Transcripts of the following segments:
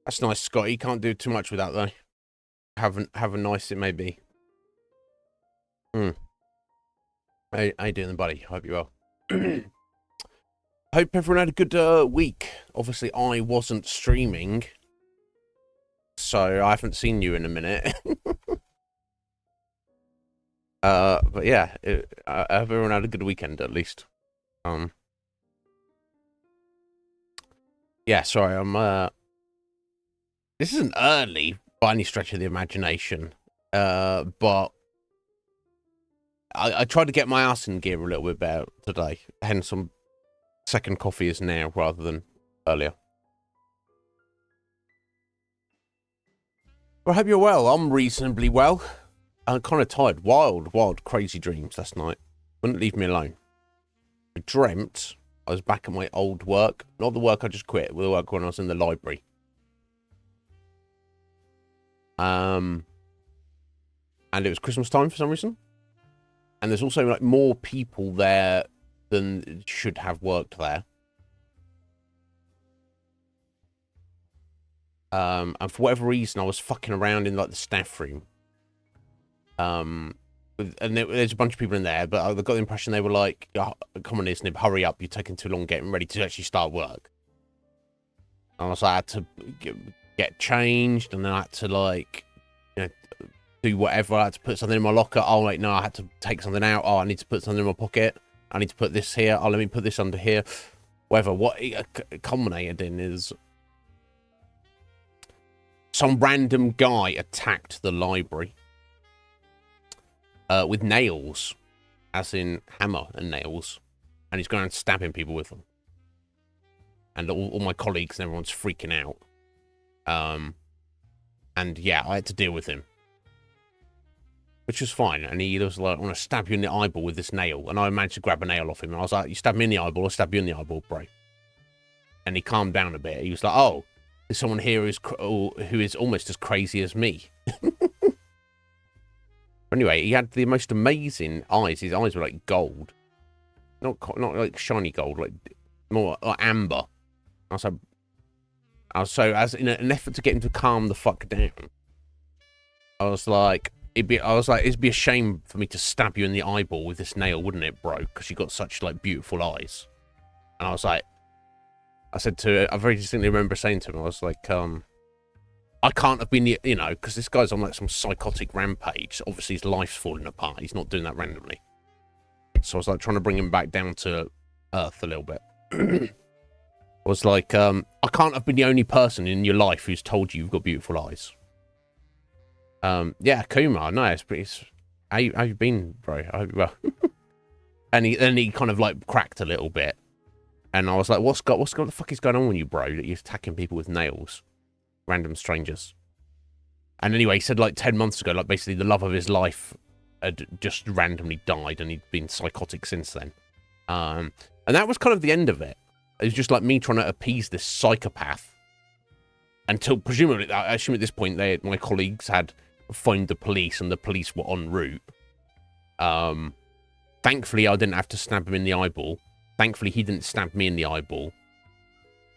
That's nice, Scotty. You can't do too much with that, though. Have a nice it may be. How you doing, buddy? Hope you're well. Hope everyone had a good week. Obviously, I wasn't streaming, so I haven't seen you in a minute. But yeah, I hope everyone had a good weekend at least. Yeah, sorry, this isn't early by any stretch of the imagination, but I tried to get my ass in gear a little bit better today, hence some second coffee is now rather than earlier. Well, I hope you're well. I'm reasonably well. I'm kind of tired. Wild, crazy dreams last night. Wouldn't leave me alone. I dreamt I was back at my old work. Not the work I just quit, the work when I was in the library. And it was Christmas time for some reason. And there's also like more people there than should have worked there. And for whatever reason, I was fucking around in like the staff room. And there's a bunch of people in there, but I got the impression they were like, oh, "Come on, Iznib, hurry up! You're taking too long getting ready to actually start work." And I had to get changed, and then I had to like, do whatever. I had to put something in my locker. Oh wait, no, I had to take something out. Oh, I need to put something in my pocket. I need to put this here. Oh, let me put this under here. Whatever. What it culminated in is some random guy attacked the library with nails, as in hammer and nails, and he's going around stabbing people with them. And all my colleagues and everyone's freaking out. And yeah, I had to deal with him, which was fine. And he was like, "I want to stab you in the eyeball with this nail." And I managed to grab a nail off him. And I was like, "You stab me in the eyeball, I'll stab you in the eyeball, bro." And he calmed down a bit. He was like, "Oh, there's someone here who is almost as crazy as me." Anyway, he had the most amazing eyes. His eyes were like gold. Not like shiny gold, like more like amber. I was so, as in an effort to get him to calm the fuck down, I was like, it'd be a shame for me to stab you in the eyeball with this nail, wouldn't it, bro? Because you got such like beautiful eyes. And I was like, I very distinctly remember saying to him, I was like, I can't have been, because this guy's on like some psychotic rampage. Obviously, his life's falling apart. He's not doing that randomly. So I was like trying to bring him back down to earth a little bit. I was like, I can't have been the only person in your life who's told you you've got beautiful eyes. Yeah, Kumar, no, it's pretty. How you been, bro? I hope well. and he kind of like cracked a little bit, and I was like, what the fuck is going on with you, bro? That you're attacking people with nails, random strangers. And anyway, he said like 10 months ago, like basically the love of his life had just randomly died, and he'd been psychotic since then. And that was kind of the end of it. It was just like me trying to appease this psychopath. Until, presumably, I assume at this point, my colleagues had phoned the police, and the police were en route. Thankfully, I didn't have to stab him in the eyeball. Thankfully, he didn't stab me in the eyeball.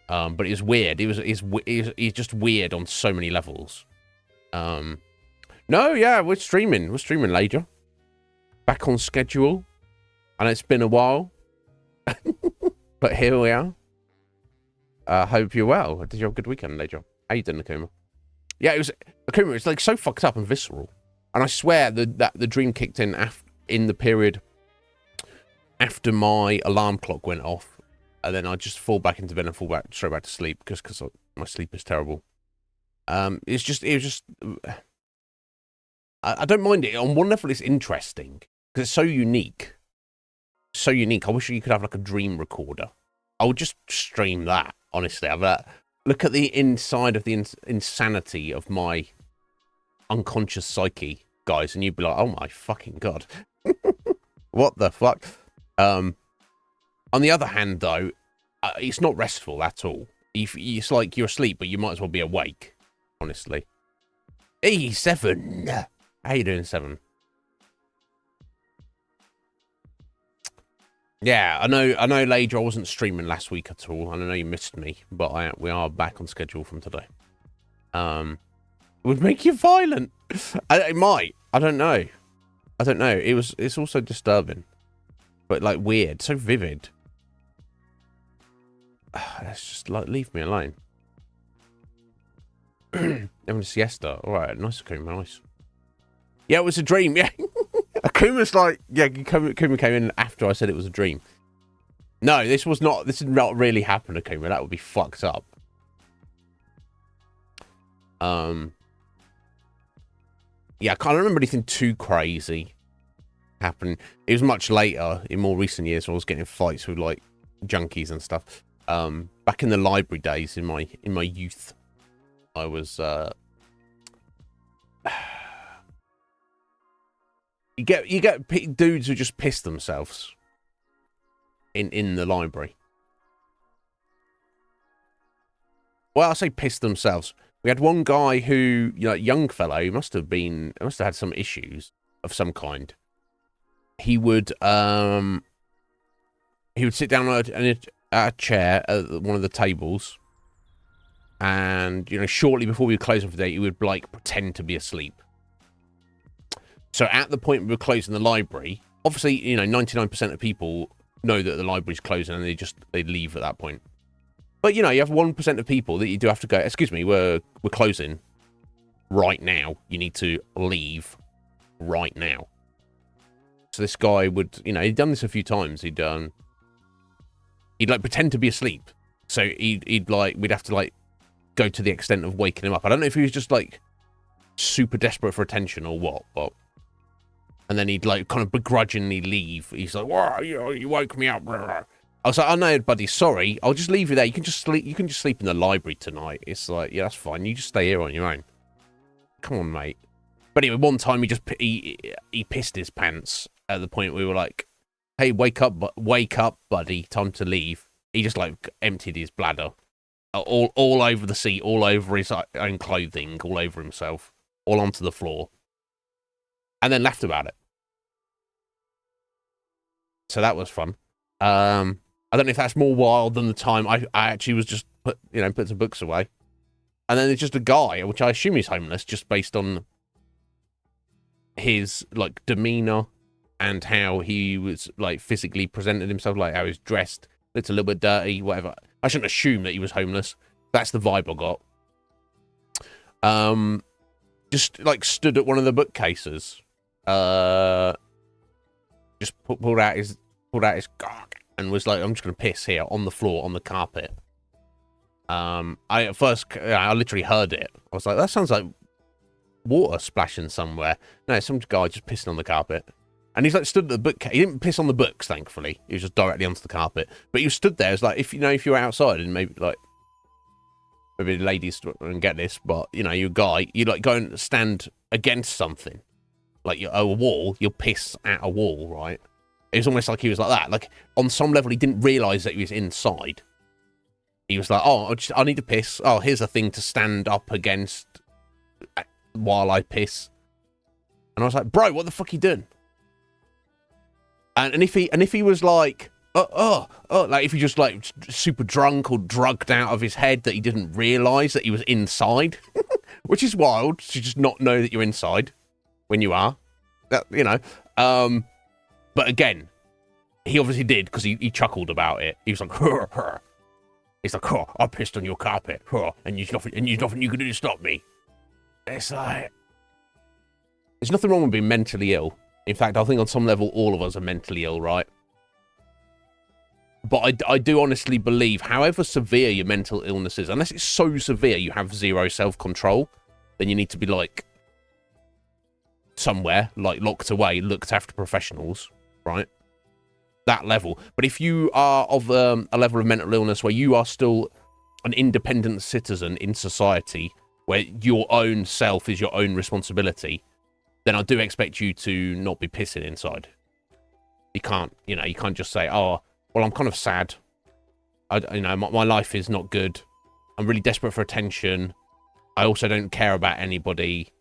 But it was weird. It was just weird on so many levels. No, yeah, we're streaming. We're streaming, Ledger. Back on schedule. I know it's been a while. But here we are. Hope you're well. Did you have a good weekend, Ledger? How you doing, Akuma? Yeah, Akuma, it's like so fucked up and visceral. And I swear that the dream kicked in the period after my alarm clock went off. And then I just fall back into bed and fall back straight back to sleep because my sleep is terrible. It was just I don't mind it. On one level, it's interesting because it's so unique. So unique. I wish you could have like a dream recorder. I would just stream that, honestly. Look at the inside of the insanity of my unconscious psyche, guys, and you'd be like, oh my fucking god. What the fuck? On the other hand, though, it's not restful at all. It's like you're asleep, but you might as well be awake, honestly. E7. How you doing, 7? Yeah, I know, Ladra, I wasn't streaming last week at all, and I know you missed me, but we are back on schedule from today. would make you violent. It might. I don't know. I don't know. It's also disturbing, but like weird, so vivid. Let's just like leave me alone. Having a siesta. All right, nice Akuma, nice. Yeah, it was a dream. Yeah, Akuma's like, yeah, Akuma came in after I said it was a dream. No, this was not. This did not really happen, Akuma. That would be fucked up. Yeah, I can't remember anything too crazy happening. It was much later in more recent years when I was getting in fights with like junkies and stuff. Back in the library days in my youth, I was you get dudes who just piss themselves in the library. Well, I say piss themselves. We had one guy who, you know, young fellow, must have had some issues of some kind. He would sit down at a chair at one of the tables, and, you know, shortly before we were closing for the day, he would like pretend to be asleep. So at the point we were closing the library, obviously, you know, 99% of people know that the library's closing and they leave at that point. But, you know, you have 1% of people that you do have to go, excuse me, we're closing right now. You need to leave right now. So this guy would, you know, he'd done this a few times. He'd like pretend to be asleep. So he'd like, we'd have to like go to the extent of waking him up. I don't know if he was just like super desperate for attention or what, but. And then he'd like kind of begrudgingly leave. He's like, "Wow, you woke me up." I was like, "Oh no, buddy, sorry. I'll just leave you there. You can just sleep. You can just sleep in the library tonight." It's like, yeah, that's fine. You just stay here on your own. Come on, mate. But anyway, one time he pissed his pants at the point we were like, "Hey, wake up, buddy. Time to leave." He just like emptied his bladder all over the seat, all over his own clothing, all over himself, all onto the floor, and then laughed about it. So that was fun. I don't know if that's more wild than the time I actually was just put some books away. And then there's just a guy, which I assume is homeless, just based on his like demeanor and how he was like physically presented himself, like how he was dressed, looked a little bit dirty, whatever. I shouldn't assume that he was homeless. That's the vibe I got. Just like stood at one of the bookcases. Just pulled out his cock and was like, "I'm just gonna piss here on the floor on the carpet." I at first I literally heard it. I was like, "That sounds like water splashing somewhere." No, some guy just pissing on the carpet, and he's like stood at the book. He didn't piss on the books, thankfully. He was just directly onto the carpet. But he was stood there. It's like if you're outside and maybe the ladies don't get this, but you know, you're a guy, you like go and stand against something. Like a wall, you'll piss at a wall, right? It was almost like he was like that. Like, on some level, he didn't realise that he was inside. He was like, "Oh, I need to piss. Oh, here's a thing to stand up against while I piss." And I was like, "Bro, what the fuck are you doing?" And if he was like, like if he just like super drunk or drugged out of his head that he didn't realise that he was inside, which is wild to just not know that you're inside. When you are, you know, but again, he obviously did because he chuckled about it. He was like, "Hur, hur." He's like, "Oh, I pissed on your carpet, hur, and there's nothing you can do to stop me." It's like, there's nothing wrong with being mentally ill. In fact, I think on some level, all of us are mentally ill, right? But I do honestly believe, however severe your mental illness is, unless it's so severe you have zero self-control, then you need to be like, somewhere, like locked away, looked after professionals, right? That level. But if you are of a level of mental illness where you are still an independent citizen in society, where your own self is your own responsibility, then I do expect you to not be pissing inside. You can't just say, "Oh, well, I'm kind of sad. My life is not good. I'm really desperate for attention. I also don't care about anybody.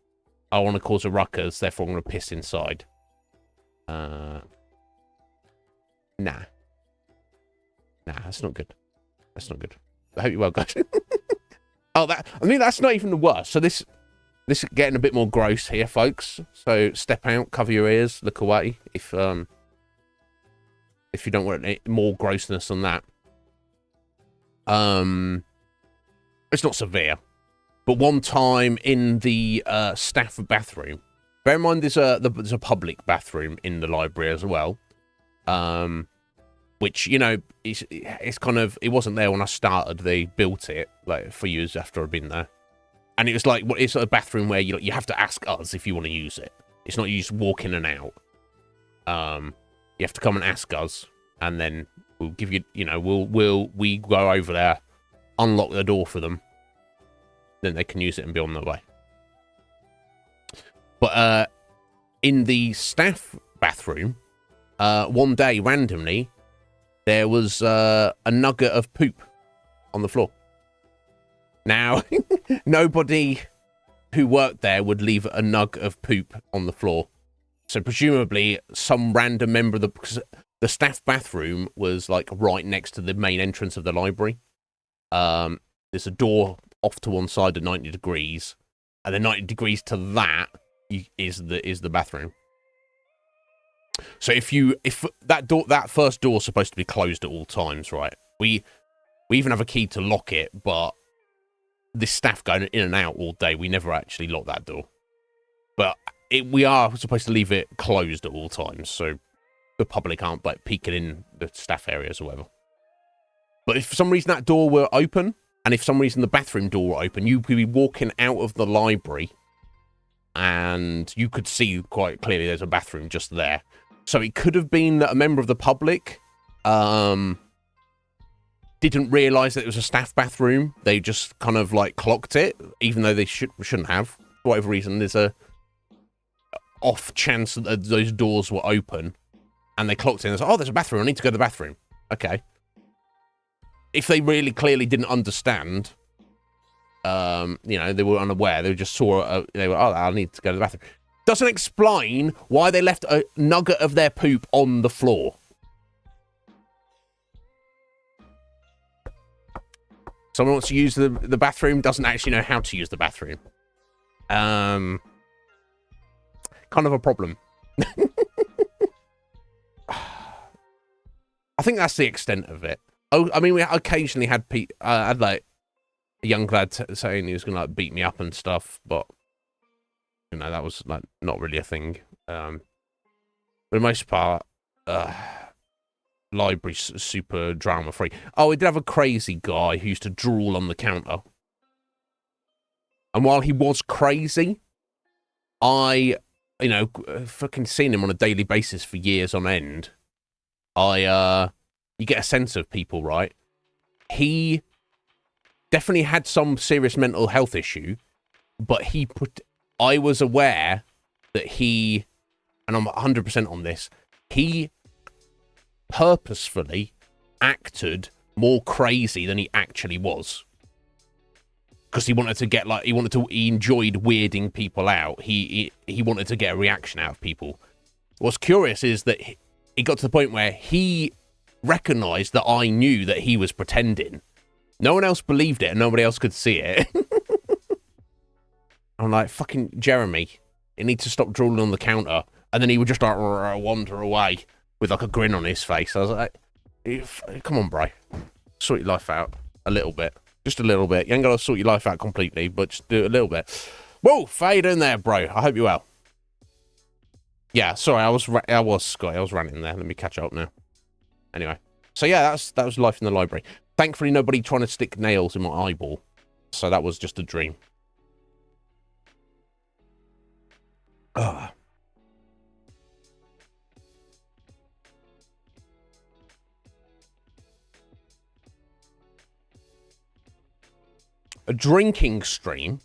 I want to cause a ruckus, therefore I'm going to piss inside." Nah, that's not good. That's not good. I hope you're well, guys. Oh, I mean, that's not even the worst. So this is getting a bit more gross here, folks. So step out, cover your ears, look away if you don't want any more grossness than that. It's not severe, but one time in the staff bathroom. Bear in mind, there's a public bathroom in the library as well. Which, you know, it's kind of, it wasn't there when I started. They built it like a few years after I'd been there. And it was like, it's a bathroom where you have to ask us if you want to use it. It's not you just walk in and out. You have to come and ask us, and then we'll give you, you know, we go over there, unlock the door for them, then they can use it and be on their way. But in the staff bathroom, one day randomly, there was a nugget of poop on the floor. Now, nobody who worked there would leave a nugget of poop on the floor. So presumably some random member of because the staff bathroom was like right next to the main entrance of the library. There's a door off to one side of 90 degrees, and then 90 degrees to that is the bathroom. So if that first door's supposed to be closed at all times, right? We even have a key to lock it, but this staff going in and out all day, we never actually lock that door. But we are supposed to leave it closed at all times, so the public aren't like peeking in the staff areas or whatever. But if for some reason that door were open, and if for some reason the bathroom door were open, you could be walking out of the library, and you could see quite clearly there's a bathroom just there. So it could have been that a member of the public didn't realise that it was a staff bathroom. They just kind of like clocked it, even though they shouldn't have. For whatever reason, there's a off chance that those doors were open, and they clocked in and said, "Oh, there's a bathroom. I need to go to the bathroom." Okay. If they really clearly didn't understand, you know, they were unaware. They just saw they were, "Oh, I need to go to the bathroom." Doesn't explain why they left a nugget of their poop on the floor. Someone wants to use the bathroom, doesn't actually know how to use the bathroom. Kind of a problem. I think that's the extent of it. Oh, I mean, we occasionally had like a young lad saying he was going to like beat me up and stuff, but you know, that was like not really a thing. For the most part, library's super drama free. Oh, we did have a crazy guy who used to drool on the counter. And while he was crazy, I, you know, fucking seen him on a daily basis for years on end. You get a sense of people, right? He definitely had some serious mental health issue, but I was aware that he, and I'm 100% on this, he purposefully acted more crazy than he actually was. Because he wanted to get he enjoyed weirding people out. He wanted to get a reaction out of people. What's curious is that it got to the point where he recognized that I knew that he was pretending. No one else believed it and nobody else could see it. I'm like, fucking Jeremy, you need to stop drooling on the counter. And then he would just like wander away with like a grin on his face. I was like, come on, bro. Sort your life out a little bit. Just a little bit. You ain't got to sort your life out completely, but just do it a little bit. Whoa, how you doing there, bro? I hope you're well. Yeah, sorry, I was Scotty. I was ranting there. Let me catch up now. Anyway, so yeah, that was life in the library. Thankfully, nobody trying to stick nails in my eyeball. So that was just a dream. Ugh. A drinking stream,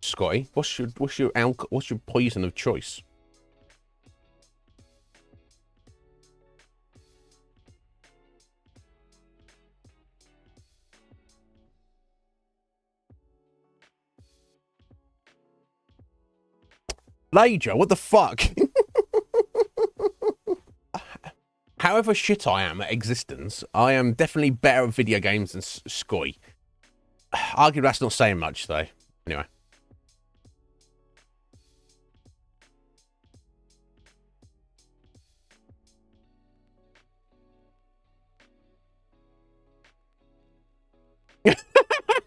Scotty. What's your poison of choice? Lager, what the fuck? However shit I am at existence, I am definitely better at video games than Scotty. argue that's not saying much, though. Anyway.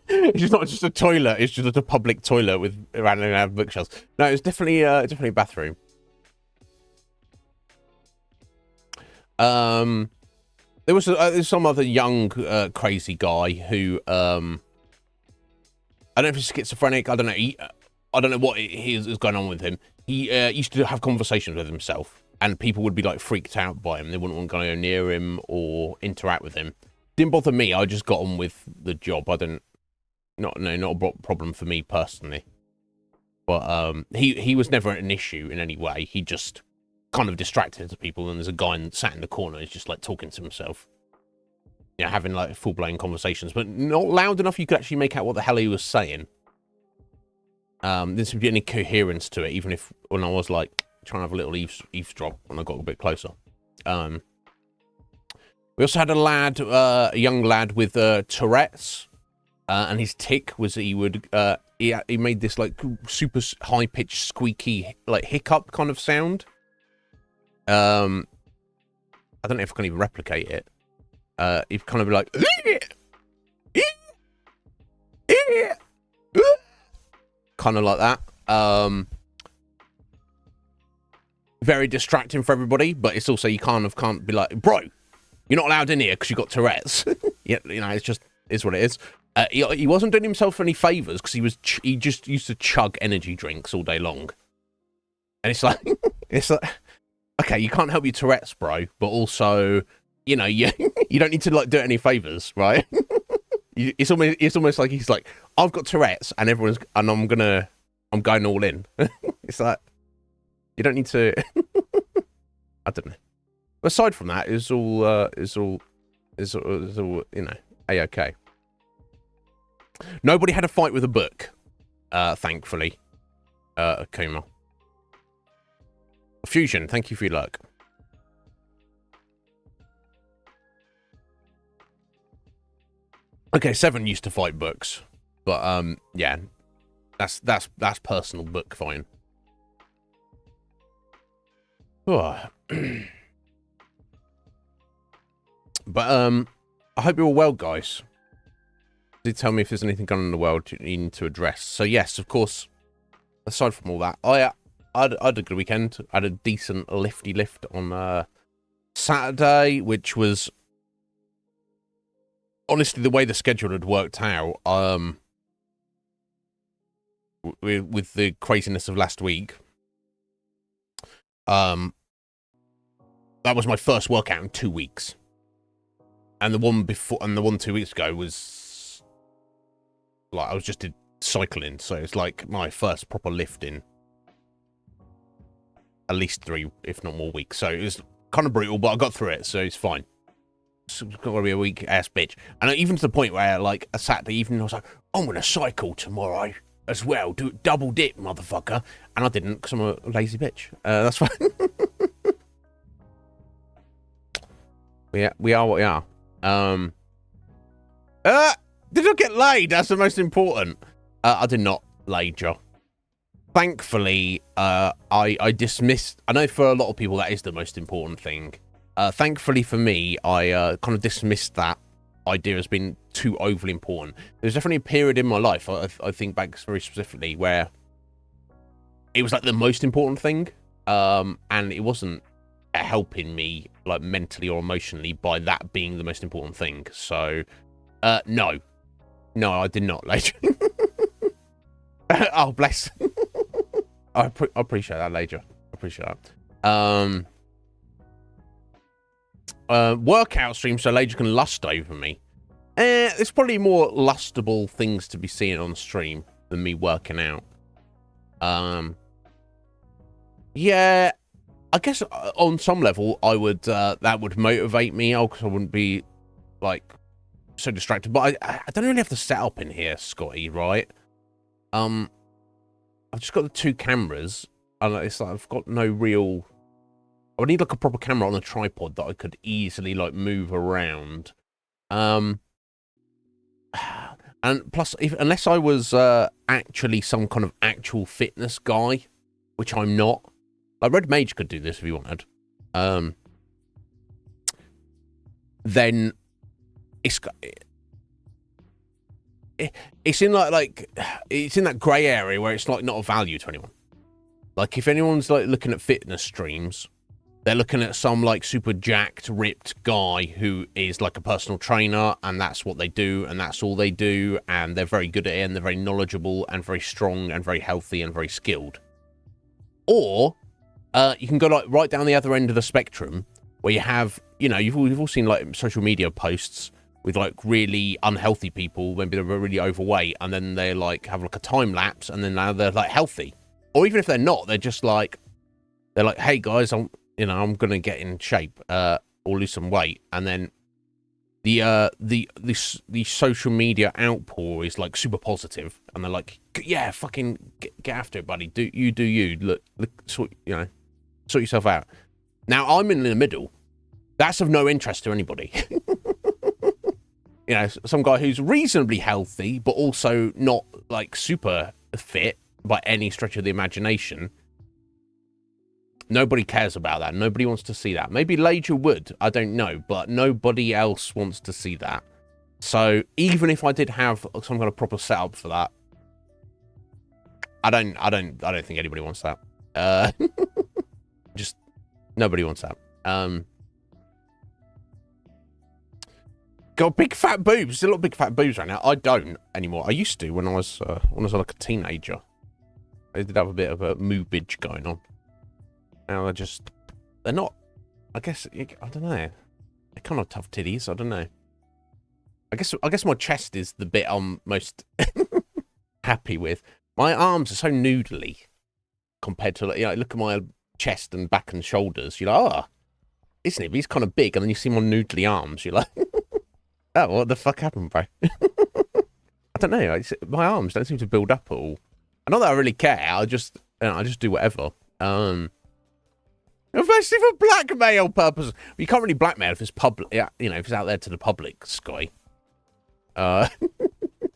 It's just not just a toilet. It's just a public toilet with random bookshelves. No, it's definitely a bathroom. There was some other young crazy guy who I don't know if he's schizophrenic. I don't know. I don't know what is going on with him. He used to have conversations with himself, and people would be like freaked out by him. They wouldn't want to go near him or interact with him. Didn't bother me. I just got on with the job. Not a problem for me personally. But he was never an issue in any way. He just kind of distracted to people, and there's a guy sat in the corner. He's just like talking to himself. Yeah, having like full-blown conversations, but not loud enough you could actually make out what the hell he was saying. There seemed to be any coherence to it, even if when I was like trying to have a little eavesdrop when I got a bit closer. We also had a young lad with Tourette's, and his tick was he would he made this like super high-pitched squeaky like hiccup kind of sound. I don't know if I can even replicate it. He'd kind of be like, kind of like that. Very distracting for everybody, but it's also you kind of can't be like, bro, you're not allowed in here because you got Tourette's. Yeah, you know, it's what it is. He wasn't doing himself any favors because he just used to chug energy drinks all day long, and it's like okay, you can't help your Tourette's, bro, but also, you know, you don't need to like do it any favors, right? It's almost like he's like, I've got Tourette's, and I'm going all in. It's like you don't need to. I don't know. But aside from that, it's all you know, a-okay. Nobody had a fight with a book, thankfully. Kuma. Fusion, thank you for your luck. Okay, 7 used to fight books, but yeah, that's personal book fighting. Oh. But I hope you're all well, guys. Do tell me if there's anything going on in the world you need to address. So yes, of course. Aside from all that, I had a good weekend. I had a decent lifty lift on Saturday, which was honestly the way the schedule had worked out. With the craziness of last week, that was my first workout in 2 weeks, and the one 2 weeks ago was like I was just cycling, so it's like my first proper lift in at least 3, if not more weeks. So it was kind of brutal, but I got through it, so it's fine. It's got to be a weak ass bitch, and even to the point where like a Saturday evening I was like, I'm gonna cycle tomorrow as well, do double dip, motherfucker, and I didn't because I'm a lazy bitch. That's fine. we are what we are. Did I get laid? That's the most important. I did not lay Joe. Thankfully, I dismissed. I know for a lot of people that is the most important thing. Thankfully for me, I kind of dismissed that idea as being too overly important. There's definitely a period in my life, I think back very specifically, where it was like the most important thing, and it wasn't helping me like mentally or emotionally by that being the most important thing. So, no, I did not lay. Oh, bless. I appreciate that, Lager. I appreciate that. Workout stream so Lager can lust over me. There's probably more lustable things to be seen on stream than me working out. Yeah, I guess on some level I would that would motivate me because I wouldn't be like so distracted. But I don't really have the setup in here, Scotty, right? I've just got the 2 cameras, and it's like I've got no real. I would need like a proper camera on a tripod that I could easily like move around. I And plus, unless I was actually some kind of actual fitness guy, which I'm not, like Red Mage could do this if he wanted. Then it's in like it's in that grey area where it's like not a value to anyone. Like if anyone's like looking at fitness streams, they're looking at some like super jacked, ripped guy who is like a personal trainer, and that's what they do, and that's all they do, and they're very good at it, and they're very knowledgeable, and very strong, and very healthy, and very skilled. Or you can go like right down the other end of the spectrum, where you have, you know, you've all seen like social media posts with like really unhealthy people, maybe they're really overweight, and then they like have like a time lapse, and then now they're like healthy. Or even if they're not, they're just like, they're like, hey guys, I'm gonna get in shape, or lose some weight, and then the social media outpour is like super positive, and they're like, yeah, fucking get after it, buddy. Do you look sort yourself out. Now I'm in the middle. That's of no interest to anybody. You know, some guy who's reasonably healthy, but also not like super fit by any stretch of the imagination. Nobody cares about that. Nobody wants to see that. Maybe Ledger would, I don't know, but nobody else wants to see that. So even if I did have some kind of proper setup for that, I don't think anybody wants that. Just nobody wants that. Got big fat boobs. Still got big fat boobs right now. I don't anymore. I used to when I was like a teenager. I did have a bit of a moobage going on. Now they're not. I guess I don't know. They're kind of tough titties. I don't know. I guess my chest is the bit I'm most happy with. My arms are so noodly compared to, like, you know, look at my chest and back and shoulders. You're like, oh, isn't it? He's kind of big, and then you see my noodly arms. You're like, oh, what the fuck happened, bro? I don't know. My arms don't seem to build up at all. Not that I really care. I just do whatever. Especially for blackmail purposes. You can't really blackmail if it's public. Yeah, you know, if it's out there to the public, Sky. And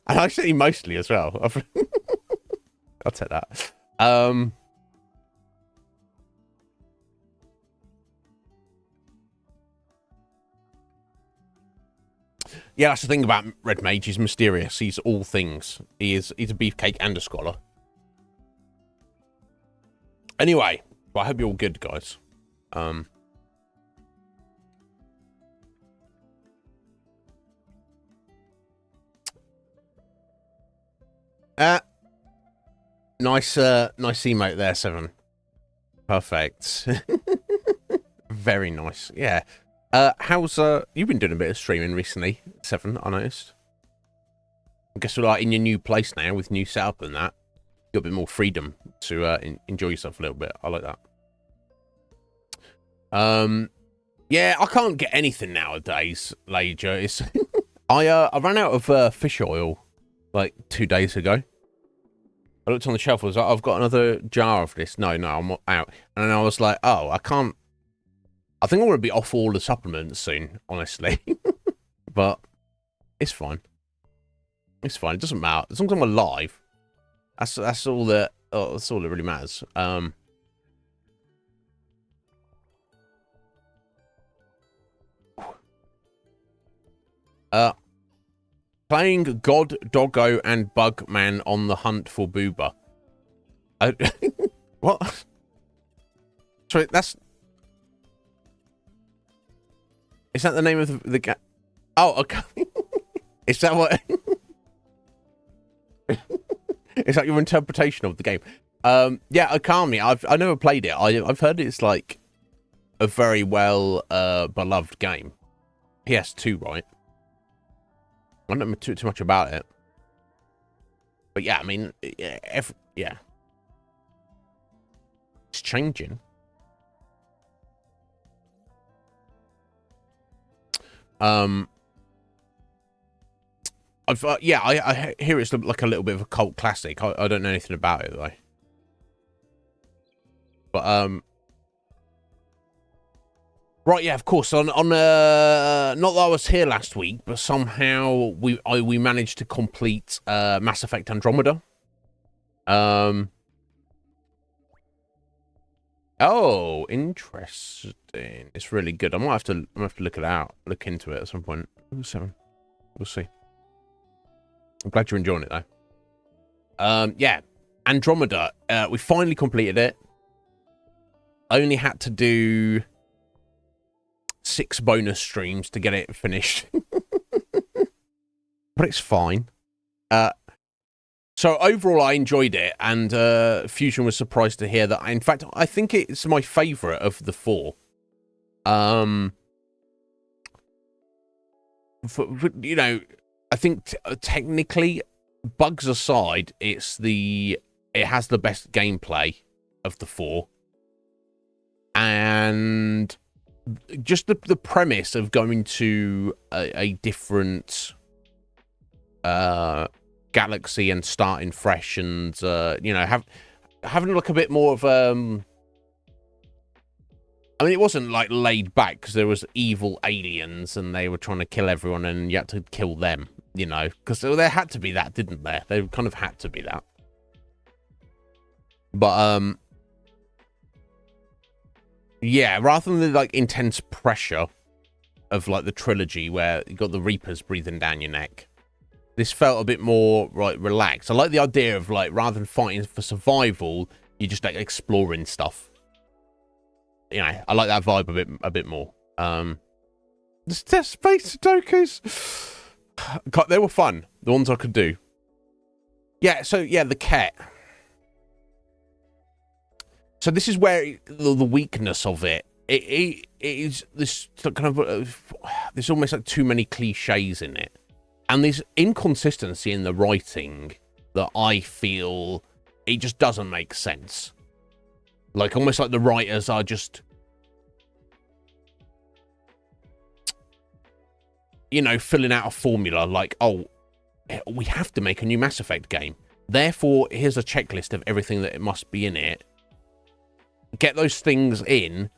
actually, mostly as well. I'll take that. Yeah, that's the thing about Red Mage. He's mysterious. He's all things. He's a beefcake and a scholar. Anyway, well, I hope you're all good, guys. Nice emote there, Seven. Perfect. Very nice. Yeah. How's you've been doing a bit of streaming recently, Seven? I noticed. I guess we're like in your new place now with new setup and that. You got a bit more freedom to enjoy yourself a little bit. I like that. Yeah, I can't get anything nowadays, Ledger. It's I ran out of fish oil like 2 days ago. I looked on the shelf. I was like, I've got another jar of this. No, I'm out. And then I was like, oh, I can't. I think I'm going to be off all the supplements soon, honestly. But it's fine. It's fine. It doesn't matter. As long as I'm alive. That's all that really matters. Playing God, Doggo, and Bugman on the hunt for Booba. What? Sorry, is that the name of the game? Oh, okay. Is that what? Is that your interpretation of the game? Yeah, Okami. I've never played it. I've heard it's like a very well beloved game. PS2, right? I don't know too much about it. But yeah, I mean, yeah. It's changing. I hear it's like a little bit of a cult classic. I don't know anything about it though. But Right, yeah, of course. On not that I was here last week, but somehow we managed to complete Mass Effect Andromeda. Oh, interesting. It's really good. I'm gonna have to look it out, look into it at some point. We'll see. I'm glad you're enjoying it though. Yeah, Andromeda. We finally completed it. I only had to do 6 bonus streams to get it finished. But it's fine. So overall, I enjoyed it, and Fusion was surprised to hear that. In fact, I think it's my favourite of the 4. You know, I think technically, bugs aside, it has the best gameplay of the 4, and just the premise of going to a different galaxy and starting fresh, and you know, having like a bit more of I mean, it wasn't like laid back because there was evil aliens and they were trying to kill everyone and you had to kill them, you know, because there had to be that, didn't there? They kind of had to be that. But yeah, rather than the like intense pressure of like the trilogy where you got the Reapers breathing down your neck, this felt a bit more like relaxed. I like the idea of like, rather than fighting for survival, you're just like exploring stuff. You know, I like that vibe a bit more. The space Sudokus, God, they were fun. The ones I could do. Yeah. So yeah, the cat. So this is where the weakness of it. It is this kind of there's almost like too many cliches in it. And there's inconsistency in the writing that I feel it just doesn't make sense. Like, almost like the writers are just, you know, filling out a formula like, oh, we have to make a new Mass Effect game. Therefore, here's a checklist of everything that it must be in it. Get those things in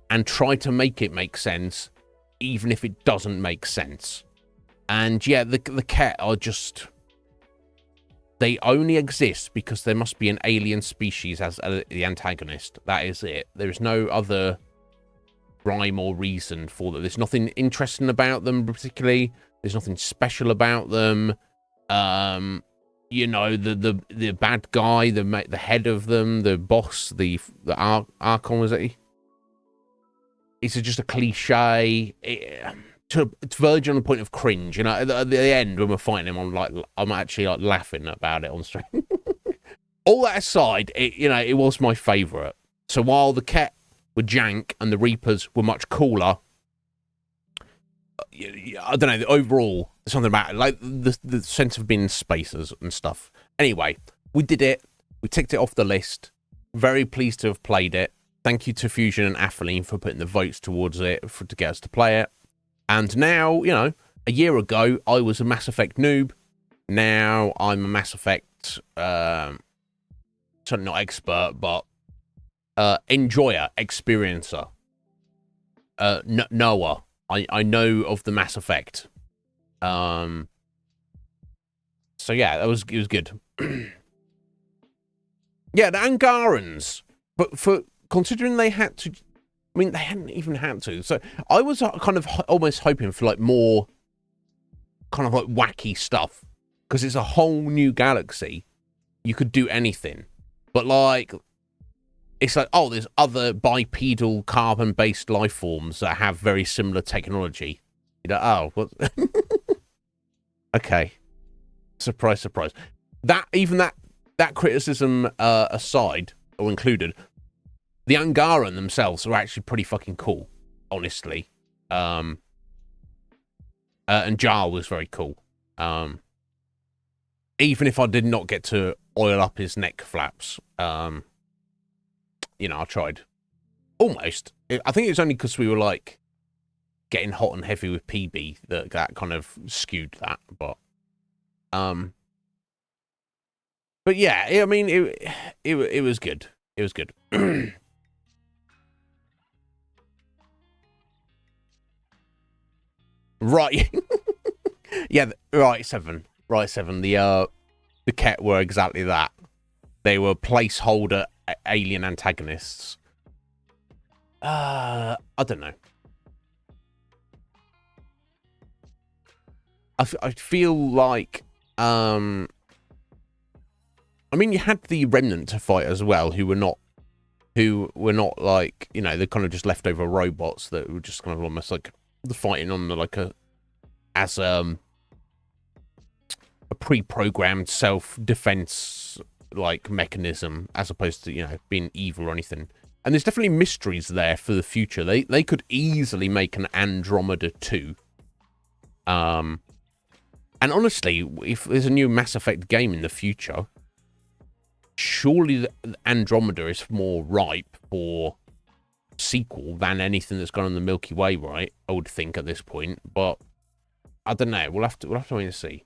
and try to make it make sense, even if it doesn't make sense. And yeah, the Ket are just... They only exist because there must be an alien species as the antagonist. That is it. There is no other rhyme or reason for that. There's nothing interesting about them particularly. There's nothing special about them. You know, the bad guy, the head of them, the boss, the Archon, was it? It's just a cliche. It's verging on the point of cringe. You know, at the end when we're fighting him, I'm actually like laughing about it on stream. All that aside, it was my favourite. So while the Ket were jank and the Reapers were much cooler, I don't know. Overall, something about it, like the sense of being spacers and stuff. Anyway, we did it. We ticked it off the list. Very pleased to have played it. Thank you to Fusion and Atheline for putting the votes towards it to get us to play it. And now, you know, a year ago, I was a Mass Effect noob. Now I'm a Mass Effect, certainly not expert, but enjoyer, experiencer, knower. I know of the Mass Effect. So yeah, it was good. Yeah, the Angarans, but for considering they had to. I mean, they hadn't even had to. So I was kind of almost hoping for like more kind of like wacky stuff because it's a whole new galaxy. You could do anything, but like it's like, oh, there's other bipedal carbon-based life forms that have very similar technology. You know, oh, what? Okay, surprise, surprise. That criticism aside or included. The Angaran themselves are actually pretty fucking cool, honestly. And Jar was very cool. Even if I did not get to oil up his neck flaps, you know, I tried. Almost. I think it was only because we were like getting hot and heavy with PB that kind of skewed that. But yeah, I mean, it was good. It was good. Right. Yeah, right, 7. Right, 7. The Ket were exactly that. They were placeholder alien antagonists. I don't know. I feel like, I mean, you had the Remnant to fight as well, who were not like, you know, they're kind of just leftover robots that were just kind of almost like the fighting on the, like a pre-programmed self-defense like mechanism, as opposed to, you know, being evil or anything. And there's definitely mysteries there for the future. They could easily make an Andromeda 2. And honestly, if there's a new Mass Effect game in the future, surely the Andromeda is more ripe for sequel than anything that's gone on the Milky Way, right? I would think at this point, but I don't know. We'll have to wait and see.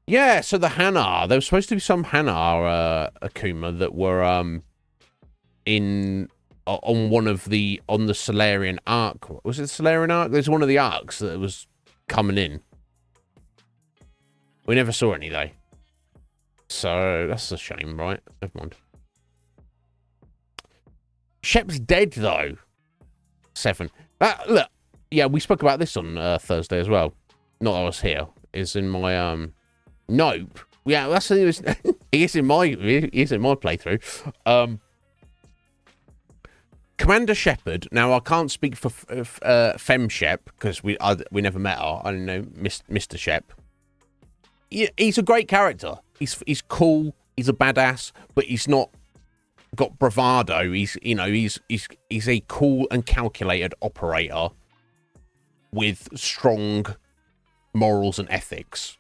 Yeah, so the Hanar. There was supposed to be some Hanar Akuma that were on the Solarian Arc. Was it the Solarian Arc? There's one of the arcs that was coming in. We never saw any though. So that's a shame, right? Never mind. Shep's dead though. 7. Look, yeah, we spoke about this on Thursday as well. Not that I was here. It's in my Nope. Yeah, that's he is in my playthrough. Commander Shepard. Now I can't speak for Fem Shep because we never met her. I don't know Mr. Shep. He's a great character. He's cool. He's a badass, but he's not got bravado. He's a cool and calculated operator with strong morals and ethics.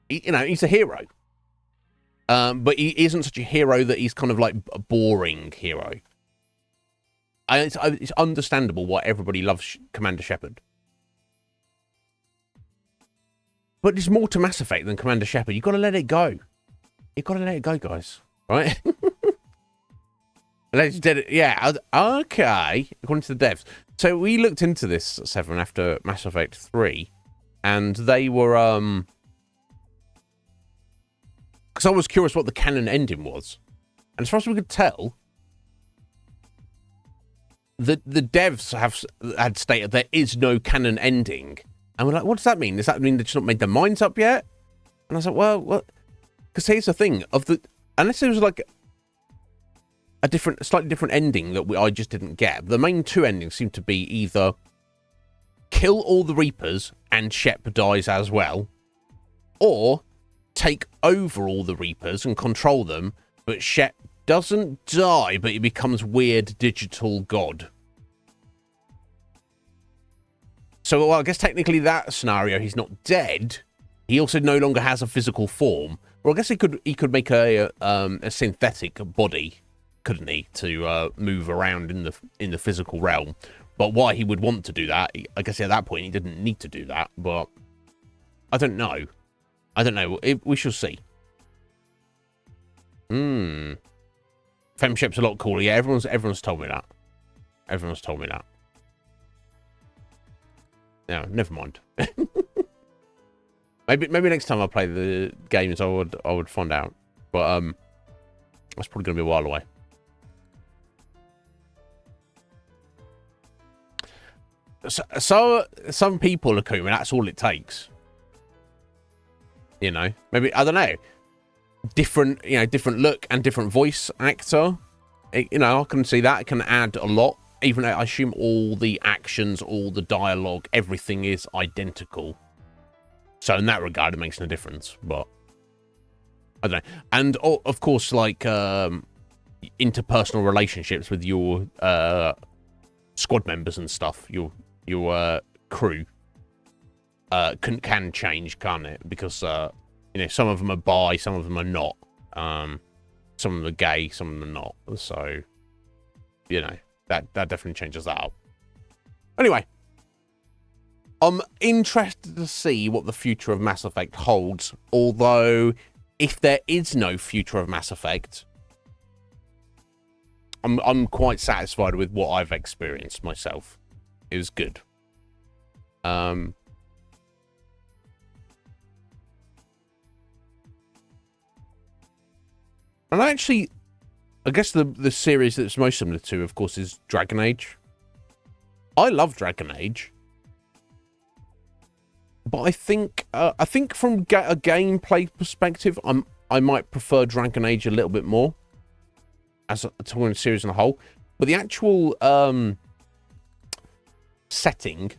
He's a hero. But he isn't such a hero that he's kind of like a boring hero. It's understandable why everybody loves Commander Shepard. But there's more to Mass Effect than Commander Shepard. You've got to let it go. You've got to let it go, guys. Right? Yeah, okay. According to the devs. So we looked into this, 7, after Mass Effect 3. And they were, because I was curious what the canon ending was. And as far as we could tell, the devs had stated there is no canon ending. And we're like, what does that mean? Does that mean they've just not made their minds up yet? And I was like, well, what? Because here's the thing, unless there was like a slightly different ending that I just didn't get. The main 2 endings seem to be either kill all the Reapers and Shep dies as well, or take over all the Reapers and control them, but Shep doesn't die, but he becomes weird digital god. So, well, I guess technically that scenario, he's not dead. He also no longer has a physical form. Well, I guess he could make a synthetic body, couldn't he, to move around in the physical realm. But why he would want to do that, I guess at that point he didn't need to do that. But I don't know. We shall see. Femship's a lot cooler. Yeah, everyone's told me that. Everyone's told me that. No, never mind. maybe next time I play the games, I would find out. But that's probably gonna be a while away. So some people are cool, and that's all it takes. You know, maybe, I don't know, different look and different voice actor. I can see that it can add a lot, even though I assume all the actions, all the dialogue, everything is identical. So in that regard, it makes no difference, but I don't know. And of course, like, interpersonal relationships with your squad members and stuff, your crew, can change, can't it? Because some of them are bi, some of them are not. Some of them are gay, some of them are not. So that definitely changes that up. Anyway, I'm interested to see what the future of Mass Effect holds. Although, if there is no future of Mass Effect, I'm quite satisfied with what I've experienced myself. It was good. And actually, I guess the series that's most similar to, of course, is Dragon Age. I love Dragon Age, but I think from a gameplay perspective, I might prefer Dragon Age a little bit more as a touring series on a whole. But the actual setting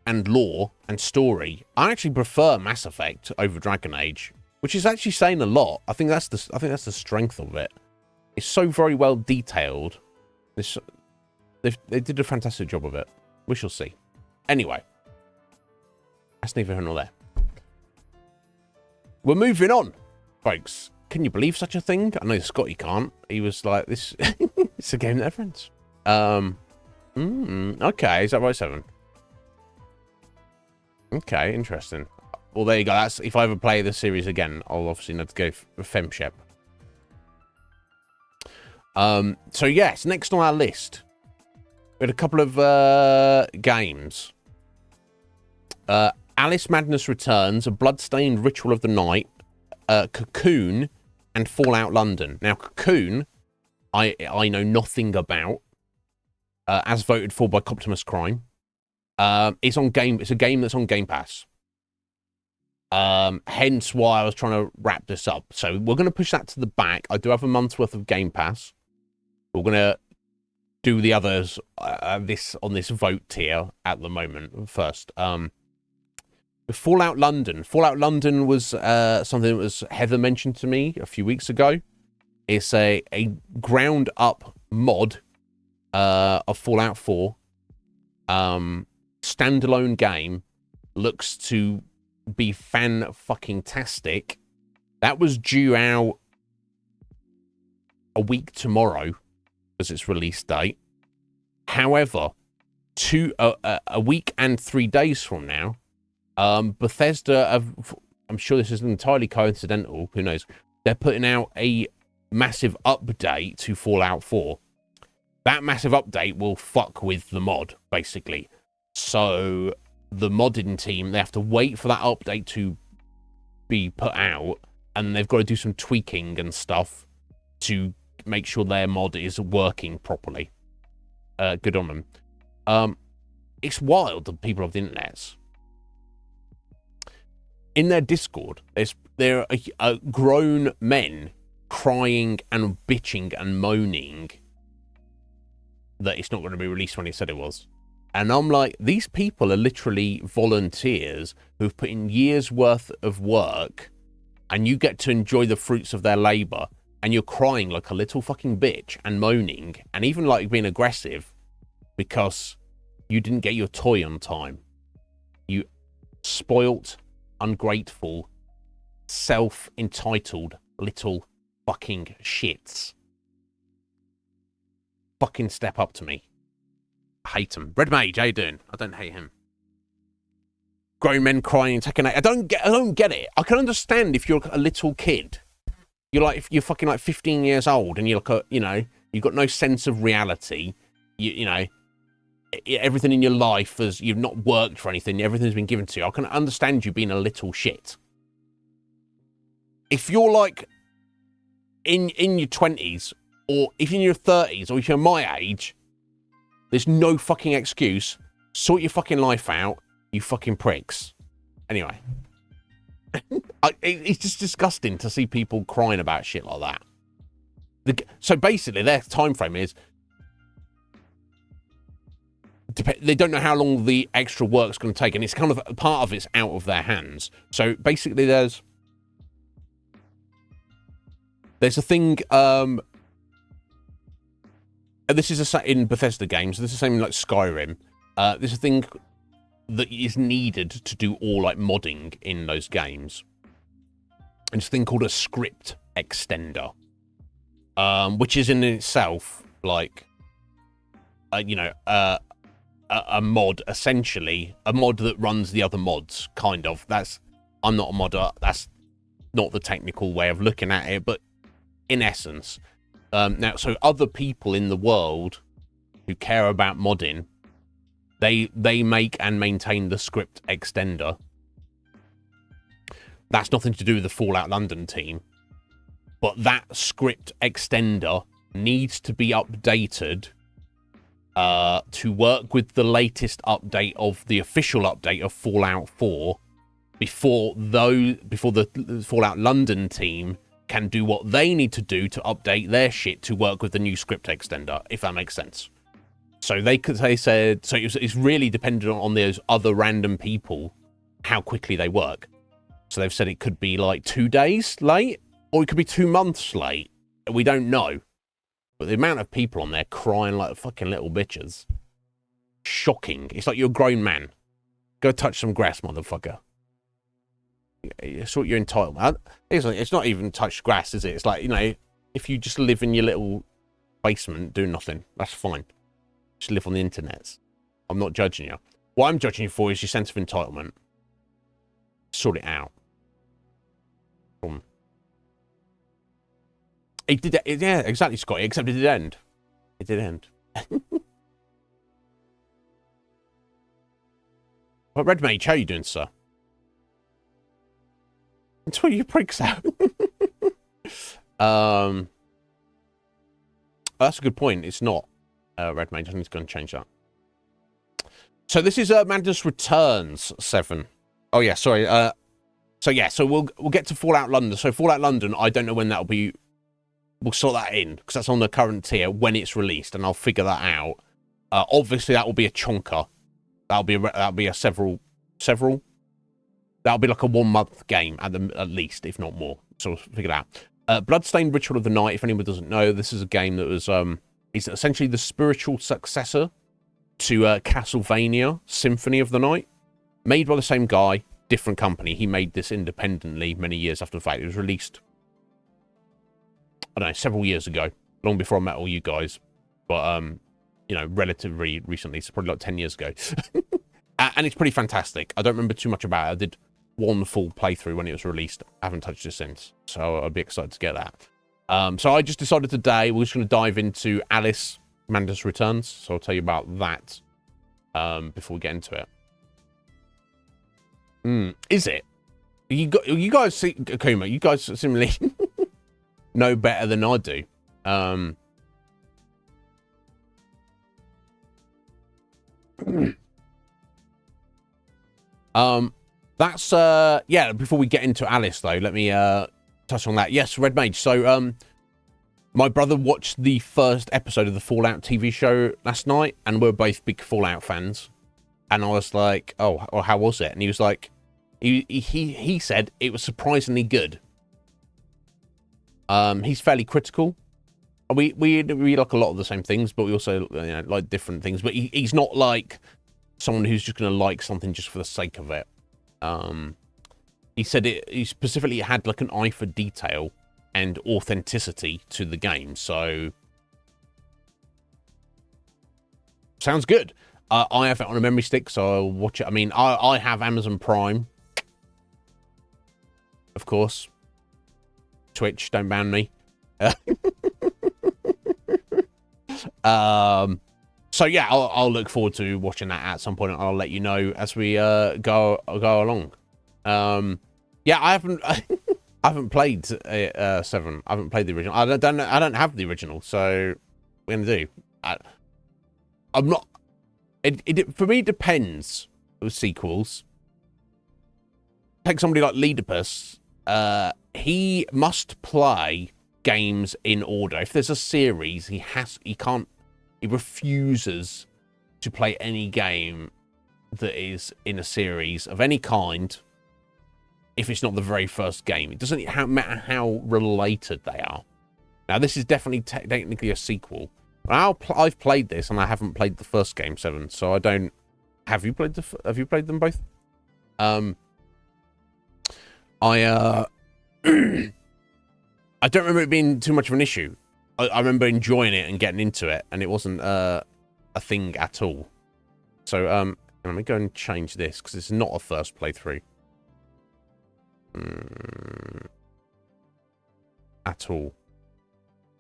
and lore and story, I actually prefer Mass Effect over Dragon Age, which is actually saying a lot. I think that's the strength of it. It's so very well detailed. They did a fantastic job of it. We shall see. Anyway, that's neither here nor there. We're moving on, folks. Can you believe such a thing? I know Scotty can't. He was like, "This, it's a game that friends." Okay, is that right, 7? Okay, interesting. Well, there you go. That's if I ever play the series again, I'll obviously need to go for Femshep. So yes, next on our list, we had a couple of games. Alice Madness Returns, A Bloodstained Ritual of the Night, Cocoon, and Fallout London. Now, Cocoon, I know nothing about, as voted for by Coptimus Crime. It's a game that's on Game Pass. Hence why I was trying to wrap this up. So we're going to push that to the back. I do have a month's worth of Game Pass. We're going to do the others on this vote tier at the moment first. Fallout London. Fallout London was something that was Heather mentioned to me a few weeks ago. It's a ground up mod of Fallout 4. Standalone game. Looks to be fan-fucking-tastic. That was due out a week tomorrow as its release date. However, a week and 3 days from now, Bethesda, I'm sure this is entirely coincidental, who knows, they're putting out a massive update to Fallout 4. That massive update will fuck with the mod, basically. So the modding team, they have to wait for that update to be put out, and they've got to do some tweaking and stuff to make sure their mod is working properly. Good on them. It's wild, the people of the internet. In their Discord, there are grown men crying and bitching and moaning that it's not going to be released when he said it was. And I'm like, these people are literally volunteers who've put in years worth of work, and you get to enjoy the fruits of their labor, and you're crying like a little fucking bitch and moaning and even like being aggressive because you didn't get your toy on time. You spoilt, ungrateful, self-entitled little fucking shits. Fucking step up to me. I hate him. Red Mage, how you doing? I don't hate him. Grown men crying and taking I don't get it. I can understand if you're a little kid. You're like, if you're fucking like 15 years old and you're like, you've got no sense of reality. You know, everything in your life is, you've not worked for anything. Everything's been given to you. I can understand you being a little shit. If you're like in your 20s, or if you're in your 30s, or if you're my age, there's no fucking excuse. Sort your fucking life out, you fucking pricks. Anyway. It's just disgusting to see people crying about shit like that. So basically, their time frame is they don't know how long the extra work's going to take, and it's kind of part of it's out of their hands. So basically, there's a thing. This is in Bethesda games. This is something like Skyrim. There's a thing that is needed to do all like modding in those games. And it's a thing called a script extender, which is in itself like, a mod, essentially a mod that runs the other mods. Kind of. I'm not a modder. That's not the technical way of looking at it, but in essence, Now, so other people in the world who care about modding, they make and maintain the script extender. That's nothing to do with the Fallout London team. But that script extender needs to be updated to work with the latest update of the official update of Fallout 4 before the Fallout London team can do what they need to do to update their shit to work with the new script extender, if that makes sense. So it's really dependent on those other random people how quickly they work. So they've said it could be like 2 days late, or it could be 2 months late. We don't know. But the amount of people on there crying like fucking little bitches. Shocking. It's like you're a grown man. Go touch some grass, motherfucker. It's what you're entitled. It's not even touch grass, is it? It's like, you know, if you just live in your little basement, do nothing, that's fine. Just live on the internet. I'm not judging you. What I'm judging you for is your sense of entitlement. Sort it out. It did. Yeah, exactly, Scotty. Except it did end. It did end. But Red Mage, how you doing, sir? Until your pricks out. That's a good point. It's not Red Mage. I need to go and change that. So this is Madness Returns 7. Oh yeah, sorry. So we'll get to Fallout London. So Fallout London, I don't know when that'll be. We'll sort that in because that's on the current tier when it's released, and I'll figure that out. Obviously, that will be a chonker. That'll be a several. That'll be like a 1 month game at least, if not more. So we'll figure it out. Bloodstained Ritual of the Night. If anyone doesn't know, this is a game that was it's essentially the spiritual successor to Castlevania Symphony of the Night, made by the same guy, different company. He made this independently many years after the fact. It was released, I don't know, several years ago, long before I met all you guys, but you know, relatively recently, so probably like 10 years ago. And it's pretty fantastic. I don't remember too much about it. I did one full playthrough when it was released. I haven't touched it since, so I'd be excited to get that. So I just decided today we're just going to dive into Alice Madness Returns, so I'll tell you about that before we get into it. Is it? You guys see, Akuma, you guys similarly know better than I do. That's yeah, before we get into Alice though, let me touch on that. Yes, Red Mage. So my brother watched the first episode of the Fallout TV show last night, and we're both big Fallout fans. And I was like, oh, how was it? And he was like, he said it was surprisingly good. He's fairly critical. We like a lot of the same things, but we also, you know, like different things. But he's not like someone who's just going to like something just for the sake of it. He said he specifically had like an eye for detail and authenticity to the game. So sounds good. I have it on a memory stick, so I'll watch it. I mean, I have Amazon Prime, of course. Twitch, don't ban me. So yeah, I'll look forward to watching that at some point. I'll let you know as we go along. Yeah, I haven't played 7. I haven't played the original. I don't have the original, so we're gonna do. I'm not. It for me, it depends with sequels. Take somebody like Leadopus. He must play games in order. If there's a series, he refuses to play any game that is in a series of any kind if it's not the very first game. It doesn't matter how related they are. Now, this is definitely technically a sequel. I've played this, and I haven't played the first game, 7, so I don't... Have you played them both? I don't remember it being too much of an issue. I remember enjoying it and getting into it, and it wasn't a thing at all. So let me go and change this because it's not a first playthrough at all.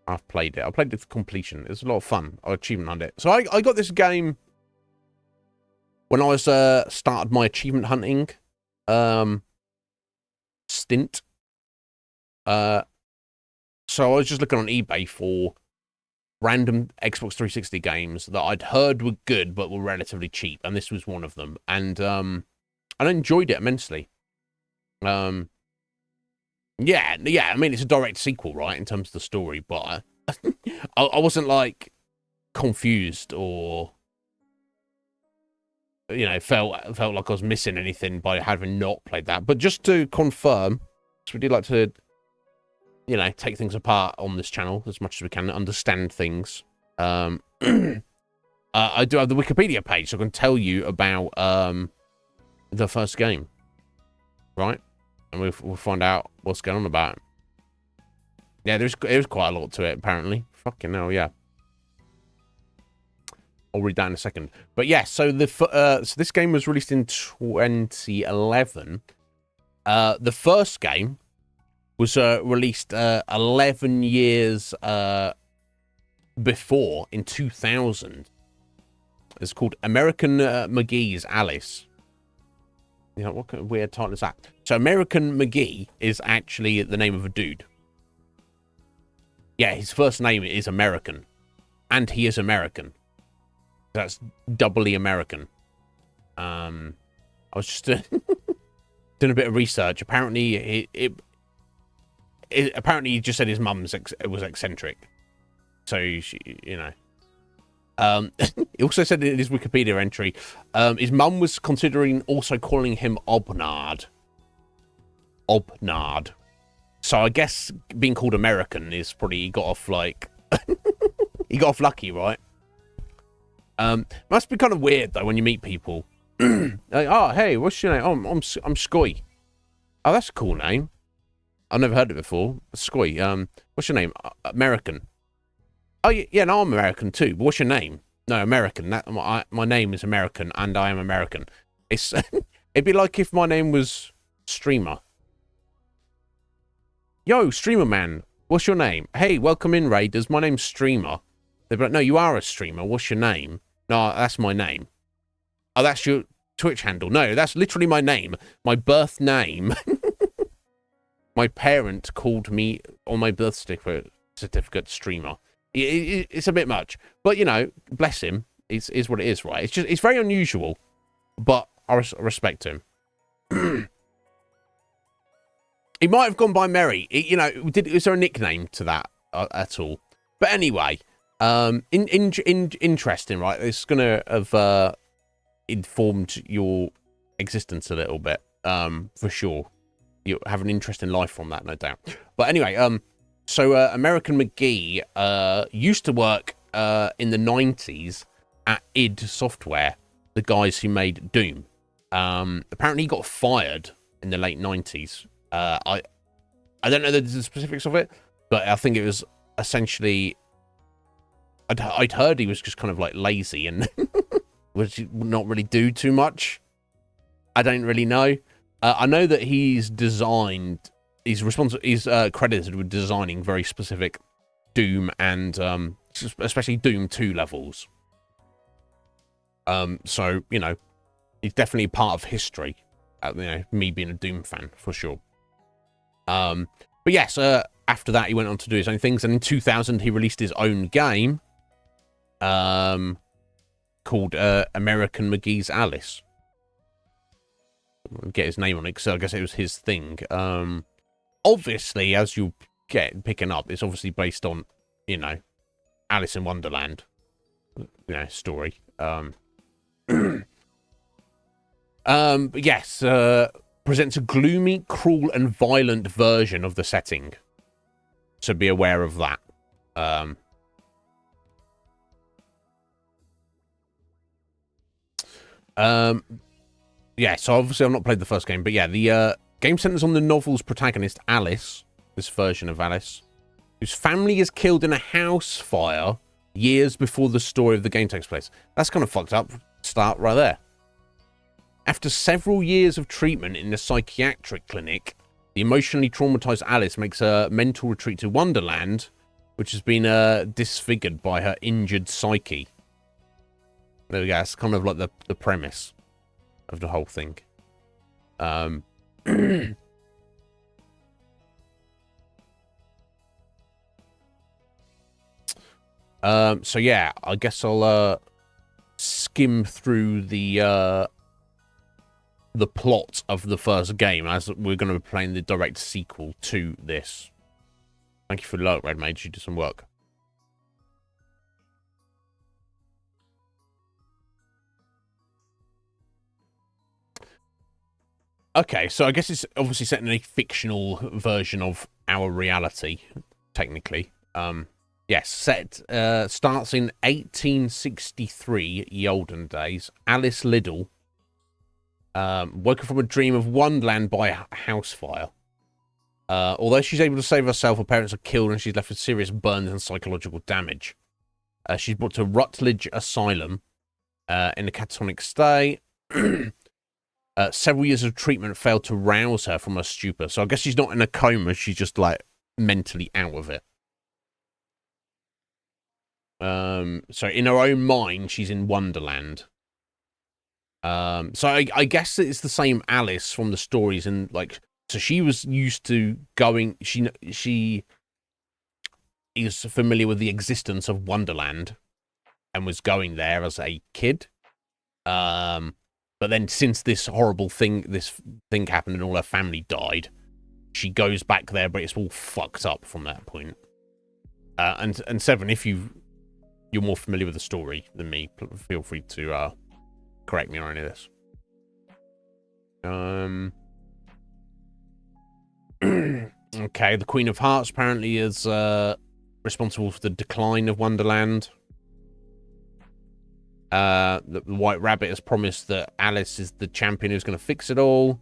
I've played it. I played it to completion. It was a lot of fun. I achievement hunted it. So I got this game when I was started my achievement hunting stint. So I was just looking on eBay for random Xbox 360 games that I'd heard were good but were relatively cheap, and this was one of them. And I enjoyed it immensely. Yeah. I mean, it's a direct sequel, right, in terms of the story, but I wasn't like confused or felt like I was missing anything by having not played that. But just to confirm, so we do like to take things apart on this channel as much as we can, understand things. I do have the Wikipedia page, so I can tell you about the first game, right? And we'll find out what's going on about it. Yeah, there's quite a lot to it, apparently. Fucking hell, yeah. I'll read that in a second. But yeah, so so this game was released in 2011. The first game was released 11 years before, in 2000. It's called American McGee's Alice. What kind of weird title is that? So American McGee is actually the name of a dude. Yeah, his first name is American. And he is American. That's doubly American. I was just doing a bit of research. Apparently, apparently he just said his mum was eccentric. So, he also said in his Wikipedia entry, his mum was considering also calling him Obnard. Obnard. So I guess being called American is probably, he got off like, he got off lucky, right? Must be kind of weird though when you meet people. Like, oh, hey, what's your name? Oh, I'm Skoy. Oh, that's a cool name. I've never heard it before. Skoy. What's your name? American. Oh, yeah, no, I'm American too. But what's your name? No, American. My name is American, and I am American. It's it'd be like if my name was Streamer. Yo, Streamer man, what's your name? Hey, welcome in, Raiders. My name's Streamer. They'd be like, no, you are a streamer. What's your name? No, that's my name. Oh, that's your Twitch handle. No, that's literally my name. My birth name. My parent called me on my birth certificate Streamer. It's a bit much, but bless him. Is what it is, right? It's very unusual, but I respect him. He might have gone by Mary. Is there a nickname to that at all? But anyway, interesting, right? It's gonna have informed your existence a little bit, for sure. You have an interesting life from that, no doubt. But anyway, so American McGee used to work in the 90s at id Software, the guys who made Doom. Apparently he got fired in the late 90s. I don't know the specifics of it, but I think it was essentially, I'd heard he was just kind of like lazy and would not really do too much. I don't really know. I know that he's designed, he's credited with designing very specific Doom and especially Doom 2 levels. So he's definitely part of history. Me being a Doom fan for sure. But yes, after that he went on to do his own things, and in 2000 he released his own game, called American McGee's Alice. Get his name on it, because I guess it was his thing. Obviously, as you picking up, it's obviously based on, Alice in Wonderland, story. But yes, presents a gloomy, cruel, and violent version of the setting. So be aware of that. Yeah, so obviously I've not played the first game, but yeah, the game centers on the novel's protagonist, Alice, this version of Alice, whose family is killed in a house fire years before the story of the game takes place. That's kind of fucked up start right there. After several years of treatment in a psychiatric clinic, the emotionally traumatized Alice makes a mental retreat to Wonderland, which has been disfigured by her injured psyche. There we go. That's kind of like the premise of the whole thing. So yeah, I guess I'll skim through the plot of the first game, as we're going to be playing the direct sequel to this. Thank you for the alert, Red Mage. You did some work. Okay, so I guess it's obviously set in a fictional version of our reality, technically. Yes, starts in 1863, ye olden days. Alice Liddell, woken from a dream of Wonderland by a house fire. Although she's able to save herself, her parents are killed and she's left with serious burns and psychological damage. She's brought to Rutledge Asylum in a catatonic state. Several years of treatment failed to rouse her from her stupor. So I guess she's not in a coma. She's just, like, mentally out of it. So in her own mind, she's in Wonderland. So I guess it's the same Alice from the stories. And, like, so she was used to going... She is familiar with the existence of Wonderland and was going there as a kid. But then since this horrible thing, happened and all her family died, she goes back there, but it's all fucked up from that point. And Seven, if you're more familiar with the story than me, feel free to correct me on any of this. Okay, the Queen of Hearts apparently is responsible for the decline of Wonderland. The White Rabbit has promised that Alice is the champion who's going to fix it all.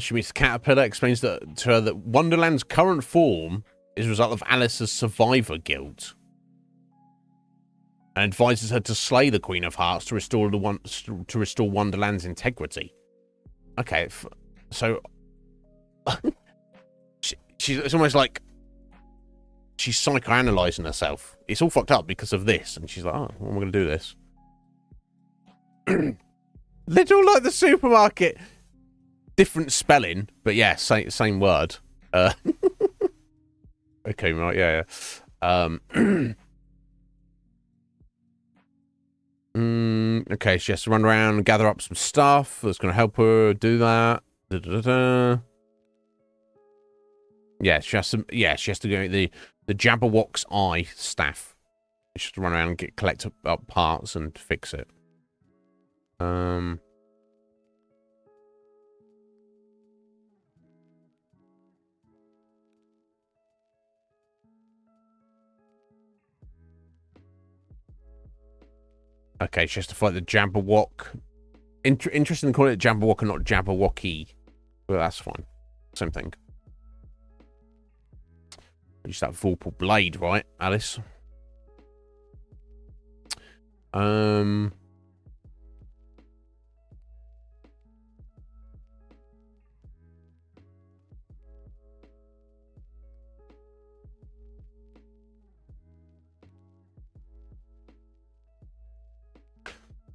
She meets the caterpillar, explains to her that Wonderland's current form is a result of Alice's survivor guilt, and advises her to slay the Queen of Hearts to restore Wonderland's integrity. Okay, so it's almost like she's psychoanalyzing herself. It's all fucked up because of this, and she's like, "Oh, what am I going to do this?" Little like the supermarket, different spelling, but yeah, same word. Okay, right, yeah. Okay, she has to run around and gather up some stuff that's going to help her do that. Yeah, she has to. Yeah, she has to go the Jabberwock's eye staff. She has to run around and collect up parts and fix it. Okay, she has to fight the Jabberwock. Interesting to call it Jabberwock and not Jabberwocky. But that's fine. Same thing. Just that Vorpal blade, right, Alice?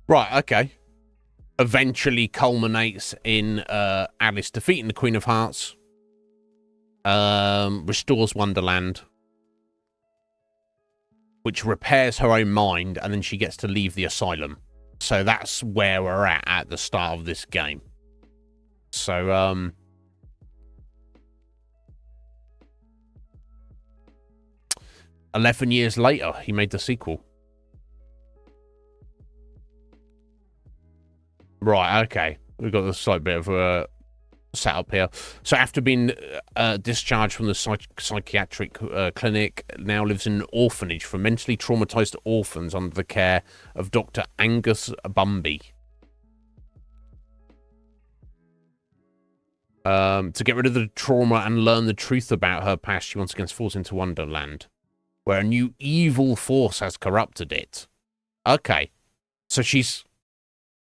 Right, okay. Eventually culminates in Alice defeating the Queen of Hearts. Restores Wonderland. Which repairs her own mind, and then she gets to leave the asylum. So that's where we're at the start of this game. So, 11 years later, he made the sequel. Right, okay. We've got a slight bit of a setup here. So after being discharged from the psychiatric clinic, now lives in an orphanage for mentally traumatized orphans under the care of Dr. Angus Bumby. To get rid of the trauma and learn the truth about her past, she once again falls into Wonderland. where a new evil force has corrupted it. Okay. So she's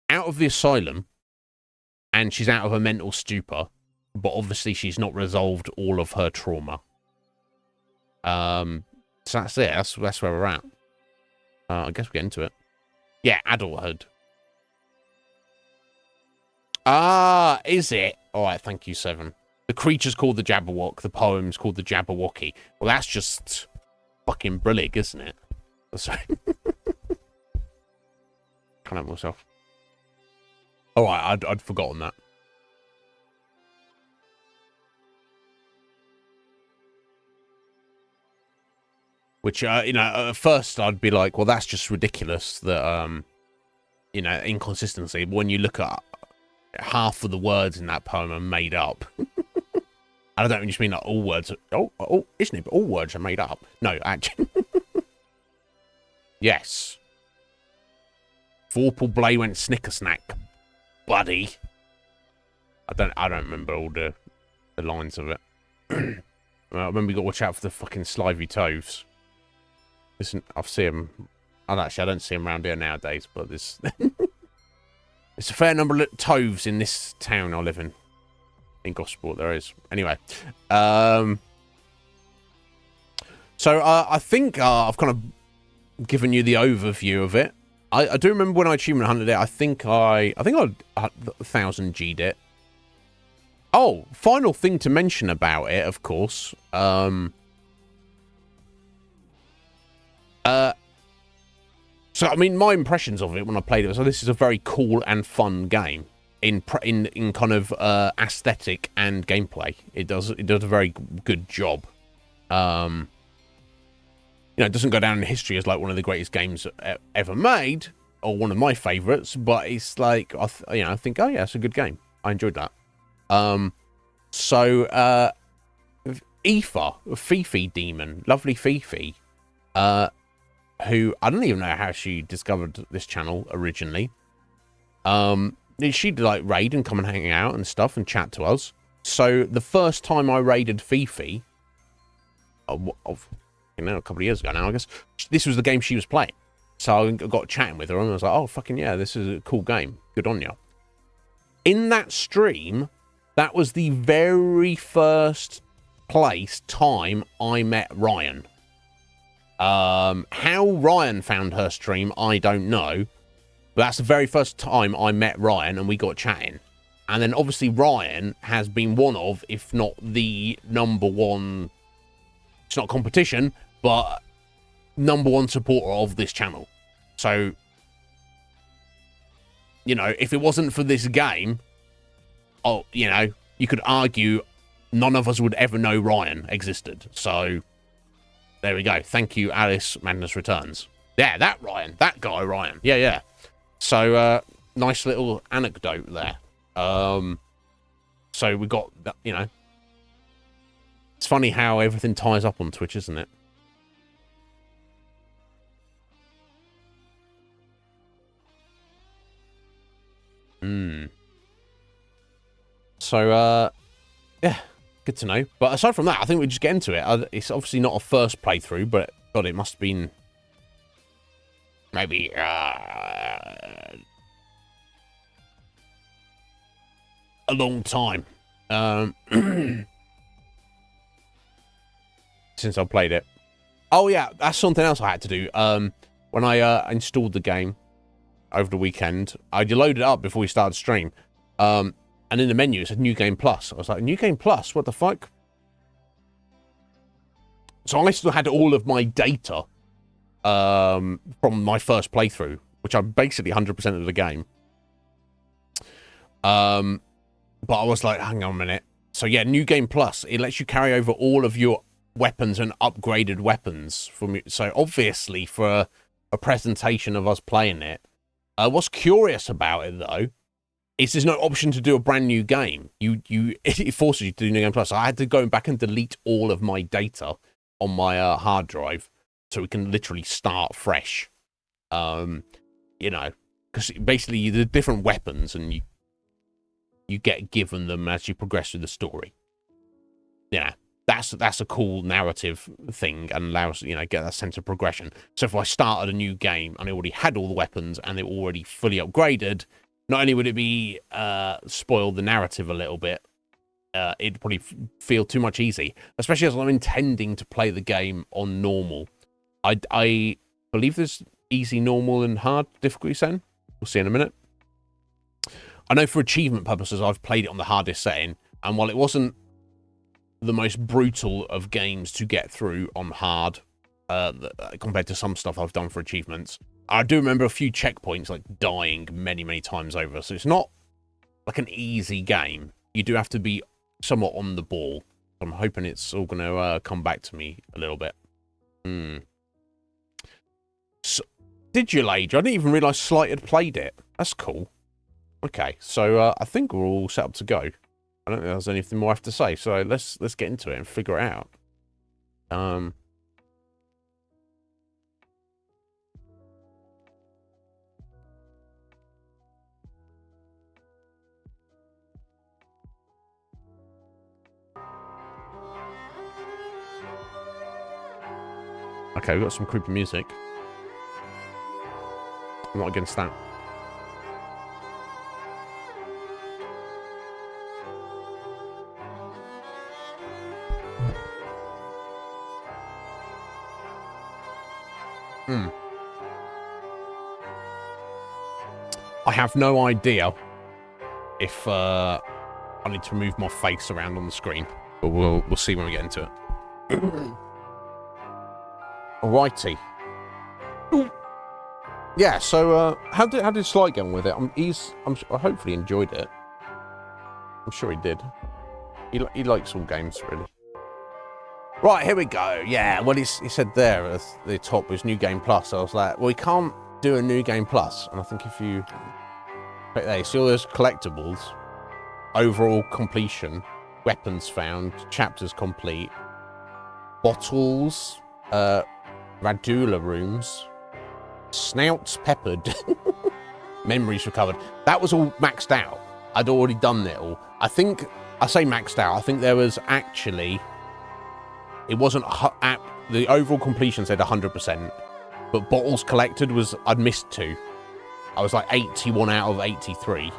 out of the asylum, and she's out of a mental stupor, but obviously she's not resolved all of her trauma. So that's it. That's where we're at. I guess we get into it. Yeah, adulthood. Ah, is it? All right, thank you, Seven. The creature's called the Jabberwock. The poem's called the Jabberwocky. Well, that's just fucking brilliant, isn't it? Sorry. Can't help myself. All right, I'd forgotten that. Which, you know, at first I'd be like, well, that's just ridiculous that, you know, inconsistency. But when you look at half of the words in that poem are made up. I don't just mean like all words. Isn't it? But all words are made up. No, actually. Yes. Vorpal Blay went snicker snack, buddy. I don't remember all the lines of it. I remember you got to watch out for the fucking slivey toves. Listen, I've seen them. I don't see them around here nowadays, but there's there's a fair number of toves in this town I live in. In Gosport, there is. Anyway, so I think I've kind of given you the overview of it. I do remember when I achievement hunted it. I think I 1000 G'd it. Oh, final thing to mention about it, of course. So, I mean, my impressions of it when I played it was, this is a very cool and fun game in kind of aesthetic and gameplay. It does a very good job. You know, it doesn't go down in history as like one of the greatest games ever made or one of my favorites, but it's like, I think, oh yeah, it's a good game. I enjoyed that. So Fifi Demon, lovely Fifi, who I don't even know how she discovered this channel originally. She'd like raid and come and hang out and stuff and chat to us. So the first time I raided Fifi, a couple of years ago now, I guess, this was the game she was playing. So I got chatting with her and I was like, oh, fucking yeah, this is a cool game. Good on you. In that stream, that was the very first time I met Ryan. How Ryan found her stream, I don't know. But that's the very first time I met Ryan and we got chatting. And then obviously Ryan has been one of, if not the number one, it's not competition, but number one supporter of this channel. So, you know, if it wasn't for this game, you know, you could argue none of us would ever know Ryan existed. So, there we go. Thank you, Alice Madness Returns. Yeah, that Ryan. That guy, Ryan. Yeah. So, nice little anecdote there. So we got, you know, it's funny how everything ties up on Twitch, isn't it? So, yeah, good to know. But aside from that, I think we just get into it. It's obviously not a first playthrough, but God, it must have been maybe a long time since I played it. Oh yeah, that's something else I had to do. When I installed the game over the weekend, I loaded it up before we started stream. And in the menu it said New Game Plus. I was like, New Game Plus? What the fuck? So I still had all of my data from my first playthrough, which I'm basically 100% of the game. But I was like, hang on a minute. So yeah, New Game Plus, it lets you carry over all of your weapons and upgraded weapons from. So obviously for a presentation of us playing it, what's curious about it though is there's no option to do a brand new game. It forces you to do New Game Plus. So I had to go back and delete all of my data on my hard drive so we can literally start fresh. You know, because basically the different weapons and you get given them as you progress through the story. Yeah, that's a cool narrative thing and allows, you know, get that sense of progression. So if I started a new game and I already had all the weapons and they were already fully upgraded, not only would it be spoil the narrative a little bit, it'd probably feel too much easy, especially as I'm intending to play the game on normal. I believe there's easy, normal, and hard difficulty setting. We'll see in a minute. I know for achievement purposes, I've played it on the hardest setting, and while it wasn't the most brutal of games to get through on hard, compared to some stuff I've done for achievements, I do remember a few checkpoints, like dying many, many times over. So it's not like an easy game. You do have to be somewhat on the ball. I'm hoping it's all going to come back to me a little bit. So, Digital Age. I didn't even realise Slight had played it. That's cool. Okay, so I think we're all set up to go. I don't think there's anything more I have to say. So let's get into it and figure it out. Okay, we've got some creepy music. I'm not against that. I have no idea if I need to move my face around on the screen, but we'll see when we get into it. Alrighty. Yeah. So how did Slight get on with it? I hopefully enjoyed it. I'm sure he did. He likes all games really. Right, here we go. Yeah, well, he said there at the top was New Game Plus. I was like, well, we can't do a New Game Plus. And I think if you click there, you see all those collectibles, overall completion, weapons found, chapters complete, bottles, radula rooms, snouts peppered, memories recovered. That was all maxed out. I'd already done it all. I say maxed out. I think there was actually... It wasn't at the overall completion said 100%, but bottles collected I'd missed 2. I was like 81 out of 83,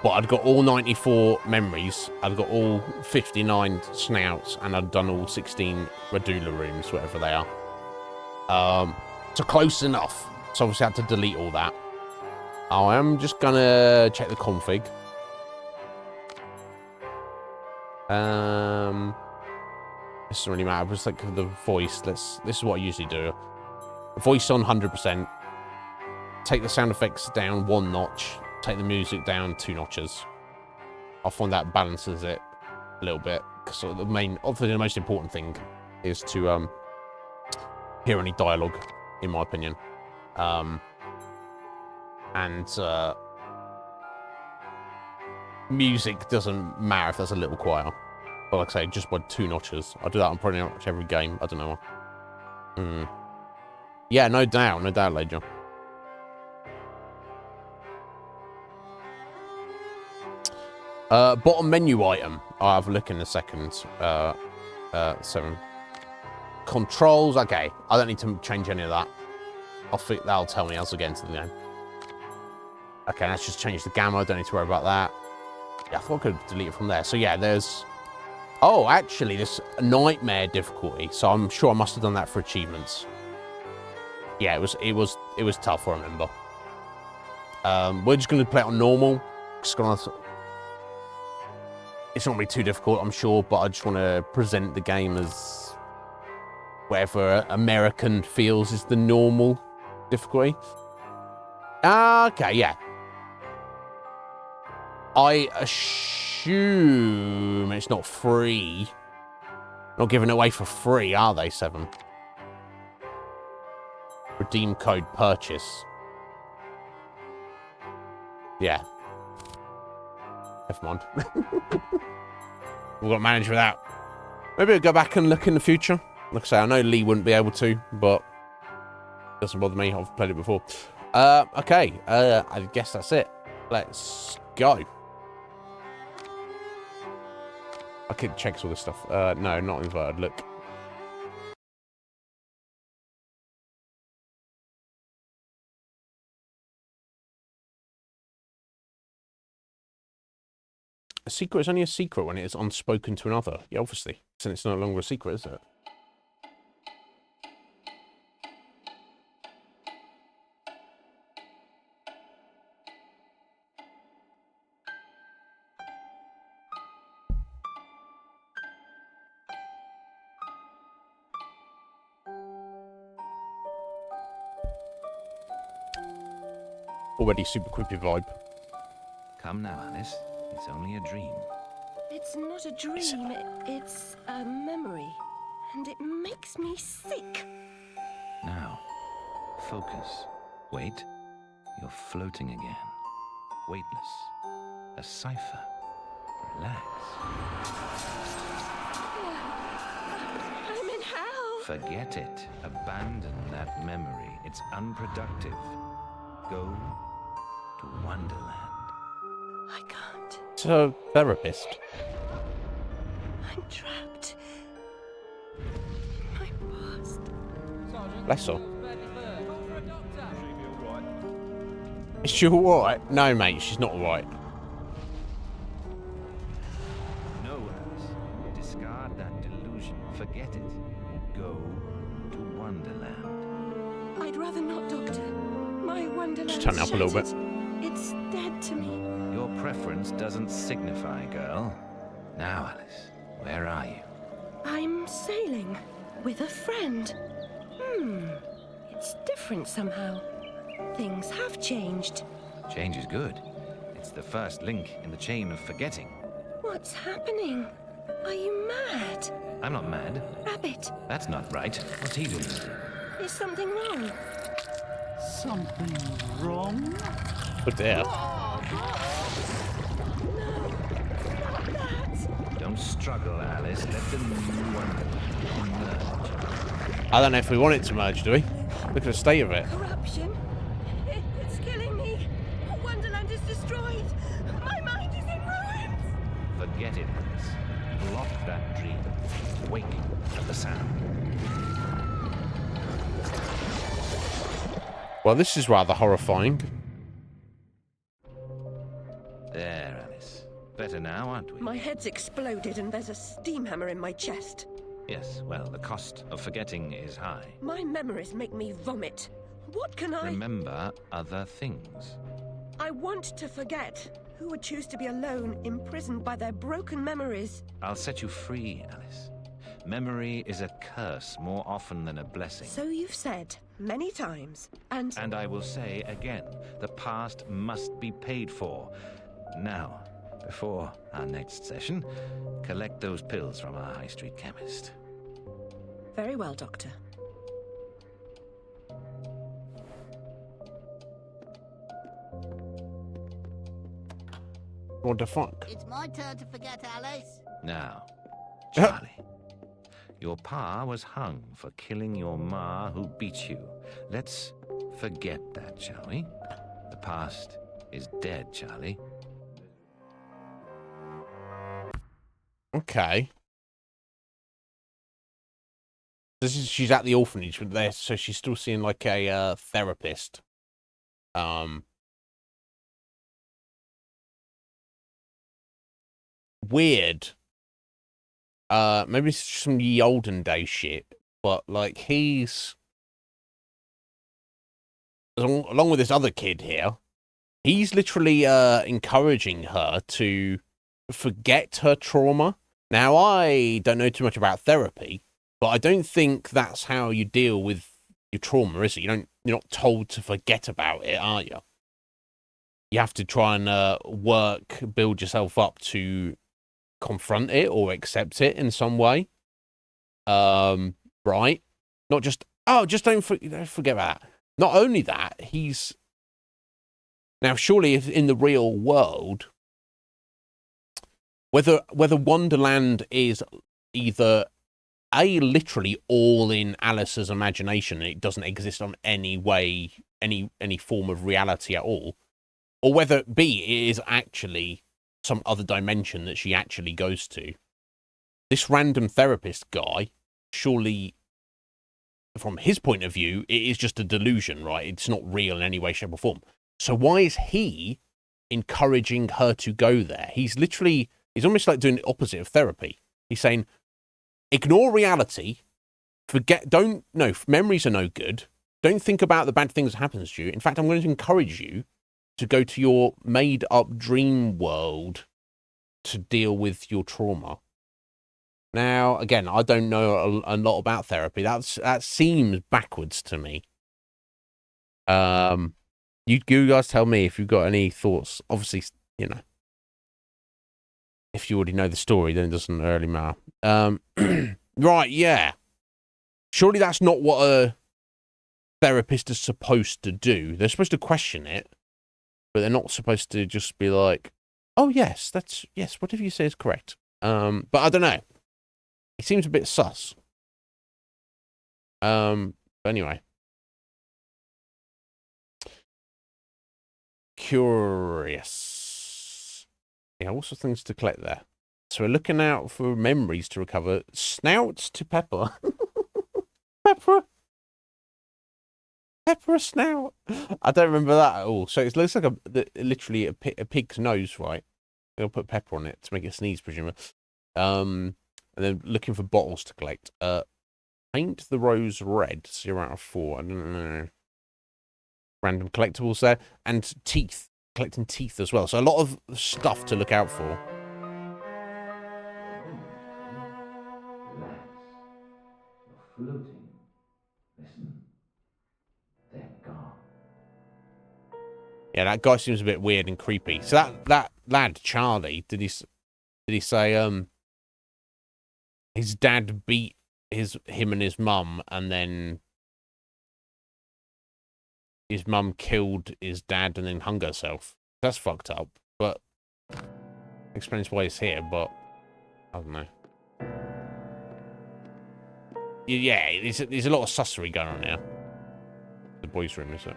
but I'd got all 94 memories. I'd got all 59 snouts, and I'd done all 16 radula rooms, whatever they are. So close enough. So obviously I had to delete all that. I am just gonna check the config. It doesn't really matter. Just like the voice. This is what I usually do. Voice on 100%. Take the sound effects down 1 notch. Take the music down 2 notches. I find that balances it a little bit. Because obviously the most important thing is to hear any dialogue, in my opinion. Music doesn't matter if that's a little quieter. But like I say, just by 2 notches. I do that on pretty much every game. I don't know. Yeah, no doubt, Ledger. Bottom menu item. I'll have a look in a second. 7. Controls. Okay, I don't need to change any of that. I think that'll tell me as I get into the game. Okay, let's just change the gamma. Don't need to worry about that. Yeah, I thought I could delete it from there. So yeah, there's... Oh, actually, this nightmare difficulty. So I'm sure I must have done that for achievements. Yeah, it was tough. I remember. We're just going to play it on normal. It's not going to be too difficult, I'm sure, but I just want to present the game as whatever American feels is the normal difficulty. Okay, yeah. I assume it's not free. Not giving it away for free, are they, 7? Redeem code purchase. Yeah. Never mind. We've got to manage with that. Maybe we'll go back and look in the future. Like I say, I know Lee wouldn't be able to, but it doesn't bother me. I've played it before. Okay. I guess that's it. Let's go. I could check all this stuff. No, not inverted. Look. A secret is only a secret when it is unspoken to another. Yeah, obviously. Since it's no longer a secret, is it? Already super creepy vibe. Come now, Alice. It's only a dream. It's not a dream, it's a memory. And it makes me sick. Now, focus. Wait. You're floating again. Weightless. A cipher. Relax. I'm in hell. Forget it. Abandon that memory. It's unproductive. Go to Wonderland. I can't. It's a therapist. I'm trapped. My past. Bless her. Is she alright? No, mate, she's not alright. No, Alice. Discard that delusion. Forget it. Go to Wonderland. I'd rather not, Doctor. My Wonderland. Just turn it up a little bit. It's dead to me. Your preference doesn't signify, girl. Now, Alice, where are you? I'm sailing with a friend. It's different somehow. Things have changed. Change is good. It's the first link in the chain of forgetting. What's happening? Are you mad? I'm not mad. Rabbit, That's not right. What's he doing? is something wrong? Something wrong? Oh dear. Don't struggle, Alice. Let the new one emerge. I don't know if we want it to merge, do we? Look at the state of it. Corruption? It's killing me. Wonderland is destroyed. My mind is in ruins. Forget it, Alice. Block that dream. Wake at the sound. Well, this is rather horrifying. There, Alice. Better now, aren't we? My head's exploded and there's a steam hammer in my chest. Yes, well, the cost of forgetting is high. My memories make me vomit. What can I... Remember other things. I want to forget. Who would choose to be alone, imprisoned by their broken memories? I'll set you free, Alice. Memory is a curse more often than a blessing. So you've said many times, and I will say again, the past must be paid for. Now, before our next session, collect those pills from our high street chemist. very well, Doctor. What the fuck? It's my turn to forget, Alice. Now, Charlie, your pa was hung for killing your ma who beat you. Let's forget that, shall we? The past is dead, Charlie. Okay. She's at the orphanage with there, so she's still seeing like a therapist. Weird. Maybe it's some ye olden day shit, but like he's along with this other kid here, he's literally encouraging her to forget her trauma. Now, I don't know too much about therapy, but I don't think that's how you deal with your trauma, is it? You're not told to forget about it, are you? You have to try and build yourself up to confront it or accept it in some way. Right? Not just, just don't forget about that. Not only that, now surely if in the real world, whether Wonderland is either literally all in Alice's imagination and it doesn't exist on any way, any form of reality at all, or whether B, it is actually some other dimension that she actually goes to. this random therapist guy, surely, from his point of view, it is just a delusion, right? It's not real in any way, shape, or form. So why is he encouraging her to go there? He's almost like doing the opposite of therapy. He's saying, ignore reality, memories are no good. Don't think about the bad things that happens to you. In fact, I'm going to encourage you to go to your made-up dream world to deal with your trauma. Now, again, I don't know a lot about therapy. That seems backwards to me. You guys tell me if you've got any thoughts. Obviously, if you already know the story, then it doesn't really matter. Right, yeah. Surely that's not what a therapist is supposed to do. They're supposed to question it, but they're not supposed to just be like, oh, yes, whatever you say is correct. But I don't know. It seems a bit sus. But anyway. Curious. Yeah, what's the things to collect there? So we're looking out for memories to recover. Snouts to pepper. Pepper a snout. I don't remember that at all. So it looks like literally a pig's nose, right? They'll put pepper on it to make it sneeze, presumably. And then looking for bottles to collect. Paint the rose red. 0 out of 4. I don't know. Random collectibles there. And teeth. Collecting teeth as well. So a lot of stuff to look out for. Relax. You're floating. Listen. They're gone. Yeah, that guy seems a bit weird and creepy. So that lad, Charlie, did he say his dad beat him and his mum, and then his mum killed his dad and then hung herself? That's fucked up, but explains why he's here, but I don't know. Yeah, there's a lot of sussery going on here. The boys' room, is it?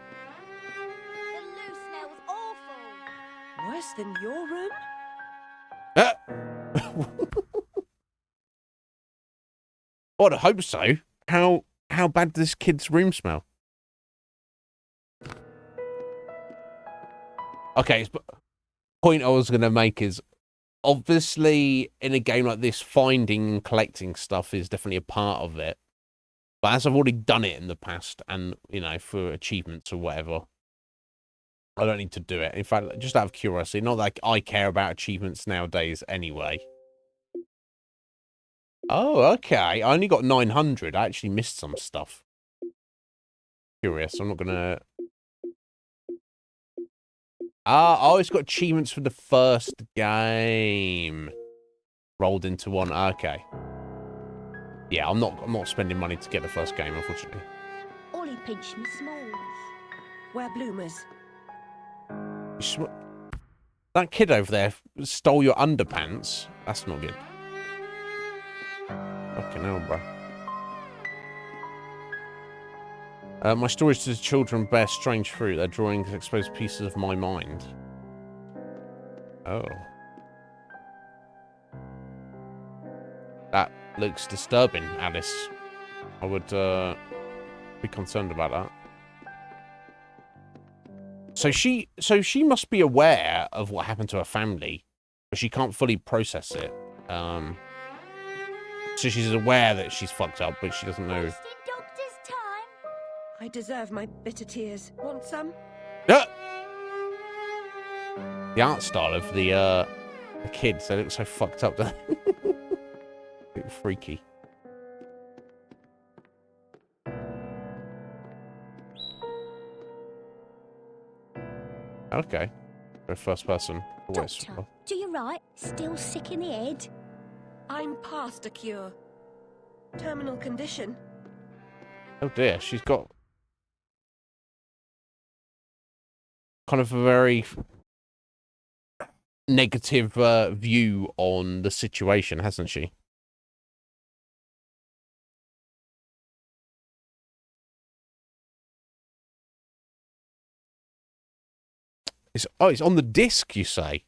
The loo smells awful. Worse than your room? I'd hope so. How bad does this kid's room smell? Okay, point I was going to make is, obviously, in a game like this, finding and collecting stuff is definitely a part of it. But as I've already done it in the past, and, for achievements or whatever, I don't need to do it. In fact, just out of curiosity, not like I care about achievements nowadays anyway. Oh, okay. I only got 900. I actually missed some stuff. Curious. I'm not going to... Oh, it's got achievements for the first game. Rolled into one. Okay. Yeah, I'm not spending money to get the first game, unfortunately. Ollie pinched me smalls. Wear bloomers. That kid over there stole your underpants. That's not good. Fucking hell, bro. My stories to the children bear strange fruit. Their drawings expose pieces of my mind. Oh. That looks disturbing, Alice. I would be concerned about that. So she must be aware of what happened to her family, but she can't fully process it. So she's aware that she's fucked up, but she doesn't know. Wasted doctor's time. I deserve my bitter tears. Want some? The art style of the kids, they look so fucked up. A bit freaky. Okay. For first person. Always. Doctor, do you right? Still sick in the head? I'm past a cure. Terminal condition. Oh dear, she's got kind of a very negative view on the situation, hasn't she? It's on the disc, you say?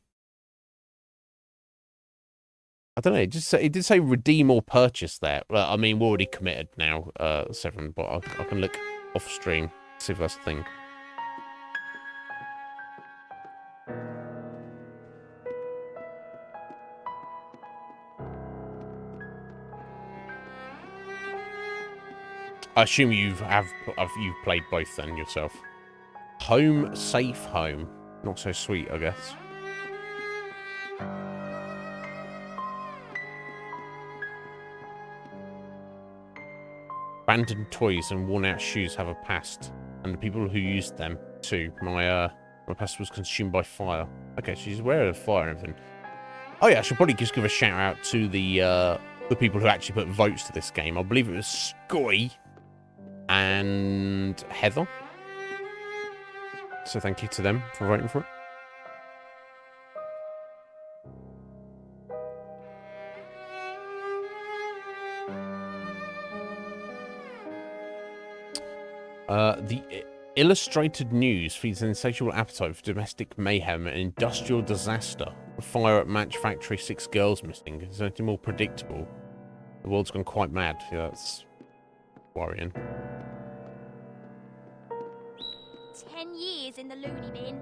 I don't know. It did say redeem or purchase there. Well, I mean, we're already committed now, Severin, but I can look off stream, see if that's the thing. I assume you've played both then yourself. Home, safe home. Not so sweet, I guess. Abandoned toys and worn-out shoes have a past, and the people who used them too. My past was consumed by fire. Okay, she's aware of fire and everything. Oh yeah, I should probably just give a shout out to the people who actually put votes to this game. I believe it was Scoy and Heather. So thank you to them for voting for it. The Illustrated News feeds an insatiable appetite for domestic mayhem and industrial disaster. A fire at Match Factory, 6 girls missing. Is there anything more predictable? The world's gone quite mad. Yeah, that's worrying. 10 years in the loony bin.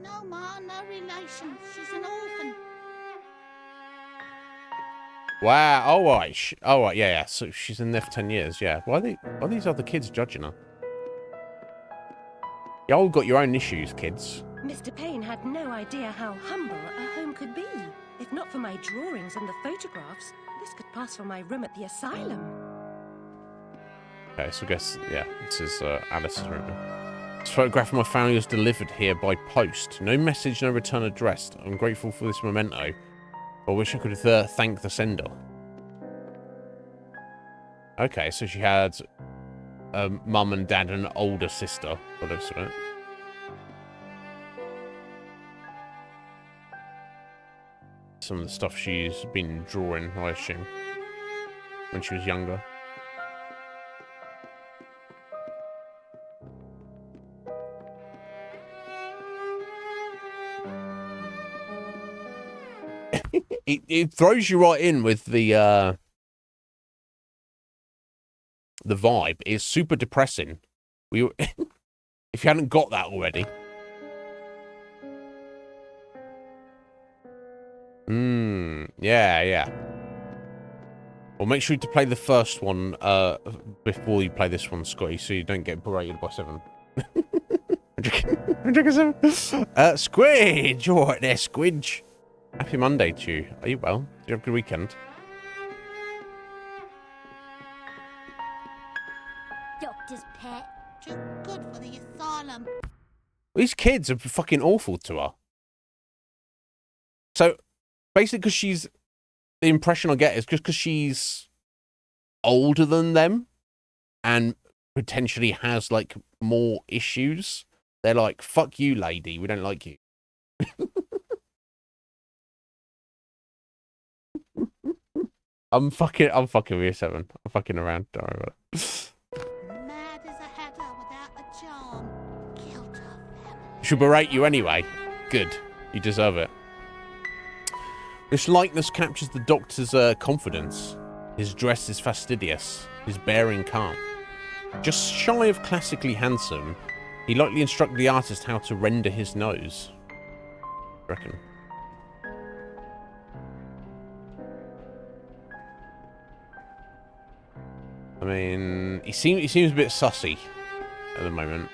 No, Ma, no relation. She's an orphan. Wow. All right. All right. Yeah. So she's in there for 10 years. Yeah. Why are these other kids judging her? Y'all got your own issues, kids. Mr. Payne had no idea how humble a home could be. If not for my drawings and the photographs, this could pass for my room at the asylum. Okay, so I guess, yeah, this is Alice's room. This photograph of my family was delivered here by post. No message, no return addressed. I'm grateful for this memento. I wish I could thank the sender. Okay, so she had mum and dad and an older sister. What else of it? Some of the stuff she's been drawing, I assume, when she was younger. It throws you right in with the vibe. It's super depressing. If you hadn't got that already. Yeah. Well, make sure to play the first one before you play this one, Scotty, so you don't get berated by 7. I'm joking, 7. Squidge! You alright there, Squidge? Happy Monday to you. Are you well? Did you have a good weekend? Doctor's pet. Too good for the asylum. These kids are fucking awful to her. So, basically, because she's... The impression I get is just because she's older than them and potentially has, like, more issues, they're like, fuck you, lady, we don't like you. I'm fucking with you, 7. I'm fucking around, don't worry about it. Mad as a hatter without a charm. Killed her family. She'll berate you anyway. Good. You deserve it. This likeness captures the Doctor's confidence. His dress is fastidious, his bearing calm. Just shy of classically handsome, he likely instructed the artist how to render his nose. I reckon. I mean, he seems a bit sussy at the moment.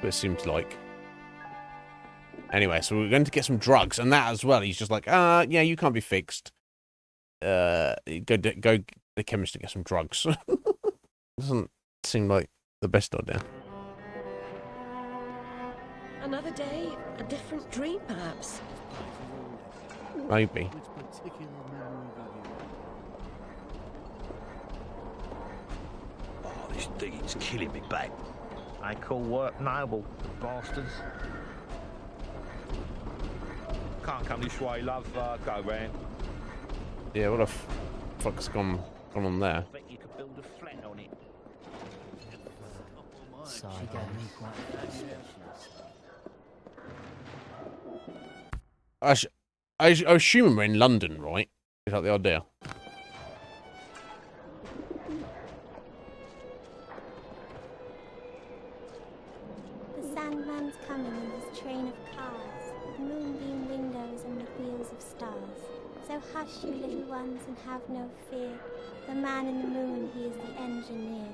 But it seems like. Anyway, so we're going to get some drugs, and that as well. He's just like, yeah, you can't be fixed. Go to the chemist to get some drugs. Doesn't seem like the best idea. Another day, a different dream, perhaps. Maybe. Oh, this digging's killing me back. They call work noble, bastards. Can't come this way, love. Go round. Yeah, what the fuck's gone on there? I bet you could build a flat on it. I assume we're in London, right? Is that the idea? The Sandman's coming in his train of cars, with moonbeam windows and the wheels of stars. So hush, you little ones, and have no fear. The man in the moon, he is the engineer.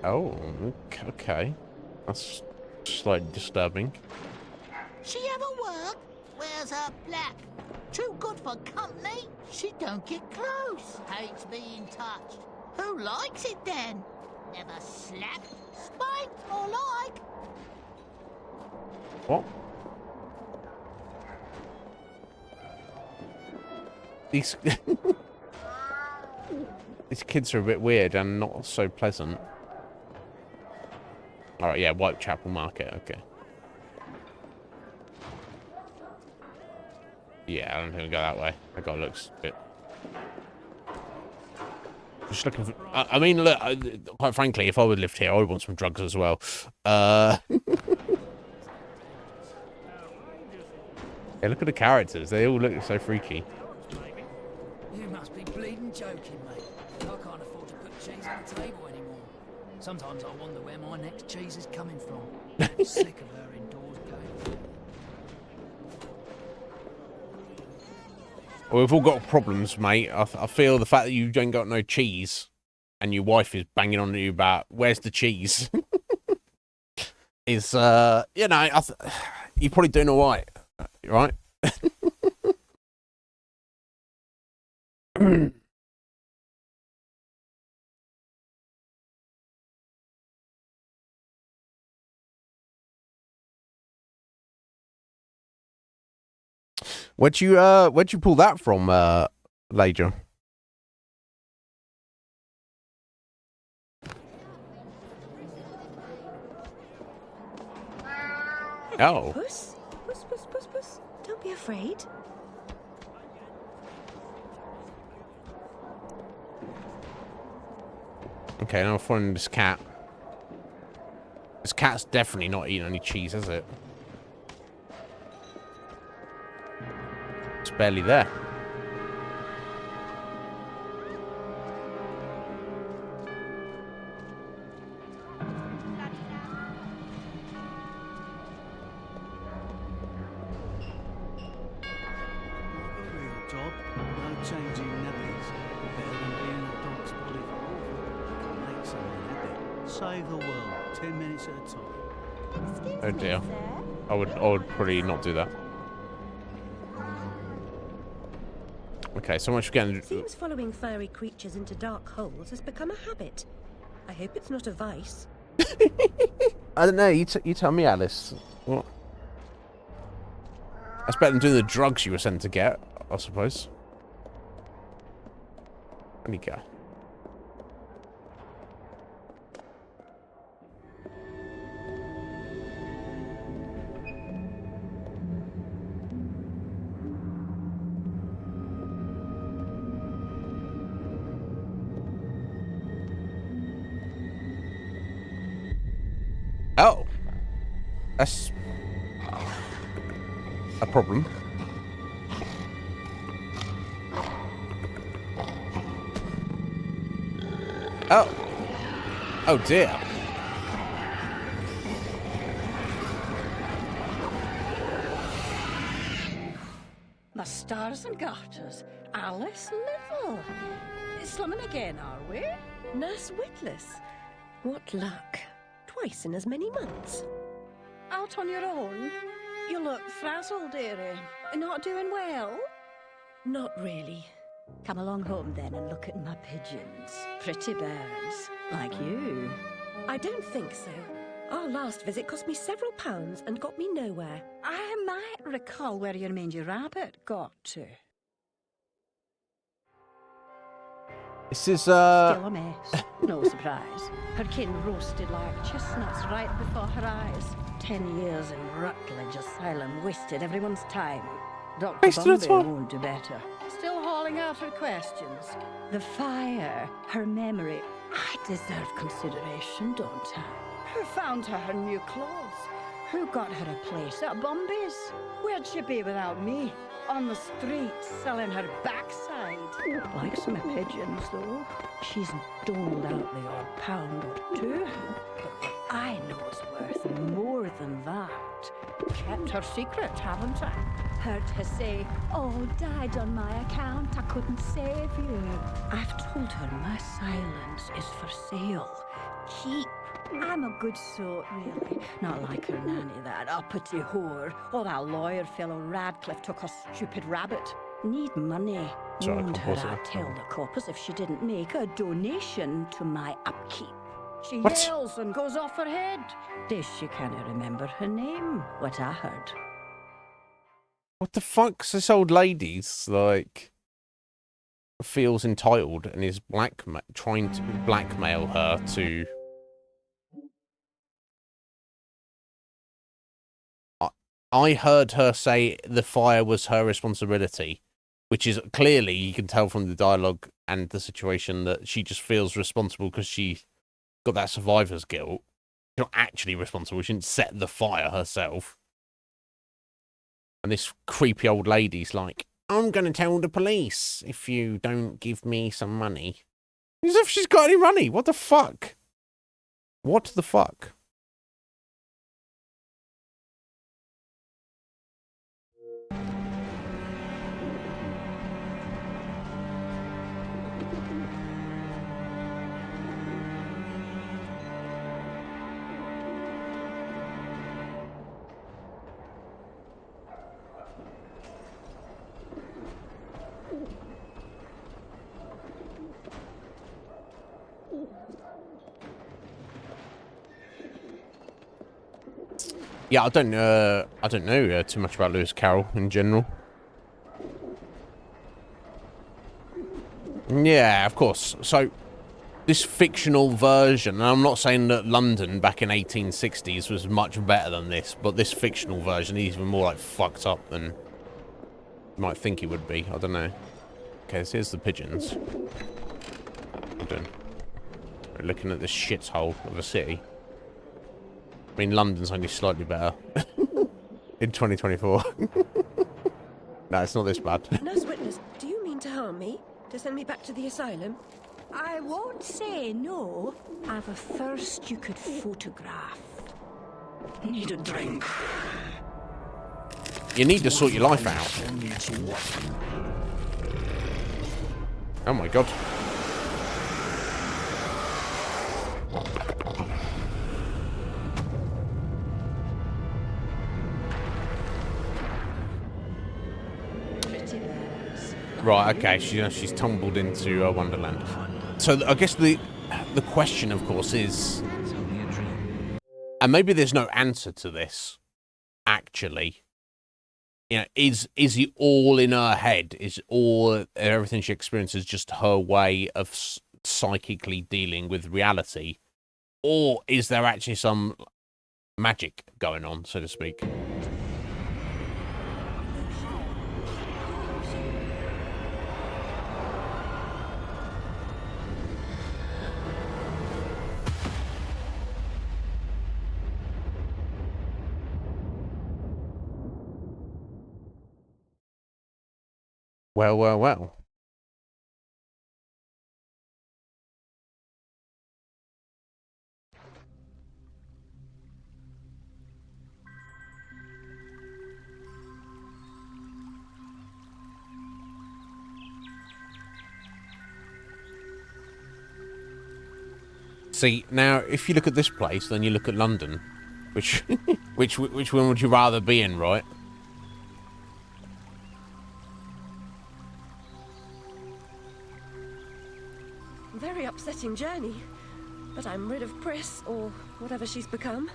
Oh, okay. That's slightly disturbing. She ever work? Wears her black. Too good for company. She don't get close. Hates being touched. Who likes it then? Never slapped, spanked, or like. What? These these kids are a bit weird and not so pleasant. All right, yeah, Whitechapel Market. Okay. Yeah, I don't think we go that way. That guy looks a bit. Just looking for. I mean, look. Quite frankly, if I would lived here, I would want some drugs as well. Yeah, look at the characters. They all look so freaky. You must be bleeding joking, mate. I can't afford to put cheese on the table anymore. Sometimes I wonder where my next cheese is coming from. I'm sick of her indoors going. Well, we've all got problems, mate. I feel the fact that you ain't got no cheese and your wife is banging on you about where's the cheese is, you know, you're probably doing all right, right? Where'd you pull that from, Lager? Oh. Puss? Puss, puss, puss, puss. Don't be afraid. Okay, now I'm finding this cat. This cat's definitely not eating any cheese, is it? It's barely there. Job, no changing nappies. Better than being a dog's body for awful. Can make someone happy. Save the world, 10 minutes at a time. Excuse Oh me, dear. sir. I would probably not do that. Okay, so much for getting. Seems following furry creatures into dark holes has become a habit. I hope it's not a vice. I don't know. You tell me, Alice. What? That's better than doing the drugs you were sent to get, I suppose. There you go. Oh, that's a problem. Oh, oh dear. My stars and garters, Alice Little. Slumming again, are we? Nurse Witless. What luck. Twice in as many months. Out on your own? You look frazzled, dearie. Not doing well? Not really. Come along home then and look at my pigeons. Pretty birds, like you. I don't think so. Our last visit cost me several pounds and got me nowhere. I might recall where your mangy rabbit got to. This is Still a mess. No surprise. Her kin roasted like chestnuts right before her eyes. 10 years in Rutledge Asylum wasted everyone's time. Dr. Wasted her Bombay time. won't do better. Still hauling out her questions. The fire, her memory. I deserve consideration, don't I? Who found her new clothes? Who got her a place at Bombay's? Where'd she be without me? On the street, selling her backside. Likes my pigeons, though. She's doled out the odd pound or two. But what I know's worth more than that. Kept her secret, haven't I? Heard her say, "Oh, died on my account, I couldn't save you." I've told her my silence is for sale. Keep. I'm a good sort, really. Not like her nanny, that uppity whore. Or that lawyer fellow Radcliffe took her stupid rabbit. Need money. Warned her I'd tell the coppers if she didn't make a donation to my upkeep. She yells and goes off her head. This she can't remember her name, what I heard. What the fuck's this old lady's like? Feels entitled and is trying to blackmail her to. I heard her say the fire was her responsibility, which is clearly, you can tell from the dialogue and the situation, that she just feels responsible because she got that survivor's guilt. She's not actually responsible. She didn't set the fire herself. And this creepy old lady's like, "I'm going to tell the police if you don't give me some money." As if she's got any money. What the fuck? What the fuck? Yeah, I don't know too much about Lewis Carroll in general. Yeah, of course. So, this fictional version, and I'm not saying that London back in 1860s was much better than this, but this fictional version is even more like fucked up than you might think it would be. I don't know. Okay, so here's the pigeons. We're looking at this shithole of a city. I mean, London's only slightly better in 2024. No, it's not this bad. Nurse Witness, do you mean to harm me? To send me back to the asylum? I won't say no. I've a thirst you could photograph. Need a drink. You need to sort your life out. Oh my god. Right, okay, she's tumbled into Wonderland. So I guess the question, of course, is, and maybe there's no answer to this, actually. You know, is it all in her head? Is everything she experiences just her way of psychically dealing with reality? Or is there actually some magic going on, so to speak? Well. See, now, if you look at this place, then you look at London. Which one would you rather be in, right? Very upsetting journey. But I'm rid of Pris, or whatever she's become.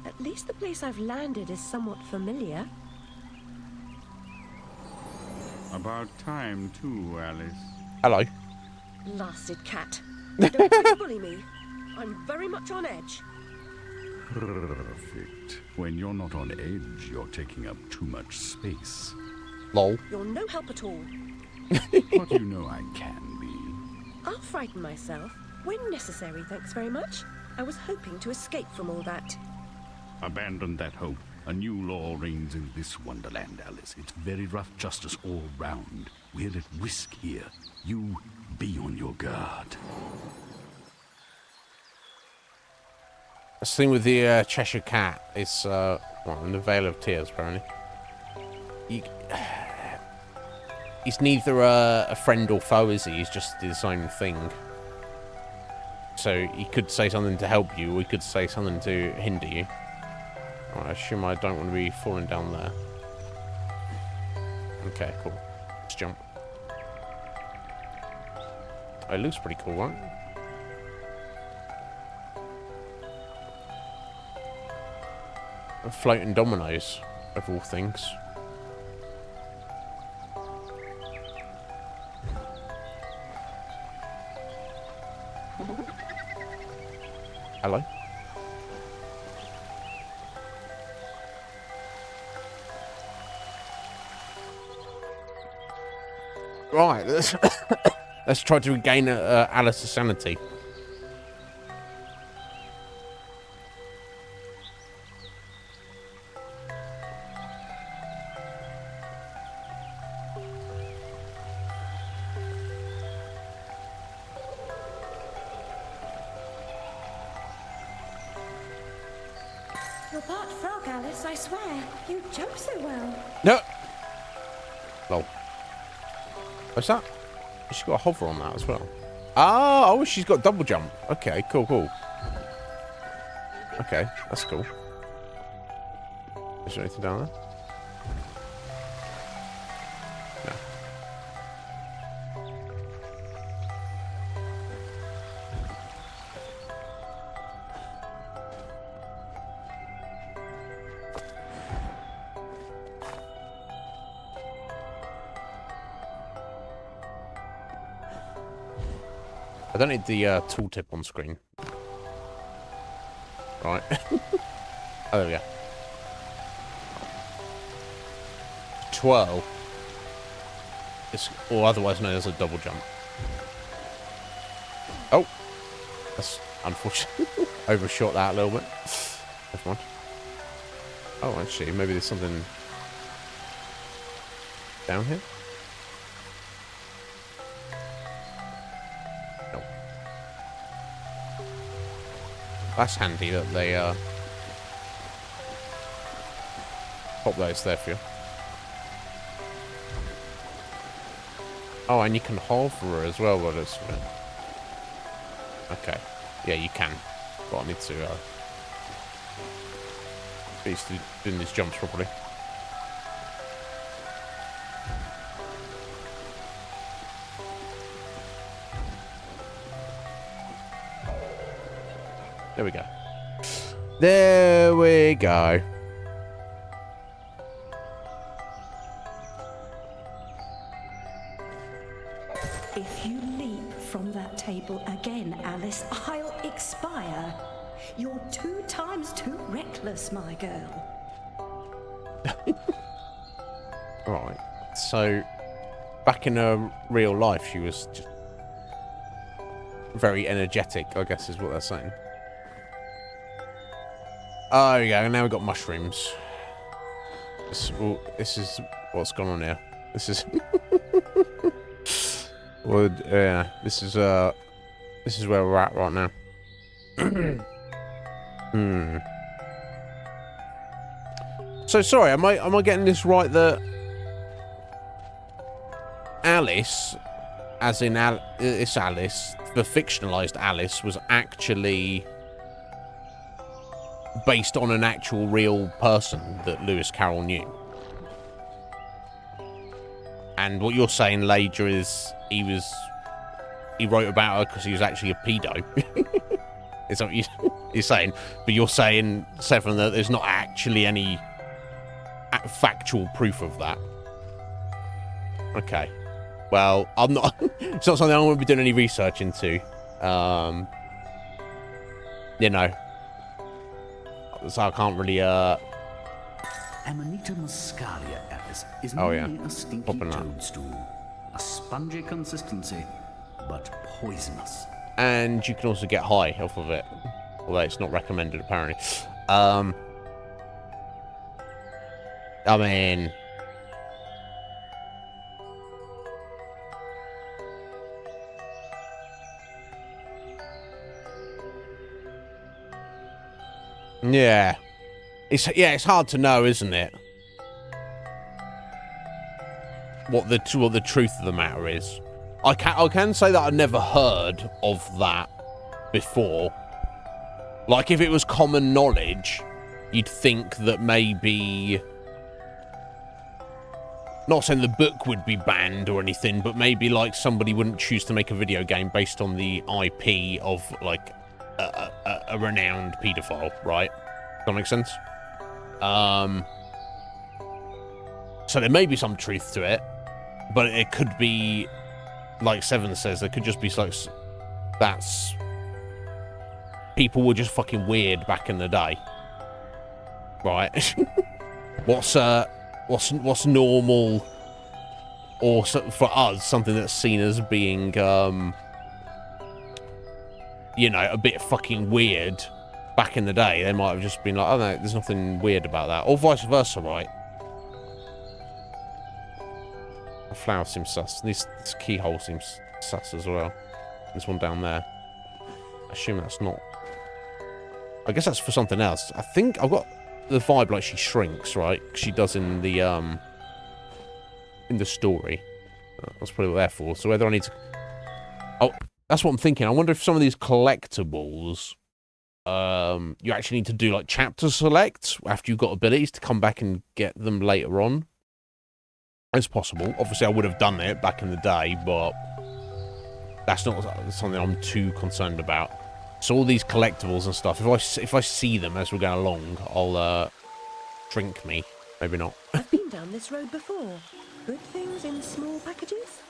At least the place I've landed is somewhat familiar. About time, too, Alice. Hello. Blasted cat. Don't try to bully me. I'm very much on edge. Perfect. When you're not on edge, you're taking up too much space. Lol. You're no help at all. But you know I can be. I'll frighten myself when necessary, thanks very much. I was hoping to escape from all that. Abandon that hope. A new law reigns in this wonderland, Alice. It's very rough justice all round. We're at risk here. You be on your guard. The thing with the Cheshire Cat is, well, in the Vale of Tears, apparently. He's neither a friend or foe, is he? He's just his own thing. So he could say something to help you, or he could say something to hinder you. Right, I assume I don't want to be falling down there. Okay, cool. Let's jump. Oh, it looks pretty cool, right? Floating dominoes, of all things. Hello? Right, let's try to regain Alice's sanity. You're part frog, Alice, I swear. You jump so well. No. Lol. What's that? She's got a hover on that as well. Oh, she's got double jump. Okay, cool, cool. Okay, that's cool. Is there anything down there? No. I don't need the tooltip on screen. Right. Oh, there we go. Twirl. Or otherwise known as a double jump. Oh. That's unfortunate. Overshot that a little bit. Never mind. Oh, actually, maybe there's something down here? No. That's handy that they pop those there for you. Oh, and you can hover as well, but it's... Okay. Yeah, you can. But I need to be used to doing these jumps properly. There we go. There we go. If you leap from that table again, Alice, I'll expire. You're 2 times too reckless, my girl. Right. So, back in her real life, she was just very energetic, I guess is what they're saying. Oh, there we go. Now we've got mushrooms. This is what's going on here. This is... well, yeah, this is where we're at right now. So sorry, am I getting this right that Alice, as in it's Alice, the fictionalized Alice, was actually based on an actual real person that Lewis Carroll knew? And what you're saying later is he wrote about her because he was actually a pedo. Is that what you're saying? But you're saying, Seven, that there's not actually any factual proof of that. Okay. Well, I'm not... It's not something I want to be doing any research into. You know. So I can't really, Amanita muscaria, Alice, is oh, merely yeah. a stinky toadstool. A spongy consistency, but poisonous. And you can also get high off of it. Although it's not recommended, apparently. I mean... Yeah. It's hard to know, isn't it? What the truth of the matter is. I can say that I never heard of that before. Like, if it was common knowledge, you'd think that maybe... Not saying the book would be banned or anything, but maybe, like, somebody wouldn't choose to make a video game based on the IP of, like, a renowned paedophile, right? Does that make sense? So there may be some truth to it, but it could be, like Seven says, it could just be like, that's... People were just fucking weird back in the day. Right? What's normal, or for us, something that's seen as being, you know, a bit fucking weird back in the day. They might have just been like, oh no, there's nothing weird about that. Or vice versa, right? The flower seems sus. This keyhole seems sus as well. This one down there. I assume that's not... I guess that's for something else. I think I've got the vibe like she shrinks, right? She does in the story. That's probably what they're for. So whether I need to... Oh, that's what I'm thinking. I wonder if some of these collectibles, you actually need to do like chapter select after you've got abilities to come back and get them later on. It's possible. Obviously, I would have done it back in the day, but that's not something I'm too concerned about. So all these collectibles and stuff, if I see them as we're going along, I'll drink me. Maybe not. I've been down this road before. Good things in small packages.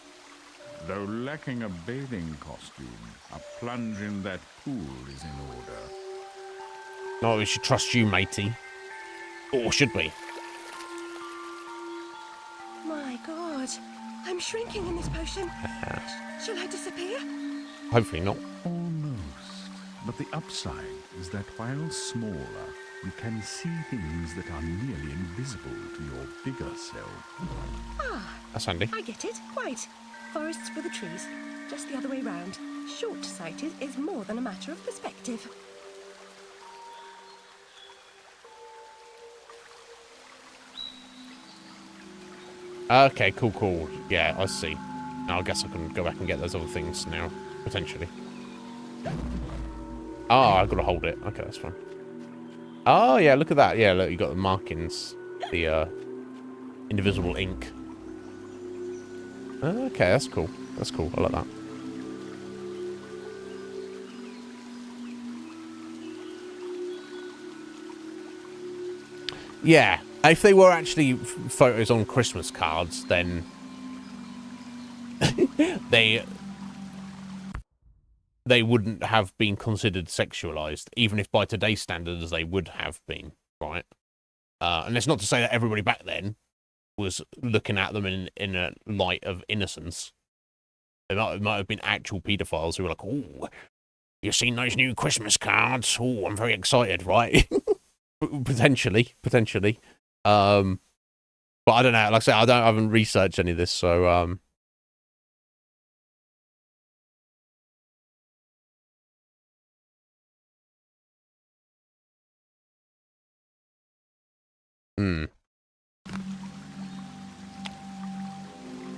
Though lacking a bathing costume, a plunge in that pool is in order. No, we should trust you, matey. Or should we? My God, I'm shrinking in this potion. Shall I disappear? Hopefully not. Almost. But the upside is that while smaller, you can see things that are nearly invisible to your bigger self. Ah, that's handy. I get it. Quite. Forests for the trees. Just the other way round. Short-sighted is more than a matter of perspective. Okay, cool. Yeah, I see. Now I guess I can go back and get those other things now, potentially. Oh, I've got to hold it. Okay, that's fine. Oh, yeah, look at that. Yeah, look, you got the markings. The, indivisible ink. Okay, that's cool. That's cool. I like that. Yeah. If they were actually photos on Christmas cards, then they wouldn't have been considered sexualized, even if by today's standards they would have been, right? And it's not to say that everybody back then was looking at them in a light of innocence. It might have been actual paedophiles who were like, "Oh, you've seen those new Christmas cards? Oh, I'm very excited," right? potentially. But I don't know. Like I say, I haven't researched any of this, so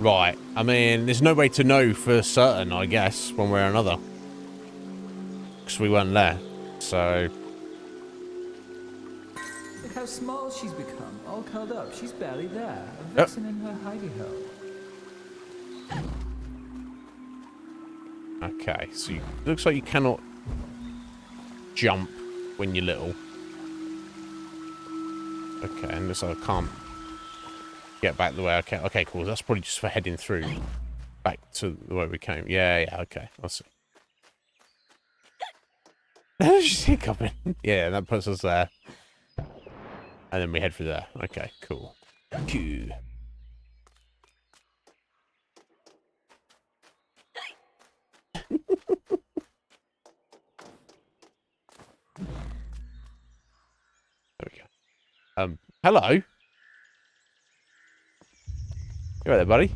Right. I mean, there's no way to know for certain, I guess, one way or another. Because we weren't there. So... Look how small she's become. All curled up. She's barely there. A vixen in her hidey-hole. Okay, so it looks like you cannot jump when you're little. Okay, and so I can't get back the way I can. Okay, cool. That's probably just for heading through back to the way we came. Yeah, okay. I'll see. She's hiccuping. Yeah, that puts us there. And then we head through there. Okay, cool. Q. There we go. Hello? You right there, buddy?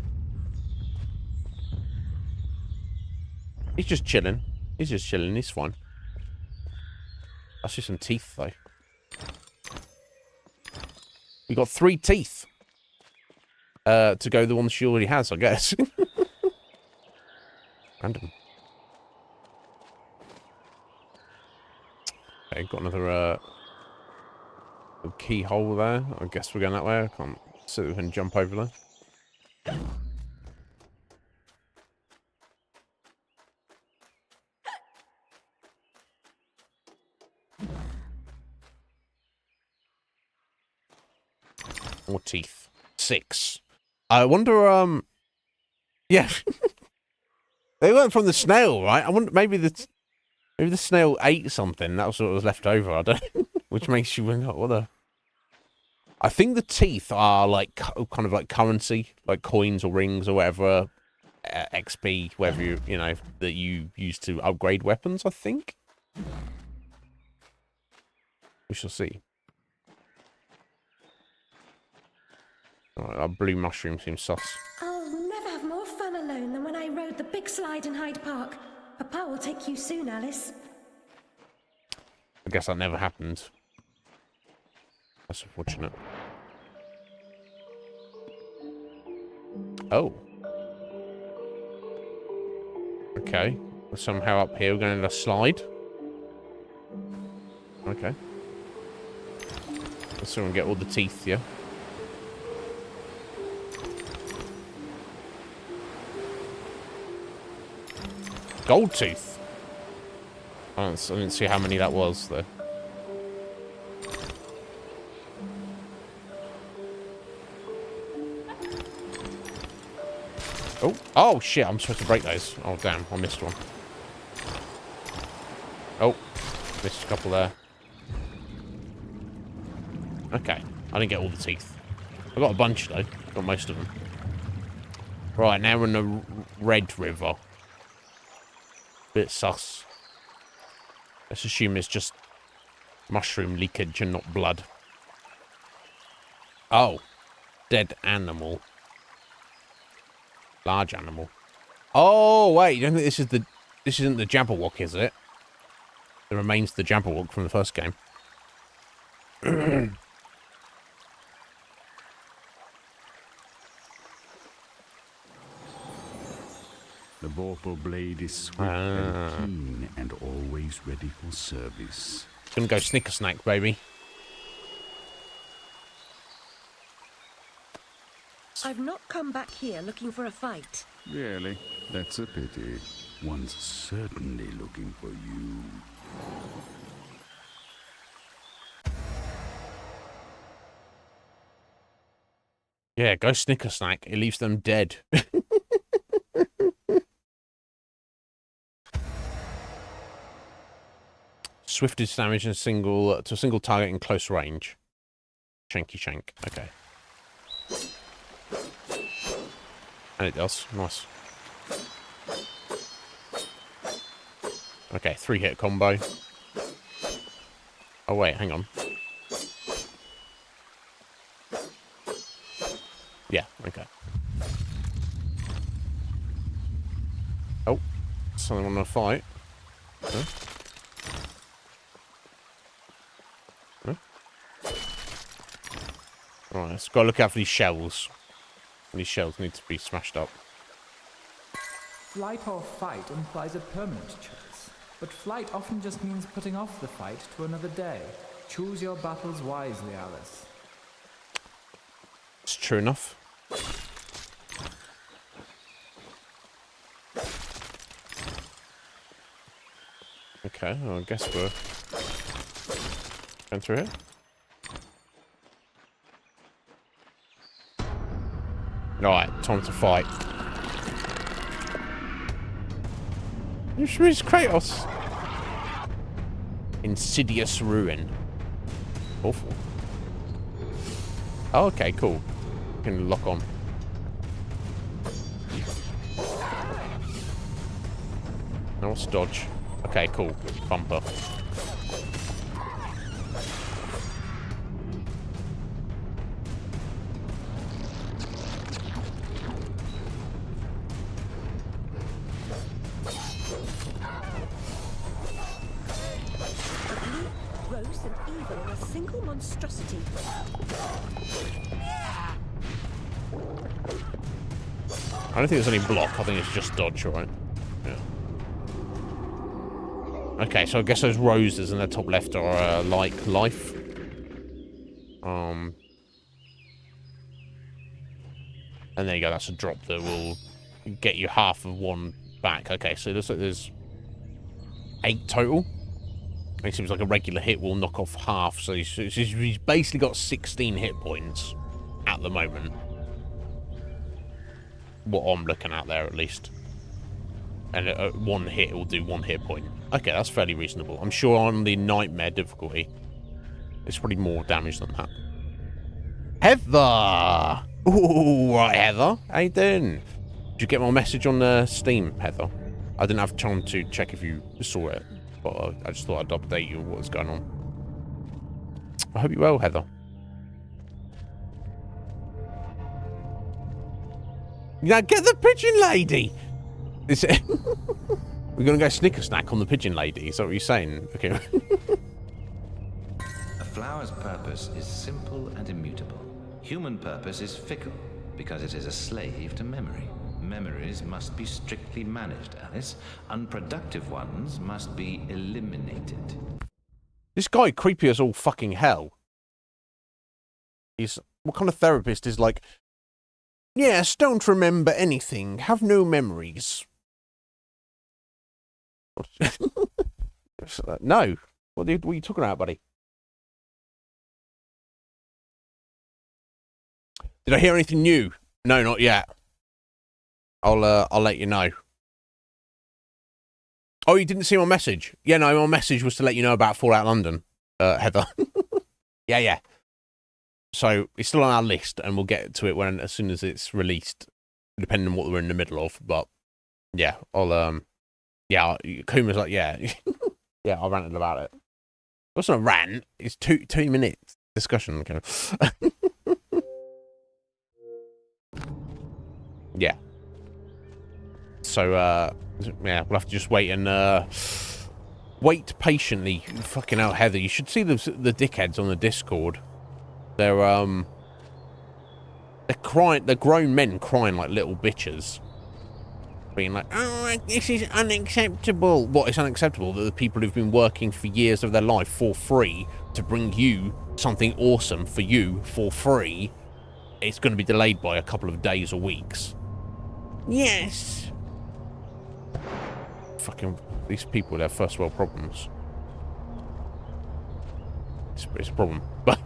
He's just chilling. He's just chilling. He's fine. That's just some teeth, though. We got 3 teeth. To go the one she already has, I guess. Random. Okay, got another keyhole there. I guess we're going that way. I can't see if we can jump over there. More teeth. 6. I wonder, yeah. They weren't from the snail, right? I wonder, maybe the snail ate something. That was what was left over. I don't know. Which makes you wonder, what the... I think the teeth are like, kind of like currency, like coins or rings or whatever, XP, whatever you know, that you use to upgrade weapons, I think. We shall see. Alright, our blue mushroom seems sus. I'll never have more fun alone than when I rode the big slide in Hyde Park. Papa will take you soon, Alice. I guess that never happened. That's unfortunate. Oh. Okay. We're somehow up here. We're going to slide. Okay. Let's see if we can get all the teeth, yeah? Gold tooth. I didn't see how many that was, though. Oh, oh shit! I'm supposed to break those. Oh damn! I missed one. Oh, missed a couple there. Okay, I didn't get all the teeth. I got a bunch though. Got most of them. Right, now we're in the Red River. Bit sus. Let's assume it's just mushroom leakage and not blood. Oh. Dead animal. Large animal. Oh, wait. You don't think this isn't the Jabberwock, is it? It remains the Jabberwock from the first game. The vorpal blade is swift and keen and always ready for service. Gonna go snicker snack, baby. I've not come back here looking for a fight. Really? That's a pity. One's certainly looking for you. Yeah, go snicker snack. It leaves them dead. Swiftest damage in a single to a single target in close range. Shanky shank. Okay. And it does. Nice. Okay, 3-hit combo. Oh wait, hang on. Yeah, okay. Oh, something on a fight. Huh? Huh? Alright, let's go look out for these shells. These shells need to be smashed up. Flight or fight implies a permanent choice, but flight often just means putting off the fight to another day. Choose your battles wisely, Alice. It's true enough. Okay, well, I guess we're going through here. Alright, time to fight. Which is Kratos? Insidious ruin. Awful. Oh, okay, cool. Can lock on. Now what's dodge? Okay, cool. Bumper. monstrosity. I don't think there's any block. I think it's just dodge, right? Yeah. Okay, so I guess those roses in the top left are like life. And there you go. That's a drop that will get you half of one back. Okay, so it looks like there's 8 total. It seems like a regular hit will knock off half. So he's basically got 16 hit points at the moment. What I'm looking at there, at least. And one hit will do 1 hit point. Okay, that's fairly reasonable. I'm sure on the nightmare difficulty, it's probably more damage than that. Heather! Ooh, right, Heather. How you doing? Did you get my message on Steam, Heather? I didn't have time to check if you saw it, but I just thought I'd update you on what's going on. I hope you're well, Heather. Now get the pigeon lady! Is it we're gonna go snicker snack on the pigeon lady, is that what you're saying? Okay. A flower's purpose is simple and immutable. Human purpose is fickle, because it is a slave to memory. Memories must be strictly managed, Alice. Unproductive ones must be eliminated. This guy creepy as all fucking hell. He's what kind of therapist is like, yes, don't remember anything, have no memories. No. What are you talking about, buddy? Did I hear anything new? No, not yet. I'll let you know. Oh, you didn't see my message? Yeah, no, my message was to let you know about Fallout London, Heather. Yeah. So it's still on our list, and we'll get to it as soon as it's released, depending on what we're in the middle of. But yeah, yeah, Kuma's like, yeah, yeah, I ranted about it. It's not a rant. It's 2 minutes discussion. Okay. Yeah. So, yeah, we'll have to just wait and wait patiently. Fucking hell, Heather, you should see the dickheads on the Discord. They're crying. They're grown men crying like little bitches, being like, "Oh, this is unacceptable." What is unacceptable? That the people who've been working for years of their life for free to bring you something awesome for you for free, it's going to be delayed by a couple of days or weeks. Yes. Fucking these people with their first world problems. It's a problem, but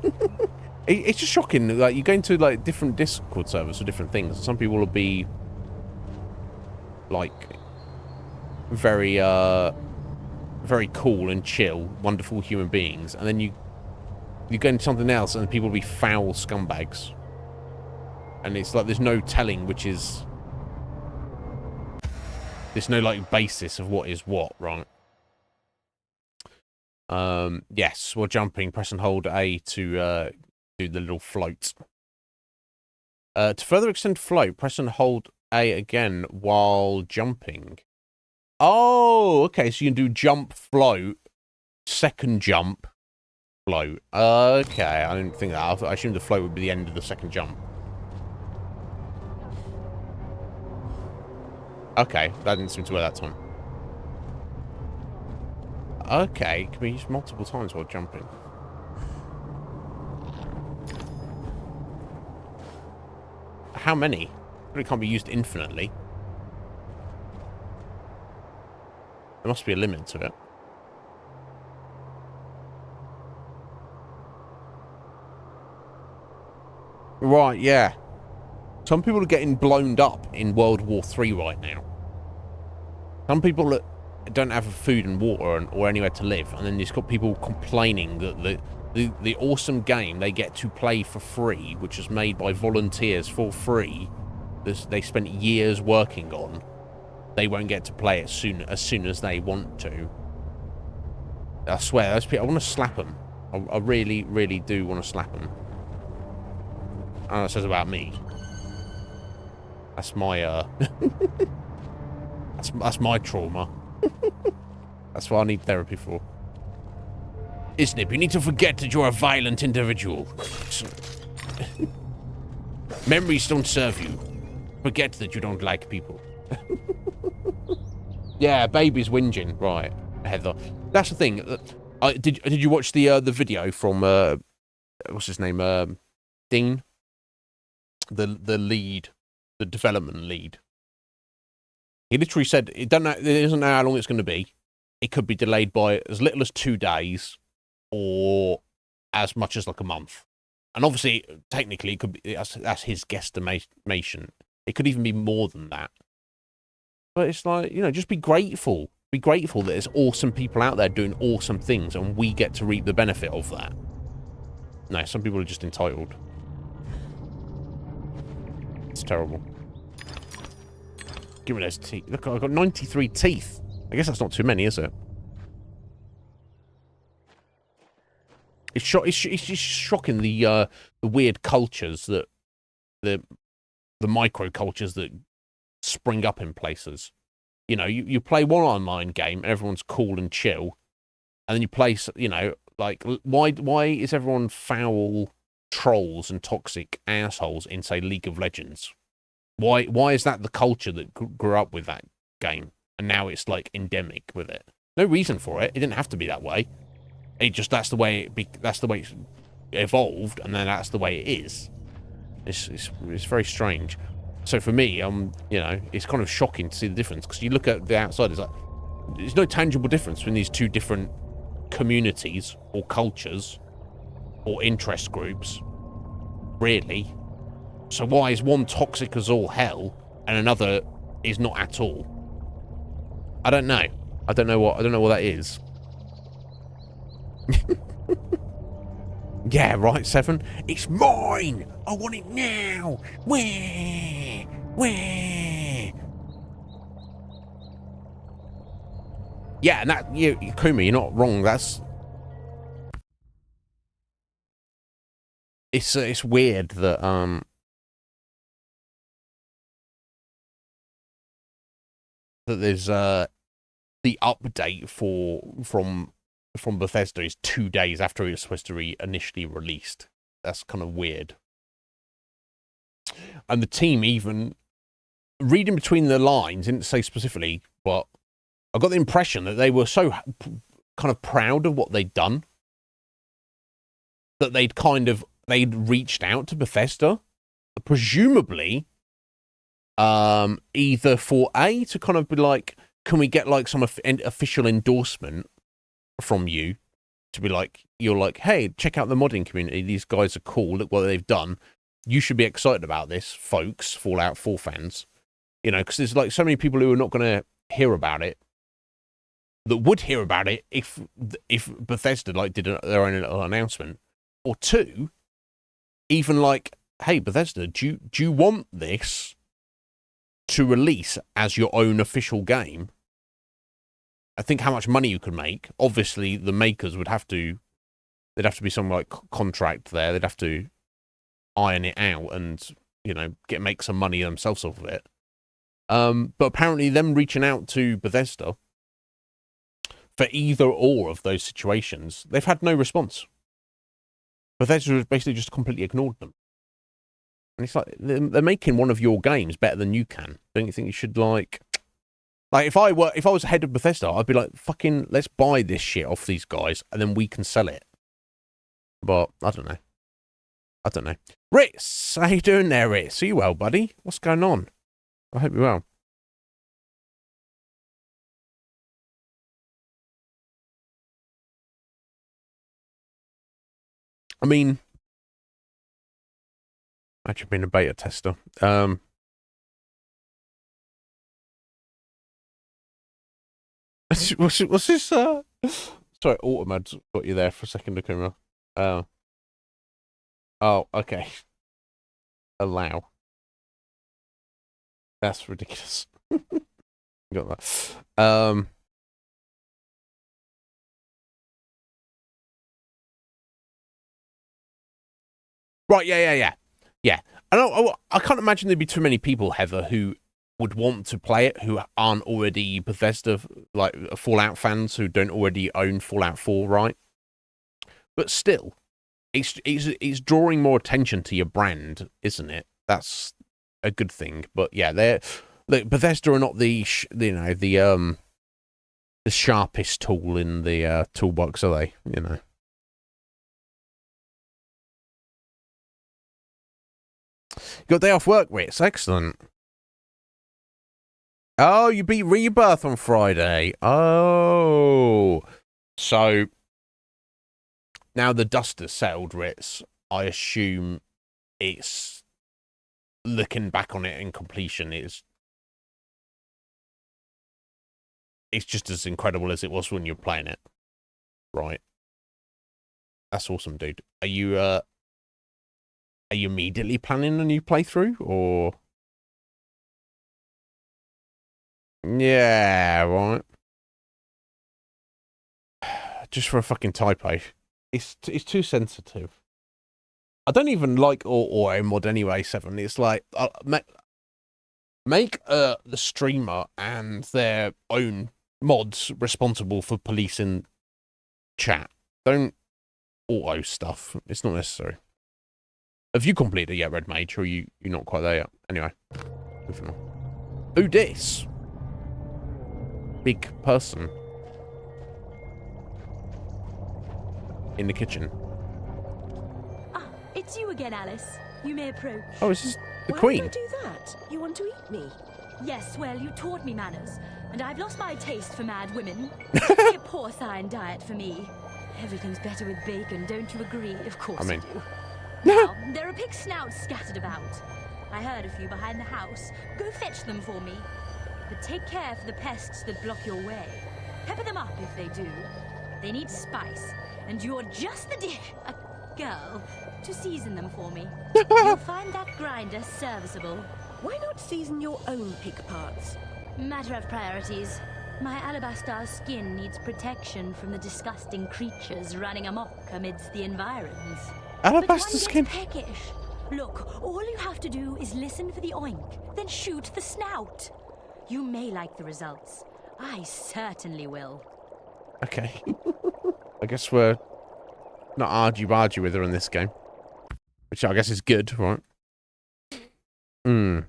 it's just shocking. Like you go into like different Discord servers for different things. Some people will be like very cool and chill, wonderful human beings, and then you go into something else, and people will be foul scumbags. And it's like there's no telling which is. There's no like basis of what is what, right? Yes, while jumping, press and hold A to do the little float. To further extend float, press and hold A again while jumping. Oh, okay, so you can do jump, float, second jump, float. Okay, I didn't think that. I assumed the float would be the end of the second jump. Okay, that didn't seem to work that time. Okay, can be used multiple times while jumping. How many? It can't be used infinitely. There must be a limit to it. Right, yeah. Some people are getting blown up in World War III right now. Some people that don't have food and water or anywhere to live, and then you've got people complaining that the awesome game they get to play for free, which is made by volunteers for free, they spent years working on, they won't get to play it as soon as they want to. I swear, those people, I want to slap them. I really, really do want to slap them. I don't know what it says about me. That's my that's my trauma. That's what I need therapy for. Iznib, you need to forget that you're a violent individual. Memories don't serve you. Forget that you don't like people. Yeah, baby's whinging. Right, Heather. That's the thing. Did you watch the video from what's his name? Dean, the lead, the development lead. He literally said it doesn't know how long it's going to be. It could be delayed by as little as 2 days, or as much as like a month. And obviously, technically, it could be that's his guesstimation. It could even be more than that. But it's like, you know, just be grateful. Be grateful that there's awesome people out there doing awesome things, and we get to reap the benefit of that. No, some people are just entitled. It's terrible. Give me those teeth. Look, I've got 93 teeth. I guess that's not too many, is it? It's just shocking the weird cultures that the micro cultures that spring up in places. You know, you play one online game and everyone's cool and chill, and then you play, you know, like why is everyone foul trolls and toxic assholes in, say, League of Legends? Why is that the culture that grew up with that game, and now it's like endemic with it? No reason for it. It didn't have to be that way. It just that's the way it evolved, and then that's the way it is. It's very strange. So for me, you know, it's kind of shocking to see the difference, because you look at the outside, it's like there's no tangible difference between these two different communities or cultures or interest groups, really. So why is one toxic as all hell and another is not at all? I don't know. I don't know what that is. Yeah, right, Seven. It's mine. I want it now. Where? Yeah, and that Kumi, you're not wrong. It's weird that that there's the update from Bethesda is 2 days after it was supposed to be initially released. That's kind of weird. And the team, even reading between the lines, didn't say specifically, but I got the impression that they were so kind of proud of what they'd done that they'd reached out to Bethesda, presumably either for to kind of be like, can we get like some official endorsement from you, to be like, you're like, hey, check out the modding community, these guys are cool, look what they've done, you should be excited about this, folks, Fallout 4 fans, you know, because there's like so many people who are not going to hear about it that would hear about it if Bethesda like did their own little announcement. Or two, even like, hey, Bethesda, do you want this to release as your own official game? I think how much money you could make. Obviously, the makers would have to. There'd have to be some like contract there. They'd have to iron it out and, you know, make some money themselves off of it. But apparently, them reaching out to Bethesda for either or of those situations, they've had no response. Bethesda has basically just completely ignored them. And it's like they're making one of your games better than you can. Don't you think you should like if I was head of Bethesda, I'd be like, fucking, let's buy this shit off these guys and then we can sell it. But I don't know. Ritz, how you doing there, Ritz? Are you well, buddy? What's going on? I hope you're well. I mean, actually been a beta tester. What's this? Sorry, Automad's got you there for a second, Akuma. Oh, okay. Allow. That's ridiculous. Got that. Right, yeah. I can't imagine there'd be too many people, Heather, who would want to play it, who aren't already Bethesda, like Fallout fans who don't already own Fallout 4, right? But still, it's drawing more attention to your brand, isn't it? That's a good thing. But yeah, Bethesda are not the sharpest tool in the toolbox, are they? You know. You got a day off work, Ritz. Excellent. Oh, you beat Rebirth on Friday. Oh. So, now the dust has settled, Ritz. I assume it's, looking back on it in completion, it's just as incredible as it was when you were playing it. Right. That's awesome, dude. Are you immediately planning a new playthrough, or? Yeah, right. Just for a fucking typo. It's too sensitive. I don't even like auto mod anyway, 7. It's like, make the streamer and their own mods responsible for policing chat. Don't auto stuff. It's not necessary. Have you completed it yet, Red Mage, or you're not quite there yet? Anyway, moving on. Who dis? Big person. In the kitchen. Ah, it's you again, Alice. You may approach. Oh, is this the Why Queen? Why would I do that? You want to eat me? Yes, well, you taught me manners, and I've lost my taste for mad women. It's a porcine diet for me. Everything's better with bacon, don't you agree? Of course you do. Now, there are pig snouts scattered about. I heard a few behind the house. Go fetch them for me. But take care for the pests that block your way. Pepper them up if they do. They need spice, and you're just the girl to season them for me. You'll find that grinder serviceable. Why not season your own pig parts? Matter of priorities. My alabaster skin needs protection from the disgusting creatures running amok amidst the environs. Alabaster skin? Peckish. Look, all you have to do is listen for the oink, then shoot the snout. You may like the results. I certainly will. Okay. I guess we're not argue with her in this game. Which I guess is good, right? Hmm.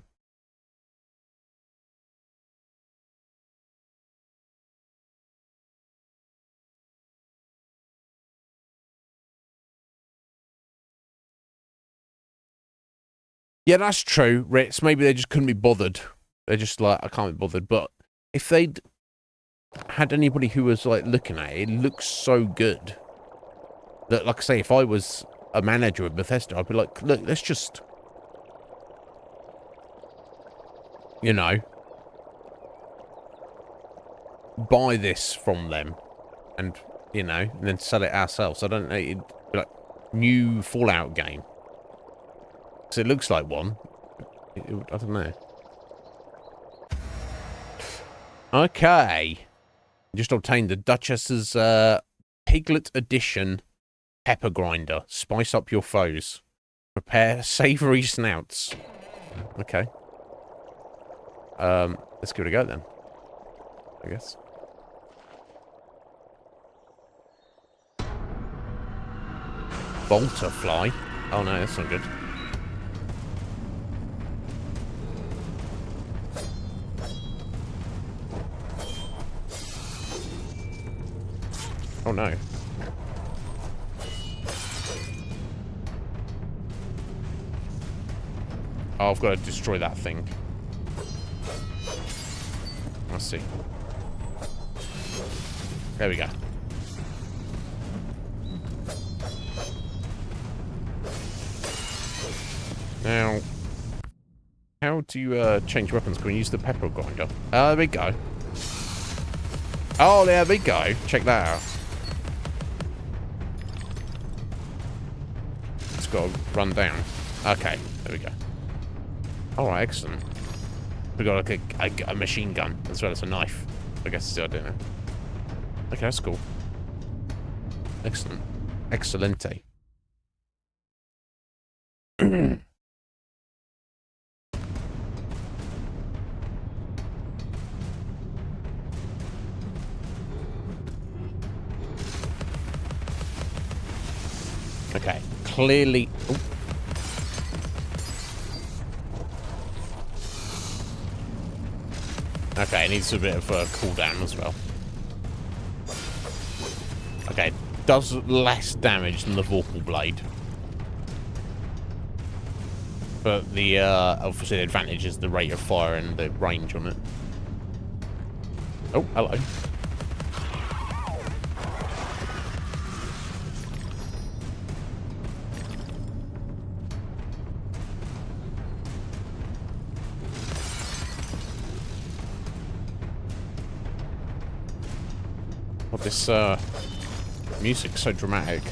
Yeah, that's true, Ritz. Maybe they just couldn't be bothered. They're just like, I can't be bothered. But if they'd had anybody who was like looking at it, it looks so good. That, like I say, if I was a manager at Bethesda, I'd be like, look, let's just, you know, buy this from them and, you know, and then sell it ourselves. I don't know, it'd be like new Fallout game. Because it looks like one. I don't know. Okay. Just obtained the Duchess's Piglet Edition pepper grinder. Spice up your foes. Prepare savoury snouts. Okay. Let's give it a go then. I guess. Bolter fly. Oh no, that's not good. Oh no. Oh, I've got to destroy that thing. Let's see. There we go. Now, how do you change weapons? Can we use the pepper grinder? There we go. Oh, there we go. Check that out. It's got to run down. Okay, there we go. Alright, excellent. We got like a machine gun as well as a knife. I guess I don't know. Okay, that's cool. Excellent. Excelente. Okay, clearly... Oh. Okay, it needs a bit of a cooldown as well. Okay, does less damage than the Vorpal Blade. But the, obviously the advantage is the rate of fire and the range on it. Oh, hello. Oh, this, music's so dramatic.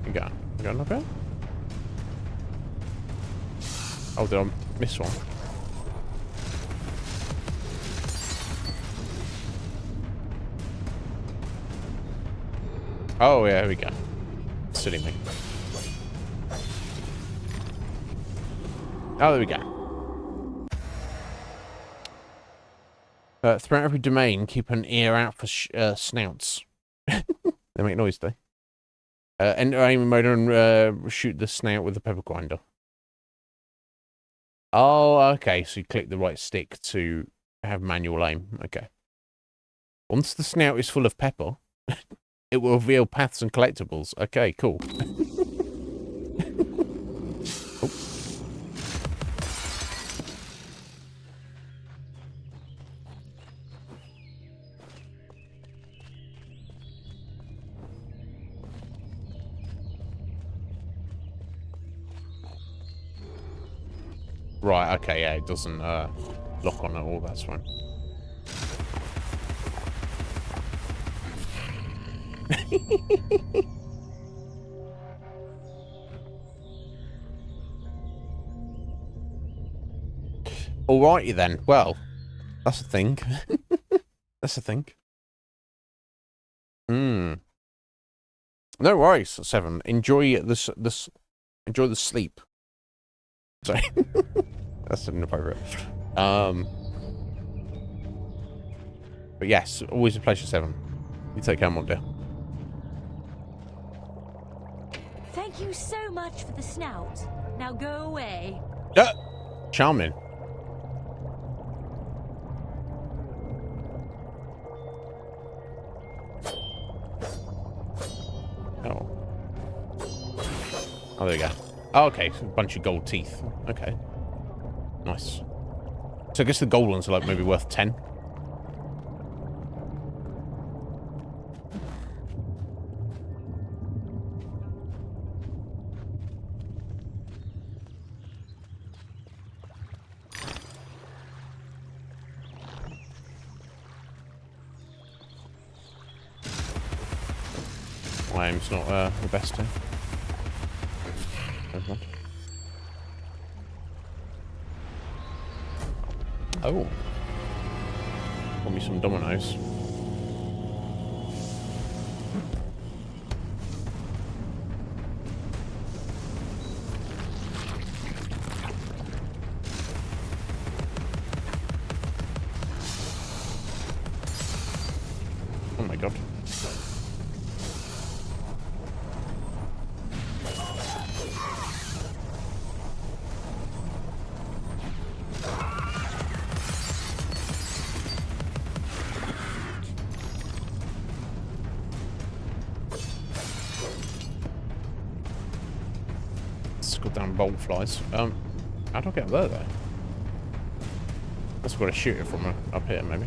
You going up there? Oh, did I miss one? Oh, yeah, here we go. Silly me. Oh, there we go. Throughout every domain, keep an ear out for snouts. They make noise, though. Enter aim mode and shoot the snout with the pepper grinder. Oh, okay. So you click the right stick to have manual aim. Okay. Once the snout is full of pepper, it will reveal paths and collectibles. Okay, cool. Oh. Right, okay, yeah, it doesn't lock on at all, that's fine. Alrighty then, well, that's a thing. That's a thing. No worries, 7. Enjoy enjoy the sleep. Sorry. That's inappropriate. But yes, always a pleasure, 7. You take care, my dear. Thank you so much for the snout. Now go away. Charming. Oh. Oh, there we go. Oh, okay, so a bunch of gold teeth. Okay. Nice. So I guess the gold ones are like maybe worth 10. My aim's not the best here. Oh. Got me some dominoes. Oh my god. Damn bolt flies. How do I get there though? That's got to shoot it from up here, maybe.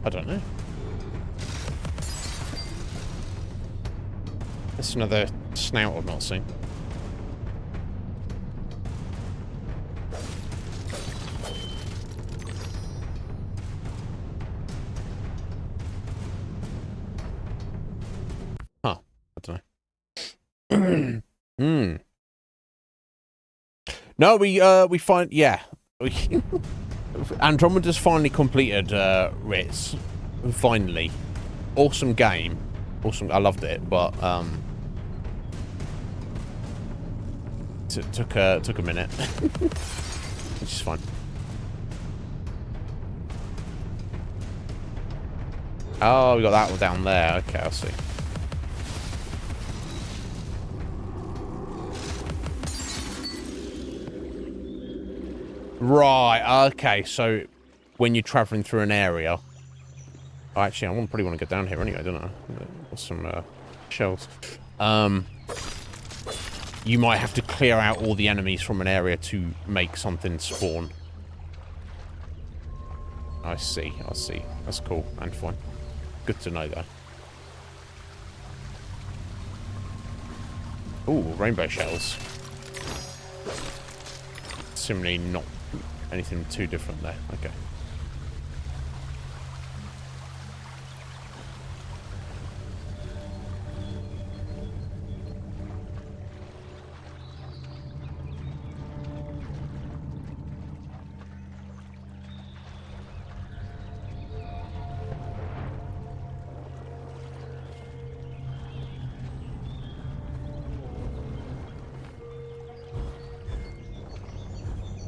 I don't know. That's another snout I've not seen. Huh. I Hmm. No, we find Andromeda's finally completed Ritz. Finally. Awesome game. Awesome. I loved it, but took a minute. Which is fine. Oh, we got that one down there. Okay, I'll see. Right, okay, so when you're travelling through an area... Oh, actually, I probably want to go down here anyway, don't I? Got some shells. You might have to clear out all the enemies from an area to make something spawn. I see, I see. That's cool and fine. Good to know, though. Ooh, rainbow shells. Similarly, not anything too different there. Okay.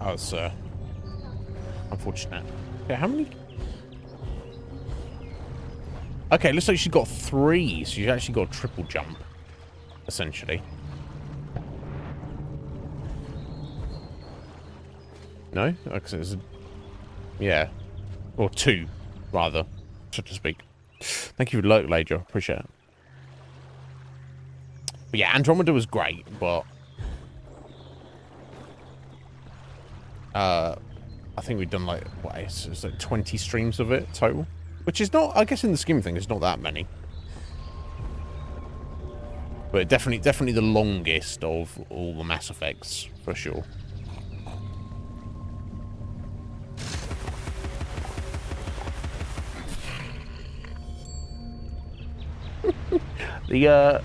Oh, it's unfortunate. Okay, how many? Okay, looks like she's got 3. So she's actually got a triple jump, essentially. No? Okay, yeah. Or 2, rather, so to speak. Thank you for the lurk, Lager. Appreciate it. But yeah, Andromeda was great, but... I think we've done like, what, it's like 20 streams of it total. Which is not, I guess in the scheme of things, it's not that many. But definitely the longest of all the Mass Effects, for sure. The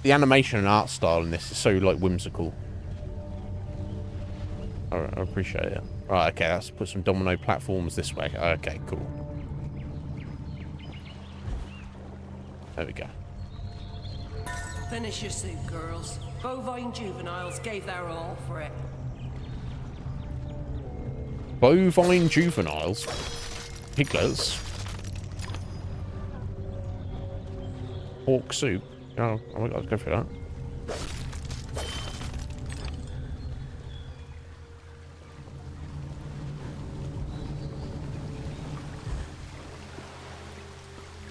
animation and art style in this is so, like, whimsical. I appreciate it. Right, okay, let's put some domino platforms this way. Okay, cool. There we go. Finish your soup, girls. Bovine juveniles gave their all for it. Bovine juveniles? Piglets? Pork soup? Oh, let's go for that.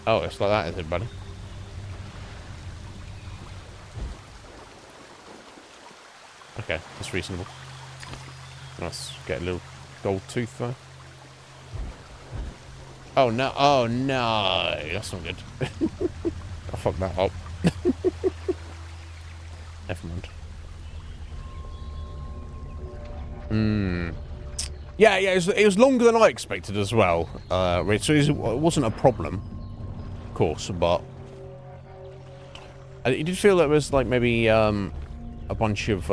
Oh, it's like that, is it, buddy? Okay, that's reasonable. Let's get a little gold tooth there. Oh no! Oh no! That's not good. I fucked that up. Never mind. Yeah, it was longer than I expected as well. So it wasn't a problem. Of course, but it did feel that it was like maybe a bunch of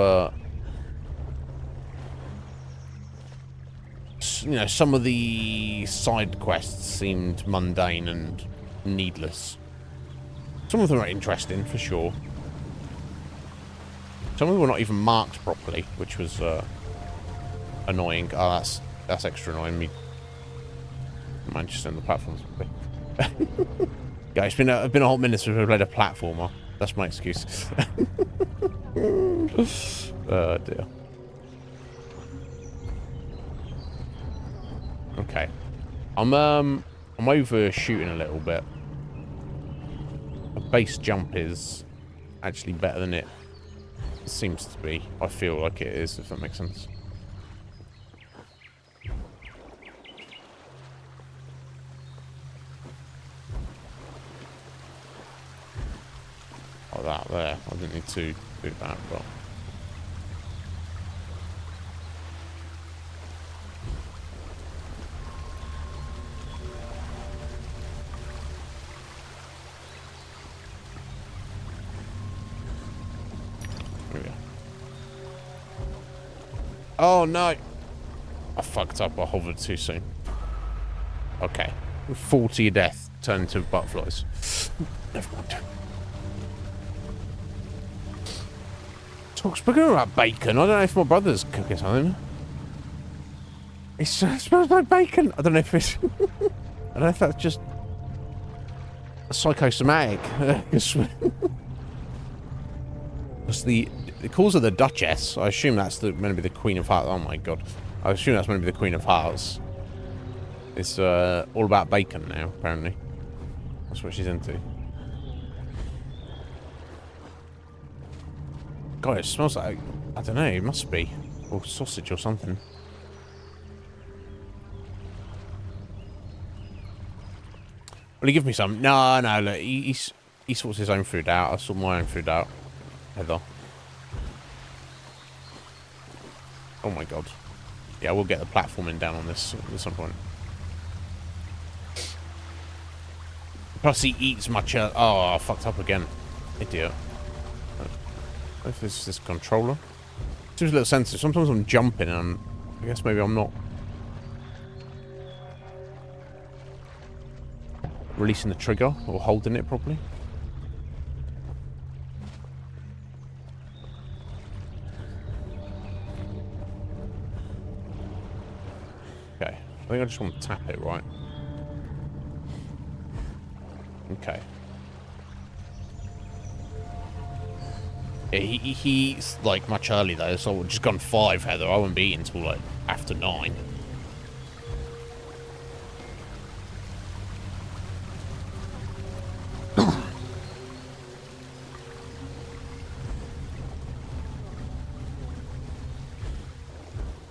you know, some of the side quests seemed mundane and needless. Some of them are interesting for sure. Some of them were not even marked properly, which was annoying. Oh, that's extra annoying. Me Manchester and the platforms. Yeah, it's been a hot minute since we've played a platformer. That's my excuse. Oh dear. Okay. I'm overshooting a little bit. A base jump is actually better than it seems to be. I feel like it is, if that makes sense. Oh, that there. I didn't need to do that, but... Oh, no. I fucked up. I hovered too soon. Okay. Fall to your death. Turn into butterflies. Never mind. Speaking about bacon, I don't know if my brother's cooking something. It smells like bacon. I don't know if it's... I don't know if that's just... psychosomatic. It's the calls her the Duchess. I assume that's meant to be the Queen of Hearts. Oh my god. I assume that's meant to be the Queen of Hearts. It's all about bacon now, apparently. That's what she's into. God, it smells like... I don't know, it must be. Or sausage or something. Will he give me some? No, look, he sorts his own food out. I sort my own food out. Heather. Oh my god. Yeah, we'll get the platforming down on this at some point. Plus he eats much... oh, I fucked up again. Idiot. If this is this controller. Seems a little sensitive. Sometimes I'm jumping and I guess maybe I'm not releasing the trigger or holding it properly. Okay. I think I just want to tap it, right? Okay. Yeah, he's like much early though, so we've just gone 5, Heather. I won't be eating until like after 9.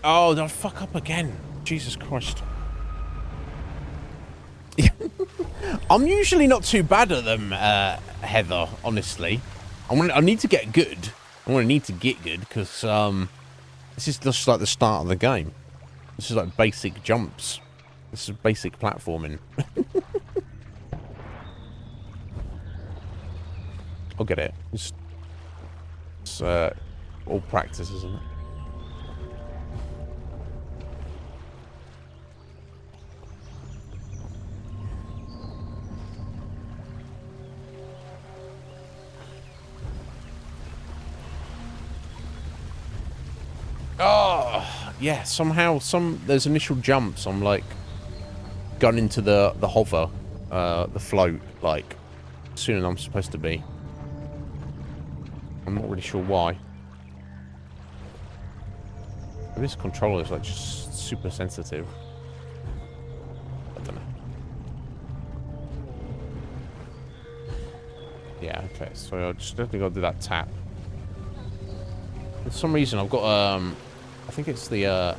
Oh, did I fuck up again? Jesus Christ. I'm usually not too bad at them, Heather, honestly. I need to get good. I'm going to need to get good because this is just like the start of the game. This is like basic jumps. This is basic platforming. I'll get it. It's all practice, isn't it? Oh, yeah, somehow, there's initial jumps, I'm like, gun into the hover, the float, like, sooner than I'm supposed to be. I'm not really sure why. Maybe this controller is, like, just super sensitive. I don't know. Yeah, okay, so I just definitely got to do that tap. For some reason, I've got, I think it's the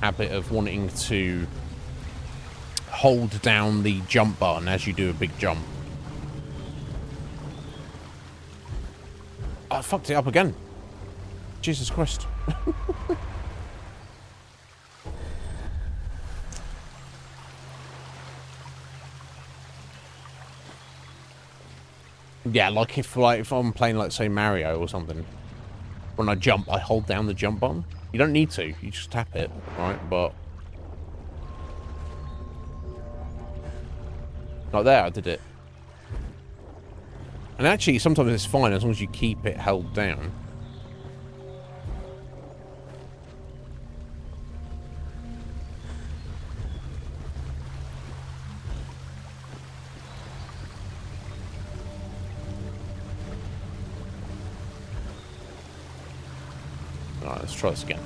habit of wanting to hold down the jump button as you do a big jump. I fucked it up again. Jesus Christ. Yeah, like if I'm playing, like, say, Mario or something. When I jump, I hold down the jump button. You don't need to. You just tap it, right? But... like there, I did it. And actually, sometimes it's fine as long as you keep it held down. Alright, let's try this again.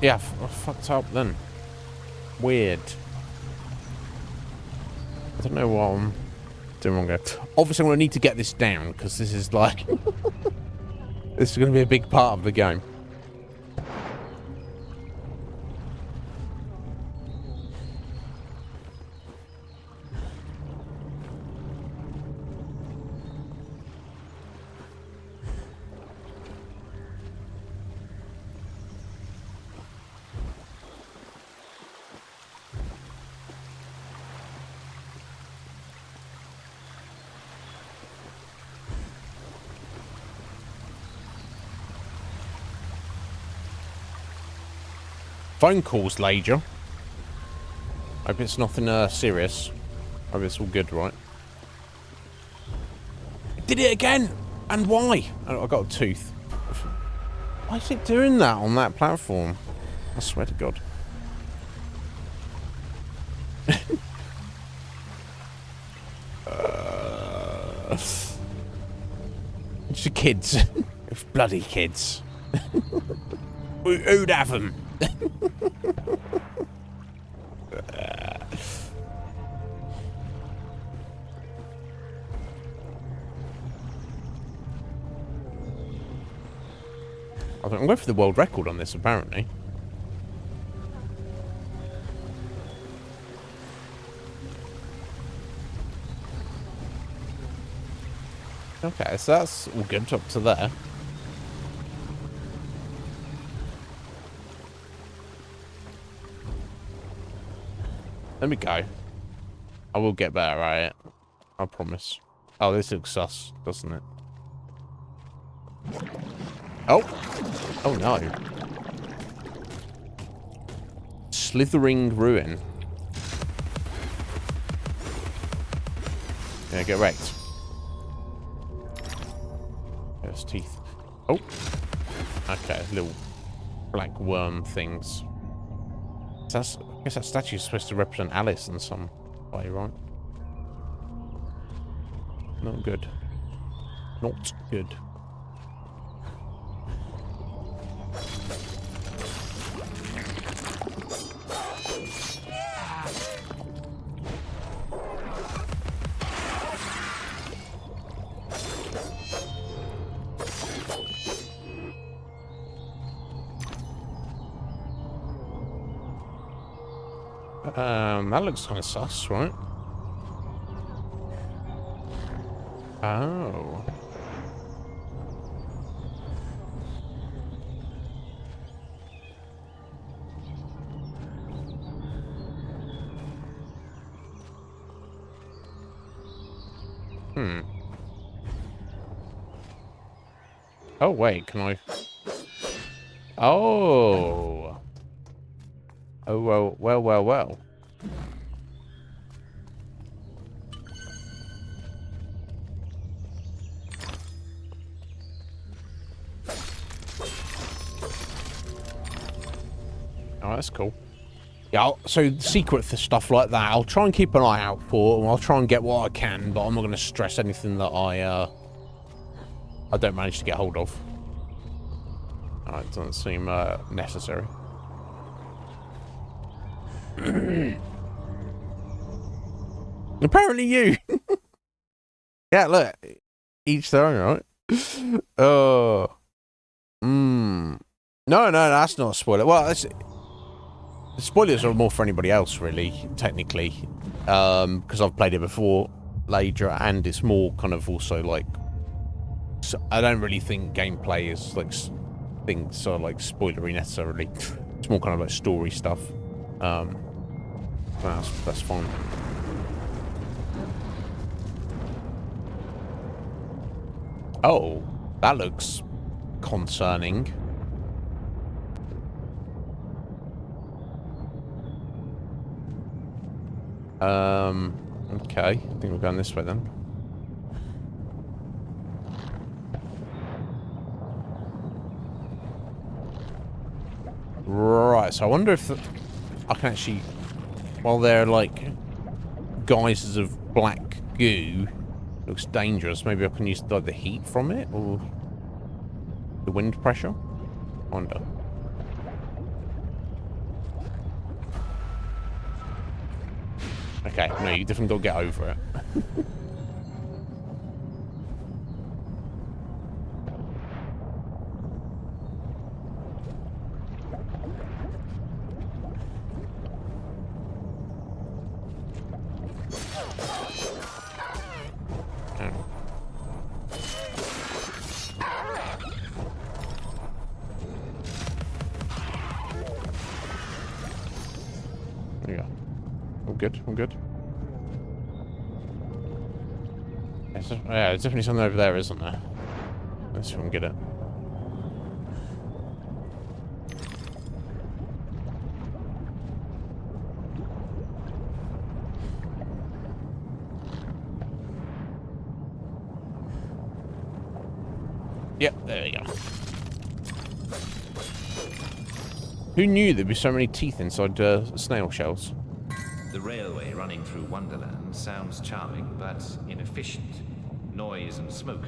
Yeah, I fucked up then. Weird. I don't know what I'm doing wrong here. Obviously, I'm going to need to get this down, because this is like... this is going to be a big part of the game. Phone calls, Lager. Hope it's nothing serious. Hope it's all good, right? Did it again! And why? I got a tooth. Why is it doing that on that platform? I swear to God. It's the kids. It's bloody kids. Who'd have them? I'm going for the world record on this, apparently. Okay, so that's all good up to there. Let me go. I will get better at it. I promise. Oh, this looks sus, doesn't it? Oh! Oh no. Slithering ruin. Yeah, get wrecked. There's teeth. Oh! Okay, little black worm things. I guess that statue is supposed to represent Alice in some way, right? Not good. Not good. That looks kind of sus, right? Oh. Oh, wait, can I... Oh. Oh, well. Oh, that's cool. Yeah, so secret stuff like that, I'll try and keep an eye out for, and I'll try and get what I can, but I'm not going to stress anything that I don't manage to get hold of. It doesn't seem necessary. Apparently you. Yeah, look. Each their own, right? Oh. No, that's not a spoiler. Well, the spoilers are more for anybody else, really, technically. Because I've played it before, later, and it's more kind of also like... So I don't really think gameplay is like things are like spoilery necessarily. It's more kind of like story stuff. That's fine. Oh, that looks concerning. Okay. I think we're going this way then. Right, so I wonder if I can actually, while they're like guises of black goo, looks dangerous, maybe I can use like the heat from it or the wind pressure? I wonder. Okay, no, you definitely got to get over it. There you go. All good, all good. Yeah, there's definitely something over there, isn't there? Let's see if we can get it. Yep, there we go. Who knew there'd be so many teeth inside snail shells? The railway running through Wonderland sounds charming, but inefficient. Noise and smoke,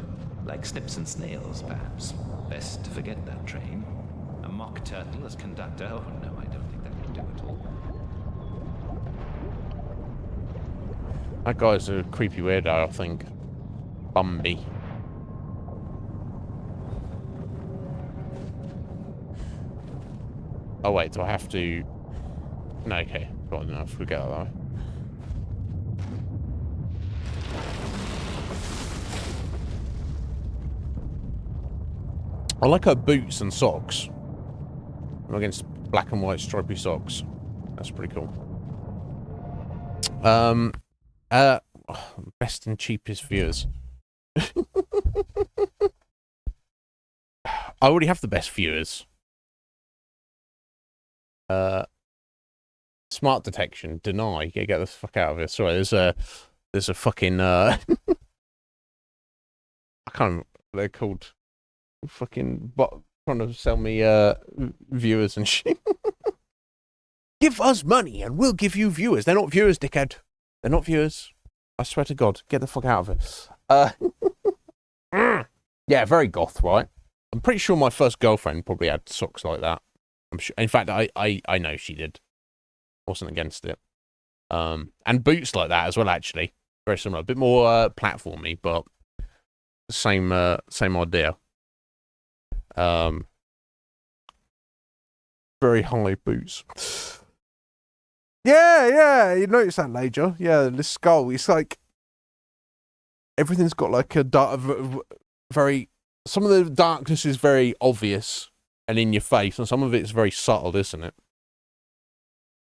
like snips and snails, perhaps. Best to forget that train. A mock turtle as conductor? Oh no, I don't think that would do at all. That guy's a creepy weirdo, I think. Bumby. Oh wait, do I have to... No, okay. God, no, forget that way. I like her boots and socks. I'm against black and white stripy socks. That's pretty cool. Best and cheapest viewers. I already have the best viewers. Smart detection, deny. Yeah, get the fuck out of here. Sorry, there's a fucking I can't remember what they're called. Fucking bot trying to sell me viewers and shit. Give us money and we'll give you viewers. They're not viewers, dickhead. They're not viewers. I swear to God, get the fuck out of it. Yeah, very goth, right? I'm pretty sure my first girlfriend probably had socks like that. I'm sure. In fact, I know she did. Wasn't against it. And boots like that as well. Actually, very similar. A bit more platformy, but same idea. Very high boots. Yeah, you notice that, Lager. Yeah, the skull. It's like everything's got like a dark, very. Some of the darkness is very obvious and in your face, and some of it's very subtle, isn't it?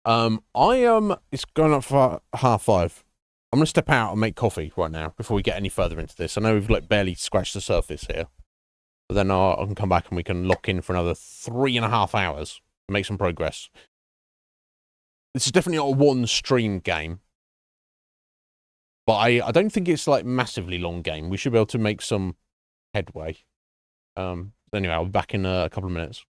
It's going up for 5:30. I'm gonna step out and make coffee right now before we get any further into this. I know we've like barely scratched the surface here, but then I can come back and we can lock in for another 3.5 hours and make some progress. This is definitely not a one stream game, but I don't think it's like massively long game. We should be able to make some headway. Anyway, I'll be back in a couple of minutes.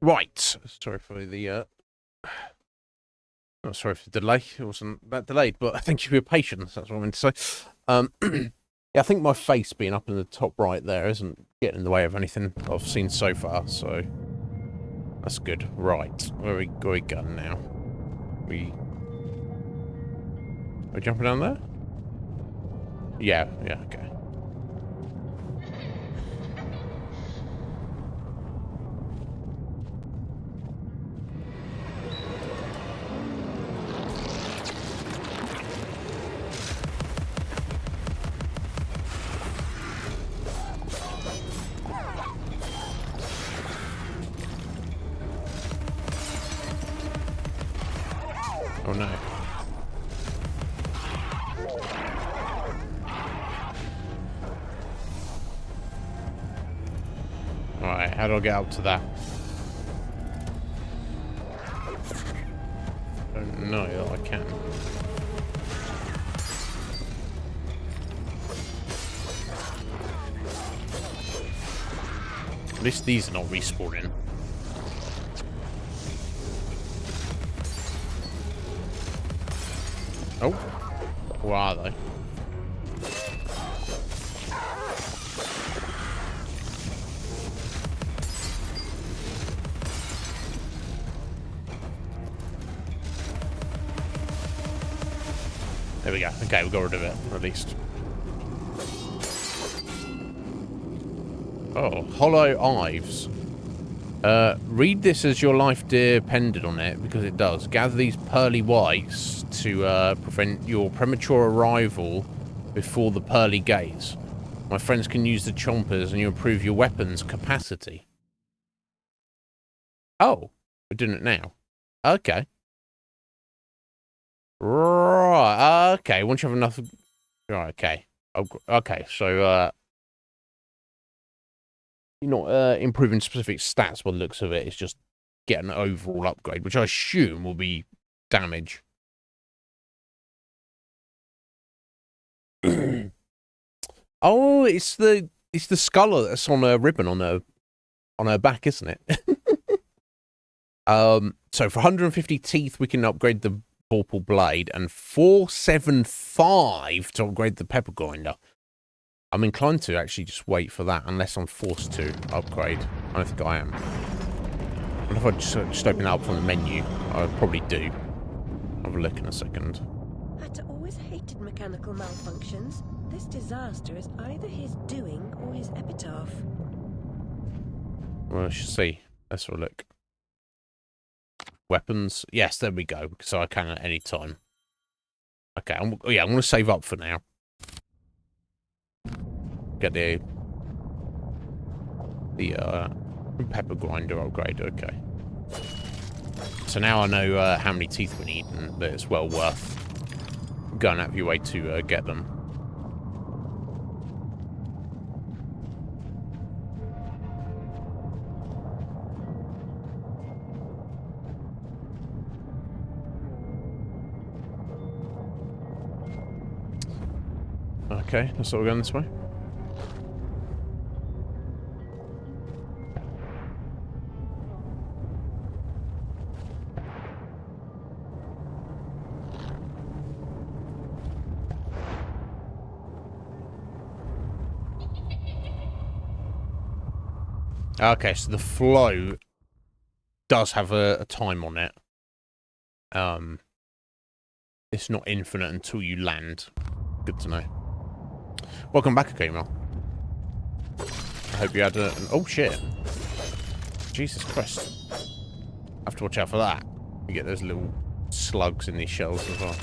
Right. Sorry for the not sorry for the delay. It wasn't that delayed, but thank you for your patience. That's what I meant to say. Yeah, I think my face being up in the top right there isn't getting in the way of anything I've seen so far, so that's good. Right, where are we going now? We're jumping down there? Yeah, okay. Oh no. Alright, how do I get up to that? I don't know that I can. At least these are not respawning. Oh, where are they? There we go. Okay, we got rid of it, at least. Oh, Hollow Ives. Read this as your life depended on it, because it does. Gather these pearly whites to prevent your premature arrival before the pearly gates. My friends can use the chompers and you improve your weapon's capacity. Oh, we're doing it now. Okay. Right, okay, once you have enough... Right, okay. Okay, so, you're not improving specific stats by the looks of it, it's just getting an overall upgrade, which I assume will be damage. Oh, it's the skull that's on a ribbon on her back, isn't it? So for 150 teeth, we can upgrade the Vorpal Blade, and 475 to upgrade the Pepper Grinder. I'm inclined to actually just wait for that, unless I'm forced to upgrade. I don't think I am. What if I just open that up from the menu? I probably do. Have a look in a second. Hatter always hated mechanical malfunctions. This disaster is either his doing or his epitaph. Well, I should see. Let's have a look. Weapons. Yes, there we go. So I can at any time. Okay, I'm going to save up for now. Get the Pepper Grinder upgrade. Okay. So now I know how many teeth we need, and that it's well worth going out of your way to get them. Okay, so we're going this way. Okay, so the flow does have a time on it. It's not infinite until you land. Good to know. Welcome back, Akima. I hope you had an... Oh, shit. Jesus Christ. I have to watch out for that. You get those little slugs in these shells as well.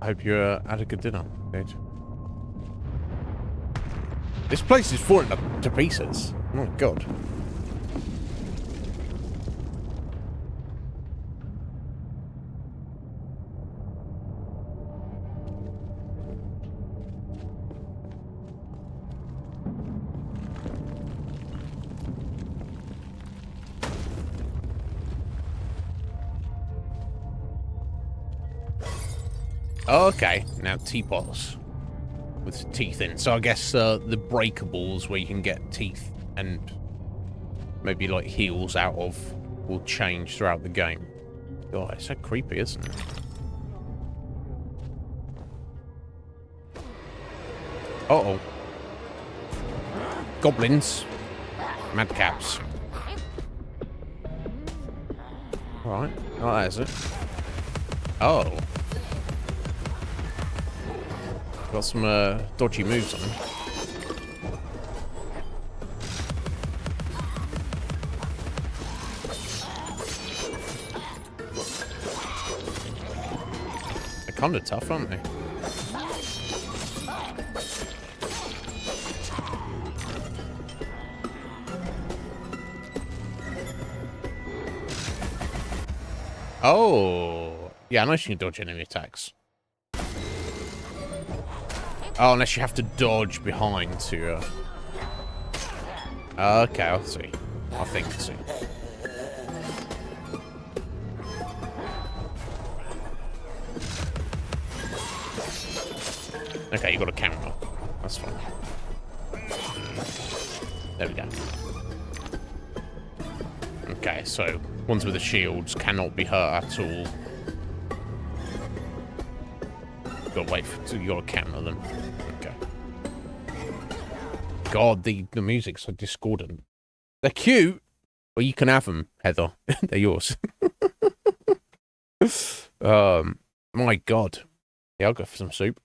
I hope you had a good dinner, dude. This place is falling to pieces. Oh my god. Okay, now teapots. with teeth in. So I guess the breakables where you can get teeth and maybe like heals out of will change throughout the game. God, it's so creepy, isn't it? Uh-oh. Goblins. Madcaps. Alright. Oh, that is it. Oh. Got some dodgy moves on him. They're kind of tough, aren't they? Oh, yeah, I know she can dodge enemy attacks. Oh, unless you have to dodge behind to... Okay, I'll see. I think I'll see. Okay, you got a camera. That's fine. There we go. Okay, so ones with the shields cannot be hurt at all. Gotta wait for you got a camera then. Okay. God, the music's so discordant. They're cute. Well, you can have them, Heather. They're yours. My God. Yeah, I'll go for some soup.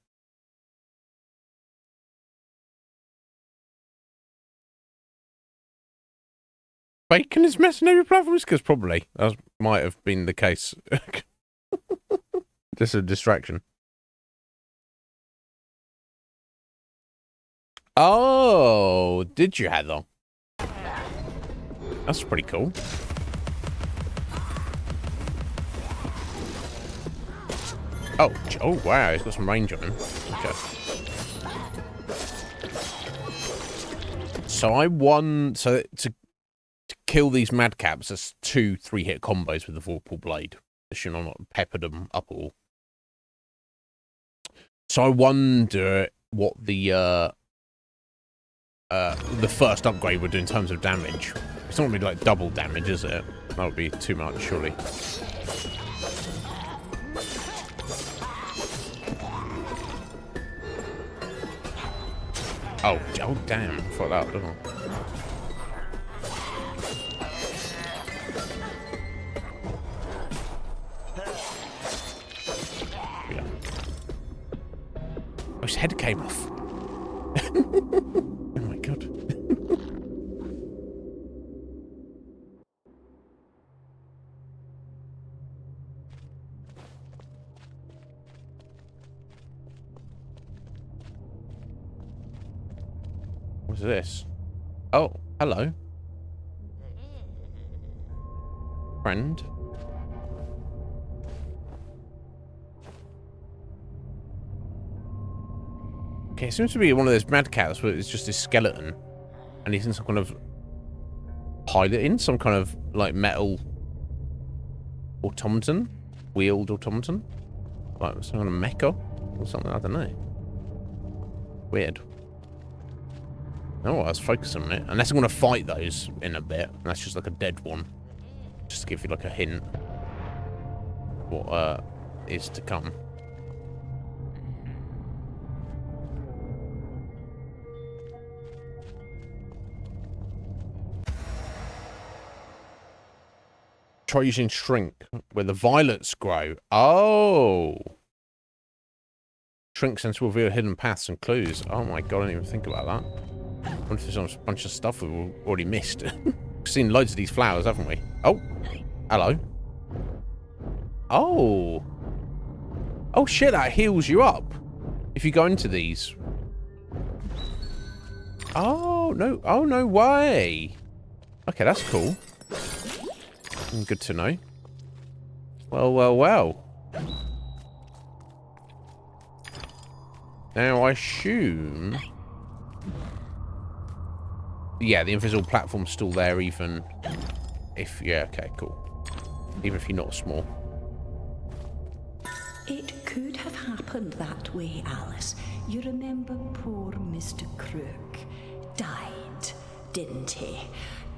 Bacon is messing every platform because probably that might have been the case. Just a distraction. Oh, did you, Heather? That's pretty cool. Oh, wow, he's got some range on him. Okay. So I won. So to kill these madcaps, there's 2 3-hit combos with the Vorpal Blade. I should not peppered them up all. So I wonder what the first upgrade would do in terms of damage. It's not really like double damage, is it? That would be too much, surely. Oh damn! I thought that, didn't I? Yeah. Oh, his head came off. Oh my God. What's this? Oh, hello. Friend. Okay, it seems to be one of those madcaps where it's just this skeleton. And he's in some kind of piloting, some kind of like metal automaton, wheeled automaton, like some kind of mecha or something. I don't know. Weird. Oh, I was focusing on it. Unless I'm gonna fight those in a bit, and that's just like a dead one, just to give you like a hint what is to come. Try using shrink where the violets grow. Oh, shrink sense will reveal hidden paths and clues. Oh my God, I didn't even think about that. I wonder if there's a bunch of stuff we've already missed. We've seen loads of these flowers, haven't we? Oh, hello. Oh, oh shit! That heals you up if you go into these. Oh no! Oh no way! Okay, that's cool. Good to know. Well, well, well. Now, I assume... Yeah, the invisible platform's still there, even if... Yeah, okay, cool. Even if you're not small. It could have happened that way, Alice. You remember poor Mr. Crook died, didn't he?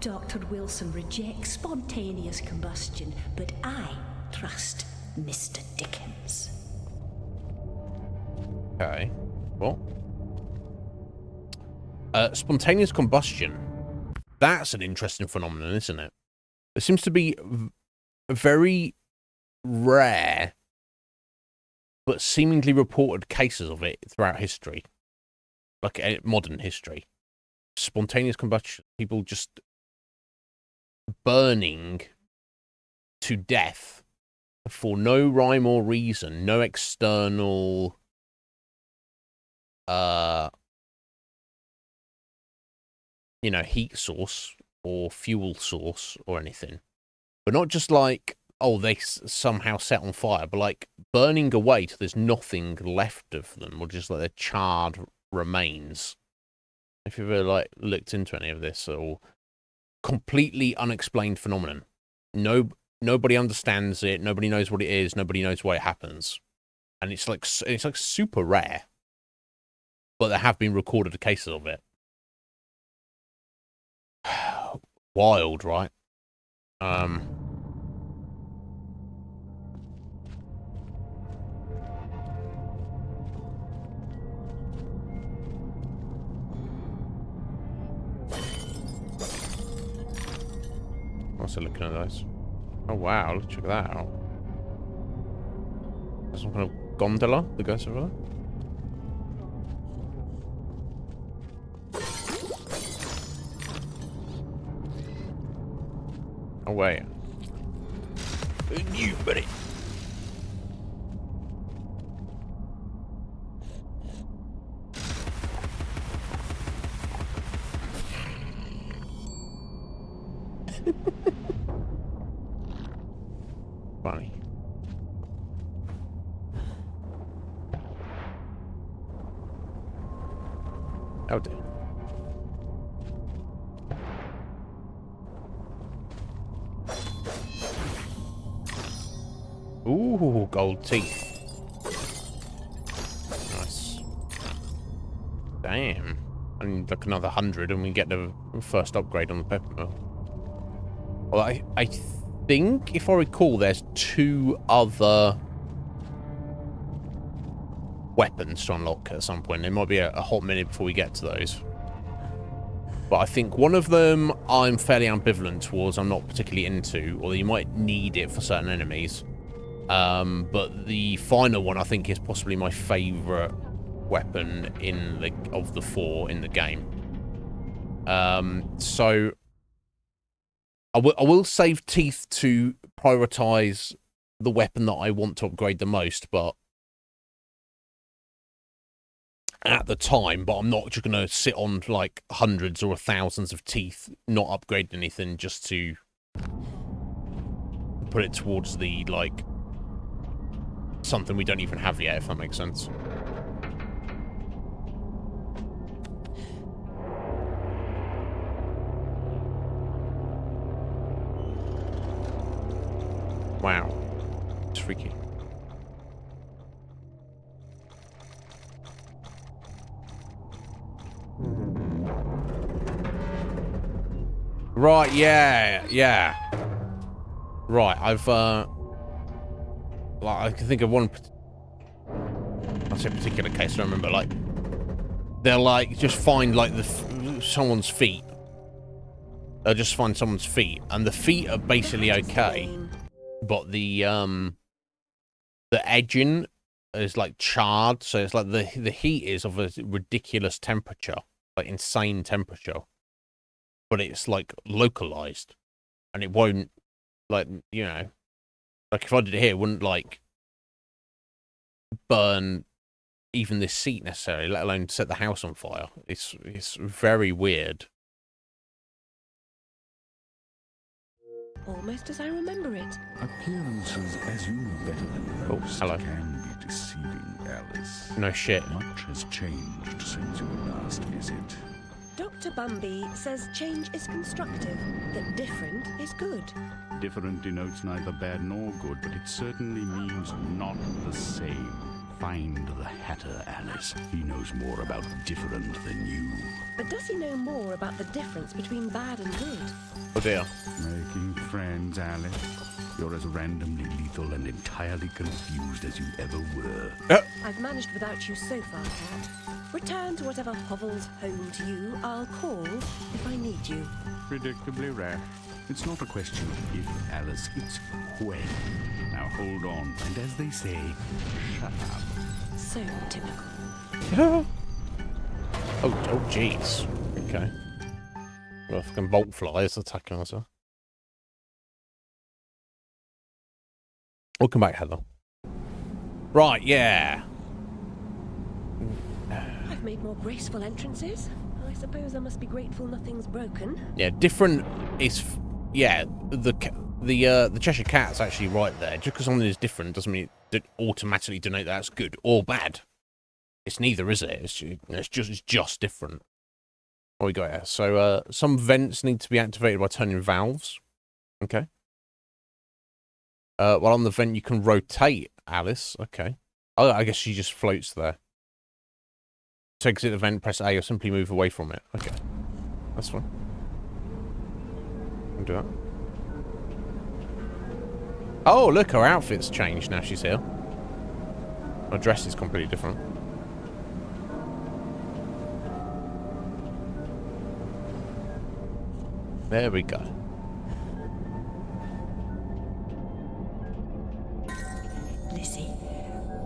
Dr. Wilson rejects spontaneous combustion, but I trust Mr. Dickens. Okay. What? Spontaneous combustion. That's an interesting phenomenon, isn't it? There seems to be very rare, but seemingly reported cases of it throughout history. Like modern history. Spontaneous combustion. People just burning to death for no rhyme or reason. No external... heat source or fuel source or anything. But not just like, oh, they somehow set on fire, but like burning away till there's nothing left of them, or just like their charred remains. If you've ever like looked into any of this, or completely unexplained phenomenon. Nobody understands it. Nobody knows what it is. Nobody knows why it happens, and it's like super rare. But there have been recorded cases of it. Wild, right? Also looking at those. Oh wow, check that out. There's some kind of gondola that goes over there. Oh wait. You buddy. Funny. Oh dear. Ooh, gold teeth. Nice. Damn. I need like another 100 and we get the first upgrade on the pepper mill. Well, I think, if I recall, there's 2 other weapons to unlock at some point. It might be a hot minute before we get to those. But I think one of them I'm fairly ambivalent towards, I'm not particularly into, or you might need it for certain enemies. But the final one I think is possibly my favourite weapon of the 4 in the game. So I will save teeth to prioritise the weapon that I want to upgrade the most, but at the time, but I'm not just going to sit on like hundreds or thousands of teeth, not upgrade anything just to put it towards the like something we don't even have yet, if that makes sense. Wow. It's freaky. Right, yeah. Right, I've, like, I can think of one, I'll say a particular case, I don't remember, like, they'll, like, just find, like, someone's feet. They'll just find someone's feet, and the feet are basically okay, but the edging is, like, charred, so it's, like, the heat is of a ridiculous temperature, like, insane temperature. But it's, like, localized, and it won't, like, you know, like, if I did it here, it wouldn't, like, burn even this seat necessarily, let alone set the house on fire. It's very weird. Almost as I remember it. Appearances, as you know better than most, hello. can be deceiving, Alice. No shit. Much has changed since your last visit. Dr. Bumby says change is constructive, that different is good. Different denotes neither bad nor good, but it certainly means not the same. Find the Hatter, Alice. He knows more about different than you. But does he know more about the difference between bad and good? Oh dear. Making friends, Alice. You're as randomly lethal and entirely confused as you ever were. I've managed without you so far, Cat. Return to whatever hovels home to you. I'll call if I need you. Predictably rash. It's not a question of if, Alice, it's when. Now hold on, and as they say, shut up. So typical. Oh, jeez. Okay. Well, fucking bolt flies attacking us. Welcome back, Heather. Right, yeah. I've made more graceful entrances. I suppose I must be grateful nothing's broken. Yeah, different is... Yeah, the Cheshire Cat's actually right there. Just because something is different doesn't mean it automatically denote that's good or bad. It's neither, is it? It's just different. What we got here? So, some vents need to be activated by turning valves. Okay. While on the vent, you can rotate, Alice. Okay. Oh, I guess she just floats there. To exit the vent, press A or simply move away from it. Okay. That's fine. I'll do that. Oh, look, her outfit's changed now she's here. Her dress is completely different. There we go. Lizzie,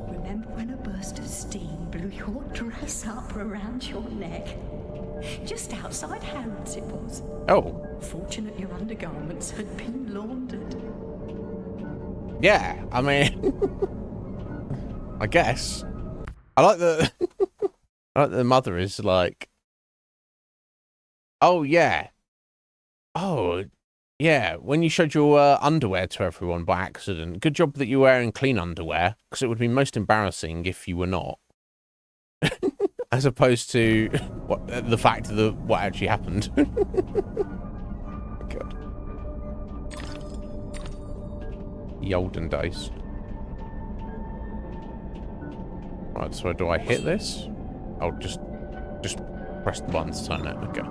remember when a burst of steam blew your dress up around your neck? Just outside Harrods it was. Oh. Fortunate your undergarments had been laundered. Yeah, I mean... I guess. I like the... I like the mother is like... Oh, yeah. Oh, yeah. When you showed your underwear to everyone by accident, good job that you were wearing clean underwear, because it would be most embarrassing if you were not. As opposed to what, the fact of what actually happened. God. The olden days. Right, so do I hit this? I'll just press the button to turn it. Okay.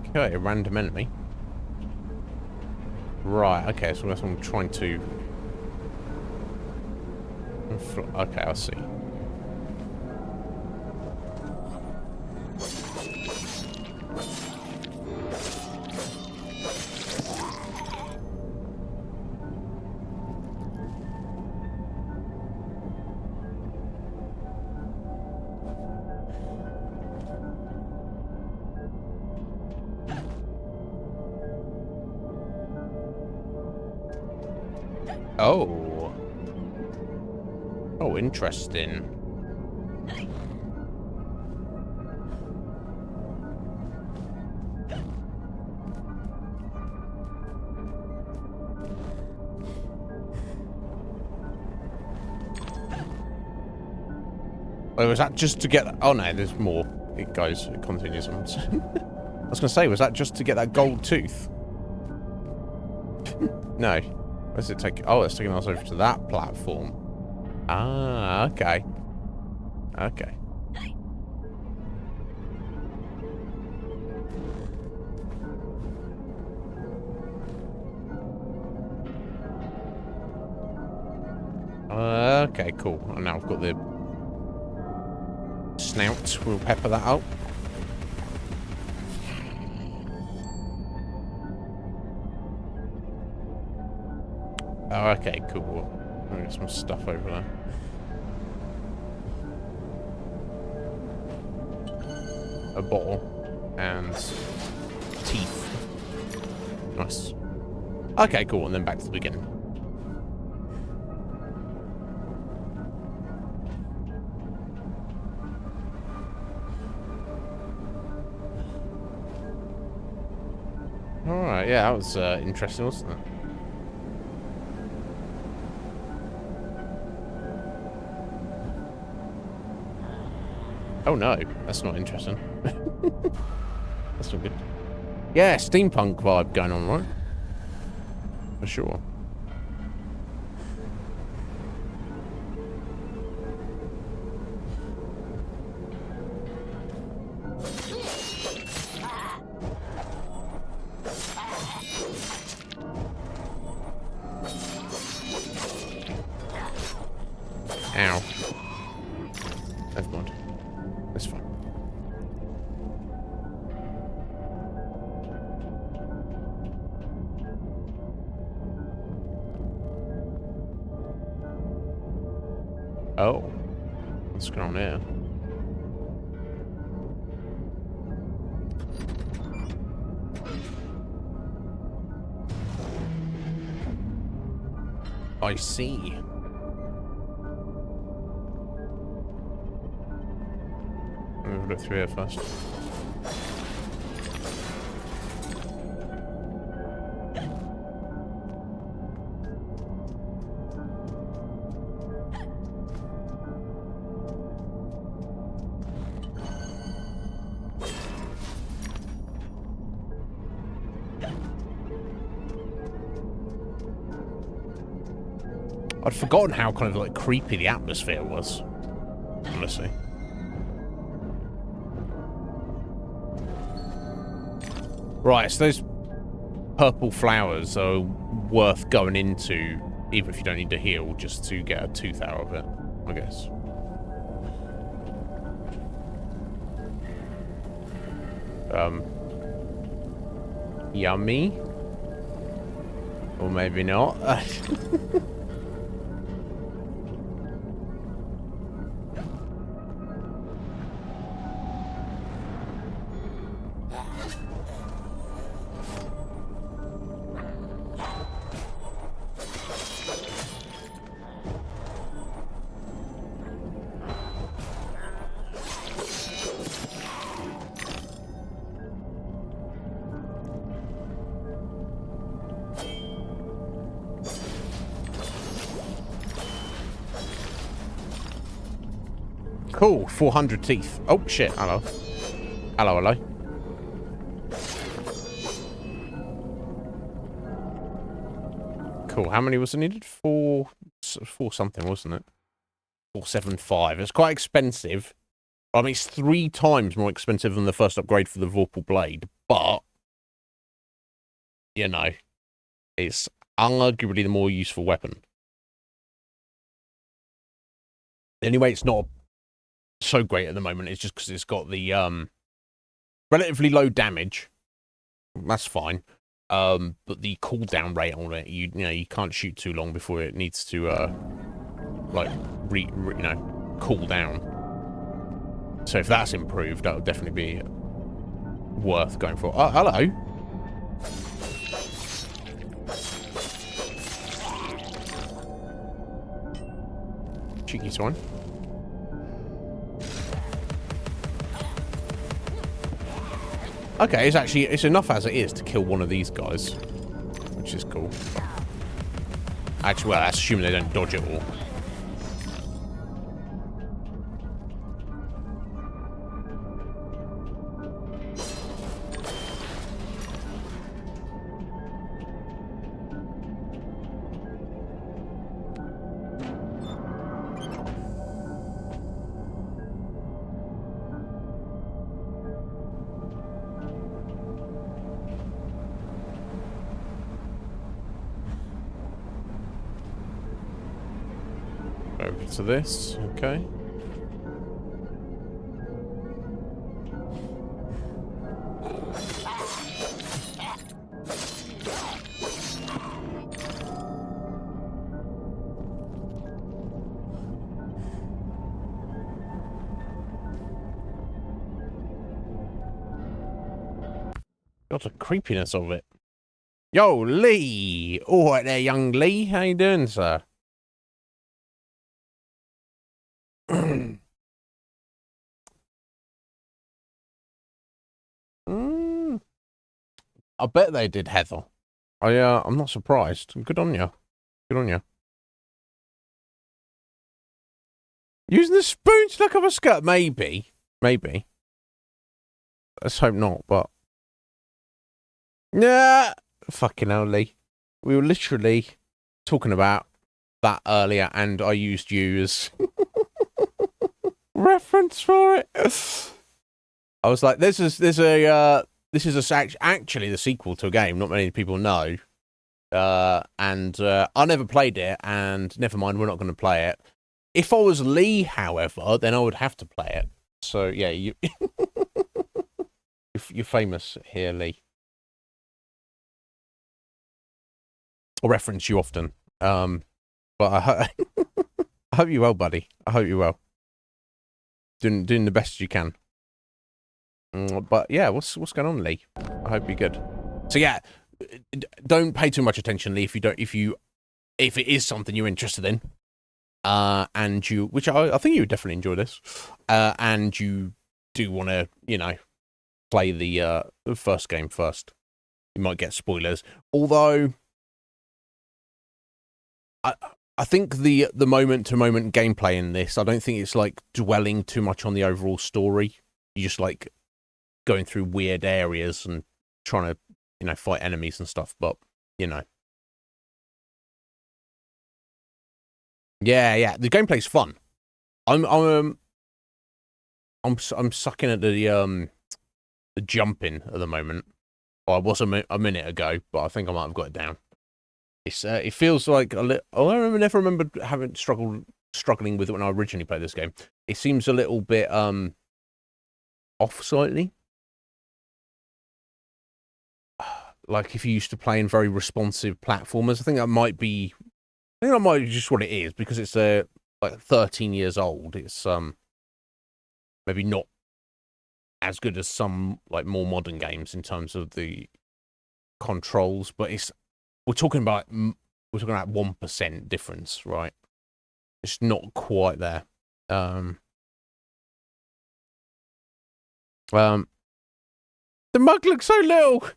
Okay, a random enemy. Right, okay, so that's what I'm trying to... Okay, I see. Oh. Oh, interesting. Oh, was that just to get... Oh, no, there's more. It goes, it continues. I was going to say, was that just to get that gold tooth? No. Where's it take? Oh, it's taking us over to that platform. Ah, okay. Okay. Okay, cool. And now I've got the snout. We'll pepper that up. Oh, okay, cool. There's some stuff over there. A bottle and teeth. Nice. Okay, cool. And then back to the beginning. All right, yeah, that was interesting, wasn't it? Oh no, that's not interesting. That's not good. Yeah, steampunk vibe going on, right? For sure. Ow. Never mind. That's fine. Oh. What's going on here? I see. We'll look through here first. I'd forgotten how kind of like creepy the atmosphere was. Honestly. Right, so those purple flowers are worth going into, even if you don't need to heal, just to get a tooth out of it, I guess. Yummy. Or maybe not. Cool, 400 teeth. Oh, shit. Hello. Hello, hello. Cool. How many was it needed? Four something, wasn't it? 475. It's quite expensive. I mean, it's 3 times more expensive than the first upgrade for the Vorpal Blade, but, you know, it's arguably the more useful weapon. Anyway, it's not so great at the moment. It's just because it's got the relatively low damage. That's fine. But the cooldown rate on it, you know, you can't shoot too long before it needs to like cool down. So if that's improved, that would definitely be worth going for. Oh, hello. Cheeky swine. Okay, it's enough as it is to kill one of these guys, which is cool. Actually, well, that's assuming they don't dodge it all. Over to this, okay. Got the creepiness of it. Yo, Lee! Alright there, young Lee. How you doing, sir? I bet they did, Heather. I'm not surprised. Good on you. Good on you. Using the spoon to look up a skirt, maybe. Maybe. Let's hope not, but... Yeah! Fucking hell, Lee. We were literally talking about that earlier, and I used you as reference for it. I was like, this is actually the sequel to a game not many people know. And I never played it, and never mind, we're not going to play it. If I was Lee, however, then I would have to play it. So, yeah, you're famous here, Lee. I reference you often. But I hope you're well, buddy. I hope you're well. Doing the best you can. But yeah, what's going on, Lee? I hope you're good. So yeah, don't pay too much attention, Lee, if it is something you're interested in. And you, which I think you would definitely enjoy this. And you do want to, play the first game first. You might get spoilers. Although I think the moment-to-moment gameplay in this, I don't think it's like dwelling too much on the overall story. You just like going through weird areas and trying to, fight enemies and stuff. But yeah, the gameplay's fun. I'm sucking at the jumping at the moment. Well, I was a minute ago, but I think I might have got it down. It feels like a little. I never remember struggling with it when I originally played this game. It seems a little bit off slightly. Like if you used to play in very responsive platformers, I think that might be just what it is, because it's like 13 years old. It's maybe not as good as some like more modern games in terms of the controls, but we're talking about 1% difference, right? It's not quite there. The mug looks so little.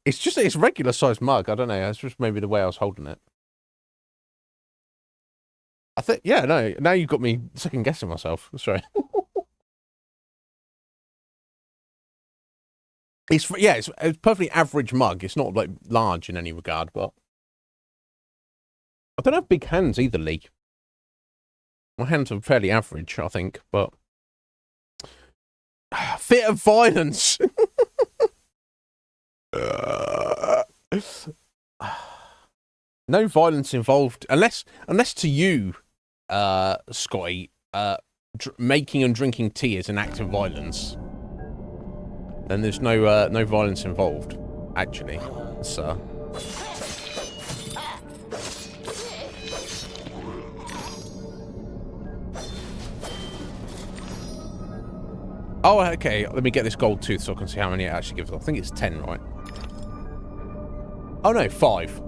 It's regular sized mug. I don't know. It's just maybe the way I was holding it. I think, yeah, no. Now you've got me second guessing myself. Sorry. It's a perfectly average mug. It's not like large in any regard, but I don't have big hands either, Lee. My hands are fairly average, I think, but fit of violence. No violence involved, unless to you, Scotty, making and drinking tea is an act of violence. Then there's no violence involved, actually. So. Oh, okay. Let me get this gold tooth so I can see how many it actually gives. I think it's 10, right? Oh no, 5.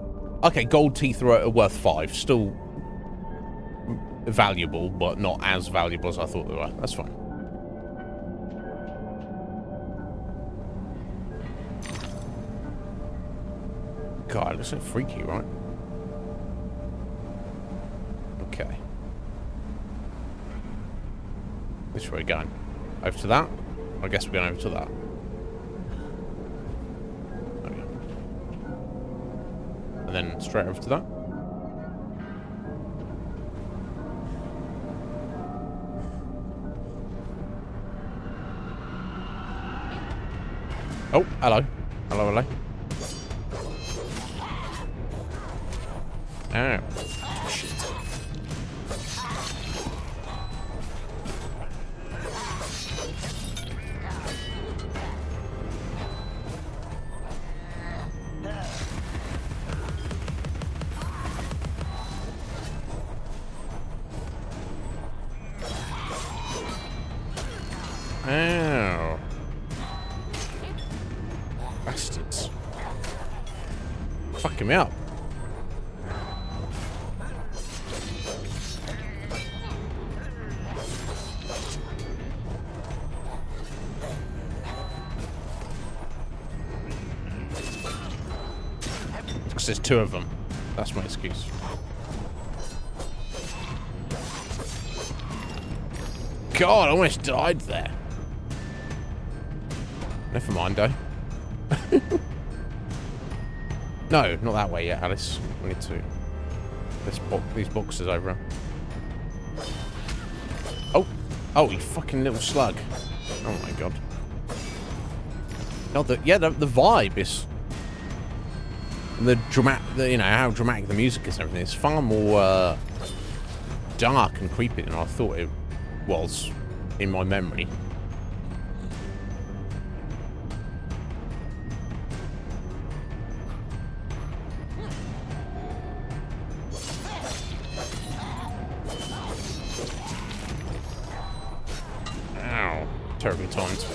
Okay, gold teeth are worth 5. Still valuable, but not as valuable as I thought they were. That's fine. God, it looks so freaky, right? Okay. Which way are we going? Over to that? I guess we're going over to that. Okay. And then straight over to that. Oh, hello. Hello, hello. Oh. Shit. Ow. Bastards. Fucking me up. Because there's 2 of them. That's my excuse. God, I almost died there. Never mind, though. No, not that way yet, Alice. We need to... these boxes over. Oh! Oh, you fucking little slug. Oh my god. No, the vibe is... The you know, how dramatic the music is and everything. It's far more, dark and creepy than I thought it was in my memory. Ow. Terribly timed.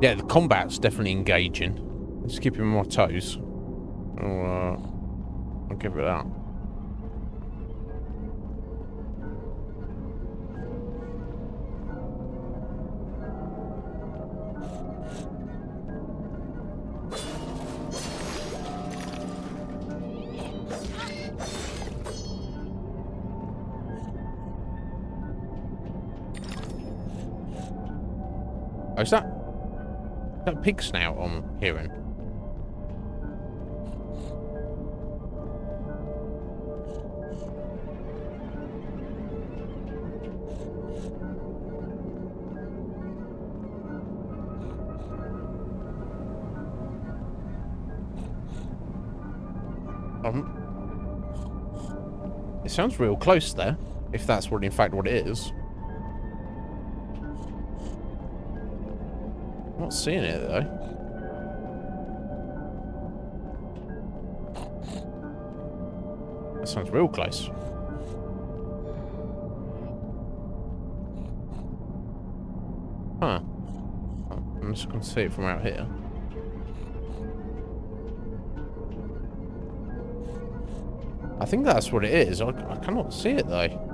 Yeah, the combat's definitely engaging. It's keeping me on my toes. I'll give it that. Oh, is that pig snout I'm hearing? It sounds real close there, if that's what in fact what it is. I'm not seeing it though. That sounds real close. Huh. I'm just gonna see it from out here. I think that's what it is. I cannot see it though.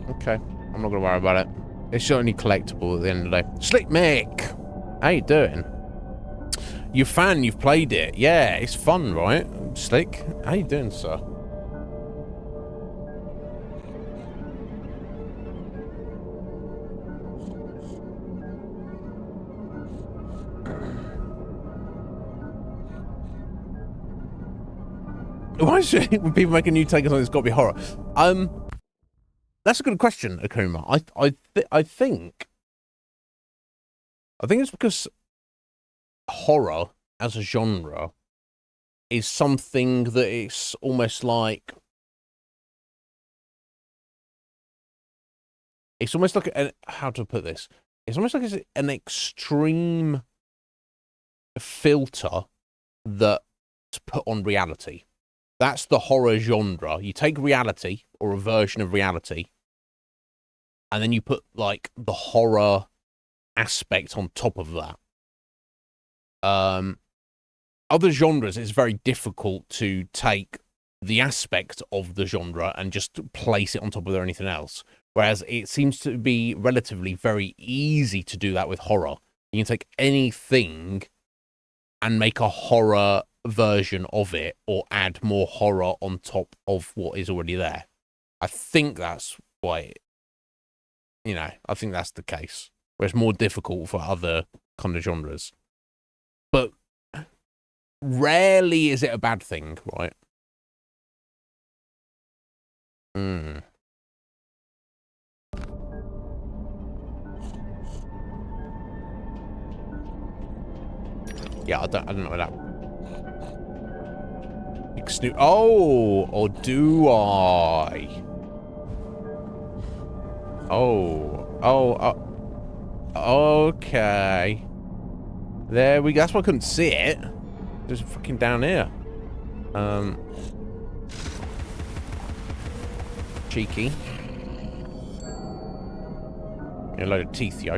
Okay, I'm not gonna worry about it. It's only collectible at the end of the day. Slick Mick! How you doing? You're a fan, you've played it. Yeah, it's fun, right? Slick, how you doing, sir? Why is it when people make a new take on something, it's got to be horror? That's a good question, Akuma. I think it's because horror as a genre is something that it's almost like how to put this? It's almost like it's an extreme filter that's put on reality. That's the horror genre. You take reality or a version of reality, and then you put like the horror aspect on top of that. Other genres, it's very difficult to take the aspect of the genre and just place it on top of anything else. Whereas it seems to be relatively very easy to do that with horror. You can take anything and make a horror version of it or add more horror on top of what is already there. I think that's why, I think that's the case. Where it's more difficult for other kind of genres. But rarely is it a bad thing, right? Yeah, I don't know what that... Oh, or do I? Okay. There we go. That's why I couldn't see it. Just fucking down here. Cheeky. A load of teeth, yo.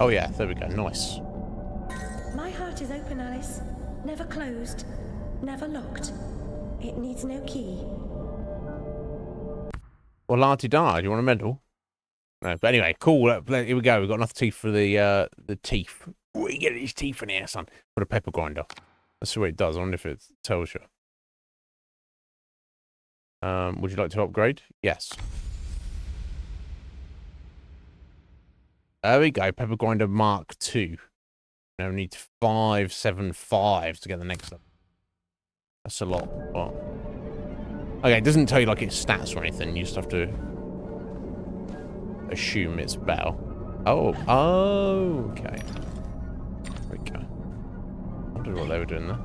Oh yeah, there we go. Nice. My heart is open, Alice. Never closed. Never locked. It needs no key. Well, la-di-da. Do you want a medal? No, but anyway, cool. Here we go. We've got enough teeth for the teeth. We get these teeth in here, son. Put a pepper grinder. Let's see what it does. I wonder if it tells you. Would you like to upgrade? Yes. There we go. Pepper grinder Mark II. Now we need 575 to get the next level. That's a lot. But... okay, it doesn't tell you like its stats or anything. You just have to assume it's better. Oh, okay. There we go. I wonder what they were doing there.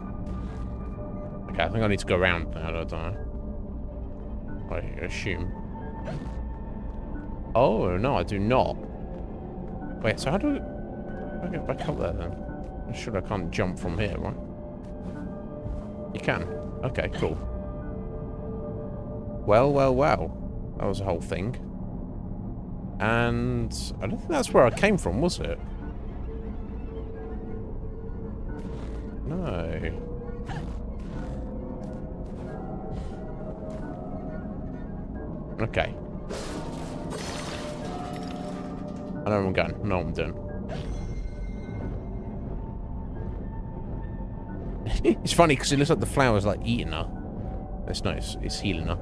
Okay, I think I need to go around now. I don't know. I assume. Oh, no, I do not. Wait, so how do I get back up there then? I'm sure I can't jump from here, right? You can. Okay, cool. Well. That was the whole thing. And I don't think that's where I came from, was it? No. Okay. I know where I'm going. I know what I'm doing. It's funny because it looks like the flower's like eating her. It's nice. It's healing her.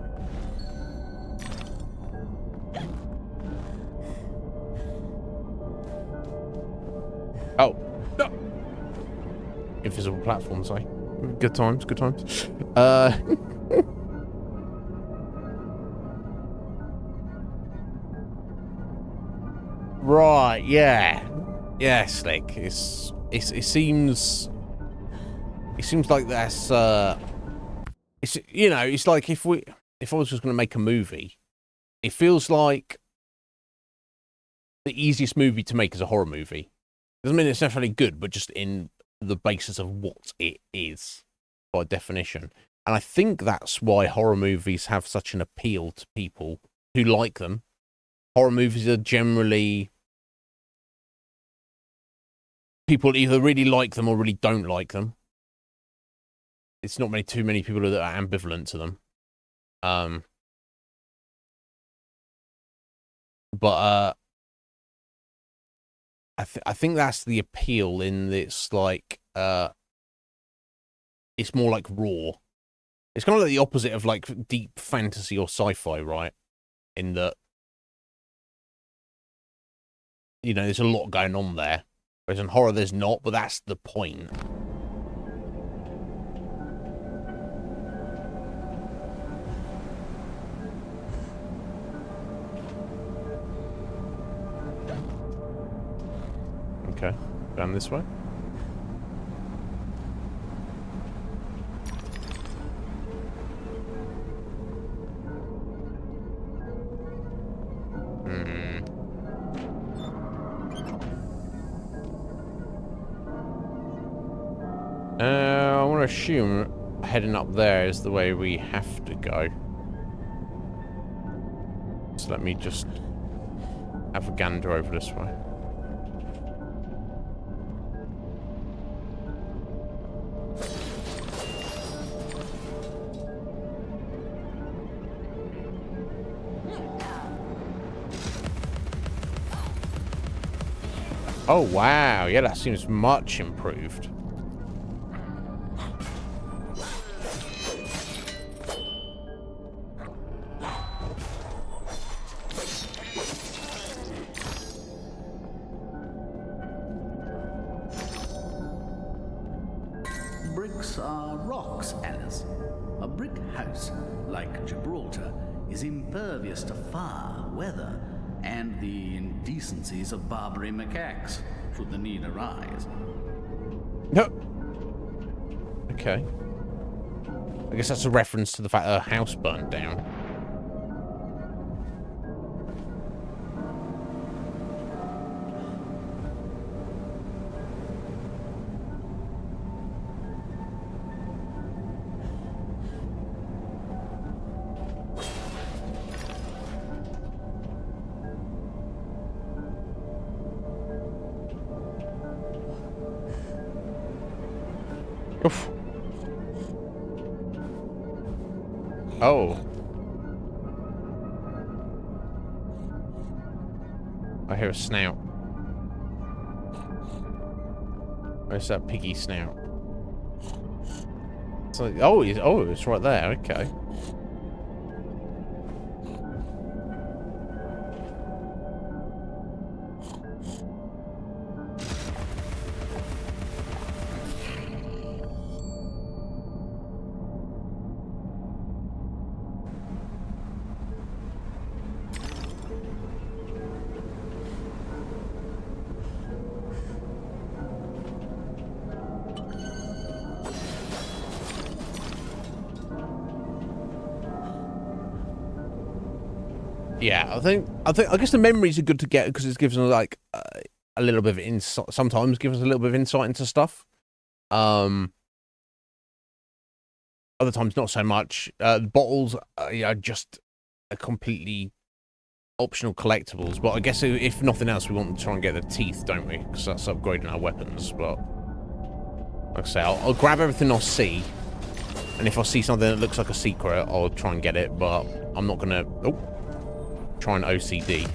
Oh. No. Invisible platforms, eh? Good times, good times. Right, yeah. Yeah, Slick. It seems like that's it's, you know, it's like if I was just going to make a movie, it feels like the easiest movie to make is a horror movie. Doesn't mean it's necessarily good, but just in the basis of what it is by definition. And I think that's why horror movies have such an appeal to people who like them. Horror movies are generally people either really like them or really don't like them. It's not too many people that are ambivalent to them. But I think that's the appeal in this, like, it's more like raw. It's kind of like the opposite of like deep fantasy or sci-fi, right? In that, you know, there's a lot going on there. Whereas in horror, there's not, but that's the point. Okay, down this way. I want to assume heading up there is the way we have to go. So let me just have a gander over this way. Oh wow, yeah, that seems much improved. Bricks are rocks, Alice. A brick house, like Gibraltar, is impervious to fire, weather, and the indecencies of Barbary macaques, should the need arise. No. Okay. I guess that's a reference to the fact that her house burned down. Oof. Oh. I hear a snout. Where's that piggy snout? It's like, oh, it's right there. Okay. Yeah, I guess the memories are good to get because it gives us like a little bit of insight. Sometimes gives us a little bit of insight into stuff. Other times not so much. The bottles are just a completely optional collectibles. But I guess if nothing else, we want to try and get the teeth, don't we? Because that's upgrading our weapons. But like I say, I'll grab everything I see, and if I see something that looks like a secret, I'll try and get it. But I'm not gonna. Oh. Try and OCD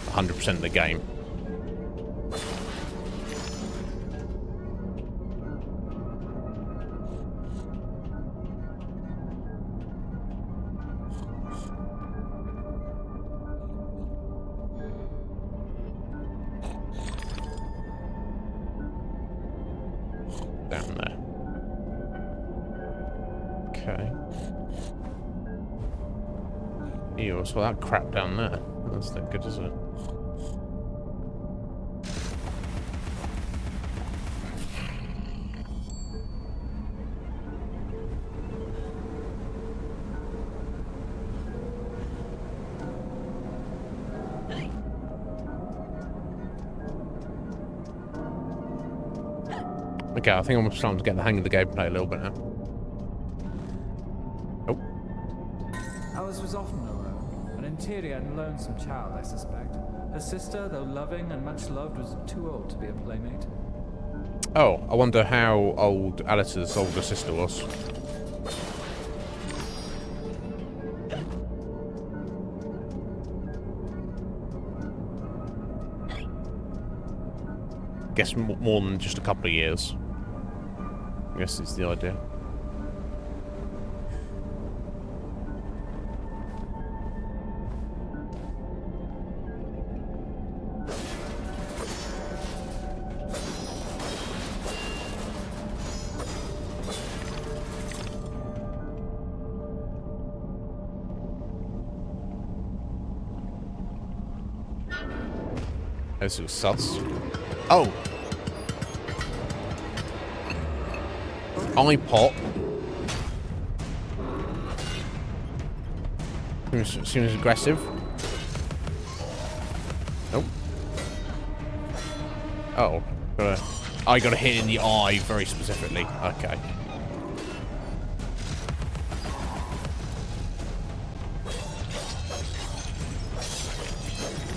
100% of the game. Down there. Okay. Ew, what's all that crap down there? That's not good, is it? Okay, I think I'm starting to get the hang of the gameplay a little bit now. Oh. Alice was often alone. An interior and lonesome child, I suspect. Her sister, though loving and much loved, was too old to be a playmate. Oh, I wonder how old Alice's older sister was. Guess more than just a couple of years. I guess it's the idea. This was sus. Oh! iPod. Seems aggressive. Nope. Oh. I got a hit in the eye very specifically. Okay.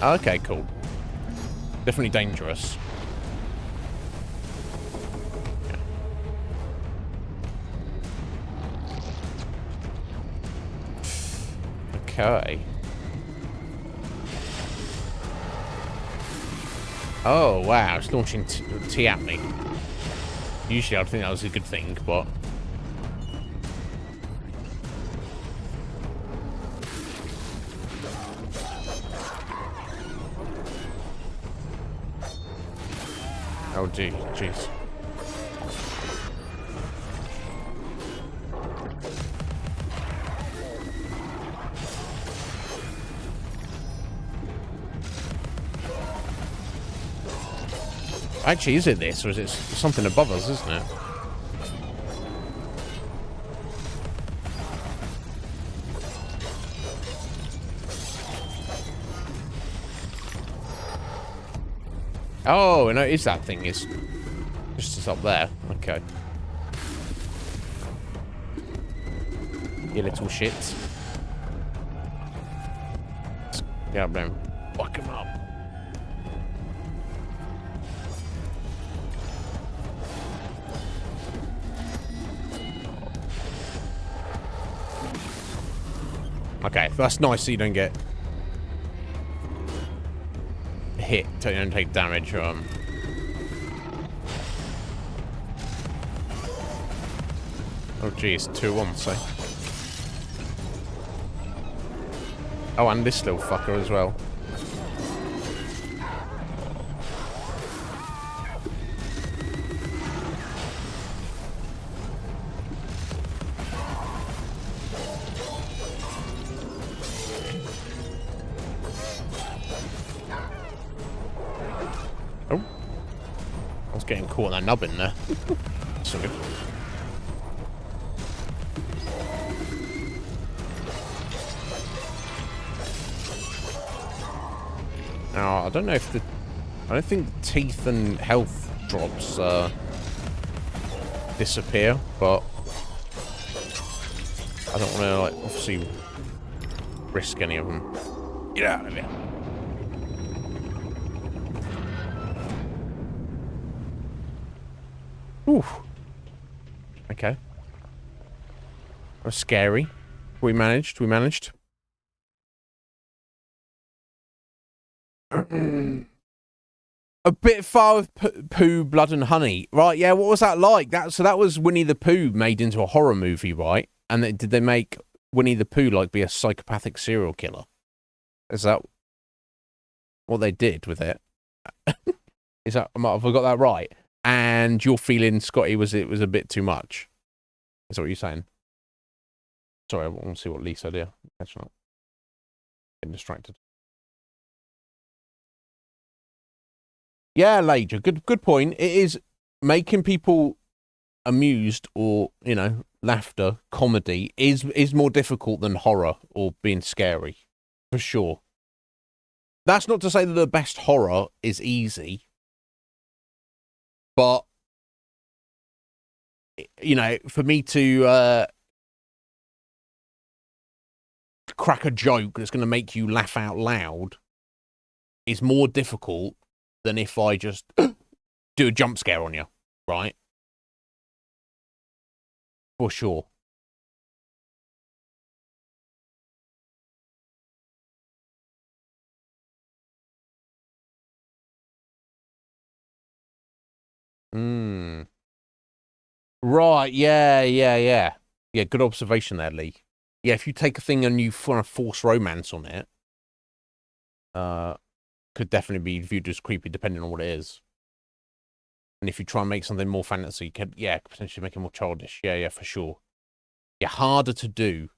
Okay, cool. Definitely dangerous. Okay. Oh, wow. It's launching tea at me. Usually I'd think that was a good thing, but... Oh, jeez. Actually, is it this, or is it something above us, isn't it? Oh, no, it is that thing. It's just up there. Okay. You little shit. Get up there and fuck him up. Okay, that's nice so you don't get hit, so you don't take damage. Oh, geez, 2-1, so. Oh, and this little fucker as well. Oh. I was getting caught in that nubbin there. So good. Now, I don't know if I don't think teeth and health drops disappear, but I don't want to, like, obviously risk any of them. Get out of here. Ooh. Okay. That was scary. We managed. A bit far with Pooh, Blood and Honey. Right, yeah, what was that like? That was Winnie the Pooh made into a horror movie, right? And did they make Winnie the Pooh, like, be a psychopathic serial killer? Is that what they did with it? Have I got that right? And you're feeling, Scotty, it was a bit too much? Is that what you're saying? Sorry, I want to see what Lee said here. Catching up. Getting distracted. Yeah, Lager, good point. It is making people amused or, you know, laughter, comedy is more difficult than horror or being scary, for sure. That's not to say that the best horror is easy, but, you know, for me to crack a joke that's going to make you laugh out loud is more difficult than if I just do a jump scare on you, right? For sure. Right, yeah. Yeah, good observation there, Lee. Yeah, if you take a thing and you force romance on it, could definitely be viewed as creepy depending on what it is. And if you try and make something more fantasy, could potentially make it more childish. Yeah, for sure. Yeah, harder to do.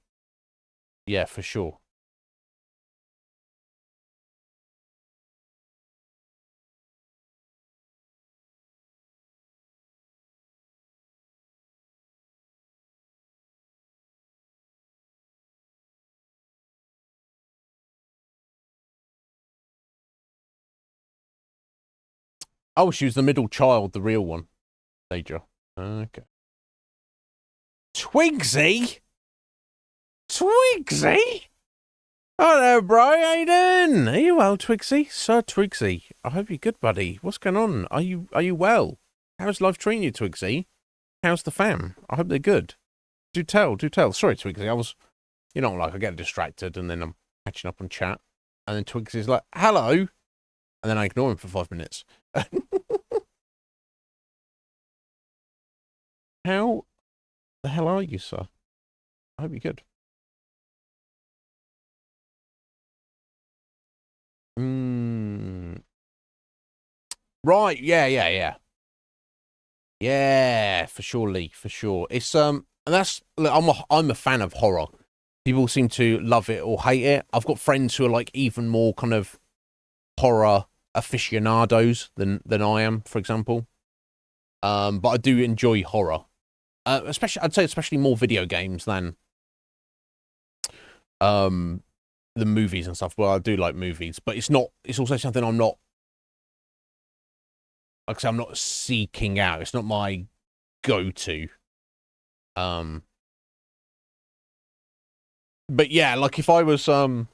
Yeah, for sure. Oh, she was the middle child, the real one. Major. Okay. Twigsy? Hello, bro. How you doing? Are you well, Twigsy? Sir Twigsy. I hope you're good, buddy. What's going on? Are you well? How's life treating you, Twigsy? How's the fam? I hope they're good. Do tell. Sorry, Twigsy. I was, you know, like, I get distracted and then I'm catching up on chat. And then Twigsy's like, hello. And then I ignore him for 5 minutes. How the hell are you, sir? I hope you're good. Right, yeah. Yeah, for sure, Lee, for sure. It's and that's, look, I'm a fan of horror. People seem to love it or hate it. I've got friends who are like even more kind of horror aficionados than I am, for example. But I do enjoy horror. Especially more video games than the movies and stuff. Well, I do like movies, but it's also something I'm not, like I say, I'm not seeking out. It's not my go-to. But yeah, like if I was, I mean,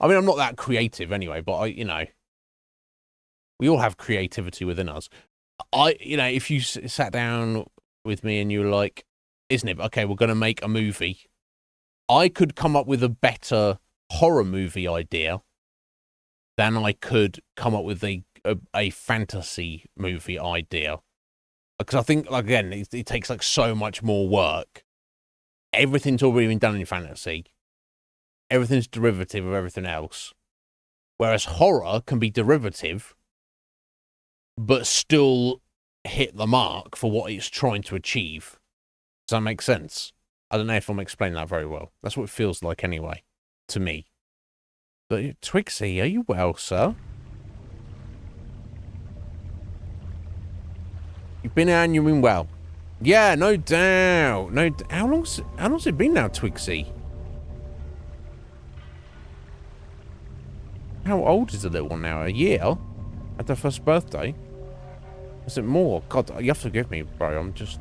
I'm not that creative anyway, but you know, we all have creativity within us. You know, if you sat down with me and you were like, Iznib, okay, we're going to make a movie I could come up with a better horror movie idea than I could come up with a fantasy movie idea. Because I think, like, again, it takes like so much more work. Everything's already been done in fantasy. Everything's derivative of everything else. Whereas horror can be derivative, but still hit the mark for what it's trying to achieve. Does that make sense? I don't know if I'm explaining that very well. That's what it feels like anyway, to me. But Twixie, are you well, sir? You've been out and you've been well. Yeah, no doubt. How long's it been now, Twixie? How old is the little one now? A year? At their first birthday? Is it more? God, you have to forgive me, bro. I'm just...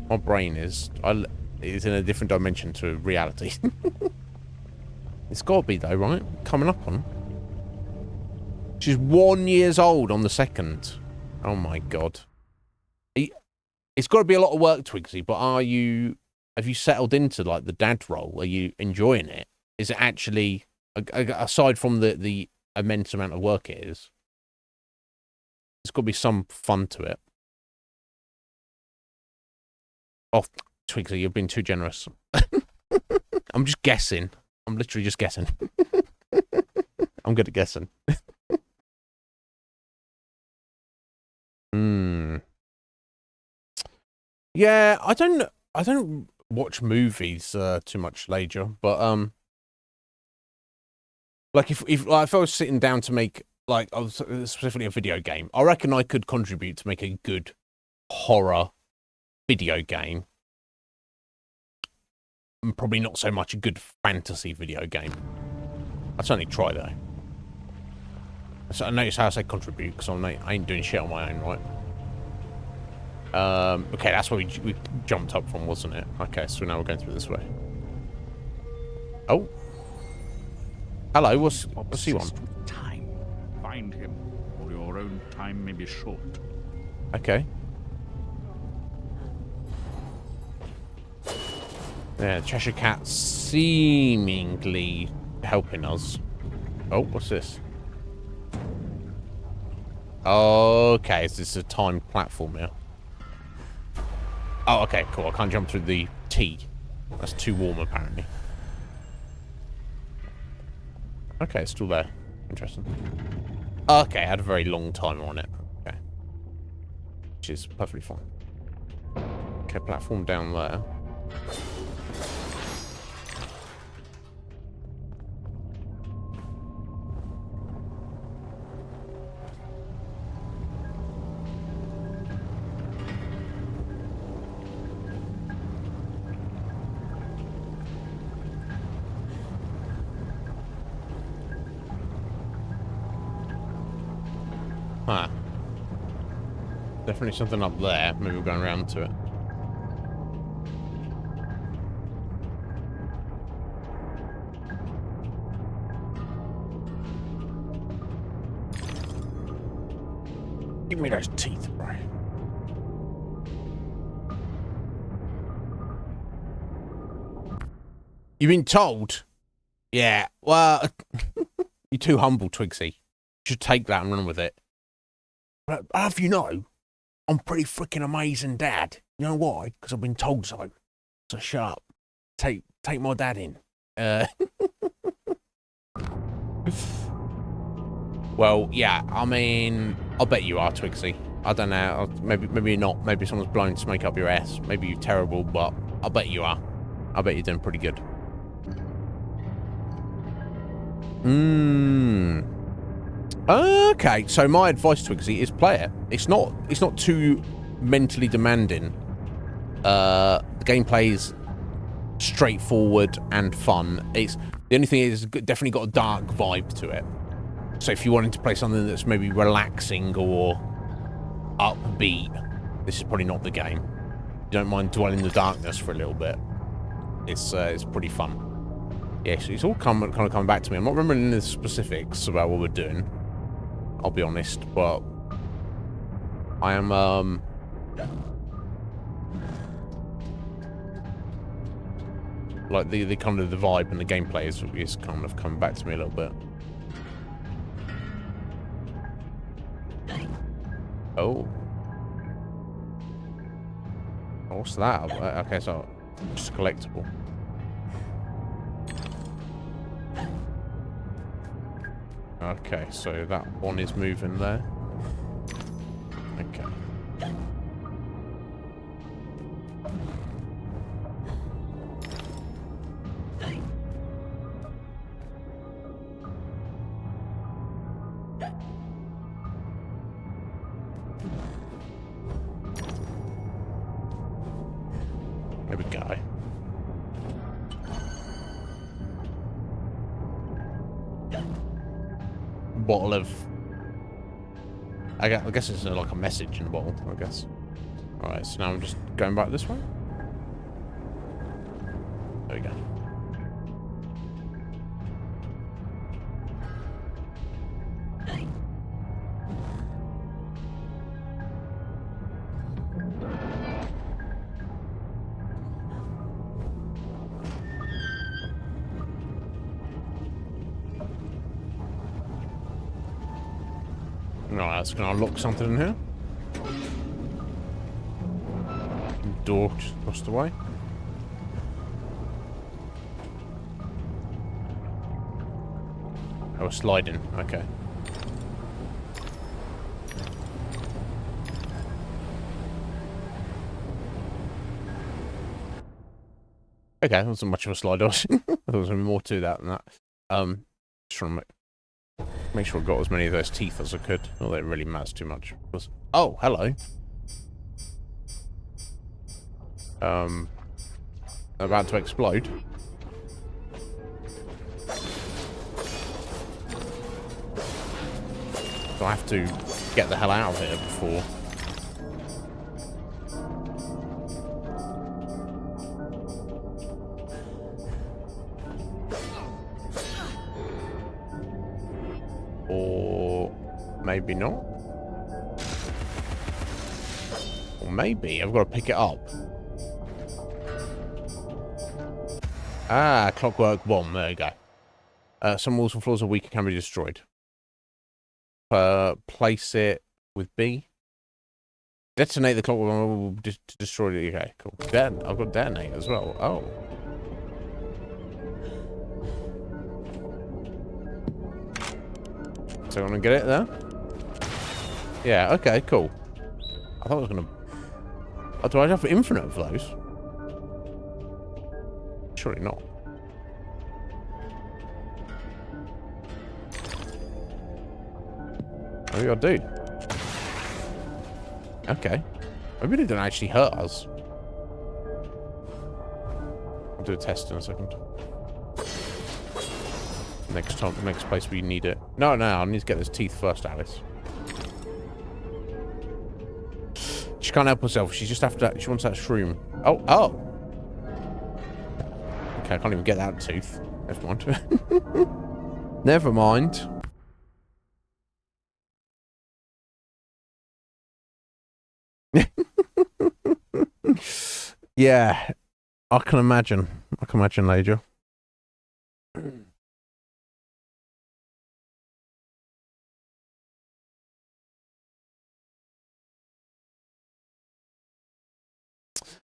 My brain is in a different dimension to reality. It's got to be, though, right? Coming up on. She's 1 year old on the 2nd. Oh, my God. It's got to be a lot of work, Twigsy, but have you settled into, like, the dad role? Are you enjoying it? Is it actually, aside from the immense amount of work it is, there's got to be some fun to it. Oh, Twigsy, you've been too generous. I'm just guessing. I'm literally just guessing. I'm good at guessing. Yeah, I don't watch movies too much, Ledger, but like if I was sitting down to make like specifically a video game, I reckon I could contribute to make a good horror video game. And probably not so much a good fantasy video game. I'd certainly try though. So I notice how I say contribute because I ain't doing shit on my own, right? Okay, that's where we jumped up from, wasn't it? Okay, so now we're going through this way. Oh. Hello, what's he on? Time. Find him, or your own time may be short. Okay. Yeah, Cheshire Cat seemingly helping us. Oh, what's this? Okay, is this a timed platform here? Oh, okay, cool. I can't jump through the T. That's too warm, apparently. Okay, it's still there. Interesting. Okay, I had a very long timer on it. Okay. Which is perfectly fine. Okay, platform down there. Huh. Definitely something up there. Maybe we're going around to it. Give me those teeth, bro. You've been told? Yeah, well, you're too humble, Twigsy. You should take that and run with it. But have you know, I'm pretty freaking amazing dad. You know why? Because I've been told so. So shut up. Take my dad in. Well, yeah, I mean, I'll bet you are, Twigsy. I don't know. Maybe not. Maybe someone's blowing smoke up your ass. Maybe you're terrible, but I'll bet you are. I bet you're doing pretty good. Okay, so my advice, Twigsy, is play it. It's not too mentally demanding. The gameplay is straightforward and fun. The only thing is, it's definitely got a dark vibe to it. So if you wanted to play something that's maybe relaxing or upbeat, this is probably not the game. You don't mind dwelling in the darkness for a little bit. It's pretty fun. Yeah, so it's all kind of coming back to me. I'm not remembering the specifics about what we're doing. I'll be honest, but I am Like the kind of the vibe and the gameplay is kind of coming back to me a little bit. Oh. What's that? Okay, so just a collectible. Okay, so that one is moving there. Okay. There we go. Bottle of... I guess it's like a message in a bottle, I guess. Alright, so now I'm just going back this way. There we go. Alright, that's gonna unlock something in here. Door just across the way. Oh, sliding. Okay. Okay, that wasn't much of a slide. I thought there was gonna be more to that than that. Just trying to make sure I got as many of those teeth as I could. Not that it really matters too much. Oh, hello. About to explode. So I have to get the hell out of here before. Or maybe not. Or maybe I've got to pick it up. Ah, clockwork bomb. There you go. Some walls and floors are weak and can be destroyed. Place it with B. Detonate the clockwork bomb to destroy it. Okay, cool. I've got detonate as well. Oh. So I'm gonna get it there? Yeah, okay, cool. I thought I was gonna... Oh, do I have infinite of those? Surely not. Maybe I do. Okay. Maybe they don't actually hurt us. I'll do a test in a second. Next time, next place we need it. No, I need to get those teeth first, Alice. She can't help herself. She's just after. She wants that shroom. Oh. Okay, I can't even get that tooth. Never mind. Never mind. Yeah, I can imagine. Lager.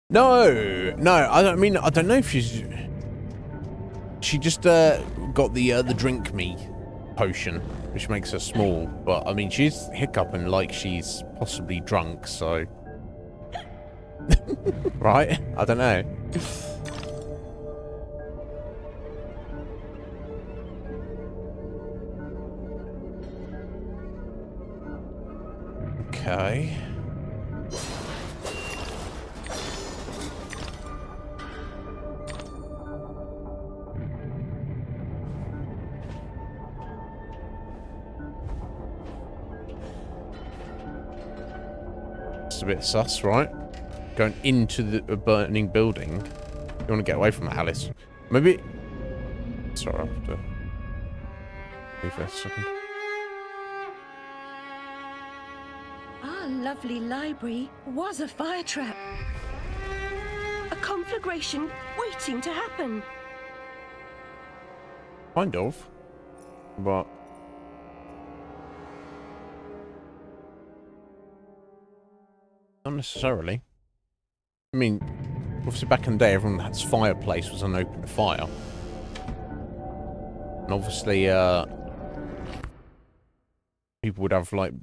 No, I don't know if she just got the drink me potion, which makes her small, but I mean she's hiccuping like she's possibly drunk, so right? I don't know. Okay. It's a bit sus, right? Going into the burning building. You want to get away from that, Alice. Maybe... Sorry, I have to... leave that a second. Our lovely library was a fire trap. A conflagration waiting to happen. Kind of. But... not necessarily. I mean, obviously back in the day, everyone that's fireplace was an open fire. And obviously, people would have, like,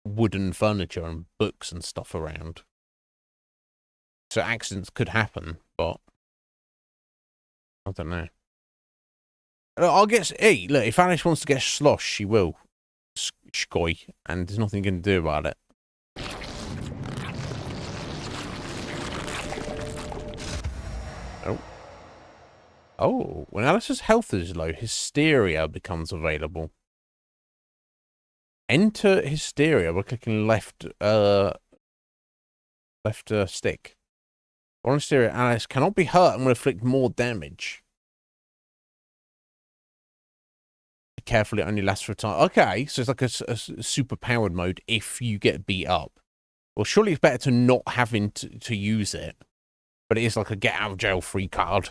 wooden furniture and books and stuff around. So accidents could happen, but... I don't know. I'll get... Hey, look, if Alice wants to get slosh, she will. Skoy. And there's nothing you can do about it. Oh. Oh, when Alice's health is low, hysteria becomes available. Enter hysteria by clicking left stick. On hysteria, Alice cannot be hurt and will inflict more damage. Be careful, it only lasts for a time. Okay, so it's like a super powered mode if you get beat up. Well, surely it's better to not having to use it. But it is like a get out of jail free card.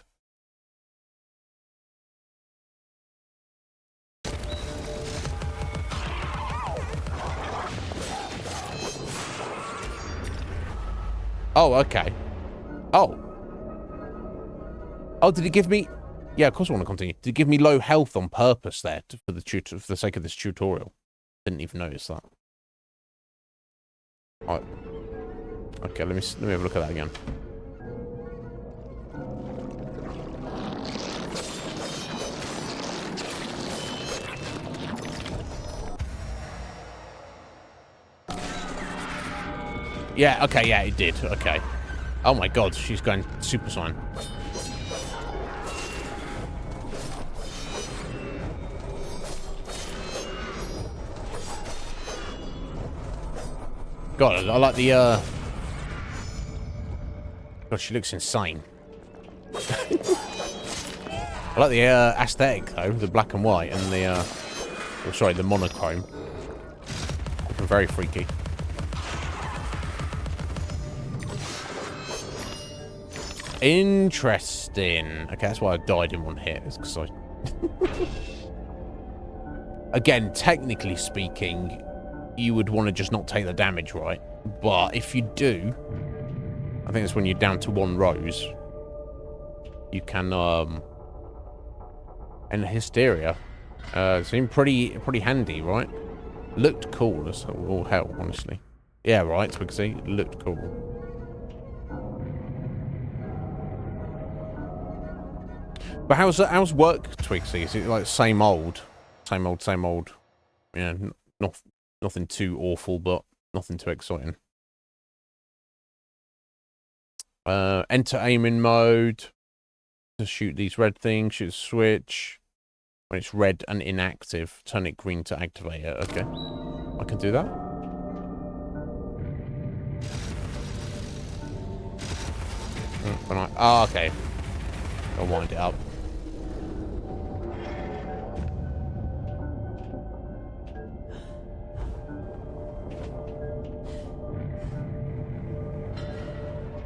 Oh, okay. Oh. Oh, did it give me... Yeah, of course I want to continue. Did it give me low health on purpose there for the sake of this tutorial? Didn't even notice that. Right. Okay, let me have a look at that again. Yeah, okay, yeah, it did. Okay. Oh my god, she's going Super Saiyan. God, I like the, God, she looks insane. I like the, aesthetic, though, the black and white, and the, oh, sorry, the monochrome. Looking very freaky. Interesting. Okay, that's why I died in one hit. It's because I... Again, technically speaking, you would want to just not take the damage, right? But if you do, I think it's when you're down to 1 rose, you can, and hysteria, seemed pretty handy, right? Looked cool as all hell, honestly. Yeah, right, Twixie, looked cool. But how's work, Twixie? Is it like same old? Yeah, nothing too awful, but nothing too exciting. Enter aiming mode. To shoot these red things, shoot switch. When it's red and inactive, turn it green to activate it. Okay. I can do that. Oh, okay. I'll wind it up.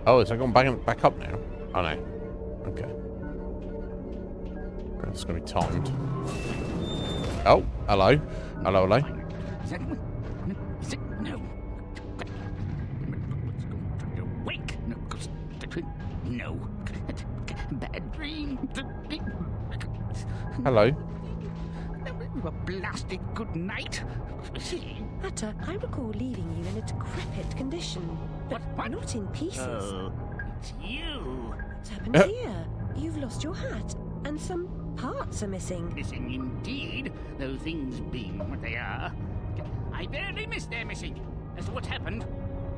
Oh, is that going back up now? Oh, no. Okay. It's going to be timed. Oh, hello. Hello. No. Wake. No. Bad dream. Hello. A blasted good night. Hatter, I recall leaving you in a decrepit condition, but not in pieces. Oh, it's you. What's happened here? You've lost your hat, and some parts are missing. Missing indeed, though things being what they are. I barely missed their missing. As to what's happened,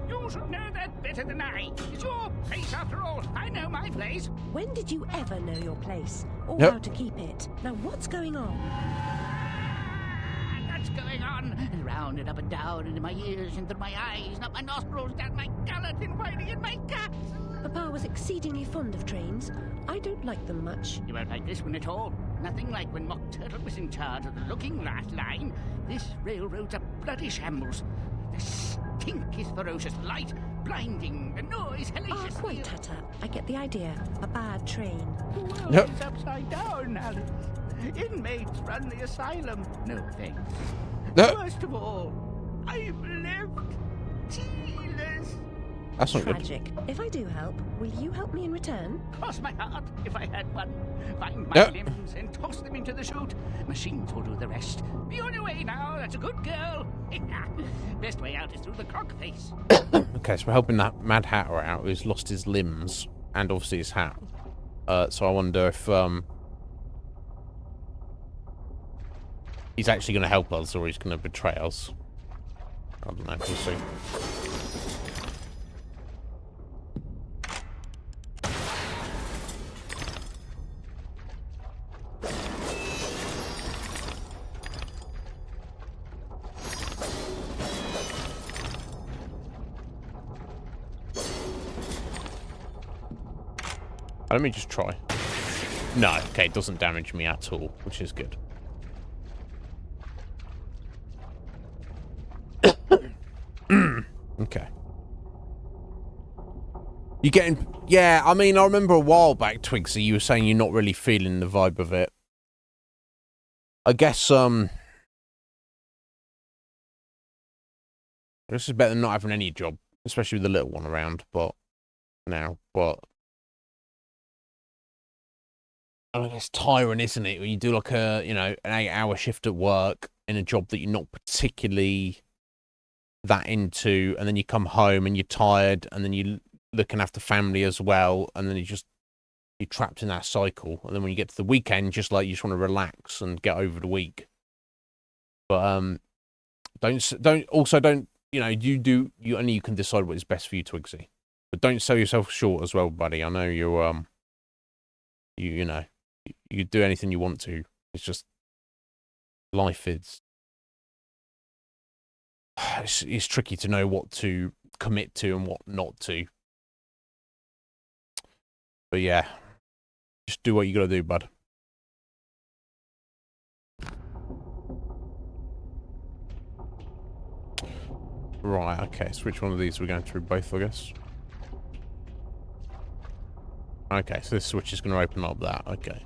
you should know that better than I. It's your place after all. I know my place. When did you ever know your place, or Yep. how to keep it? Now what's going on? What's going on? And round and up and down, and in my ears, and through my eyes, and up my nostrils, down my gullet, and whining in my guts. Papa was exceedingly fond of trains. I don't like them much. You won't like this one at all. Nothing like when Mock Turtle was in charge of the looking glass line. This railroad's a bloody shambles. The stink is ferocious. Light, blinding, the noise hellacious. Quite, Tata. I get the idea. A bad train. The world Yep. is upside down, Alice. Inmates run the asylum. No thanks. Yep. Worst of all, I'm left tealess. That's not good. Tragic. If I do help, will you help me in return? Cross my heart if I had one. Find my Yep. limbs and toss them into the chute. Machines will do the rest. Be on your way now. That's a good girl. Best way out is through the croc face. Okay, so we're helping that Mad Hatter out who's lost his limbs and obviously his hat. So I wonder if he's actually going to help us or he's going to betray us. I don't know. We'll see. Let me just try. No, okay, it doesn't damage me at all, which is good. Okay. You getting... Yeah, I mean, I remember a while back, Twigsy, you were saying you're not really feeling the vibe of it. I guess, this is better than not having any job, especially with the little one around, but... I mean, it's tiring, isn't it? When you do like a, you know, an 8-hour shift at work in a job that you're not particularly that into, and then you come home and you're tired, and then you're looking after family as well, and then you're trapped in that cycle. And then when you get to the weekend, just like you just want to relax and get over the week. But don't you know, only you can decide what is best for you, Twigsy. But don't sell yourself short as well, buddy. I know you're you know. You do anything you want to. It's just life is. It's tricky to know what to commit to and what not to. But yeah, just do what you gotta do, bud. Right. Okay. So which one of these are we going through? Both, I guess. Okay. So this switch is going to open up that. Okay.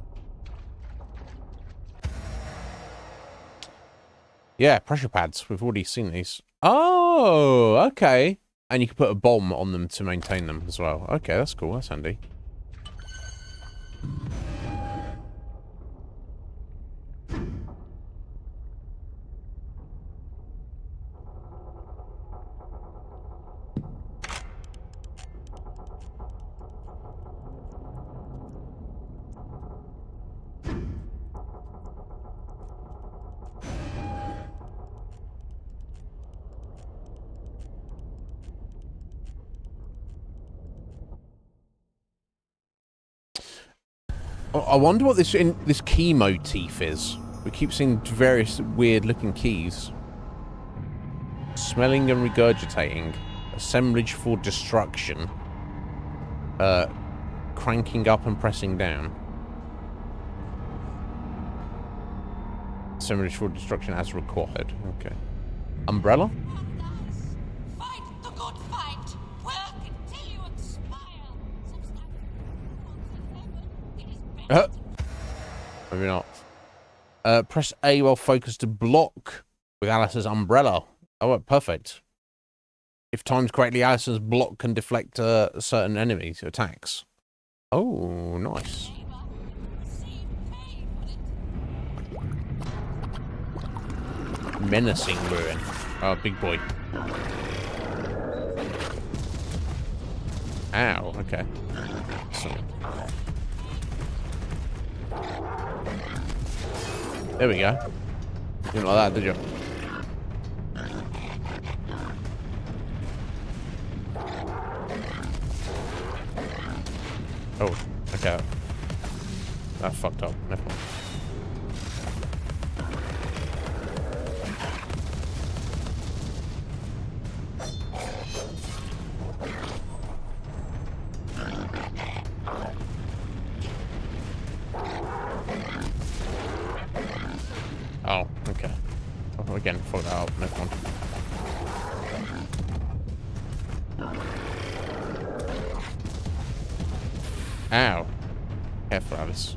Yeah, pressure pads. We've already seen these. Oh, okay. And you can put a bomb on them to maintain them as well. Okay, that's cool. That's handy. I wonder what this key motif is. We keep seeing various weird-looking keys. Smelling and regurgitating. Assemblage for destruction. Cranking up and pressing down. Assemblage for destruction as required. Okay. Umbrella? Fight the good fight. Work until you expire. Maybe not. Press A while focused to block with Alice's umbrella. Oh, perfect. If timed correctly, Alice's block can deflect certain enemies' attacks. Oh, nice. Menacing ruin. Oh, big boy. Ow, okay. So. There we go. You didn't like that, did you? Oh, okay. That fucked up. Never mind. Oh, okay. Oh, again, fuck that up. Never mind. Ow. Careful, Alice.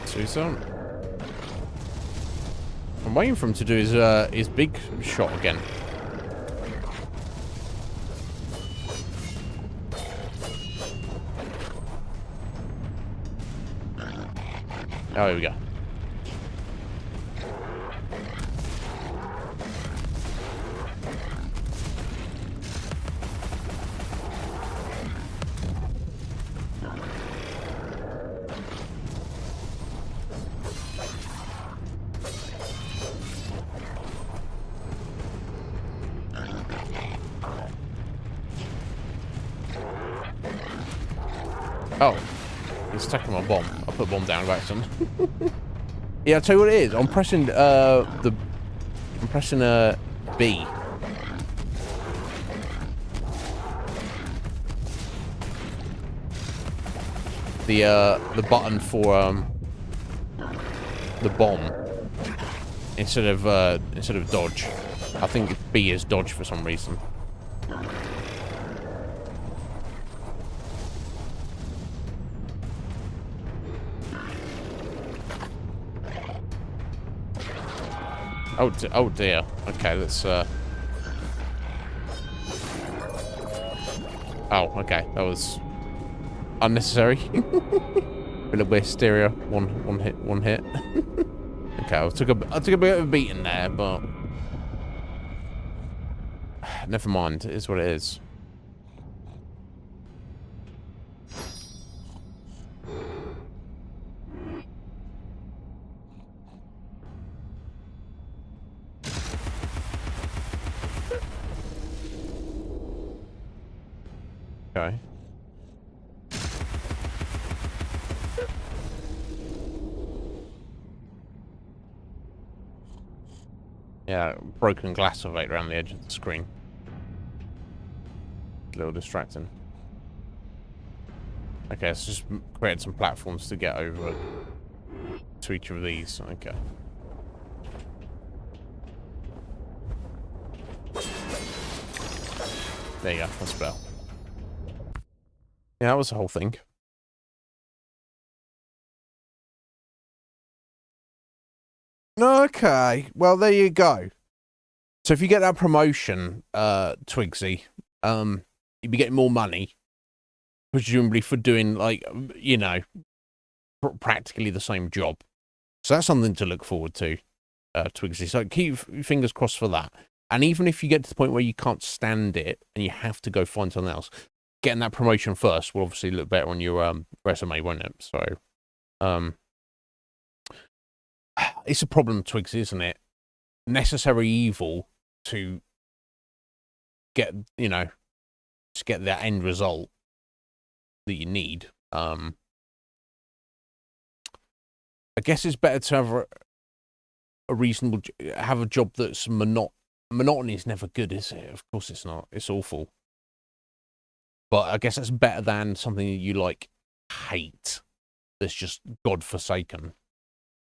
Susan. I'm waiting for him to do his big shot again. Oh, here we go. Oh, he's attacking my bomb. I put a bomb down by accident. Yeah, I'll tell you what it is. I'm pressing B. The button for the bomb instead of dodge. I think B is dodge for some reason. Oh dear. Okay, let's Oh, okay. That was unnecessary. A little bit of hysteria. One hit. Okay, I took a bit of a beating there, but never mind. It is what it is. Okay. Yeah, broken glass right around the edge of the screen. A little distracting. Okay, let's just create some platforms to get over to each of these. Okay. There you go, that's better. Yeah, that was the whole thing. Okay, well there you go. So if you get that promotion, Twigsy, you'd be getting more money, presumably for doing, like, you know, practically the same job. So that's something to look forward to, Twigsy. So keep your fingers crossed for that. And even if you get to the point where you can't stand it and you have to go find something else, getting that promotion first will obviously look better on your resume, won't it? So, it's a problem, Twigsy, isn't it? Necessary evil to get, you know, to get that end result that you need. I guess it's better to have a reasonable, have a job that's monotony is never good, is it? Of course it's not. It's awful. But I guess that's better than something that you, like, hate. That's just godforsaken.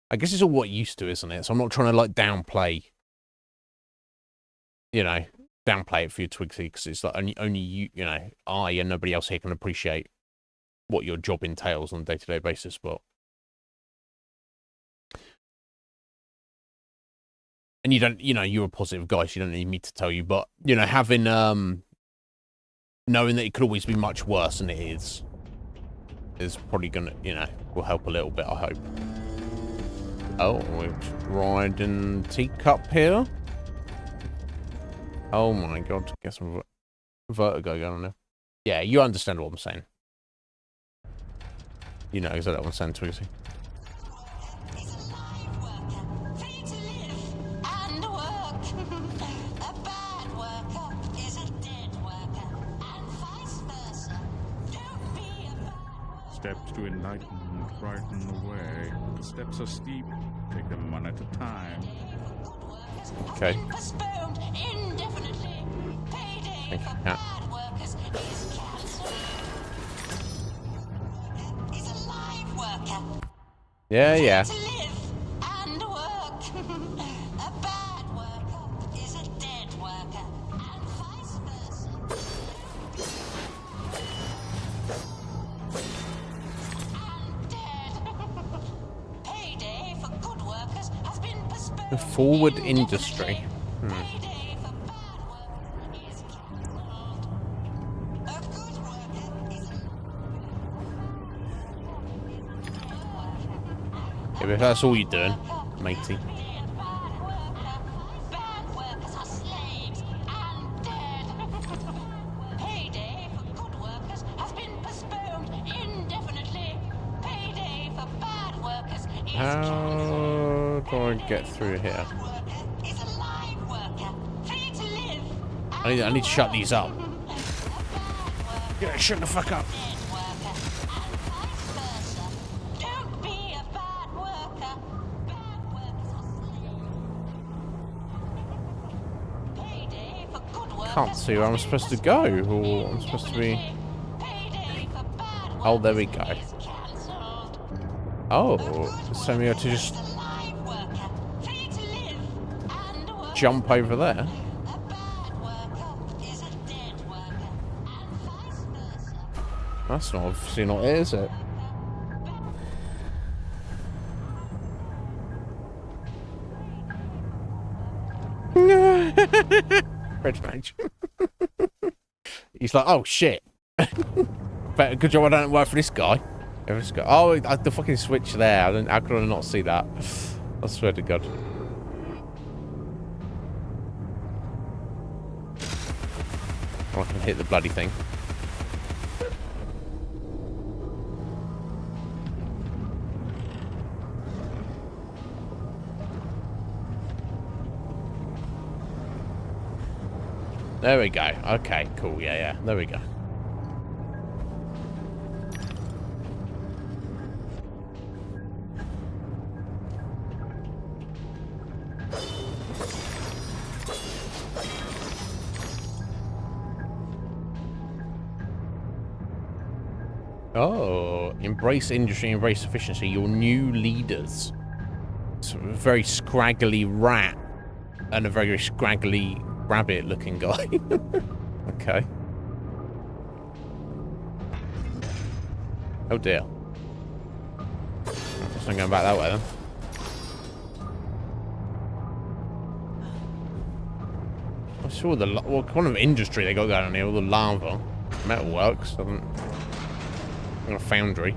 I guess it's all what you're used to, isn't it? So I'm not trying to, like, downplay, you know, downplay it for you, Twigsy, because it's like only you, you know, I and nobody else here can appreciate what your job entails on a day-to-day basis, but... And you don't, you know, you're a positive guy, so you don't need me to tell you, but, you know, having, knowing that it could always be much worse than it is probably gonna, you know, will help a little bit, I hope. Oh, we're riding teacup here. Oh my god, get some vertigo going on there. Yeah, you understand what I'm saying. You know exactly what I'm saying, Twigsy. Steps to enlightenment brighten the way. The steps are steep. Take them one at a time. Okay. Postponed indefinitely. Payday for bad workers is cancelled. Is a live worker. Yeah. To live and work. A bad worker is a dead worker, and vice versa. And dead. Payday for good workers has been postponed. The forward industry. Payday for bad workers is cancelled. A good worker is Yeah, but if that's all you're doing, matey. bad workers are slaves and dead. Payday for good workers has been postponed indefinitely. Payday for bad workers is How do I get through here? is a live worker, free to live. I need to shut these up. Yeah, shut the fuck up. Don't be a bad worker. Bad workers are slaves. Payday for good workers. Can't see where I'm supposed to go, or I'm supposed to be. Oh, there we go. Oh, so we have to just jump over there. That's not obviously not it, is it? Red mage. He's like, oh shit. But good job I don't work for this guy. Oh, the fucking switch there. How could I not see that? I swear to God. Oh, I can hit the bloody thing. There we go. Okay, cool. Yeah. There we go. Oh, embrace industry, embrace efficiency. Your new leaders. It's a very scraggly rat and a very scraggly rabbit-looking guy. Okay. Oh dear. Guess I'm going back that way then. I saw the what kind of industry they got going on here? All the lava, metalworks. A foundry.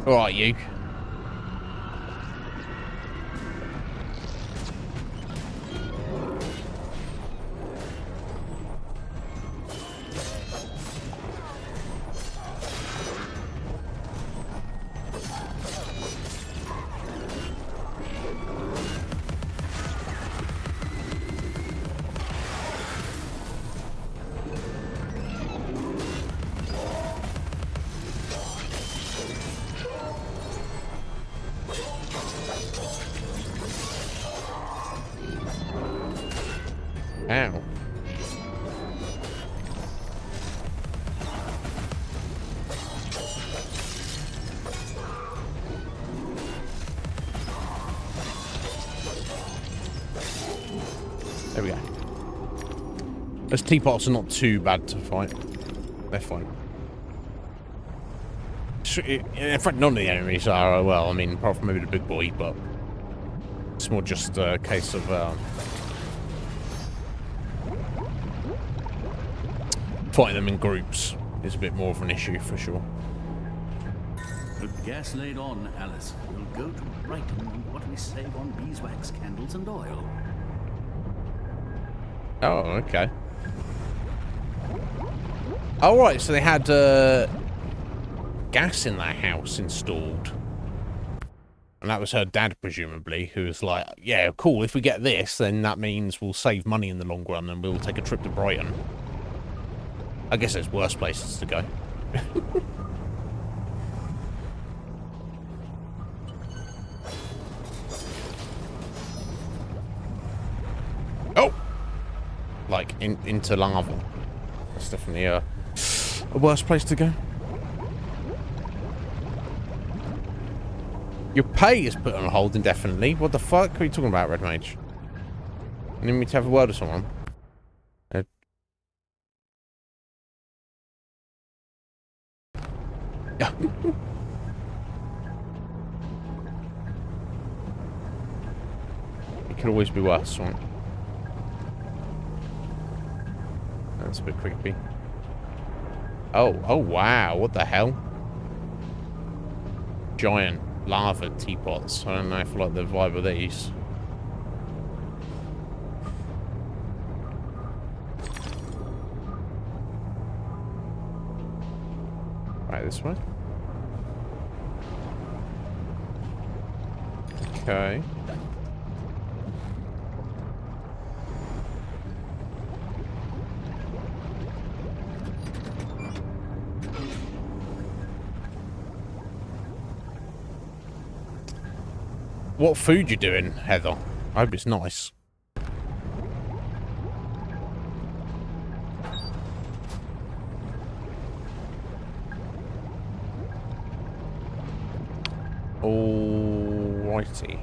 All right, you. Ow. There we go. Those teapots are not too bad to fight. They're fine. In fact, none of the enemies are, well, I mean, apart from maybe the big boy, but it's more just a case of fighting them in groups is a bit more of an issue for sure. With the gas laid on, Alice, we'll go to Brighton and what we save on beeswax, candles, and oil. Oh, okay. Oh, right, so they had gas in that house installed. And that was her dad, presumably, who was like, yeah, cool, if we get this, then that means we'll save money in the long run and we'll take a trip to Brighton. I guess there's worse places to go. into lava. It's definitely a worse place to go. Your pay is put on hold indefinitely. What the fuck are you talking about, Red Mage? You need me to have a word with someone? It could always be worse, right? That's a bit creepy. Oh wow, what the hell? Giant lava teapots. I don't know if I like the vibe of these. Right, this way. Okay. What food you doing, Heather? I hope it's nice. Alrighty.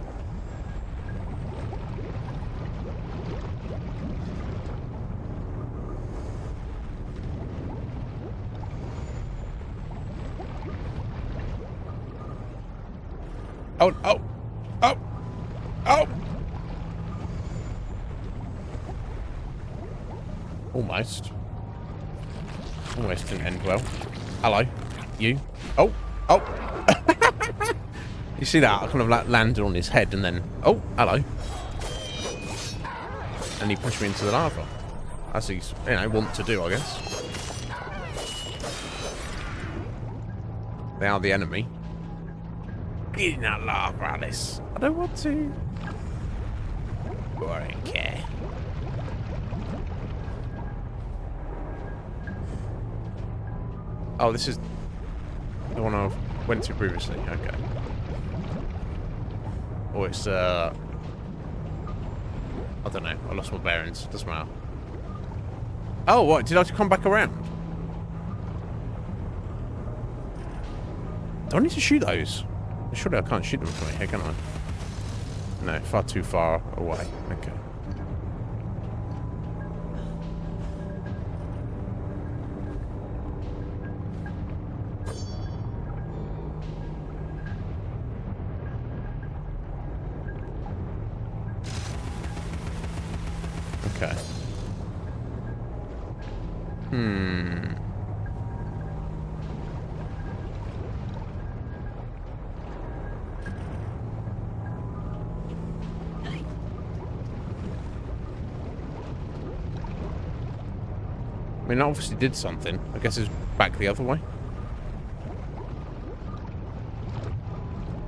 Oh. Almost didn't end well. Hello. You. Oh. You see that? I kind of like landed on his head and then... Oh, hello. And he pushed me into the lava. As he's, want to do, I guess. They are the enemy. Get in that lava, Alice. I don't want to. I don't care. Oh, this is the one I went to previously. Okay. Oh, it's I don't know. I lost my bearings. Doesn't matter. Oh, what? Did I come back around? Do I need to shoot those? Surely I can't shoot them from here, can I? No, far too far away. Okay. Okay. I mean, I obviously did something. I guess it's back the other way.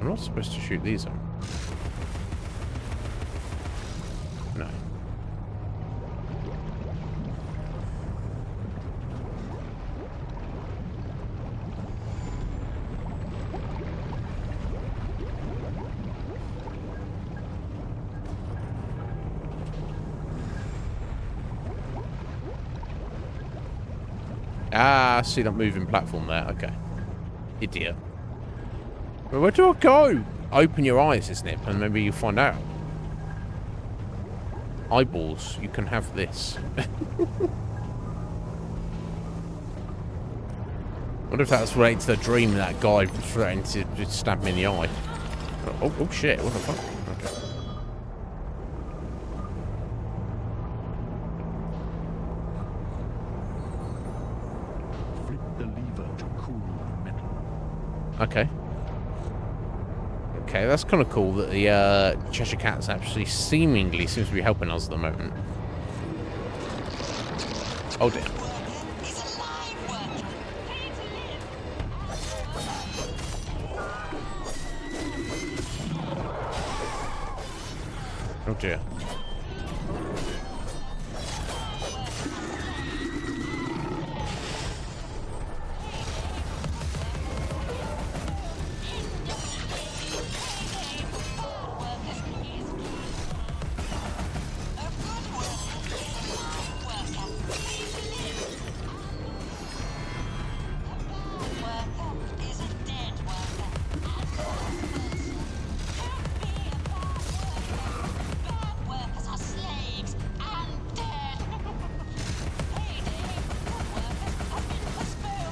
I'm not supposed to shoot these on. No. Ah, I see that moving platform there. Okay. Idiot. Well, where do I go? Open your eyes, Iznib, and maybe you'll find out. Eyeballs, you can have this. I wonder if that's related to the dream that guy threatened to just stab me in the eye. Oh shit, what the fuck? Okay. Okay. Okay, that's kind of cool that the Cheshire Cat's actually seemingly seems to be helping us at the moment. Oh dear. Oh dear.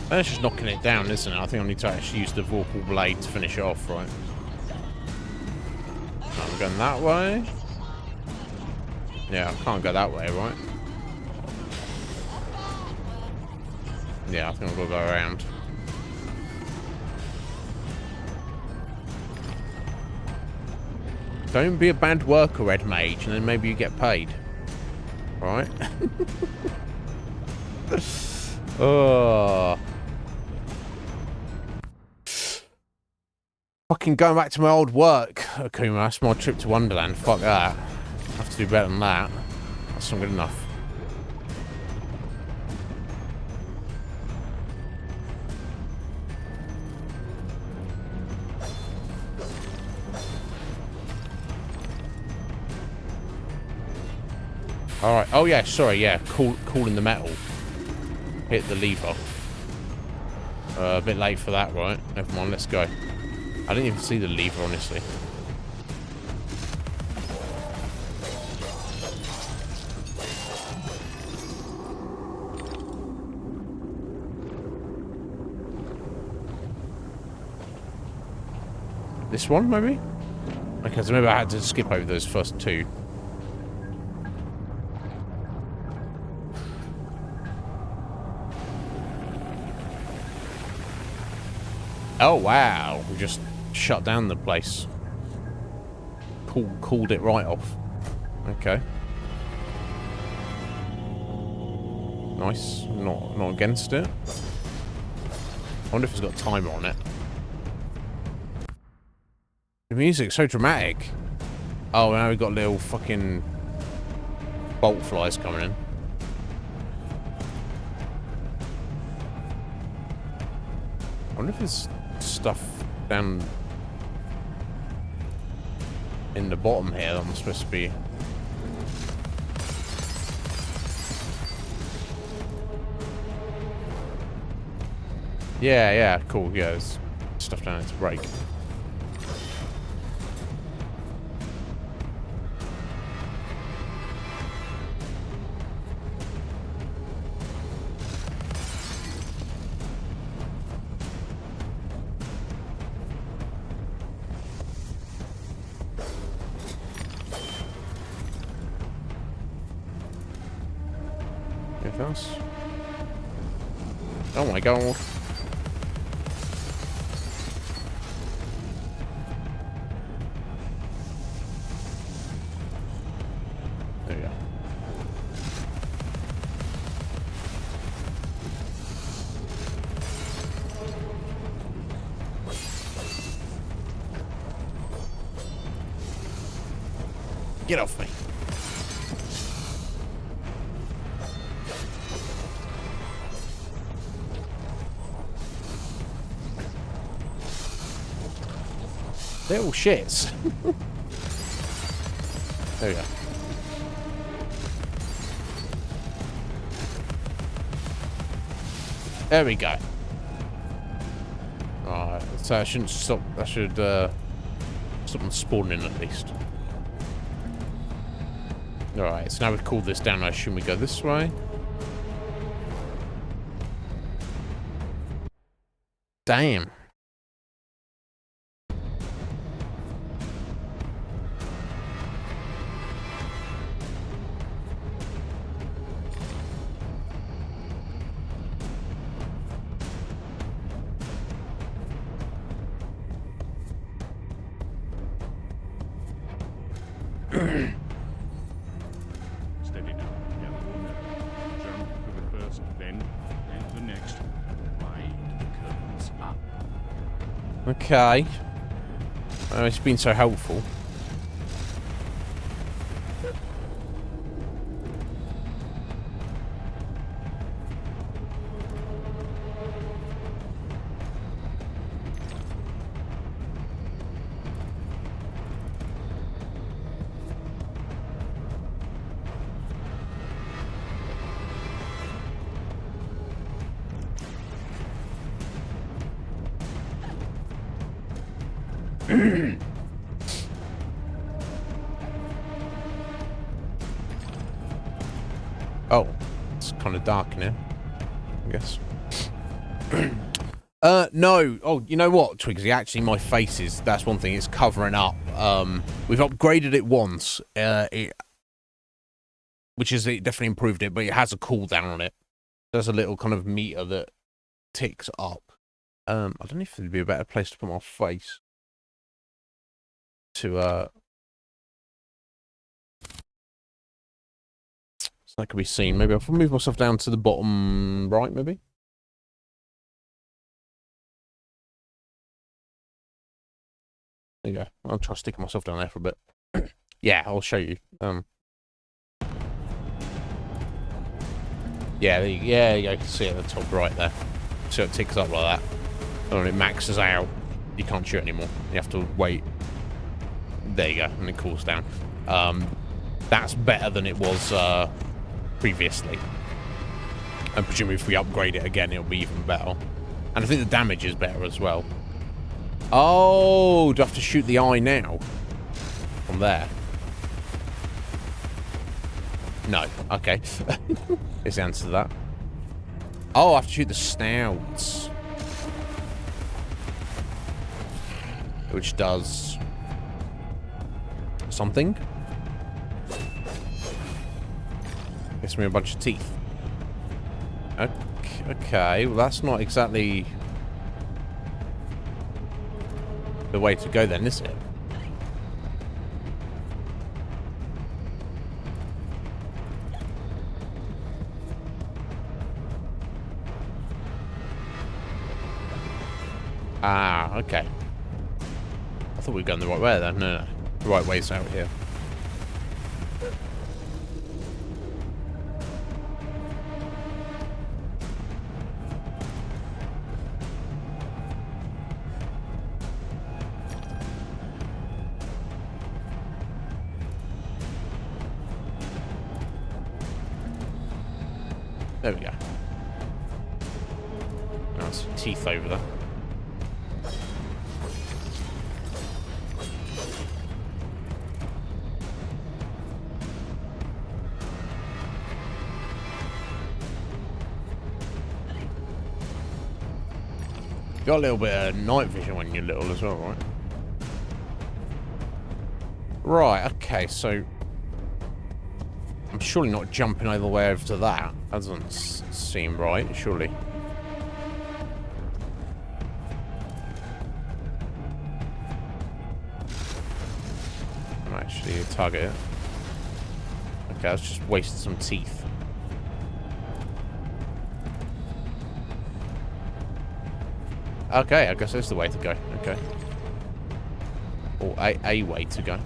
That's just knocking it down, isn't it? I think I need to actually use the Vorpal blade to finish it off, right? I'm going that way. Yeah, I can't go that way, right? Yeah, I think I'll go around. Don't be a bad worker, Red Mage, and then maybe you get paid. Right? Oh. Fucking going back to my old work, Akuma. That's my trip to Wonderland. Fuck that. I have to do better than that. That's not good enough. Alright. Oh, yeah. Sorry. Yeah. Cooling the metal. Hit the lever. A bit late for that, right? Never mind. Let's go. I didn't even see the lever, honestly. This one, maybe? Okay, so maybe I had to skip over those first two. Oh, wow. We just shut down the place. Called it right off. Okay. Nice. Not against it. I wonder if it's got a timer on it. The music's so dramatic. Oh, now we've got little fucking bolt flies coming in. I wonder if there's stuff down in the bottom here that I'm supposed to be. Yeah, cool. Yeah, there's stuff down there to break. Else? Oh my god. There we go. Get off me. Little shits. There we go. There we go. Alright, so I shouldn't stop. I should stop them spawning at least. Alright, so now we've cooled this down. I assume we go this way. Damn. Steady now. Jump for the first bend, and the next. Wind the curtains up. Okay. Oh, it's been so helpful. Oh, it's kind of dark in here, I guess. No. Oh, you know what, Twigsy? Actually, my face is... That's one thing. It's covering up. We've upgraded it once. Which is... It definitely improved it, but it has a cooldown on it. There's a little kind of meter that ticks up. I don't know if it'd be a better place to put my face. So that could be seen. Maybe I'll move myself down to the bottom right, maybe? There you go. I'll try sticking myself down there for a bit. Yeah, I'll show you. Yeah, there you go. You can see it at the top right there. So it ticks up like that. And when it maxes out, you can't shoot anymore. You have to wait. There you go, and it cools down. That's better than it was previously. And presumably if we upgrade it again, it'll be even better. And I think the damage is better as well. Oh, do I have to shoot the eye now? From there? No. Okay. Is the answer to that. Oh, I have to shoot the snouts. Which does... something? Gives me a bunch of teeth. Okay, well that's not exactly... the way to go then, is it? Ah, okay. I thought we were going the right way then. No, no. The right way's out here. There we go. Now some teeth over there. You got a little bit of night vision when you're little as well, right? Right, okay, so... I'm surely not jumping all the way over to that. That doesn't seem right, surely. I'm actually target it. Okay, let's just waste some teeth. Okay, I guess that's the way to go. Okay. Or a way to go.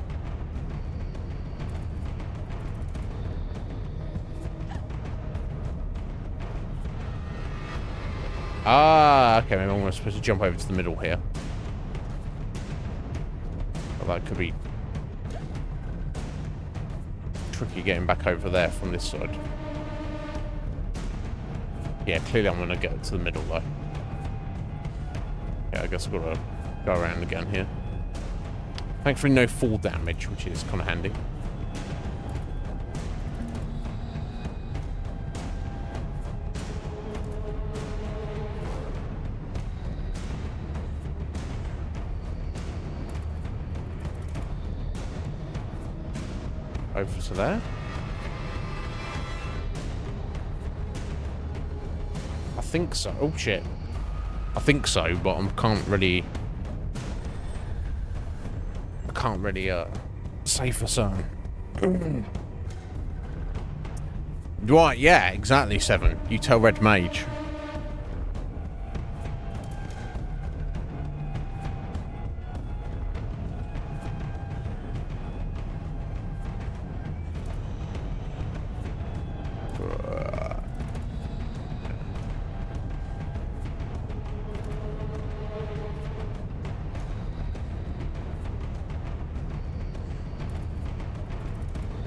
Ah, okay, maybe I'm supposed to jump over to the middle here. Well, that could be tricky getting back over there from this side. Yeah, clearly I'm going to get to the middle though. Yeah, I guess I've got to go around again here. Thankfully no fall damage, which is kind of handy. Over to there. I think so. Oh shit. I think so, but I can't really say for certain. Right, yeah, exactly, 7. You tell Red Mage.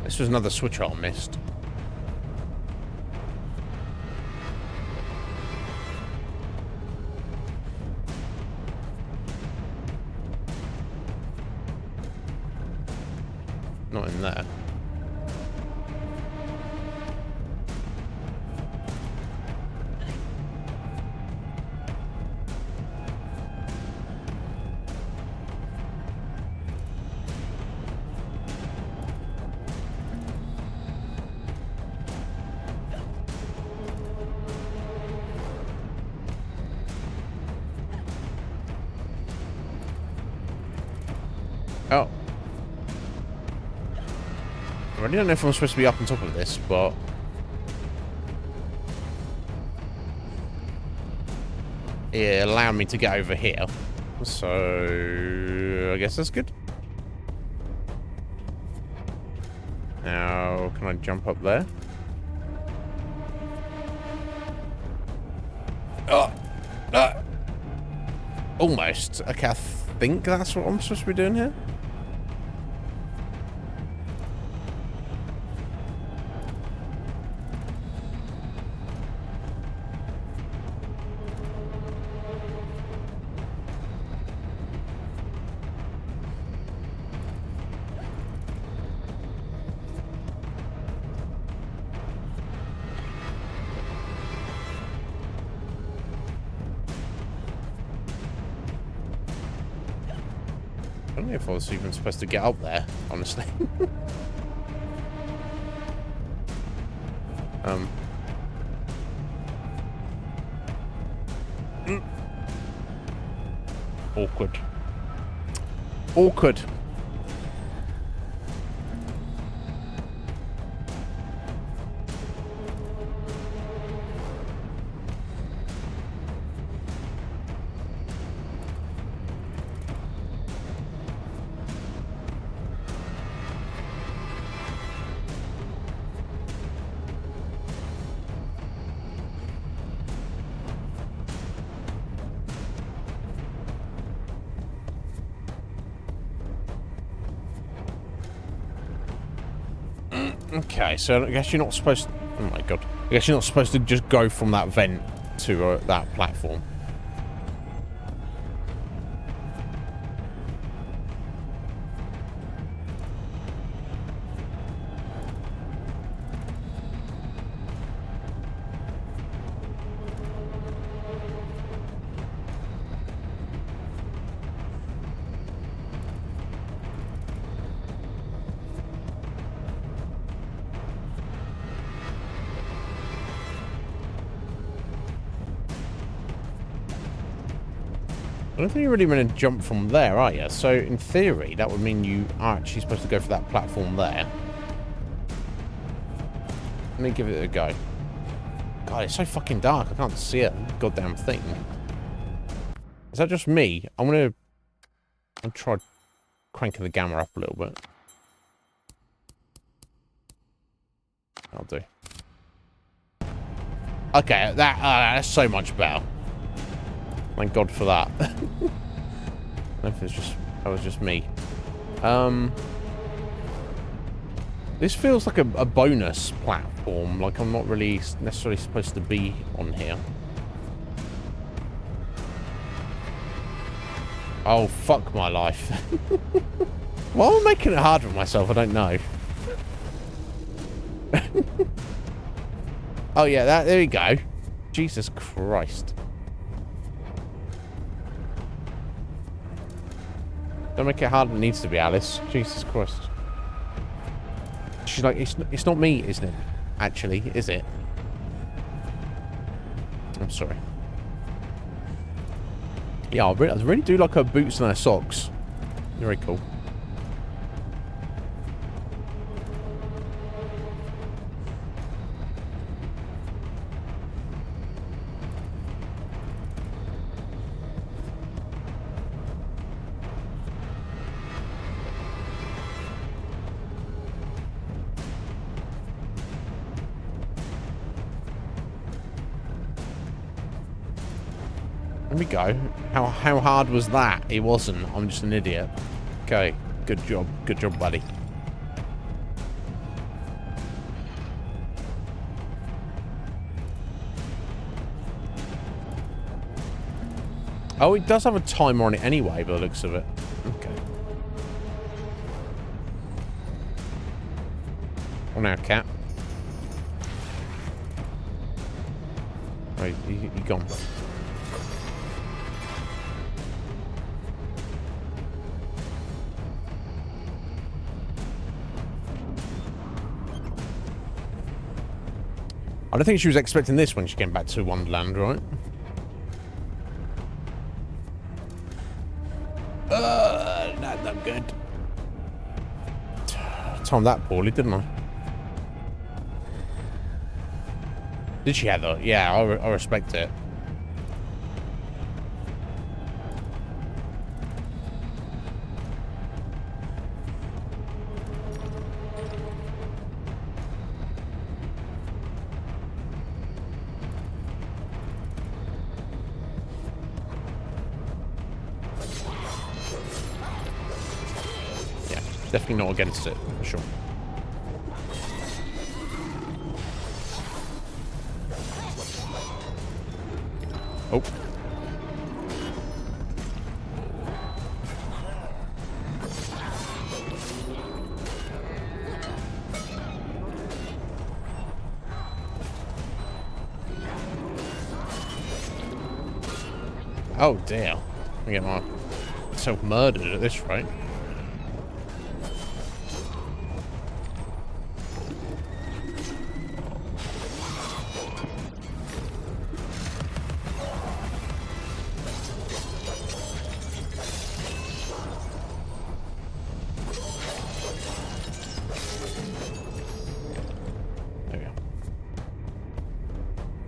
This was another switch I missed. Not in there. really don't know if I'm supposed to be up on top of this, but... it allowed me to get over here. So... I guess that's good. Now, can I jump up there? Almost. Okay, I think that's what I'm supposed to be doing here. I don't know if I was even supposed to get up there, honestly. Awkward. Awkward. Okay, so I guess you're not supposed to... Oh my god. I guess you're not supposed to just go from that vent to that platform. I don't think you're really going to jump from there, are you? So, in theory, that would mean you are actually supposed to go for that platform there. Let me give it a go. God, it's so fucking dark. I can't see a goddamn thing. Is that just me? I'll try cranking the gamma up a little bit. I'll do. Okay, that's so much better. Thank God for that. I don't know if that was just me. This feels like a bonus platform. Like I'm not really necessarily supposed to be on here. Oh, fuck my life. Why am I making it hard for myself? I don't know. Oh yeah, there we go. Jesus Christ. Don't make it harder than it needs to be, Alice. Jesus Christ. She's like, it's not me, isn't it? Actually, is it? I'm sorry. Yeah, I really do like her boots and her socks. Very cool. There we go. How hard was that? It wasn't. I'm just an idiot. Okay. Good job. Good job, buddy. Oh, it does have a timer on it anyway, by the looks of it. Okay. Oh, now, cat. Oh, you gone. I don't think she was expecting this when she came back to Wonderland, right? Not good. Timed that poorly, didn't I? Did she, Heather? Yeah, I respect it. Yeah, definitely not against it, for sure. Oh. Oh, dear. I get myself murdered at this rate.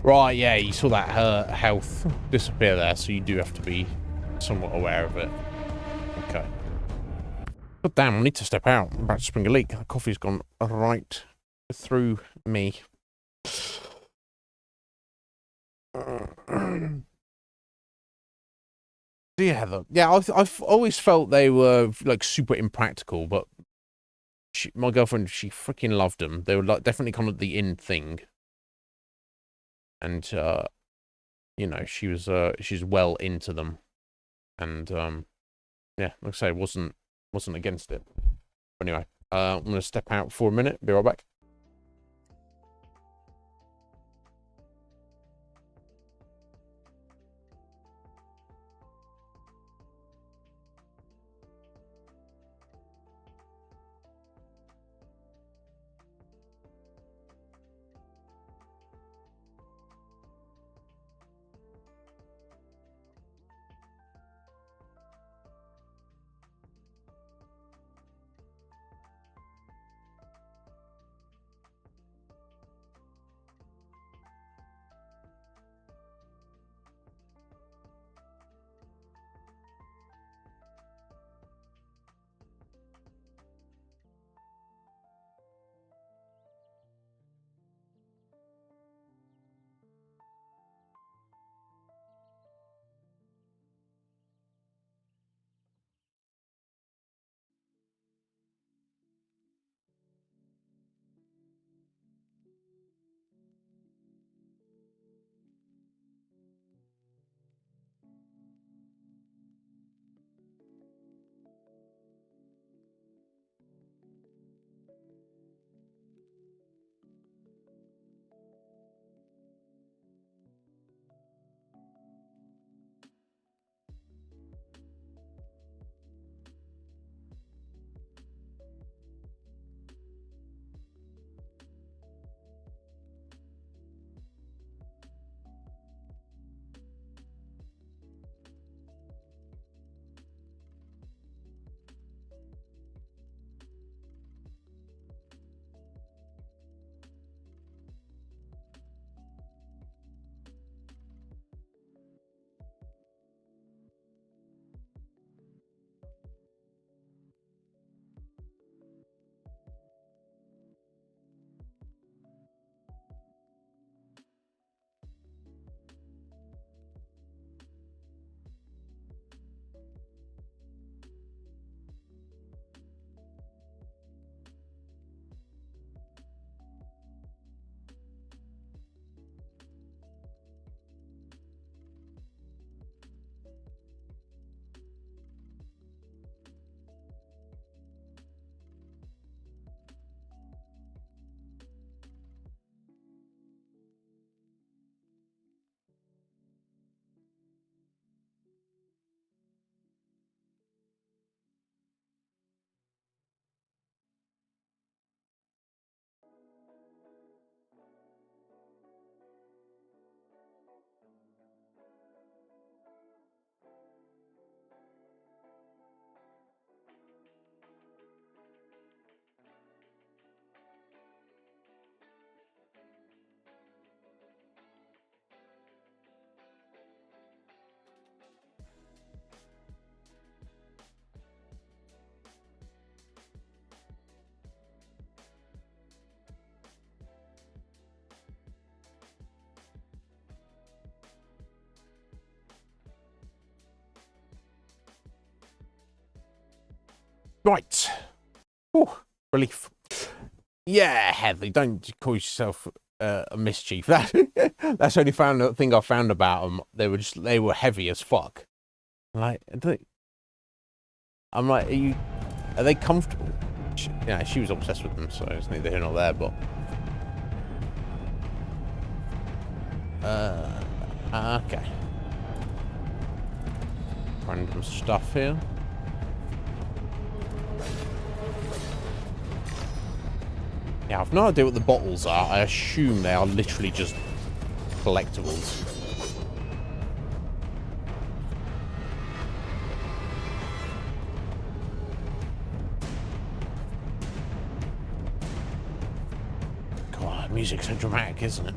Right, yeah, you saw that her health disappear there, so you do have to be somewhat aware of it. Okay. But damn, I need to step out. I'm about to spring a leak. The coffee's gone right through me. Dear Heather. Yeah, I've always felt they were like super impractical, but my girlfriend, she freaking loved them. They were like definitely kind of the in thing. And you know, she's well into them. And yeah, like I say, wasn't against it. But anyway, I'm gonna step out for a minute, be right back. Right. Oh, relief. Yeah, Heather, don't call yourself a mischief. That's the only thing I found about them. They were heavy as fuck. Like, I'm like, are they comfortable? She was obsessed with them, so it's neither here nor there. But okay. Random stuff here. Yeah, I've no idea what the bottles are. I assume they are literally just collectibles. God, music's so dramatic, isn't it?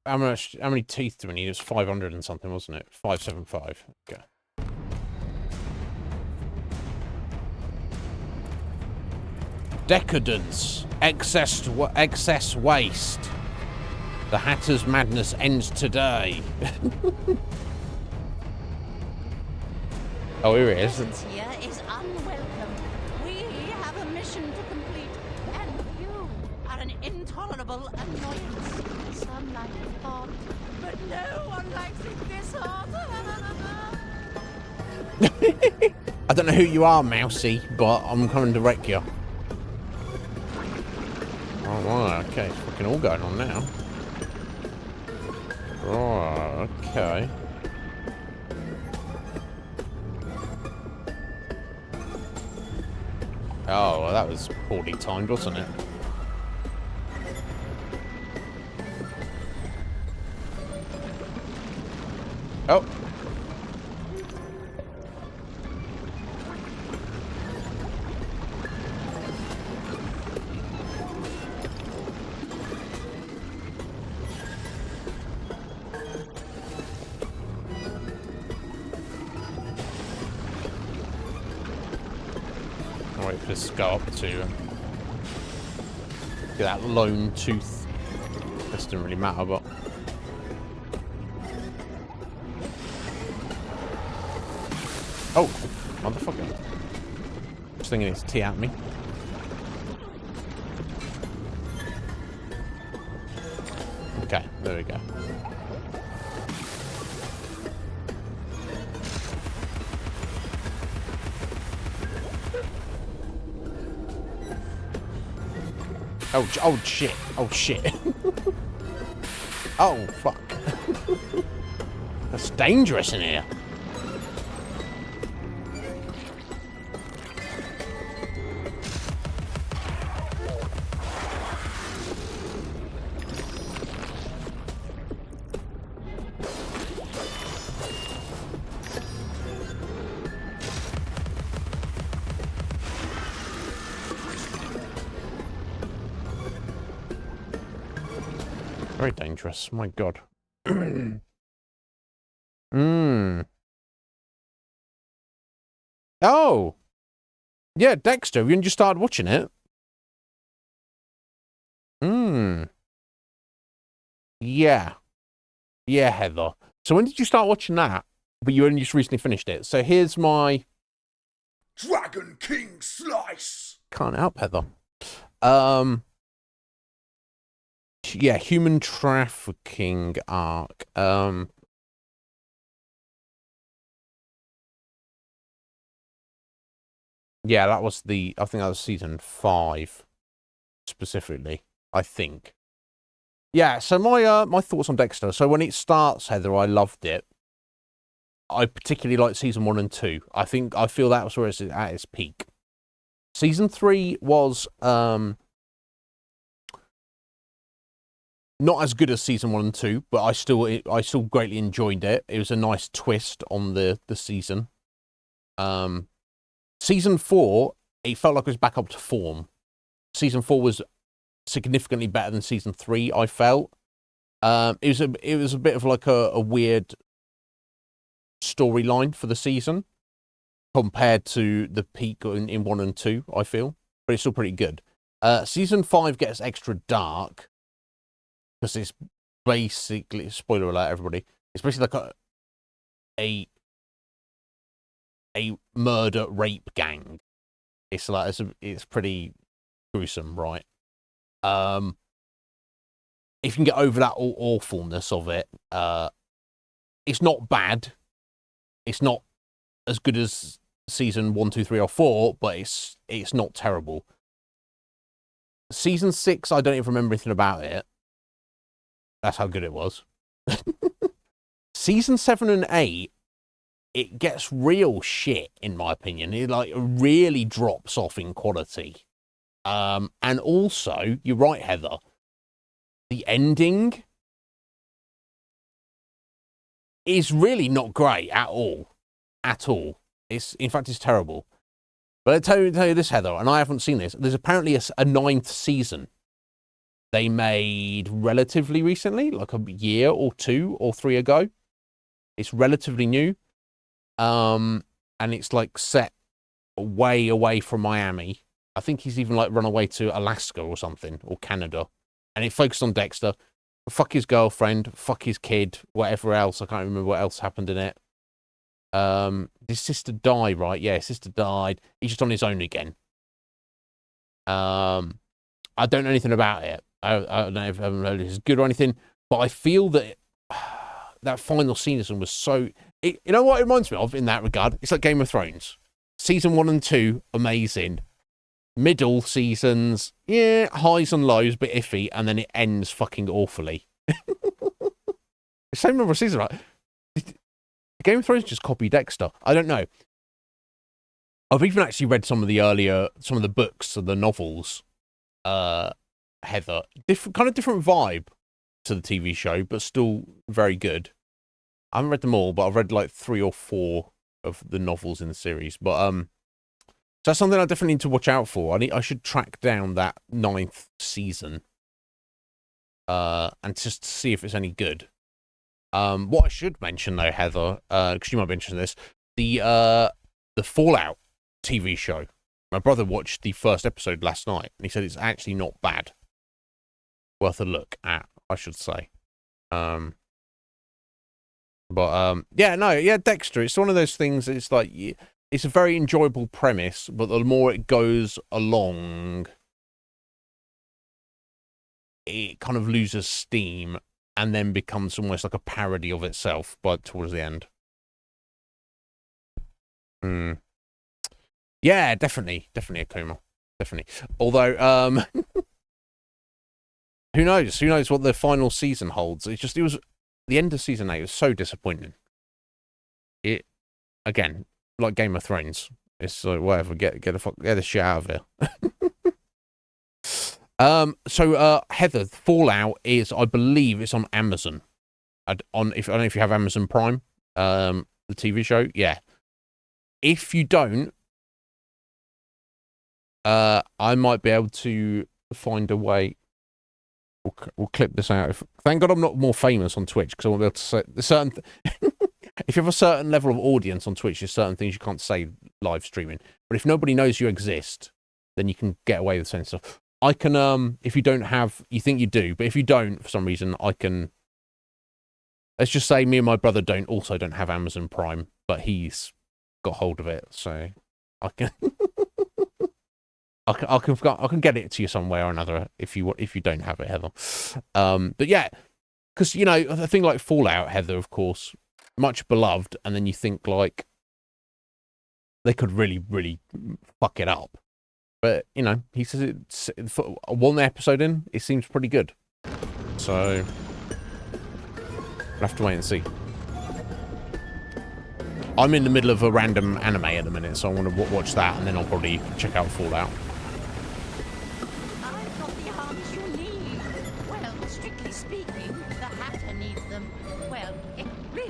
How many teeth do we need? It was 500 and something, wasn't it? 575. Okay. Decadence. Excess waste. The Hatter's madness ends today. Oh, here it is. Presence here is unwelcome. We have a mission to complete, and you are an intolerable annoyance. Some like it hot, but no one likes it this hot. I don't know who you are, Mousy, but I'm coming to wreck you. Oh, right, okay. It's fucking all going on now. Right, okay. Oh, well, that was poorly timed, wasn't it? Oh. I'll wait for this to go up to get that lone tooth. This doesn't really matter, but oh, motherfucker! Just thinking it's tea at me. Okay, there we go. Oh shit! Oh shit! Oh fuck! That's dangerous in here. Very dangerous. My God. Oh. Yeah, Dexter. Have you just started watching it? Yeah. Yeah, Heather. So when did you start watching that? But you only just recently finished it. So here's my Dragon King Slice. Can't help, Heather. Yeah, human trafficking arc. Yeah, that was I think that was season 5 specifically, I think. Yeah, so my thoughts on Dexter. So when it starts, Heather, I loved it. I particularly liked season 1 and 2. I feel that was where it's at its peak. Season 3 was not as good as season 1 and 2, but I still greatly enjoyed it. It was a nice twist on the season. Season 4, it felt like it was back up to form. Season 4 was significantly better than season 3, I felt. It was a bit of like a weird storyline for the season compared to the peak in 1 and 2, I feel. But it's still pretty good. Season 5 gets extra dark because it's basically, spoiler alert, everybody, it's basically like a murder rape gang. It's like it's pretty gruesome, right? If you can get over that awfulness of it, it's not bad. It's not as good as season 1, 2, 3, or 4, but it's not terrible. Season 6, I don't even remember anything about it. That's how good it was. Season 7 and 8, it gets real shit, in my opinion. It like really drops off in quality. And also, you're right, Heather, the ending is really not great at all. At all. In fact, it's terrible. But I'll tell you this, Heather, and I haven't seen this. There's apparently a 9th season they made relatively recently, like a year or 2 or 3 ago. It's relatively new. And it's like set way away from Miami. I think he's even like run away to Alaska or something, or Canada. And it focused on Dexter. Fuck his girlfriend, fuck his kid, whatever else. I can't remember what else happened in it. His sister died, right? Yeah, his sister died. He's just on his own again. I don't know anything about it. I don't know if it's good or anything, but I feel that that final season was so... you know what it reminds me of in that regard? It's like Game of Thrones. Season 1 and 2, amazing. Middle seasons, yeah, highs and lows, but iffy, and then it ends fucking awfully. Same number of seasons, right? Game of Thrones just copied Dexter. I don't know. I've even actually read some of the books and the novels, Heather. Kind of different vibe to the TV show, but still very good. I haven't read them all, but I've read like 3 or 4 of the novels in the series. But so that's something I definitely need to watch out for. I should track down that 9th season, and just see if it's any good. What I should mention though, Heather, because you might be interested in this, the Fallout TV show. My brother watched the first episode last night, and he said it's actually not bad. Worth a look at, I should say. Yeah, Dexter. It's one of those things. It's like it's a very enjoyable premise, but the more it goes along, it kind of loses steam and then becomes almost like a parody of itself. But towards the end, yeah, definitely Akuma, definitely. Although, who knows? Who knows what the final season holds? It was the end of season 8 was so disappointing. It again, like Game of Thrones. It's like whatever. Get the shit out of here. So Heather, Fallout is, I believe, it's on Amazon. I don't know if you have Amazon Prime, the TV show. Yeah. If you don't, I might be able to find a way. We'll clip this out. Thank God I'm not more famous on Twitch, because I won't be able to say certain. If you have a certain level of audience on Twitch, there's certain things you can't say live streaming. But if nobody knows you exist, then you can get away with saying stuff. I can, if you don't have, you think you do, but if you don't, for some reason, I can. Let's just say me and my brother don't have Amazon Prime, but he's got hold of it, so I can. I can get it to you some way or another if you don't have it, Heather. But yeah, because a thing like Fallout, Heather, of course, much beloved, and then you think like they could really, really fuck it up. But he says it's for one episode in, it seems pretty good. So we'll have to wait and see. I'm in the middle of a random anime at the minute, so I want to watch that, and then I'll probably check out Fallout.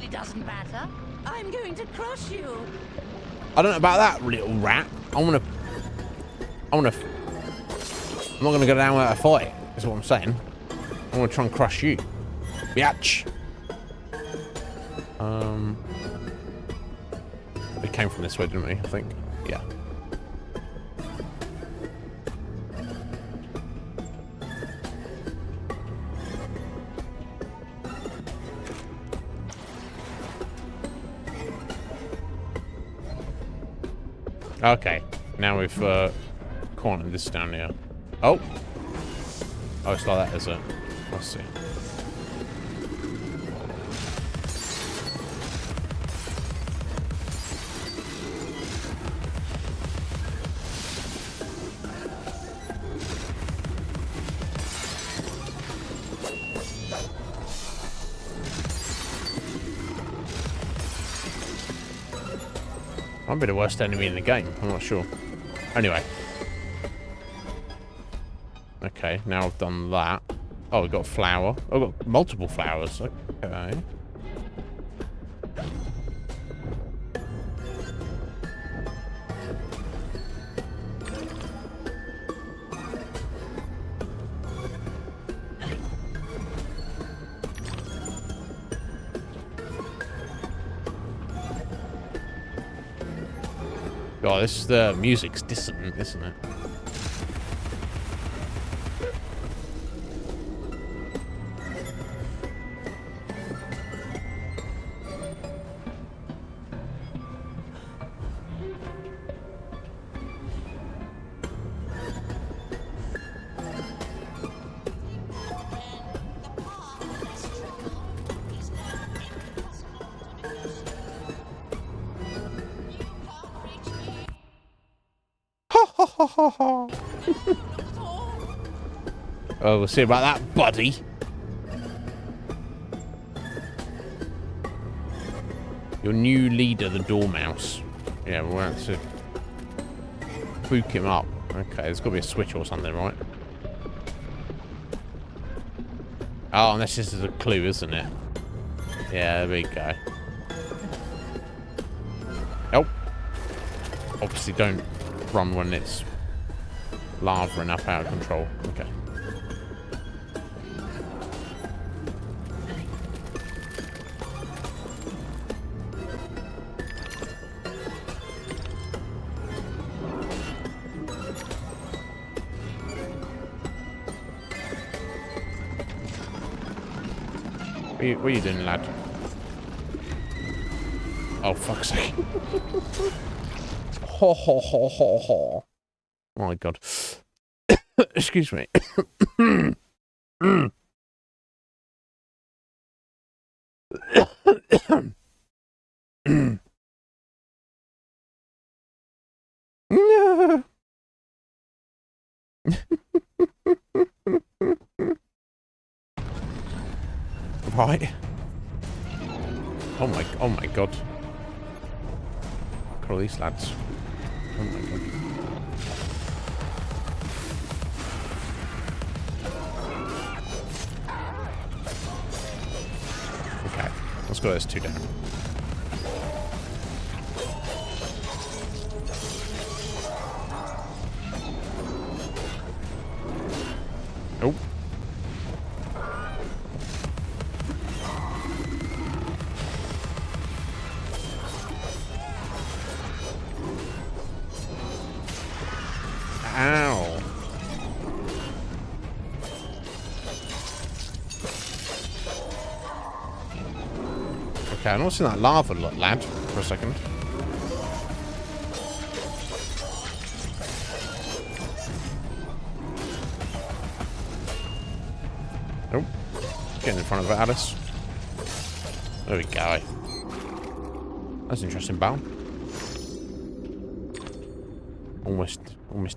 Doesn't matter. I'm going to crush you. I don't know about that, little rat. I'm not going to go down without a fight, is what I'm saying. I want to try and crush you. Biatch. We came from this way, didn't we? I think. Yeah. Okay. Now we've cornered this down here. Oh. Oh, it's like that, is it? Let's see. Might be the worst enemy in the game. I'm not sure. Anyway. Okay, now I've done that. Oh, we've got a flower. Oh, we've got multiple flowers. Okay. God, the music's dissonant, isn't it? Oh, we'll see about that, buddy. Your new leader, the Dormouse. Yeah, we'll have to book him up. Okay, there's got to be a switch or something, right? Oh, and this is a clue, isn't it? Yeah, there we go. Oh. Obviously, don't run when it's lava and up out of control. Okay. What are you doing, lad? Oh, fuck's sake. Ho, ho, ho, ho, ho. Oh, my God. Excuse me. No. Right. Oh my God. Look at all these lads. Oh my God. Okay, let's go. There's two down. Oh. Ow. Okay, I'm not seeing that lava lad for a second. Oh, getting in front of it, Alice. There we go. That's an interesting battle. Almost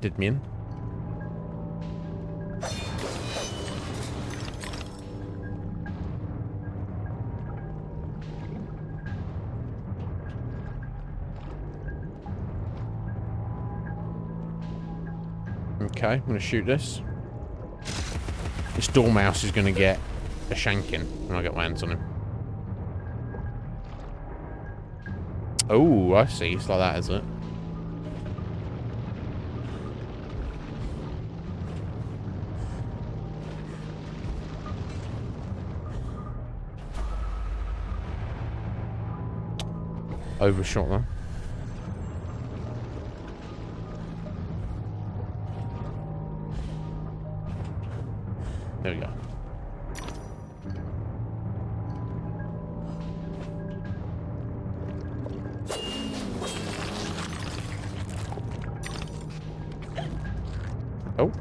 did me in. Okay, I'm gonna shoot this. This Dormouse is gonna get a shanking when I get my hands on him. Oh, I see. It's like that, is it? Overshot them. There we go. Oh.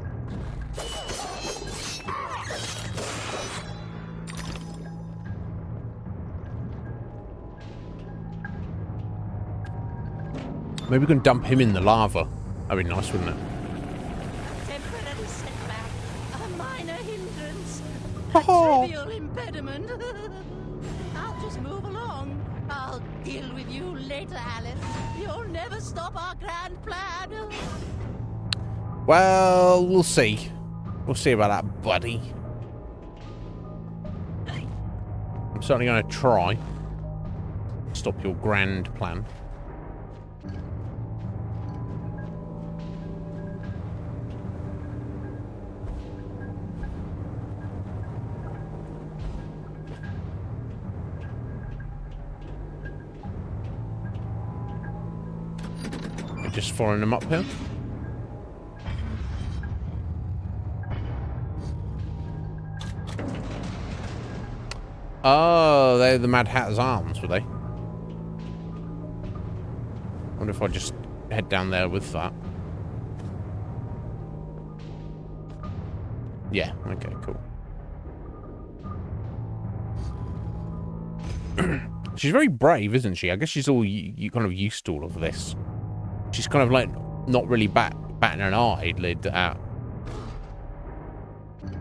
Maybe we can dump him in the lava. That'd be nice, wouldn't it? Temporary setback, a minor hindrance, Oh. a trivial impediment. I'll just move along. I'll deal with you later, Alice. You'll never stop our grand plan. Well, we'll see. We'll see about that, buddy. I'm certainly going to try. Stop your grand plan. We're just following them up here. Oh, they're the Mad Hatter's arms, were they? I wonder if I just head down there with that. Yeah, okay, cool. She's very brave, isn't she? I guess she's all you kind of used to all of this. She's kind of like not really batting an eyelid at.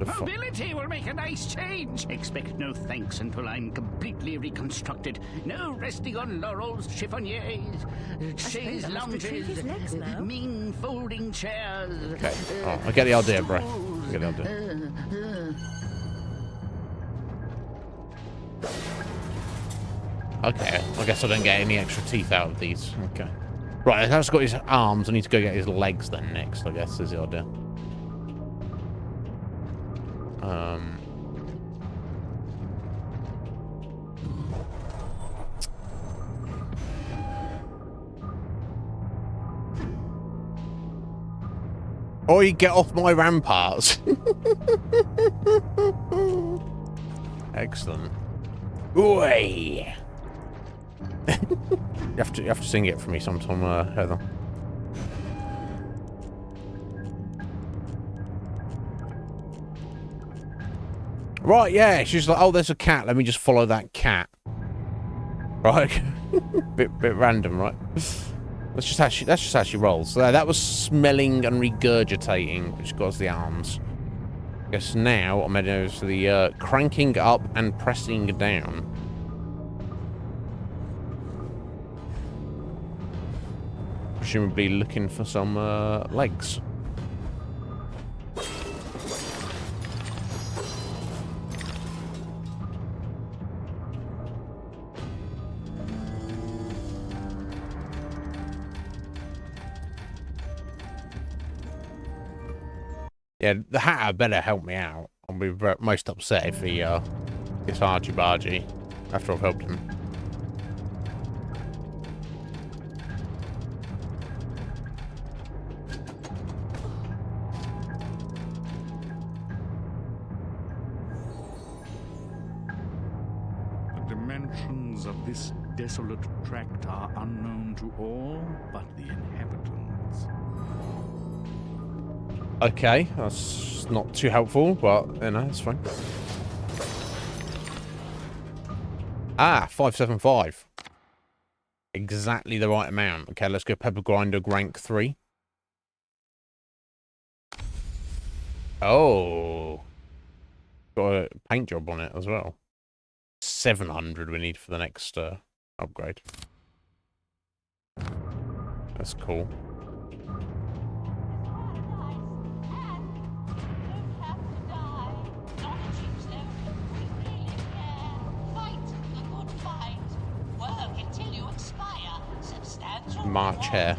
Mobility will make a nice change. Expect no thanks until I'm completely reconstructed. No resting on laurels, chiffoniers, chaise lounges, mean folding chairs. Okay, oh, I get the idea, bro. I get the idea. Okay, I guess I don't get any extra teeth out of these. Okay. Right, I've got his arms. I need to go get his legs then next, I guess, is the idea. Oi, get off my ramparts. Excellent. Oi. You have to sing it for me sometime, Heather. Right, yeah. She's like, oh, there's a cat. Let me just follow that cat. Right. bit random, right? That's just how she rolls. So that was smelling and regurgitating, which got us the arms. I guess now I'm heading over to the cranking up and pressing down. Presumably looking for some legs. Yeah, the Hatter better help me out. I'll be most upset if he gets argy-bargy after I've helped him. The dimensions of this desolate tract are unknown to all but the inhabitants. Okay, that's not too helpful, but, you know, it's fine. Ah, 575. Exactly the right amount. Okay, let's go Pepper Grinder rank 3. Oh. Got a paint job on it as well. 700 we need for the next upgrade. That's cool. March hair.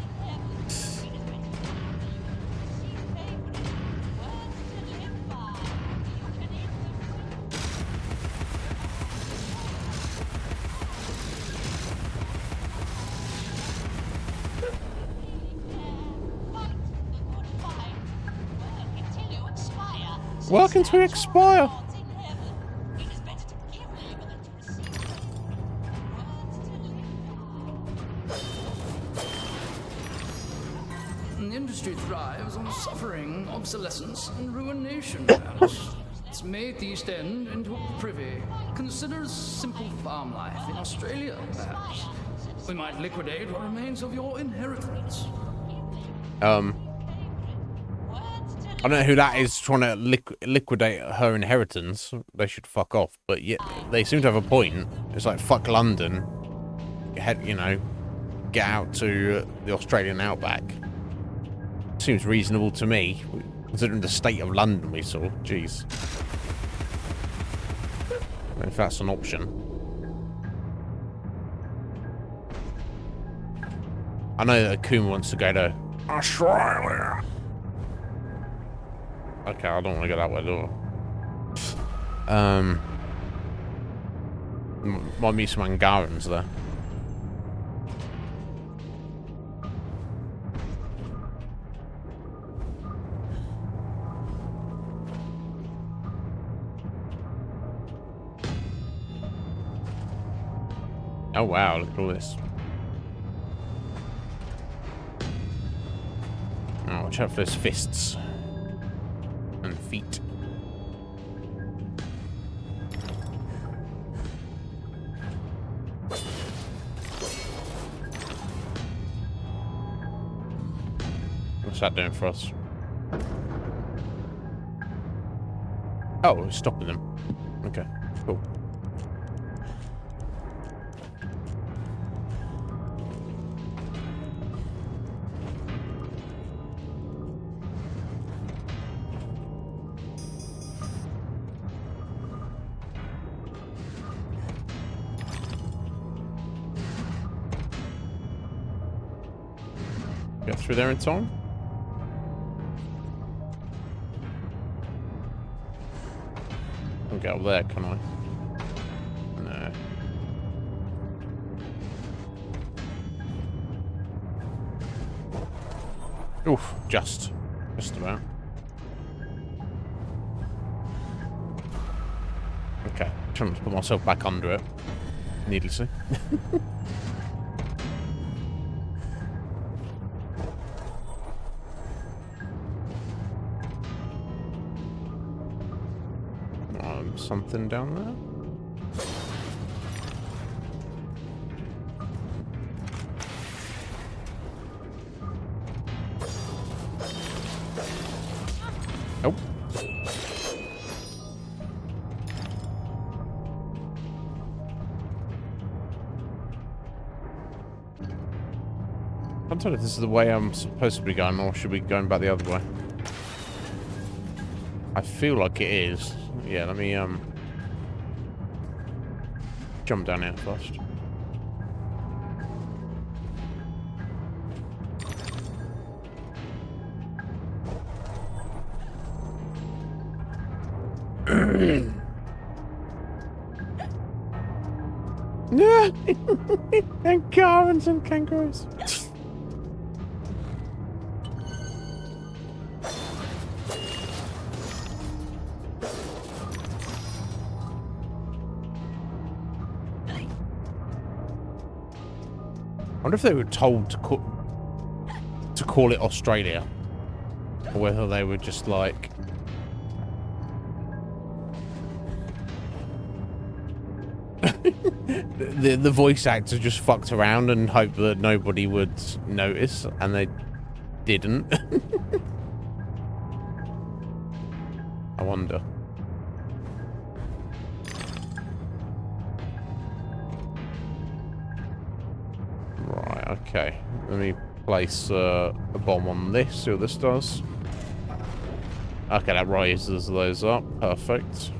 Working to expire. The industry thrives on suffering, obsolescence, and ruination, Alice. It's made the East End into a privy. Consider simple farm life in Australia, perhaps. We might liquidate what remains of your inheritance. I don't know who that is trying to liquidate her inheritance. They should fuck off. But yet they seem to have a point. It's like, fuck London. You know, get out to the Australian outback. Seems reasonable to me, considering the state of London we saw. Jeez. If that's an option. I know that Akuma wants to go to Australia. Okay, I don't want to go that way at all. Might meet some Angarans there. Oh wow, look at all this. Oh, watch out for those fists. And feet. What's that doing for us? Oh, we're stopping them. Okay, cool. Get through there in time? I'll get up there, can I? No. Oof, just about. Okay, trying to put myself back under it, needlessly. Something down there? Oh. I'm not sure if this is the way I'm supposed to be going, or should we be going back the other way? I feel like it is. Yeah, let me jump down here first. And Karens and kangaroos. I wonder if they were told to call it Australia, or whether they were just like the voice actor just fucked around and hoped that nobody would notice, and they didn't. I wonder. Right, okay. Let me place a bomb on this, see what this does. Okay, that raises those up. Perfect.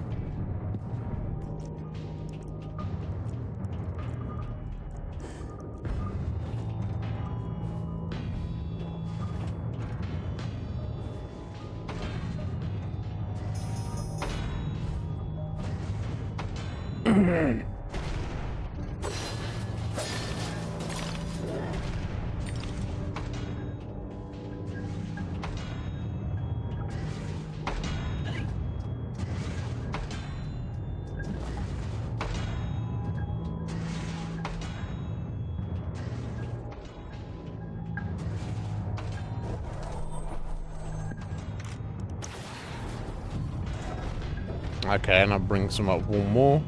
Okay, and I'll bring some up one more.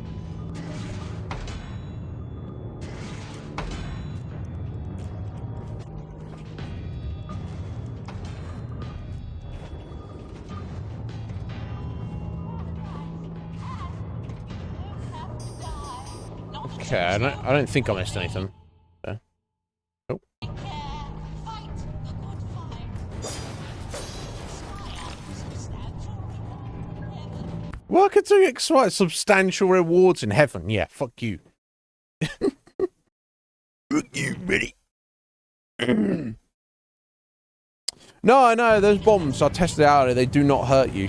Okay, I don't think I missed anything. Okay. Oh. Worker to expect substantial rewards in heaven. Yeah, fuck you. Fuck you, buddy. No, I know, those bombs, I tested out, they do not hurt you.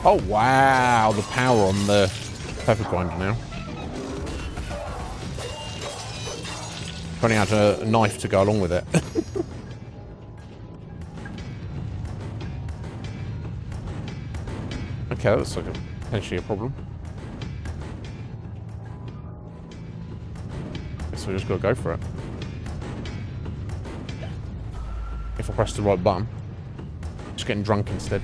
Oh, wow, the power on the pepper grinder now. Running out a knife to go along with it. Okay, that looks like potentially a problem. Guess we just gotta go for it. If I press the right button. Just getting drunk instead.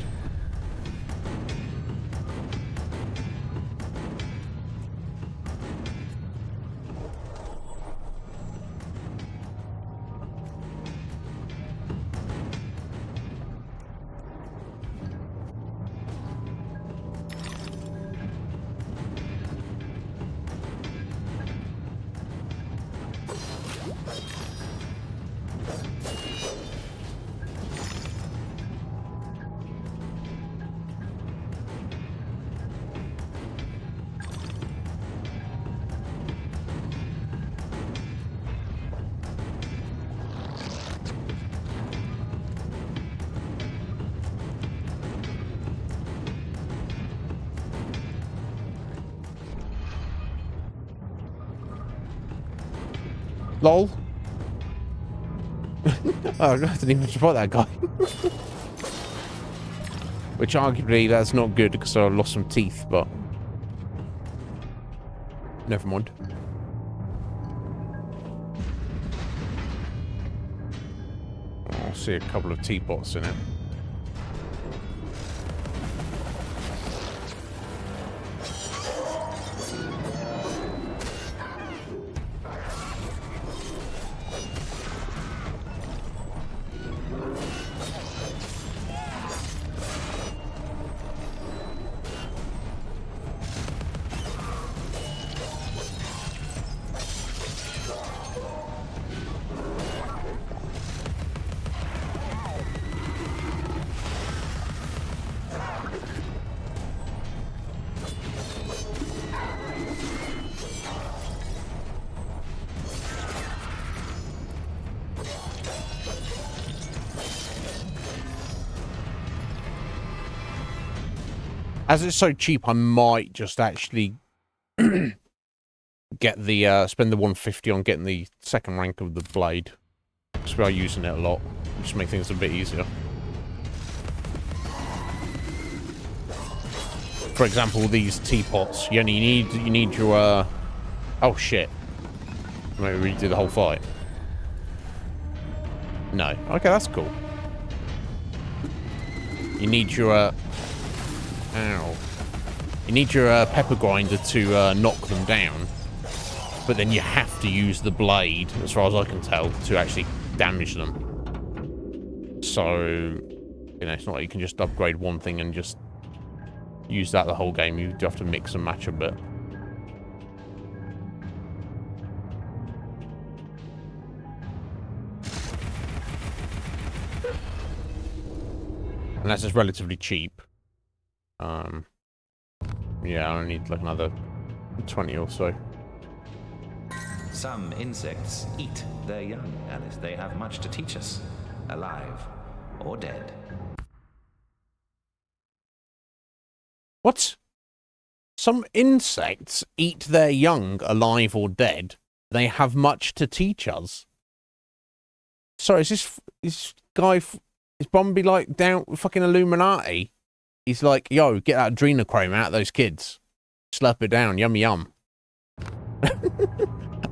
Lol. Oh, I didn't even support that guy. Which arguably that's not good because I lost some teeth, but never mind. I'll see a couple of teapots in it. As it's so cheap, I might just actually get the spend the 150 on getting the second rank of the blade. Because we are using it a lot, just make things a bit easier. For example, these teapots, you need your oh shit. Maybe redo the whole fight. No. Okay, that's cool. You need your ow. You need your pepper grinder to knock them down, but then you have to use the blade, as far as I can tell, to actually damage them. So, you know, it's not like you can just upgrade one thing and just use that the whole game. You do have to mix and match a bit. And as it's relatively cheap, yeah, I need like another 20 or so. Some insects eat their young, Alice. They have much to teach us, alive or dead. What? Some insects eat their young, alive or dead. They have much to teach us. Sorry, is this guy, is Bombi like down with fucking Illuminati? He's like, yo, get that adrenochrome out of those kids. Slurp it down, yum yum.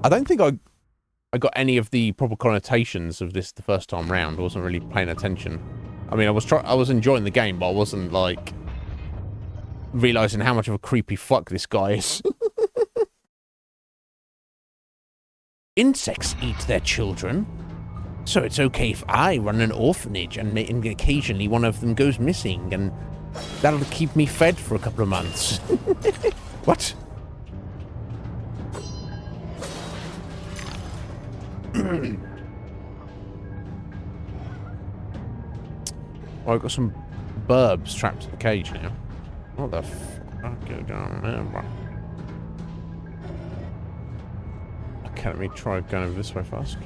I don't think I got any of the proper connotations of this the first time round. I wasn't really paying attention. I mean, I was enjoying the game, but I wasn't like realizing how much of a creepy fuck this guy is. Insects eat their children, so it's okay if I run an orphanage and occasionally one of them goes missing, and that'll keep me fed for a couple of months. What? Oh, I've got some burbs trapped in the cage now. What the fuck? Go down there, bro. Okay, let me try going over this way first.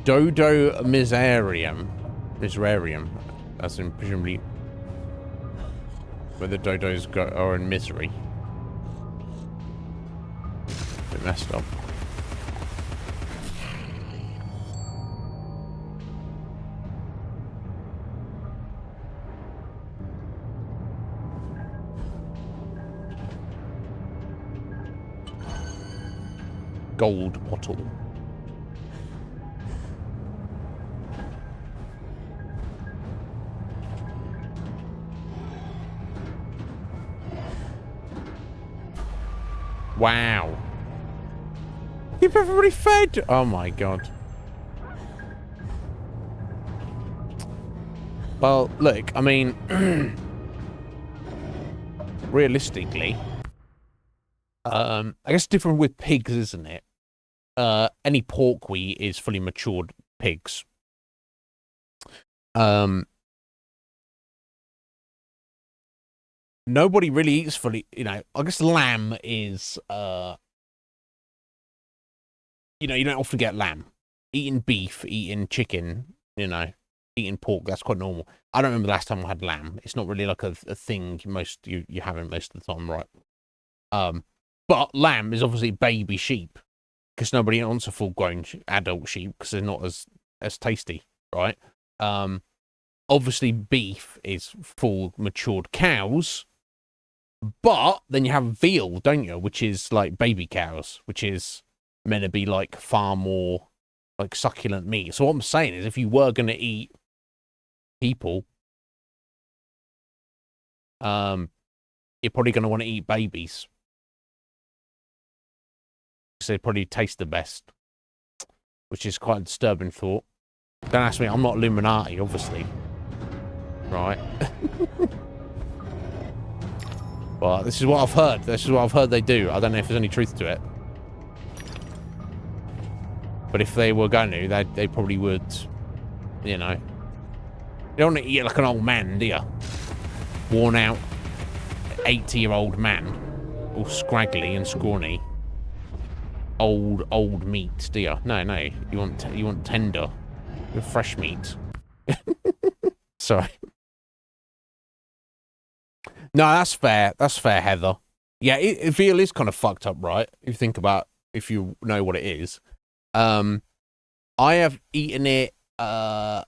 Dodo miserium, as in presumably where the dodos are in misery. A bit messed up. Gold bottle. Wow. Keep everybody fed. Oh my god. Well, look, I mean, realistically, I guess different with pigs, isn't it? Any pork we eat is fully matured pigs. Nobody really eats fully, you know, I guess lamb is, you know, you don't often get lamb. Eating beef, eating chicken, you know, eating pork, that's quite normal. I don't remember the last time I had lamb. It's not really like a thing you haven't most of the time, right? But lamb is obviously baby sheep, because nobody wants a full-grown adult sheep because they're not as tasty, right? Obviously beef is full matured cows, but then you have veal, don't you? Which is like baby cows, which is meant to be like far more like succulent meat. So what I'm saying is, if you were going to eat people, you're probably going to want to eat babies, because they probably taste the best, which is quite a disturbing thought. Don't ask me, I'm not Illuminati, obviously. Right? But this is what I've heard. This is what I've heard they do. I don't know if there's any truth to it. But if they were going to, they probably would, you know. You don't want to eat like an old man, do you? Worn out 80-year-old man. All scraggly and scrawny. Old meat, do you? No. You want tender. You want fresh meat. Sorry. No, that's fair. That's fair, Heather. Yeah, veal is kind of fucked up, right? If you think about, if you know what it is. I have eaten it for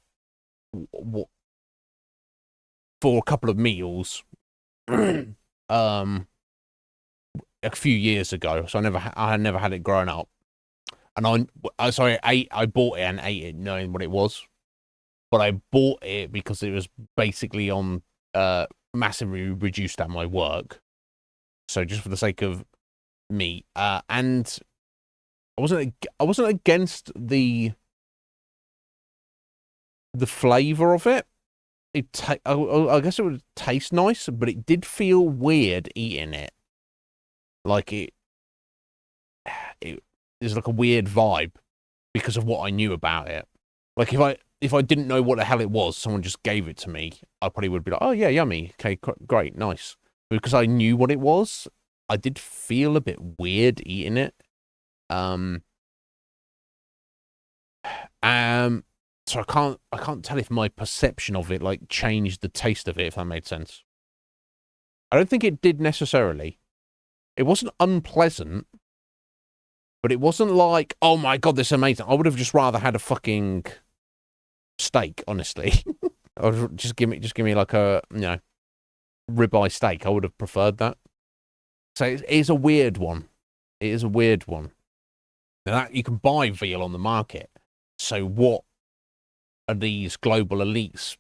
a couple of meals a few years ago, so I never had it growing up. And I bought it and ate it knowing what it was. But I bought it because it was basically on massively reduced at my work. So just for the sake of meat. And I wasn't against the flavor of it. I guess it would taste nice, but it did feel weird eating it. Like there's like a weird vibe because of what I knew about it. Like if I didn't know what the hell it was, someone just gave it to me, I probably would be like, oh yeah, yummy, okay, great, nice. But because I knew what it was, I did feel a bit weird eating it. So I can't tell if my perception of it like changed the taste of it, if that made sense. I don't think it did necessarily. It wasn't unpleasant, but it wasn't like, oh my god, this is amazing. I would have just rather had a fucking steak, honestly. Or just give me like a, you know, ribeye steak. I would have preferred that. So it is a weird one. It is a weird one. Now that you can buy veal on the market. So what are these global elites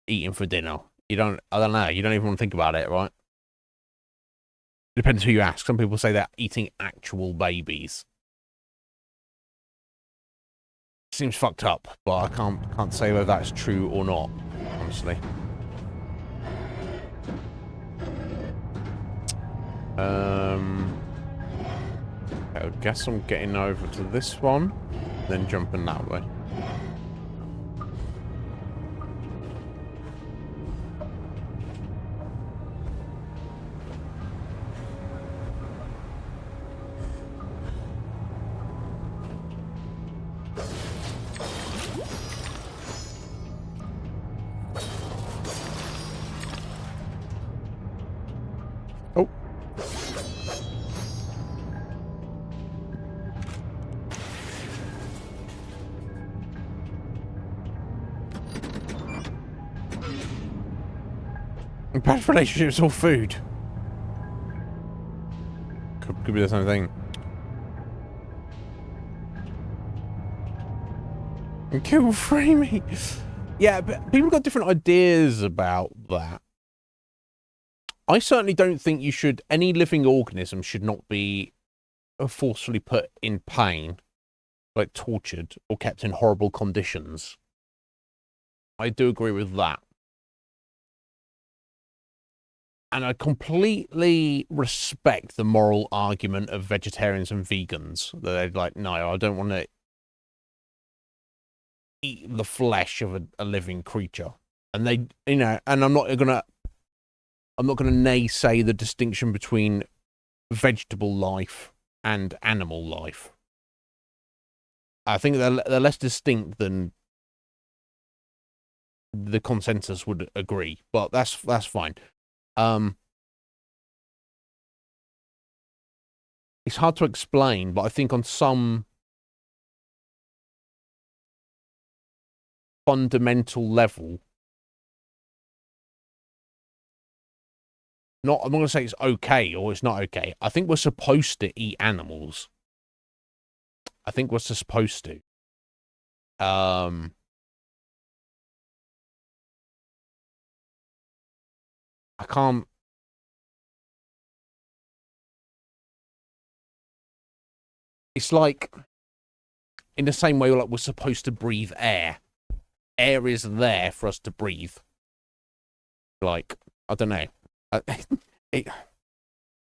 eating for dinner? I don't know. You don't even want to think about it, right? It depends who you ask. Some people say they're eating actual babies. Seems fucked up, but I can't say whether that's true or not, honestly. I guess I'm getting over to this one, then jumping that way. Oh. Bad relationships or food? Could be the same thing. And kill Framey. Yeah, but people got different ideas about that. I certainly don't think you should, any living organism should not be forcefully put in pain, like tortured or kept in horrible conditions. I do agree with that. And I completely respect the moral argument of vegetarians and vegans. That they're like, no, I don't want to eat the flesh of a living creature. And they, you know, and I'm not gonna naysay the distinction between vegetable life and animal life. I think they're less distinct than the consensus would agree, but that's fine. It's hard to explain, but I think on some fundamental level, I'm not going to say it's okay or it's not okay. I think we're supposed to eat animals. I think we're supposed to. I can't. It's like, in the same way, like we're supposed to breathe air. Air is there for us to breathe. Like, I don't know.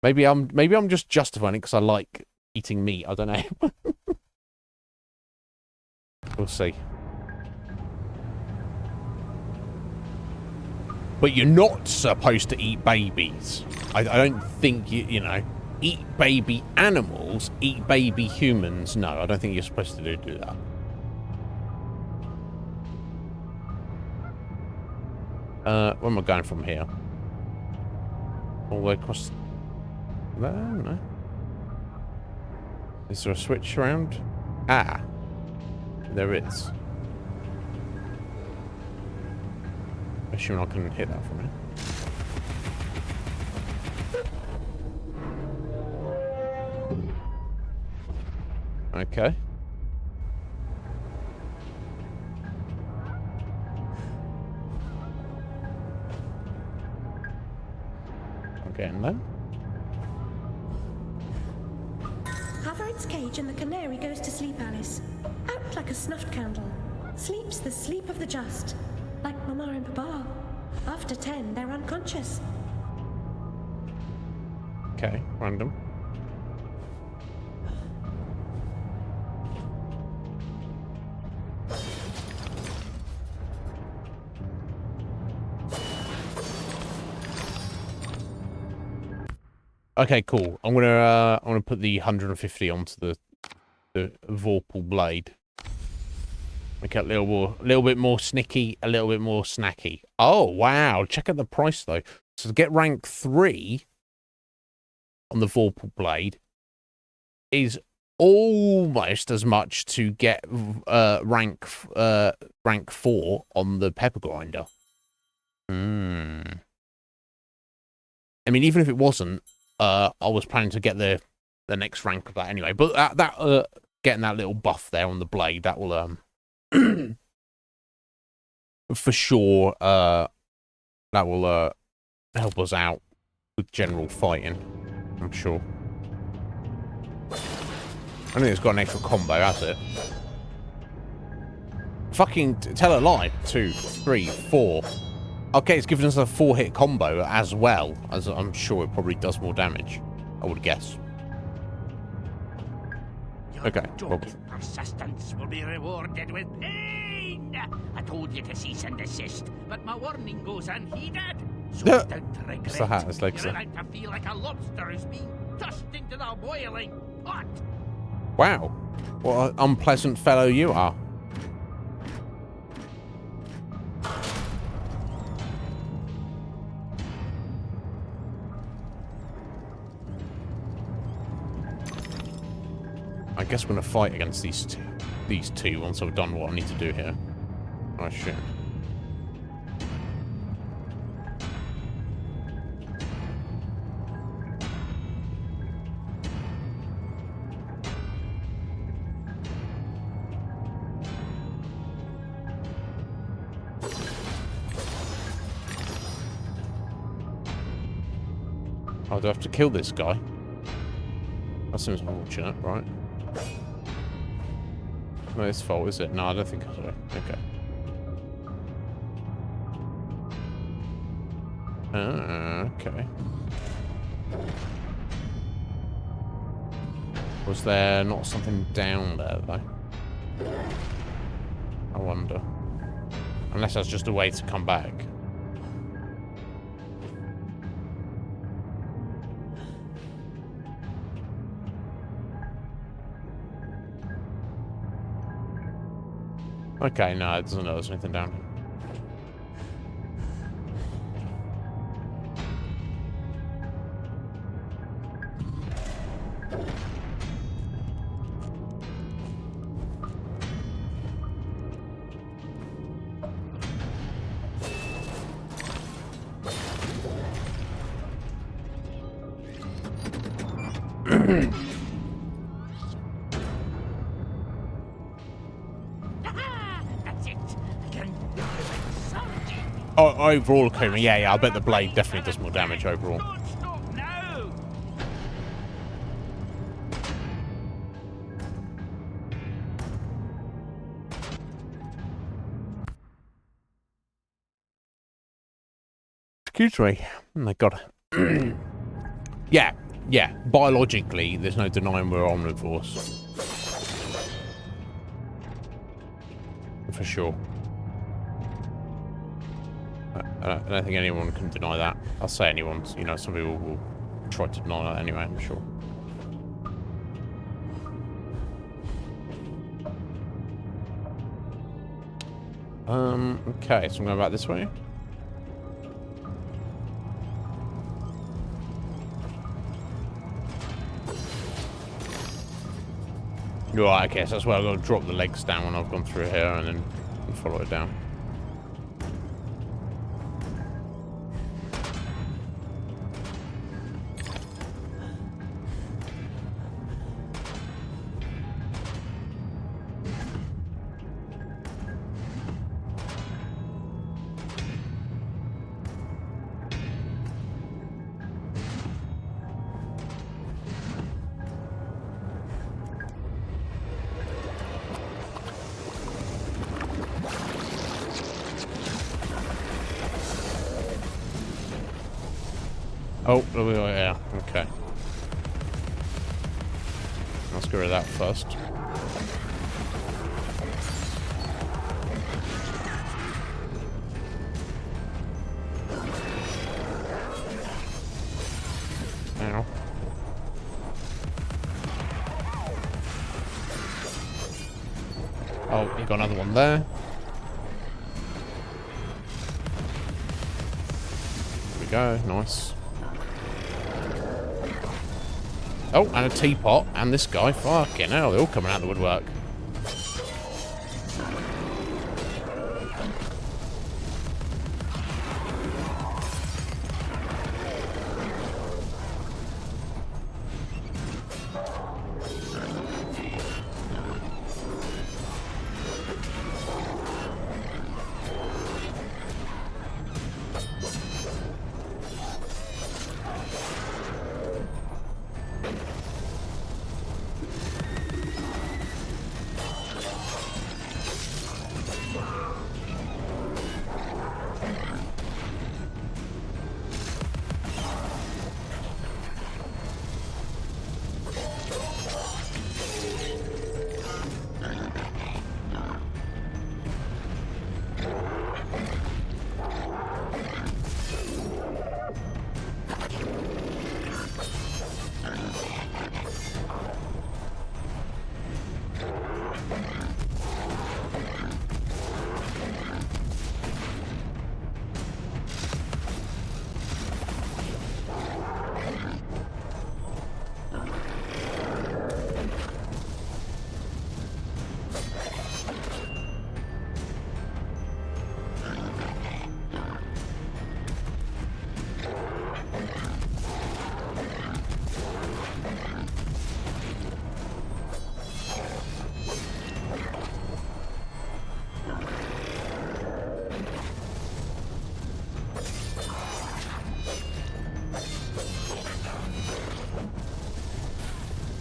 Maybe I'm just justifying it because I like eating meat. I don't know. We'll see. But you're not supposed to eat babies. I don't think you know. Eat baby animals, eat baby humans. No, I don't think you're supposed to do that. Where am I going from here? All the way across there? No. Is there a switch around? Ah. There is. Assuming I can hit that from here. Okay. Again then. Hover its cage and the canary goes to sleep, Alice. Out like a snuffed candle. Sleeps the sleep of the just. Like Mama and Papa. After 10, they're unconscious. Okay, random. Okay, cool. I'm gonna put the 150 onto the Vorpal blade. Make it a little bit more snicky, a little bit more snacky. Oh wow! Check out the price though. So to get rank 3 on the Vorpal blade is almost as much to get rank 4 on the pepper grinder. I mean, even if it wasn't, I was planning to get the next rank of that anyway. But getting that little buff there on the blade, that will for sure that will help us out with general fighting, I'm sure. I think it's got an extra combo, has it? Fucking tell a lie. 2, 3, 4. Okay, it's given us a 4-hit combo as well, as I'm sure it probably does more damage, I would guess. Okay. Persistence will be rewarded with pain. I told you to cease and desist, but my warning goes unheeded. So without regret, It's the hat, it's like you're about to feel like a lobster is being tossed into the boiling pot. Wow. What an unpleasant fellow you are. I guess I'm going to fight against these two once I've done what I need to do here. Oh, shit. Oh, do I have to kill this guy? That seems unfortunate, right? No, it's fault, is it? No, I don't think so. Okay. Okay. Was there not something down there, though? I wonder. Unless that's just a way to come back. Okay, no, it doesn't know there's anything down here. Oh, overall, Kuma, yeah, I bet the blade definitely does more damage overall. Excuse me. Oh my god. Yeah, biologically, there's no denying we're omnivores. For sure. I don't think anyone can deny that. I'll say anyone, you know, some people will try to deny that anyway, I'm sure. Okay, so I'm going back this way. Right, okay, so that's where I've got to drop the legs down when I've gone through here and then follow it down. Oh, yeah, okay. Let's get rid of that first. Ow. Oh, you got another one there. There we go, nice. Oh, and a teapot, and this guy. Fucking hell, they're all coming out of the woodwork.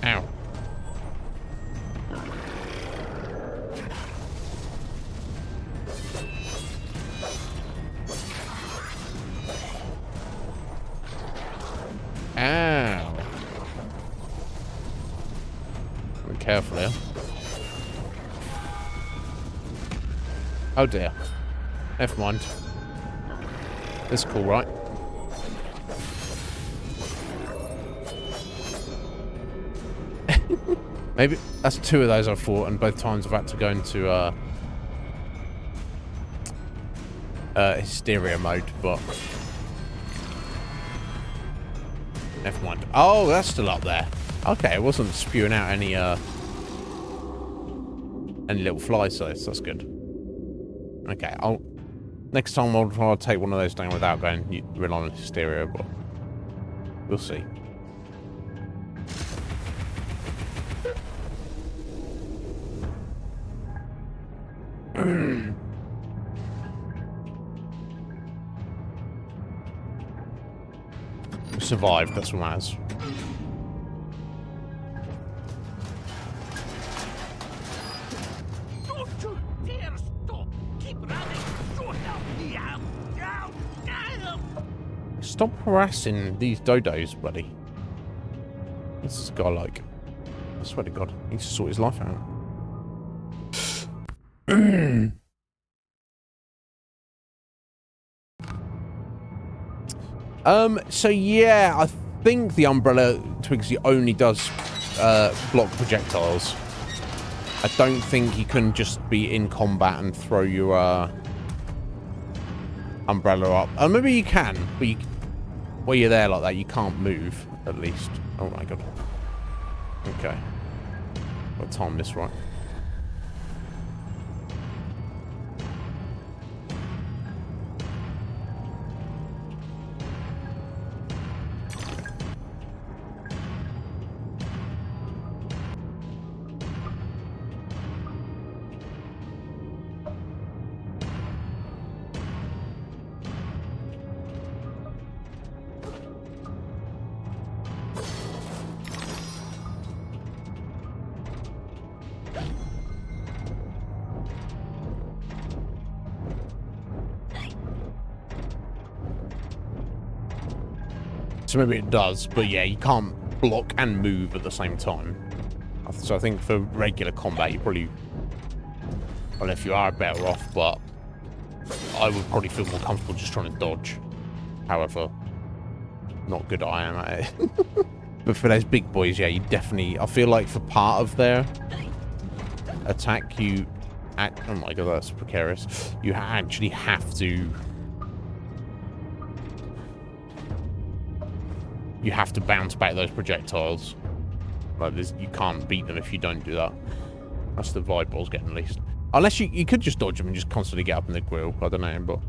Ow. Ow. Be careful here. Oh dear. Never mind. This is cool, right? Maybe that's 2 of those I've fought, and both times I've had to go into hysteria mode, but never mind. Oh, that's still up there. Okay, it wasn't spewing out any little fly size. That's good. Okay, next time I'll take one of those down without going relying on hysteria, but we'll see. Survived, that's what matters. Don't you dare stop! Keep running! So help me out! Stop harassing these dodos, buddy. What's this guy like? I swear to God, he needs to sort his life out. So yeah, I think the umbrella Twigsy only does block projectiles. I don't think he can just be in combat and throw your umbrella up. Maybe you can, but while you're there like that, you can't move, at least. Oh my God. Okay. Got to time this right. So maybe it does, but yeah, you can't block and move at the same time. So I think for regular combat, you probably... I don't know if you are better off, but I would probably feel more comfortable just trying to dodge. However, not good I am at it. But for those big boys, yeah, you definitely... I feel like for part of their attack, you... Oh my God, that's precarious. You actually have to... You have to bounce back those projectiles. Like, you can't beat them if you don't do that. That's the vibe I was getting, at least. Unless you could just dodge them and just constantly get up in the grill. I don't know, but...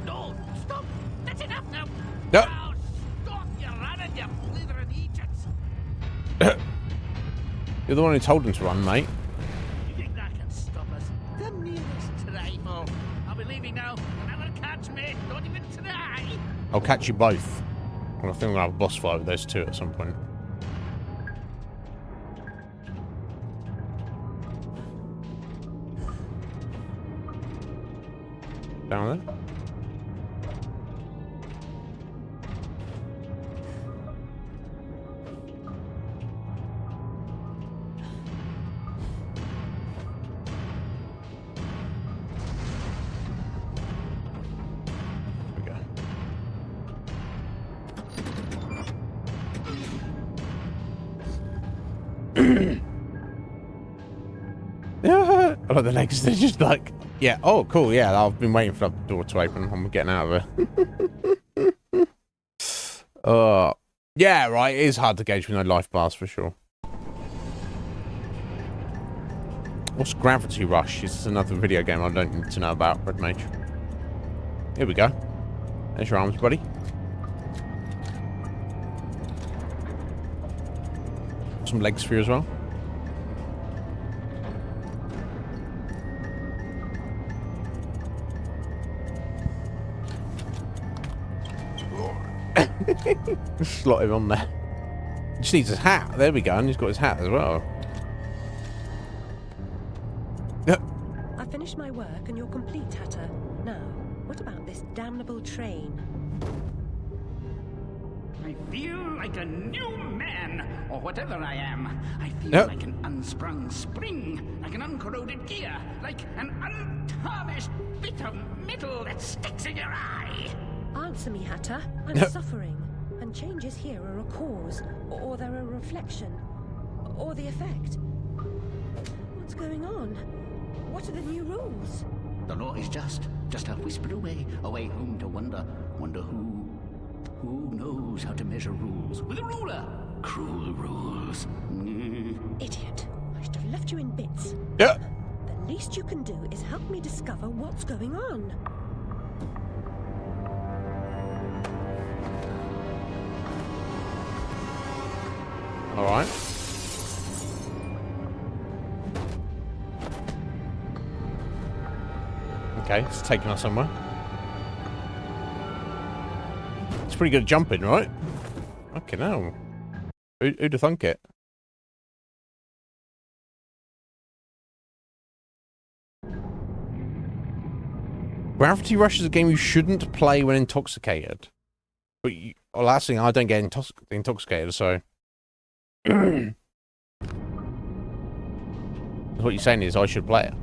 No! Stop! That's enough now! No! Now stop! You're running, you blithering Egypts! You're the one who told him to run, mate. You think that can stop us? The nearest trifle. I'll be leaving now. You'll never catch me. Don't even try. I'll catch you both. Well, I think we're gonna have a boss fight with those two at some point. Down there? Yeah, I like the legs. They're just like, yeah. Oh, cool. Yeah, I've been waiting for that door to open. I'm getting out of here. Yeah, right. It is hard to gauge with no life bars for sure. What's Gravity Rush? Is this another video game I don't need to know about, Red Mage? Here we go. There's your arms, buddy. Some legs for you as well. Slot him on there. Just needs his hat. There we go, and he's got his hat as well. I finished my work and you're complete, Hatter. Now, what about this damnable train? I feel like a new man, or whatever I am. I feel like an unsprung spring, like an uncorroded gear, like an untarnished bit of metal that sticks in your eye. Answer me, Hatter. I'm suffering, and changes here are a cause, or they're a reflection, or the effect. What's going on? What are the new rules? The law is just a whisper away home to wonder who knows how to measure rules with a ruler. Cruel rules. Idiot. I should have left you in bits. Yeah. The least you can do is help me discover what's going on. All right. Okay, it's taking us somewhere. It's pretty good at jumping, right? Okay, now. Who'd have thunk it? Gravity Rush is a game you shouldn't play when intoxicated. But last thing, I don't get intoxicated, so... What you're saying is I should play it.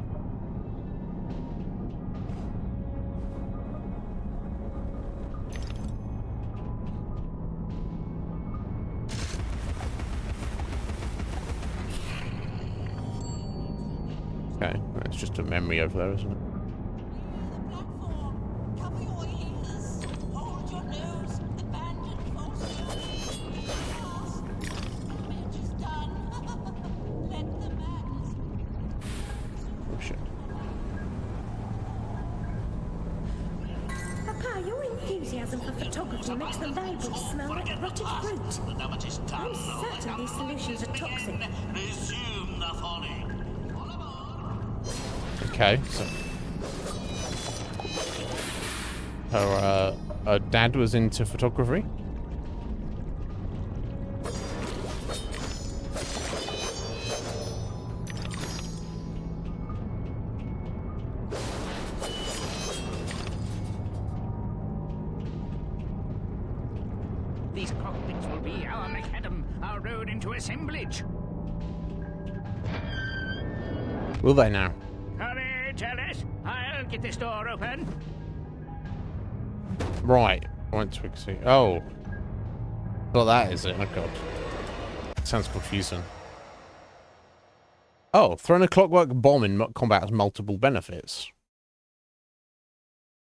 Okay, that's just a memory over there, isn't it? Oh shit. Papa, your enthusiasm for photography makes the library smell like rotted fruit. I'm certain these solutions are toxic. Resume the folly. Okay, so her dad was into photography. These cockpits will be our macadam, our road into assemblage. Will they now? Hurry, Alice. I'll get this door open. Right. Once we see. Oh. Well, that is it. Oh god. Sounds confusing. Oh, throwing a clockwork bomb in combat has multiple benefits.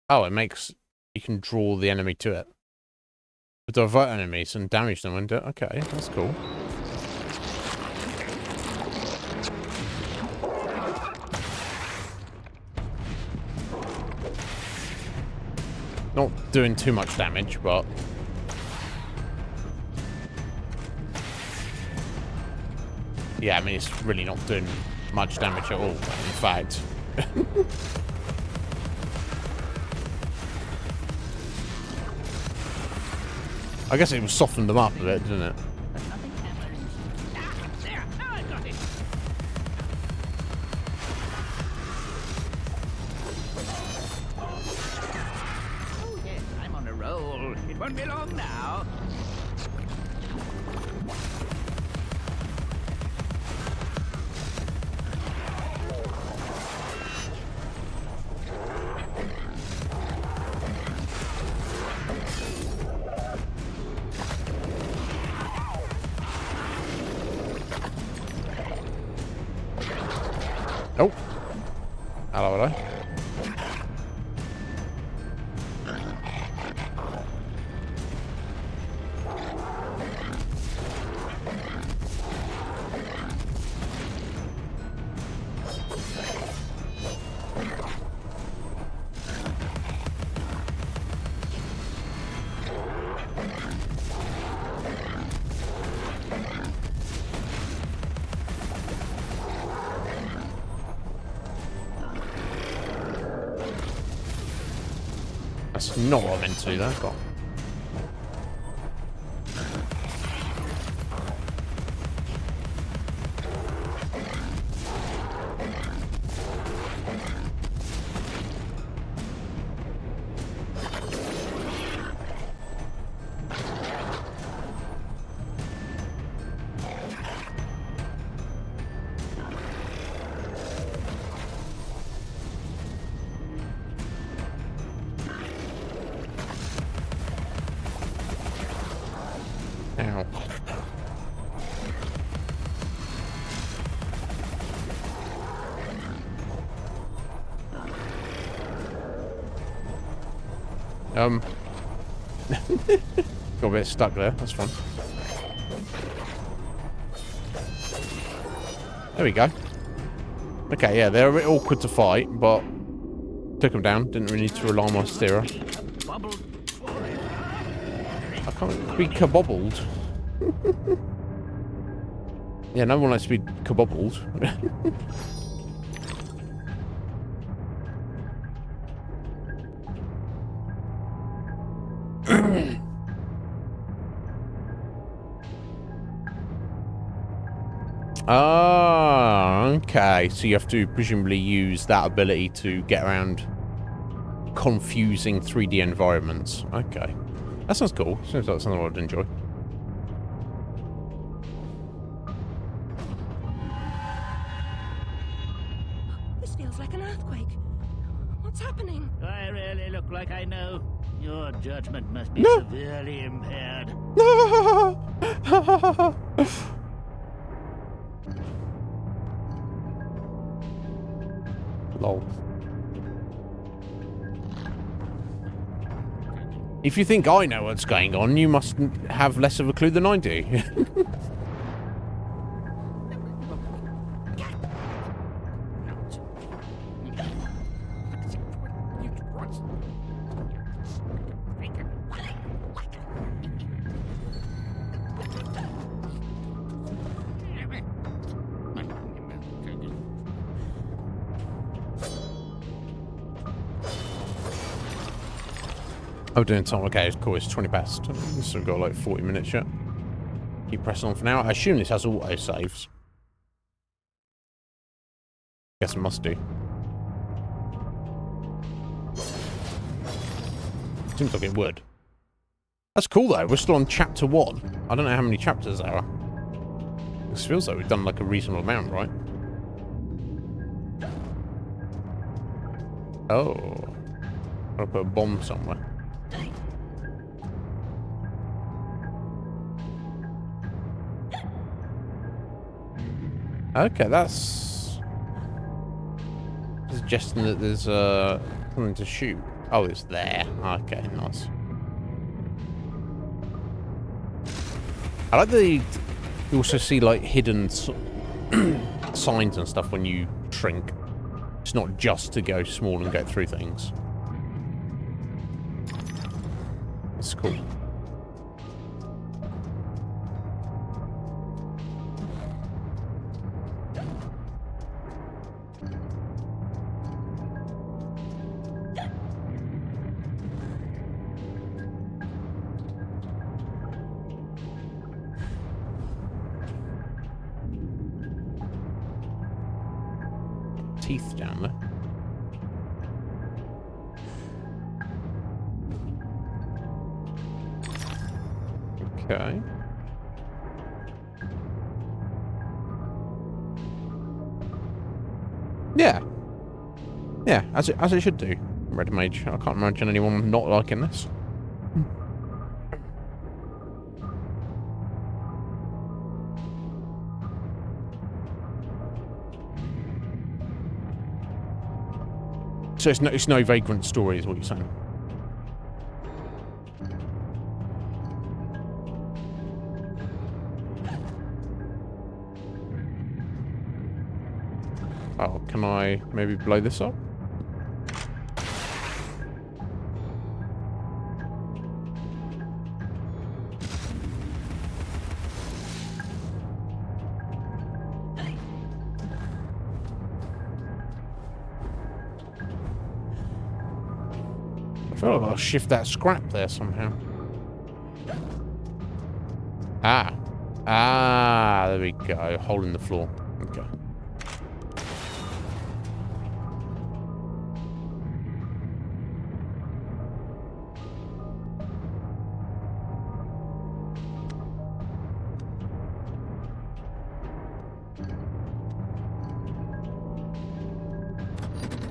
Oh, it makes you can draw the enemy to it. To divert enemies and damage them. And okay, that's cool. Not doing too much damage, but yeah, I mean it's really not doing much damage at all. In fact, I guess it softened them up a bit, didn't it? There, now I've got it. Oh yes, I'm on a roll. It won't be long now. Oh. Hello. That's not what I meant to do, though. God. Got a bit stuck there. That's fun. There we go. Okay, yeah, they're a bit awkward to fight, but took them down. Didn't really need to rely on my steerer. I can't be kabobbled. Yeah, no one likes to be kabobbled. Ah, okay. So you have to presumably use that ability to get around confusing 3D environments. Okay. That sounds cool. Seems like something I'd enjoy. This feels like an earthquake. What's happening? I really look like I know. Your judgment must be severely impaired. Lol. If you think I know what's going on, you must have less of a clue than I do. Oh, doing time. Okay, cool. It's 20 past. So we've got like 40 minutes yet. Keep pressing on for now. I assume this has auto saves. Guess it must do. Seems like it would. That's cool though. We're still on chapter 1. I don't know how many chapters there are. This feels like we've done like a reasonable amount, right? Oh. I'll put a bomb somewhere. Okay, that's suggesting that there's something to shoot. Oh, it's there. Okay, nice. I like that you also see like hidden signs and stuff when you shrink. It's not just to go small and get through things. That's cool. Teeth down there. Okay. Yeah. Yeah, as it should do. Red Mage. I can't imagine anyone not liking this. So it's no Vagrant story, is what you're saying? Oh, can I maybe blow this up? I feel like I'll shift that scrap there somehow. Ah. Ah, there we go. Hole in the floor. Okay.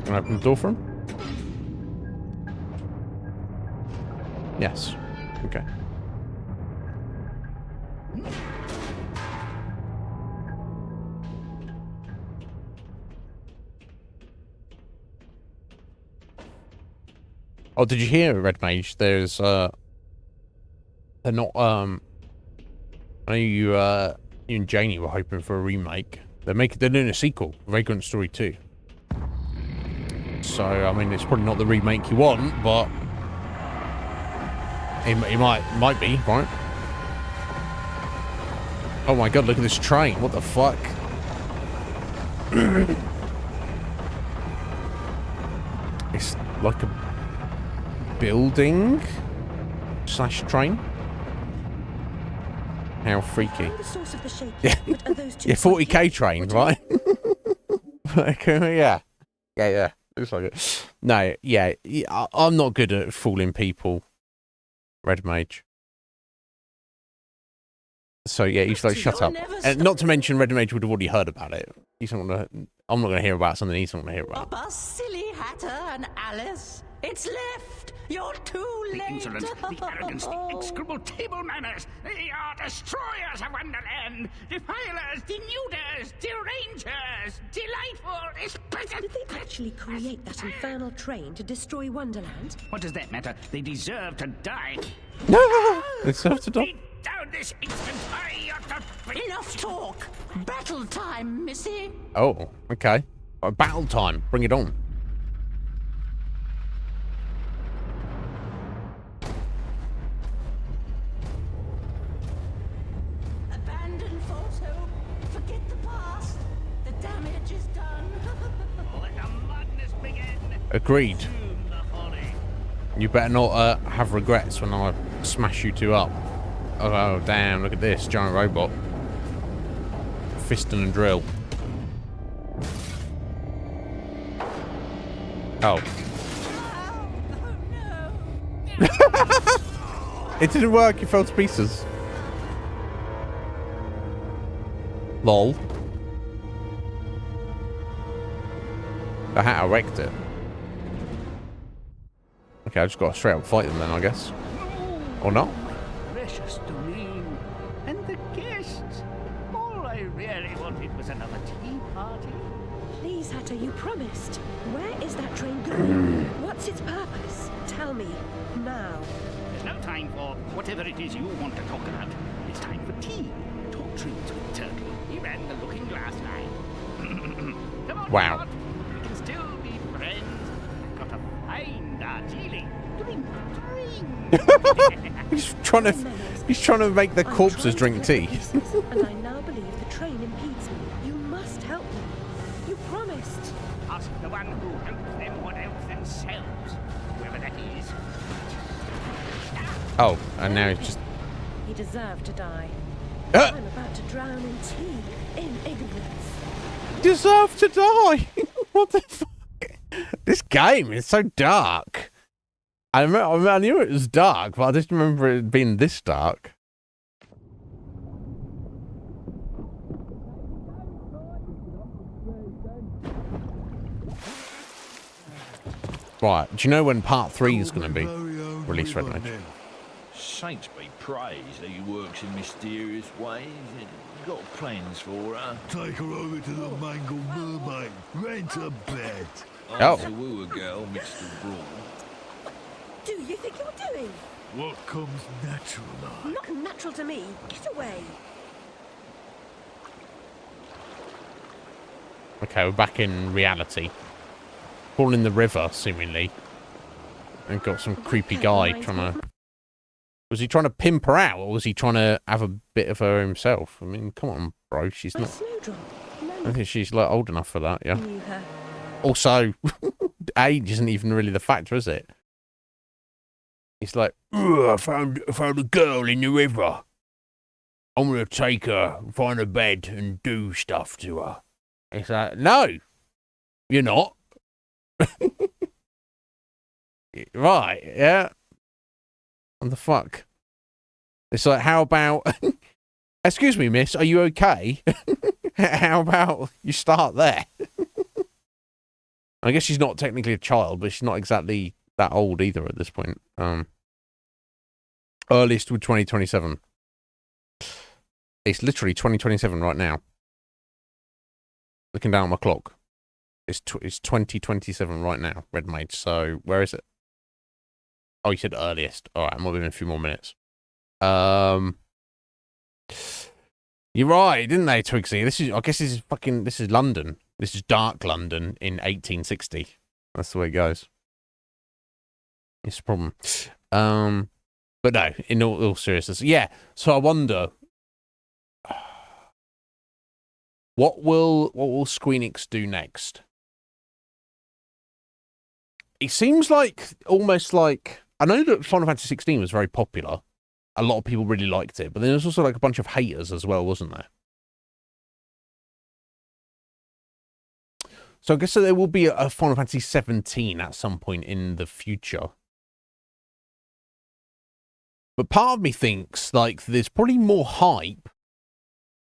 Can I open the door for him? Yes. Okay. Oh, did you hear, Red Mage? There's they're not I know you and Janie were hoping for a remake. They're doing a sequel, Vagrant Story 2. So I mean, it's probably not the remake you want, but it might be, right? Oh my god, look at this train! What the fuck? It's like a building slash train. How freaky! The source of the shaking, Yeah, but are those two yeah, 40k train, right? yeah. Looks like it. No, yeah, I'm not good at fooling people, Red Mage. So yeah, he's like, shut up. And not to mention, Red Mage would have already heard about it. I'm not gonna hear about something he's not gonna hear about. Papa, silly Hatter and Alice. It's left. You're too late. The insolence, the arrogance, the execrable table manners. They are destroyers of Wonderland. Defilers, denuders, derangers. Delightful, exquisite. Did they actually create that infernal train to destroy Wonderland? What does that matter? They deserve to die. No! They deserve to die. Down this instant, I ought to... Enough talk. Battle time, Missy. Oh, okay. Battle time. Bring it on. Abandon false hope. Forget the past. The damage is done. Let the madness begin. Agreed. You better not have regrets when I smash you two up. Oh, damn, look at this. Giant robot. Fiston and drill. Oh. It didn't work. It fell to pieces. Lol. I had to wrecked it. Okay, I just got to straight up fight them then, I guess. Or not? Precious domain. And the guests. All I really wanted was another tea party. Please, Hatter, you promised. Where is that train going? What's its purpose? Tell me, now. There's no time for whatever it is you want to talk about. It's time for tea. Talk trees with Turtle. He ran the Looking Glass line. Come on, wow. Scott. We can still be friends. I've got a fine Darjeeling. He's trying to make the corpses drink tea. And I now believe the train impedes me. You must help me. You promised. Ask the one who helps them what else themselves. Whoever that is. Oh, and now he's just... He deserved to die. I'm about to drown in tea, in ignorance. Deserve to die? What the fuck? This game is so dark. I knew it was dark, but I just remember it being this dark. Right, do you know when part 3 is going to be released, Red Mage? Saints be praised that he works in mysterious ways. Got plans for her. Take her over to the Mangled Mermaid. Rent a bed. Oh. To woo a girl mixed abroad. Do you think you're doing? What comes natural like? Not natural to me. Get away. Okay, we're back in reality. Fall in the river, seemingly. And got some creepy guy trying to... Was he trying to pimp her out, or was he trying to have a bit of her himself? I mean, come on, bro. She's not... I think she's like old enough for that, yeah. Also, age isn't even really the factor, is it? He's like, I found a girl in the river. I'm gonna take her, find a bed, and do stuff to her. It's like, no, you're not. Right, yeah. What the fuck? It's like, how about... Excuse me, miss, are you okay? How about you start there? I guess she's not technically a child, but she's not exactly that old either at this point. Earliest with 2027. It's literally 2027 right now. Looking down at my clock. It's 2027 right now, Red Mage. So, where is it? Oh, you said earliest. All right, I'm within a few more minutes. You're right, didn't they, Twigsy? This is London. This is dark London in 1860. That's the way it goes. It's a problem. But no, in all seriousness, yeah. So I wonder, what will Squeenix do next? It seems like almost like, I know that Final Fantasy 16 was very popular. A lot of people really liked it, but then there's also like a bunch of haters as well, wasn't there? So I guess there will be a Final Fantasy 17 at some point in the future. But part of me thinks like there's probably more hype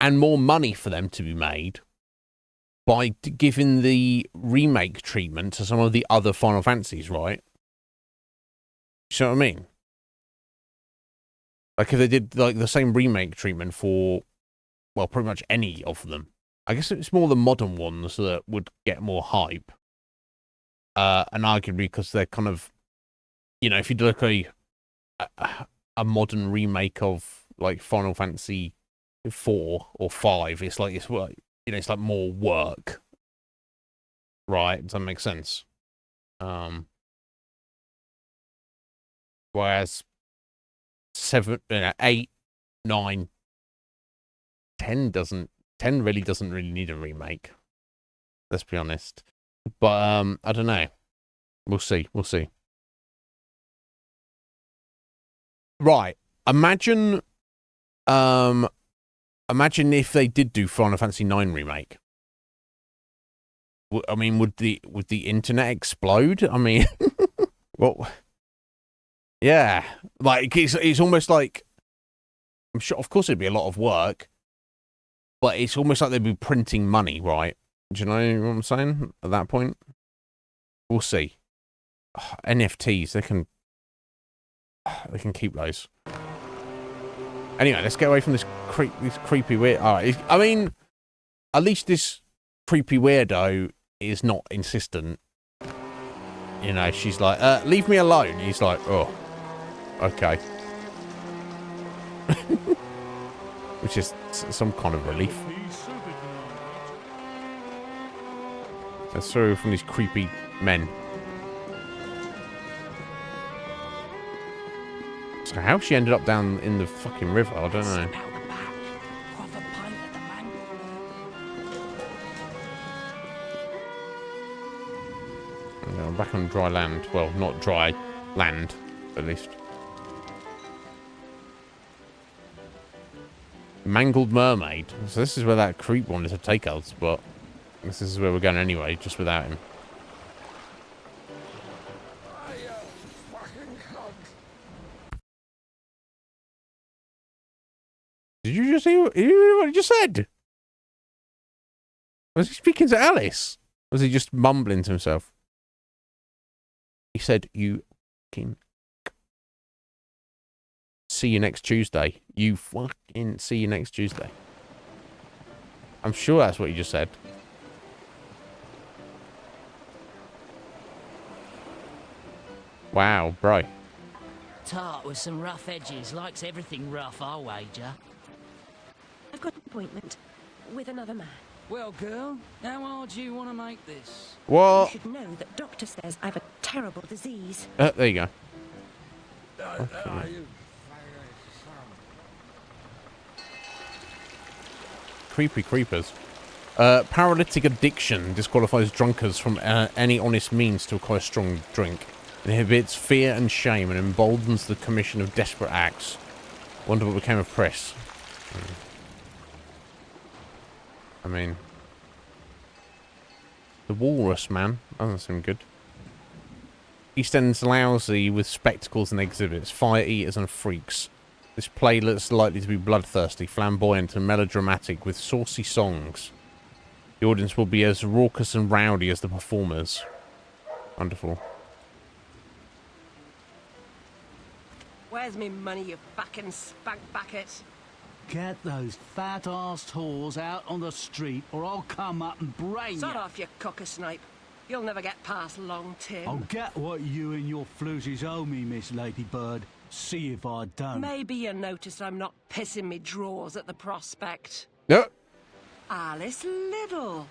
and more money for them to be made by giving the remake treatment to some of the other Final Fantasies, right? You know what I mean? Like if they did like the same remake treatment for, well, pretty much any of them. I guess it's more the modern ones that would get more hype. And arguably because they're kind of, you know, if you do like a modern remake of like Final Fantasy 4 or 5, it's like it's like more work, right? Does that make sense? Whereas 7, 8, 9, 10 really doesn't need a remake. Let's be honest. But I don't know. We'll see. Right. Imagine if they did do Final Fantasy 9 remake. I mean, would the internet explode? I mean, well, yeah. Like it's almost like, I'm sure, of course, it'd be a lot of work, but it's almost like they'd be printing money, right? Do you know what I'm saying? At that point, we'll see. NFTs, they can keep those. Anyway, let's get away from this creepy weird. All right, I mean, at least this creepy weirdo is not insistent. You know, she's like, leave me alone. He's like, oh, okay. Which is some kind of relief. Let's throw from these creepy men. So how she ended up down in the fucking river, I don't know. I'm back on dry land. Well, not dry land, at least. Mangled mermaid. So this is where that creep wanted to take us, but this is where we're going anyway, just without him. Did you just hear what he just said? Was he speaking to Alice? Or was he just mumbling to himself? He said, you fucking... See you next Tuesday. You fucking see you next Tuesday. I'm sure that's what you just said. Wow, bro. Tart with some rough edges. Likes everything rough, I'll wager. I've got an appointment with another man. Well, girl, how hard do you want to make this? What? You should know that doctor says I have a terrible disease. There you go. Okay. Creepy creepers. Paralytic addiction disqualifies drunkards from any honest means to acquire strong drink. It inhibits fear and shame and emboldens the commission of desperate acts. Wonder what became of Press. I mean, the walrus, man. Doesn't seem good. East End's lousy with spectacles and exhibits, fire eaters and freaks. This play looks likely to be bloodthirsty, flamboyant and melodramatic with saucy songs. The audience will be as raucous and rowdy as the performers. Wonderful. Where's me money, you fucking spank bucket? Get those fat-assed whores out on the street or I'll come up and brain Sod you. off, you cocker snipe. You'll never get past Long Tim. I'll get what you and your floozies owe me, Miss Ladybird. See if I don't. Maybe you noticed I'm not pissing me drawers at the prospect. No. Alice Liddell,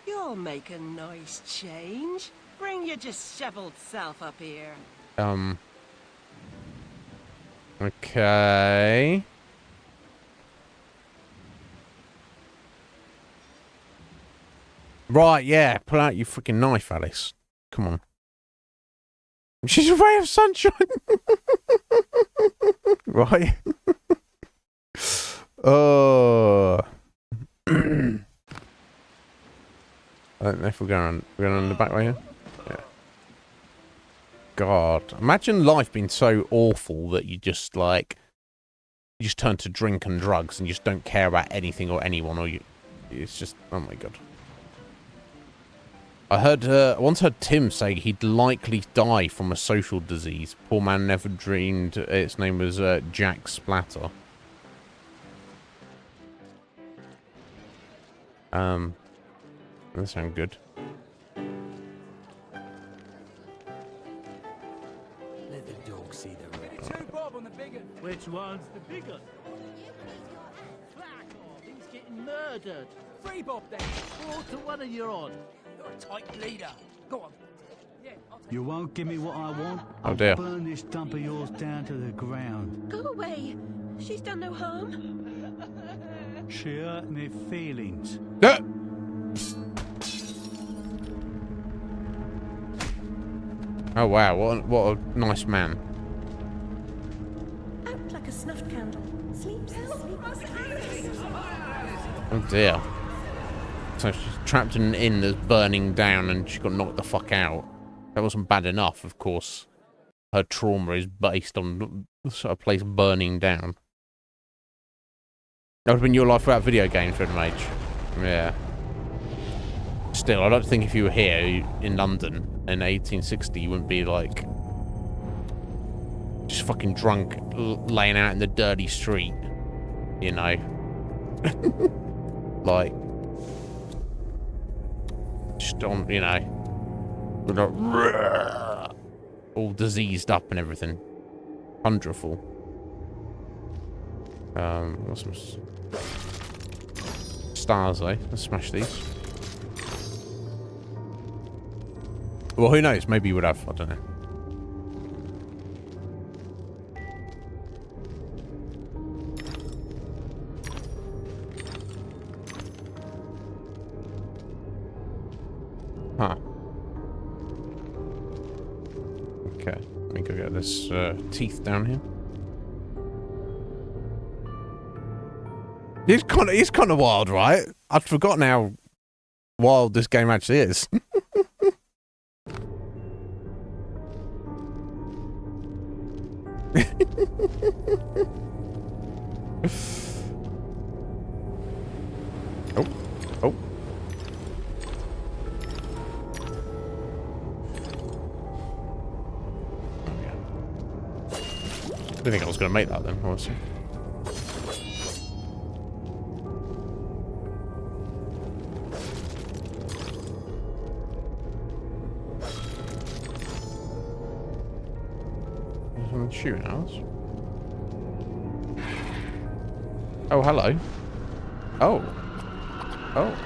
you'll make a nice change. Bring your dishevelled self up here. Okay. Right, yeah. Pull out your freaking knife, Alice. Come on. She's a ray of sunshine. Right. Oh. I don't know if we're going on the back way here. Yeah. God. Imagine life being so awful that you just turn to drink and drugs and you just don't care about anything or anyone, or it's just, oh my God. I once heard Tim say he'd likely die from a social disease. Poor man never dreamed its name was Jack Splatter. That sounds good. Let the dog see the rat. 2 bob on the bigger. Which one's the bigger? Clack off. He's getting murdered. 3 bob then. 4 to 1 and you're on. You're a tight leader. Go on. Yeah, You won't give me what I want? Oh dear. I'll burn this dump of yours down to the ground. Go away. She's done no harm. She hurt me feelings. Oh wow, what a nice man. Out like a snuffed candle. Sleeps the sleep of the Alice. Oh dear. So she's trapped in an inn that's burning down and she got knocked the fuck out. That wasn't bad enough, of course. Her trauma is based on a place burning down. That would have been your life without video games, Red Mage. Yeah. Still, I don't think if you were here in London in 1860, you wouldn't be like just fucking drunk, laying out in the dirty street, you know. Like, just on, you know, all diseased up and everything. Wonderful. What's some stars, eh? Let's smash these. Well, who knows? Maybe you would have. I don't know. Huh. Okay. Let me go get this teeth down here. He's kind of wild, right? I'd forgotten how wild this game actually is. Oh. I didn't think I was going to make that then, honestly. Shooting hours. Oh, hello. Oh. Oh.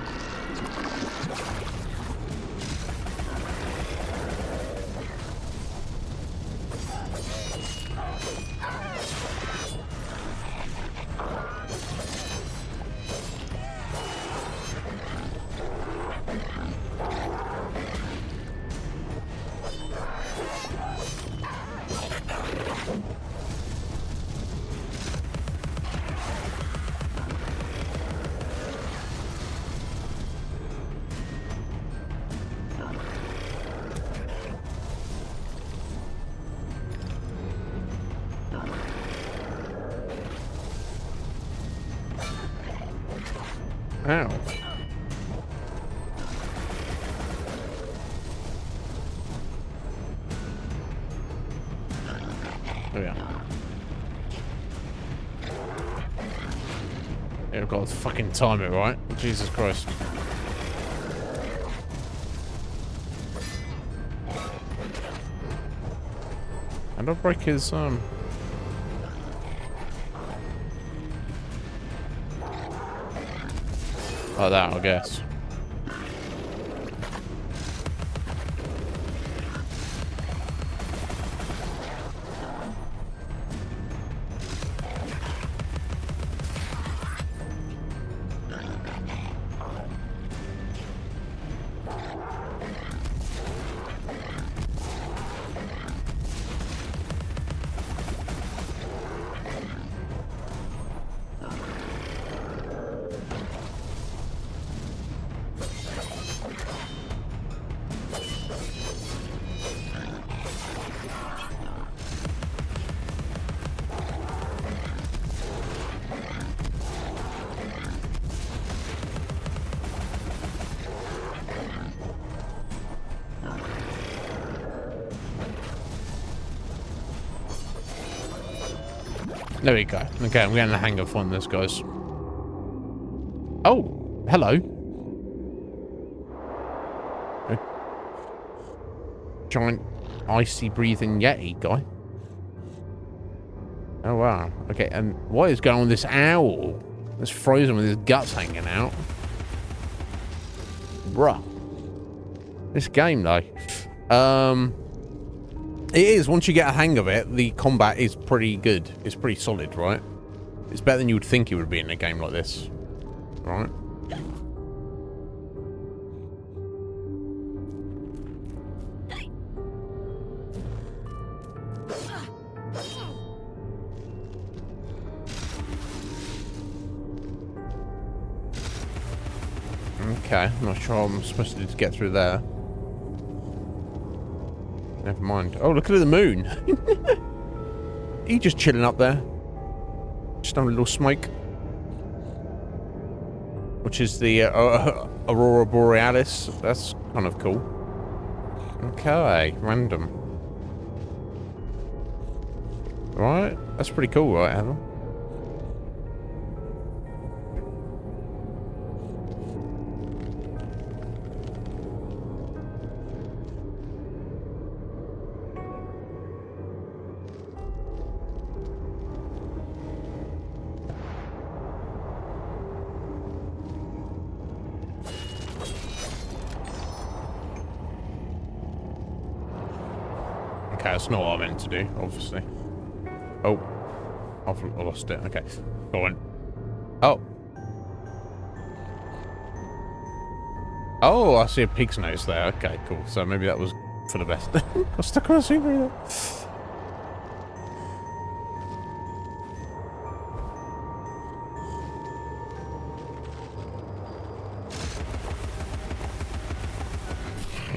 Ow. Oh yeah. Yeah, I've got to fucking time it, right? Jesus Christ. And I'll break his, Oh, that, I guess. There we go. Okay, I'm getting the hang of one of this, guys. Oh, hello. A giant icy breathing Yeti guy. Oh wow. Okay, and what is going on with this owl? It's frozen with his guts hanging out. Bruh. This game though. It is, once you get a hang of it, the combat is pretty good. It's pretty solid, right? It's better than you would think it would be in a game like this. Right? Okay, I'm not sure I'm supposed to do to get through there. Never mind. Oh, look at the moon. He just chilling up there. Just having a little smoke. Which is the Aurora Borealis. That's kind of cool. Okay, random. Right, that's pretty cool, right, Heather? Okay, that's not what I meant to do, obviously. Oh. I've lost it. Okay. Go on. Oh. Oh, I see a pig's nose there. Okay, cool. So maybe that was for the best. I was stuck on a super there.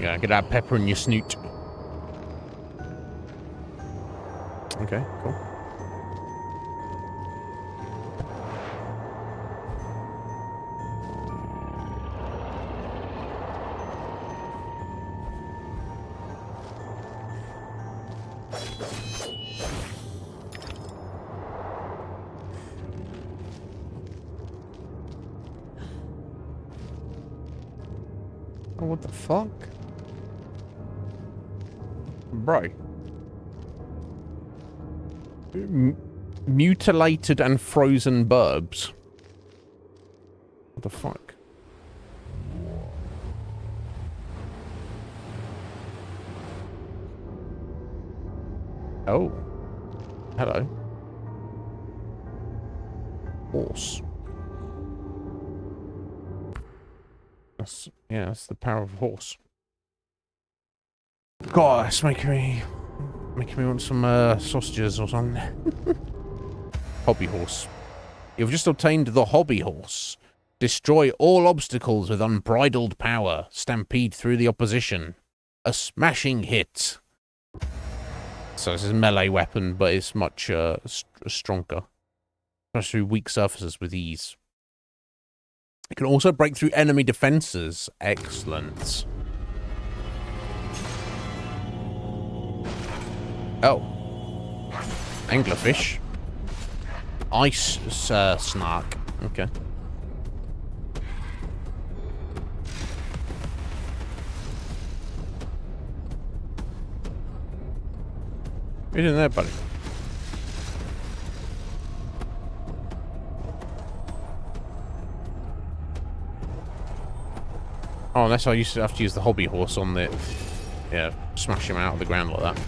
Yeah, get that pepper in your snoot. Okay, cool. Oh, what the fuck? Bro. Mutilated and frozen burbs. What the fuck? Oh. Hello. Horse. That's, yeah, that's the power of a horse. God, that's making me want some sausages or something. Hobby horse. You've just obtained the hobby horse. Destroy all obstacles with unbridled power. Stampede through the opposition. A smashing hit. So this is a melee weapon, but it's much stronger. Smash through weak surfaces with ease. It can also break through enemy defenses. Excellent. Oh. Anglerfish. Ice snark. Okay. What are you doing there, buddy? Oh, unless I used to have to use the hobby horse on the... Yeah, smash him out of the ground like that.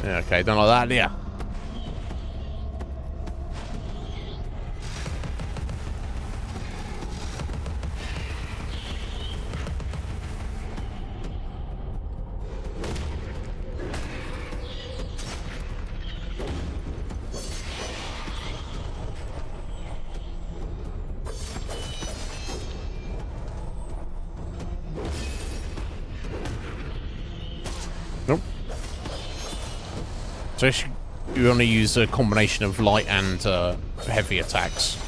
Yeah, okay, don't like that, do ya? Nope. So you only use a combination of light and heavy attacks.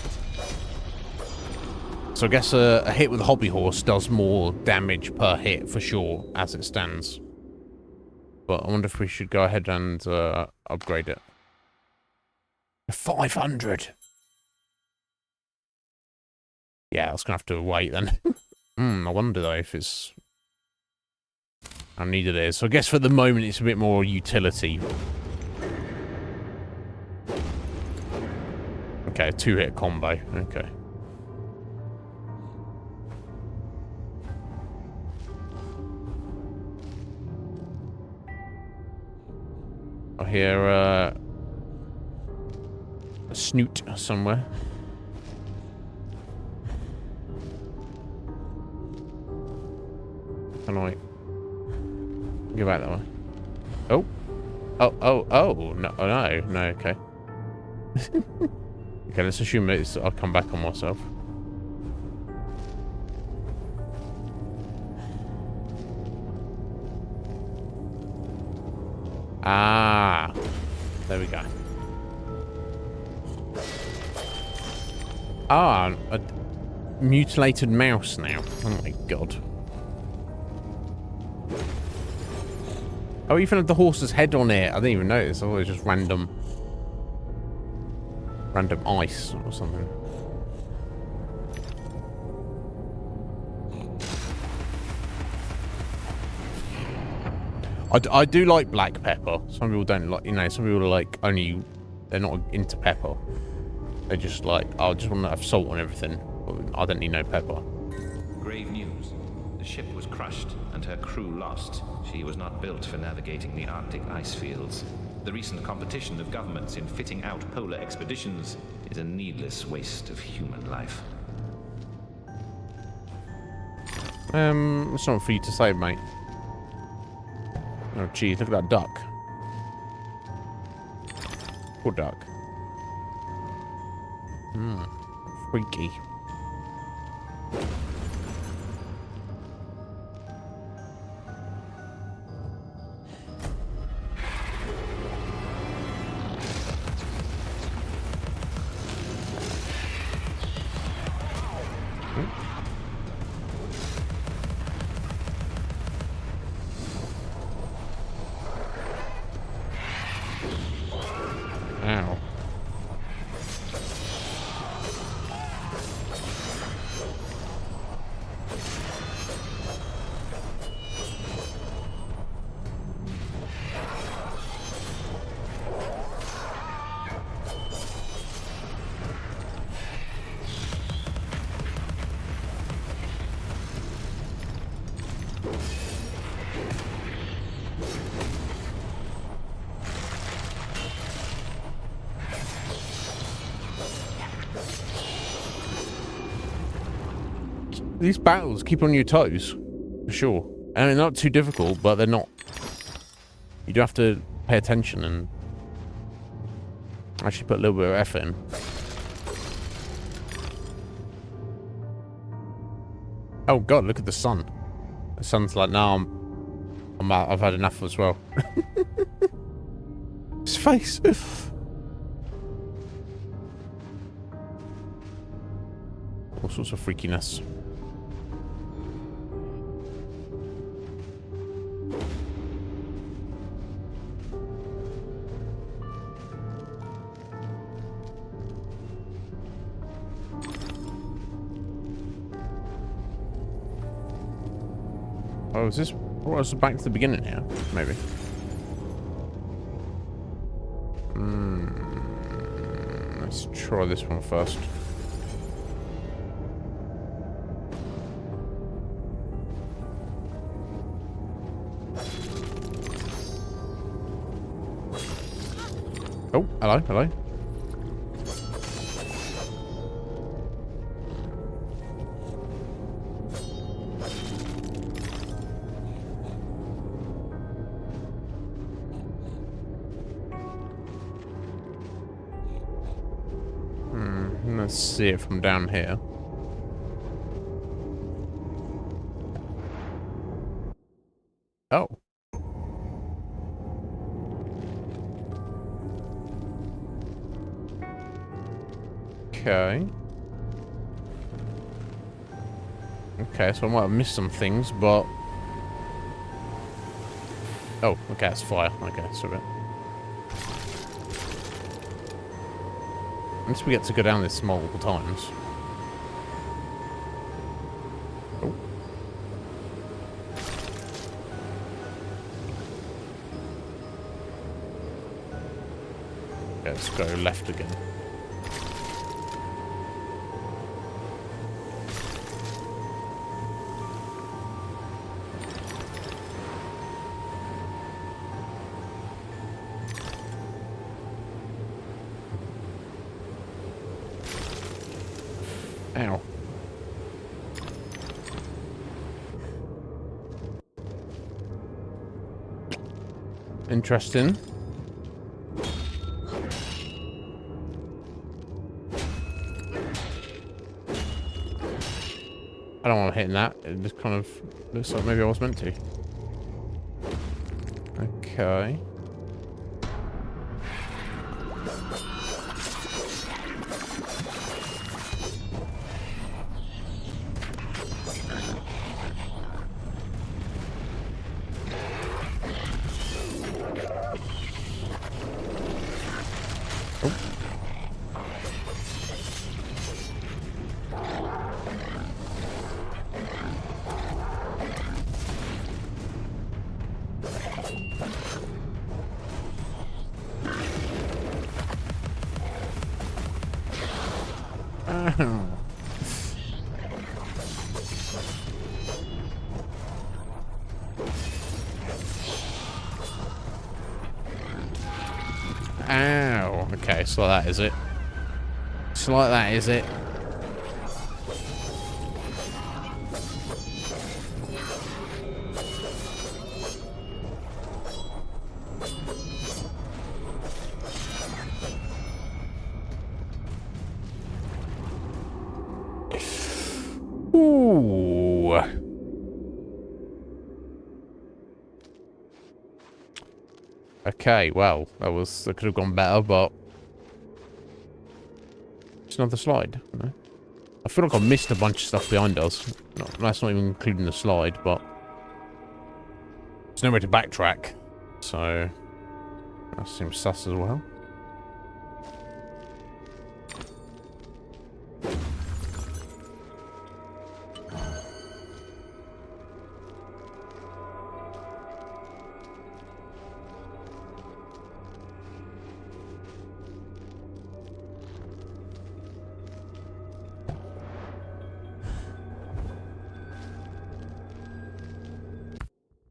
So I guess a hit with a hobby horse does more damage per hit for sure, as it stands. But I wonder if we should go ahead and upgrade it. 500! Yeah, I was going to have to wait then. I wonder though if it's... how needed it is. So I guess for the moment it's a bit more utility. Okay, 2-hit combo. Okay. I hear a snoot somewhere. Can I go back that way? Oh. Oh, no, no, okay. Okay, let's assume I'll come back on myself. Ah, there we go. Ah, a mutilated mouse now. Oh my god. Oh, even had the horse's head on it. I didn't even notice. I thought it was just random ice or something. I do like black pepper. Some people don't like, you know, some people are like only, they're not into pepper. They just like, I just want to have salt on everything. I don't need no pepper. Grave news. The ship was crushed and her crew lost. She was not built for navigating the Arctic ice fields. The recent competition of governments in fitting out polar expeditions is a needless waste of human life. It's not for you to say, mate. Oh, geez, look at that duck. Poor duck. Freaky. Ow. These battles keep on your toes, for sure. And they're not too difficult, but they're not. You do have to pay attention and actually put a little bit of effort in. Oh god, look at the sun. The sun's like, no, I'm out. I've had enough as well. His face. All sorts of freakiness. Oh, is this brought us back to the beginning here, maybe. Let's try this one first. Oh, hello, hello. Let's see it from down here. Oh. Okay. Okay, so I might have missed some things, but... Oh, okay, it's fire. Okay, so bit. Unless we get to go down this multiple times. Oh. Okay, let's go left again. Ow. Interesting. I don't want to hit that. It just kind of looks like maybe I was meant to. Okay. Ow. Okay, so like that is it. So like that is it. Ooh. Okay, well, that could have gone better, but it's another slide. No? I feel like I've missed a bunch of stuff behind us. No, that's not even including the slide, but there's no way to backtrack, so that seems sus as well.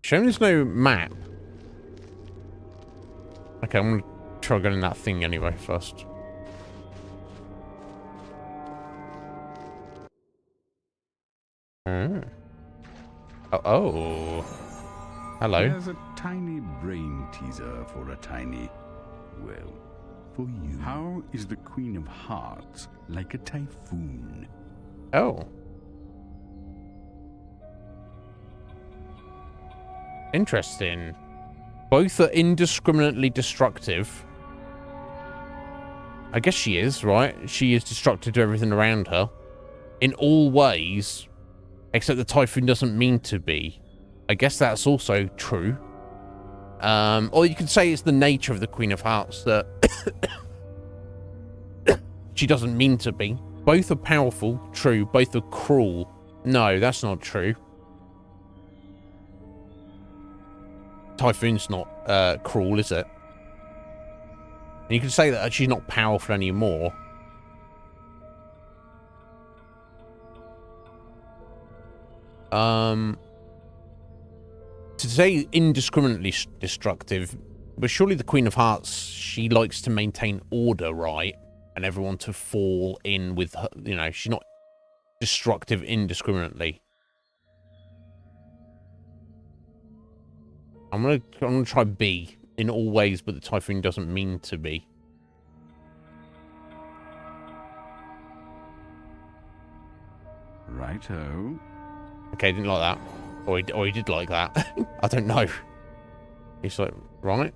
Shame there's no map. Okay, I'm gonna try getting that thing anyway first. Oh. Oh. Hello. Here's a tiny brain teaser for a tiny, well, for you. How is the Queen of Hearts like a typhoon? Oh. Interesting. Both are indiscriminately destructive. I guess she is, right? She is destructive to everything around her. In all ways. Except the typhoon doesn't mean to be. I guess that's also true. Or you could say it's the nature of the Queen of Hearts that she doesn't mean to be. Both are powerful, true. Both are cruel. No, that's not true. Typhoon's not cruel, is it? And you can say that she's not powerful anymore. To say indiscriminately destructive, but surely the Queen of Hearts, she likes to maintain order, right? And everyone to fall in with her, you know, she's not destructive indiscriminately. I'm gonna try B in all ways, but the Typhoon doesn't mean to be. Righto. Okay, didn't like that. Or he did like that. I don't know. He's like, right.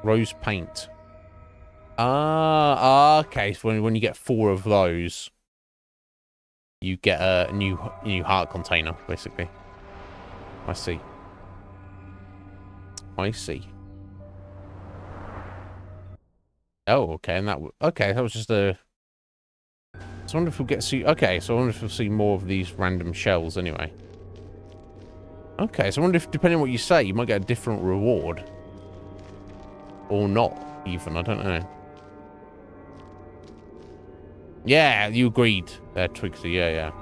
Rose paint. Okay. So when you get 4 of those, you get a new heart container, basically. I see. I see. Oh, okay. And that was just a. So I wonder if we'll get to see. Okay, so I wonder if we'll see more of these random shells anyway. Okay, so I wonder if, depending on what you say, you might get a different reward. Or not, even. I don't know. Yeah, you agreed there, Twixy. Yeah.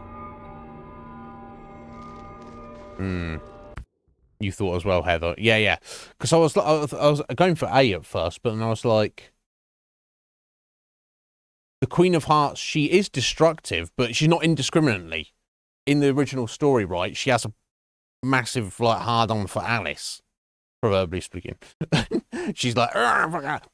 You thought as well, Heather. Yeah. Because I was going for A at first, but then I was like, the Queen of Hearts, she is destructive, but she's not indiscriminately. In the original story, right, she has a massive, like, hard-on for Alice, proverbially speaking. She's like,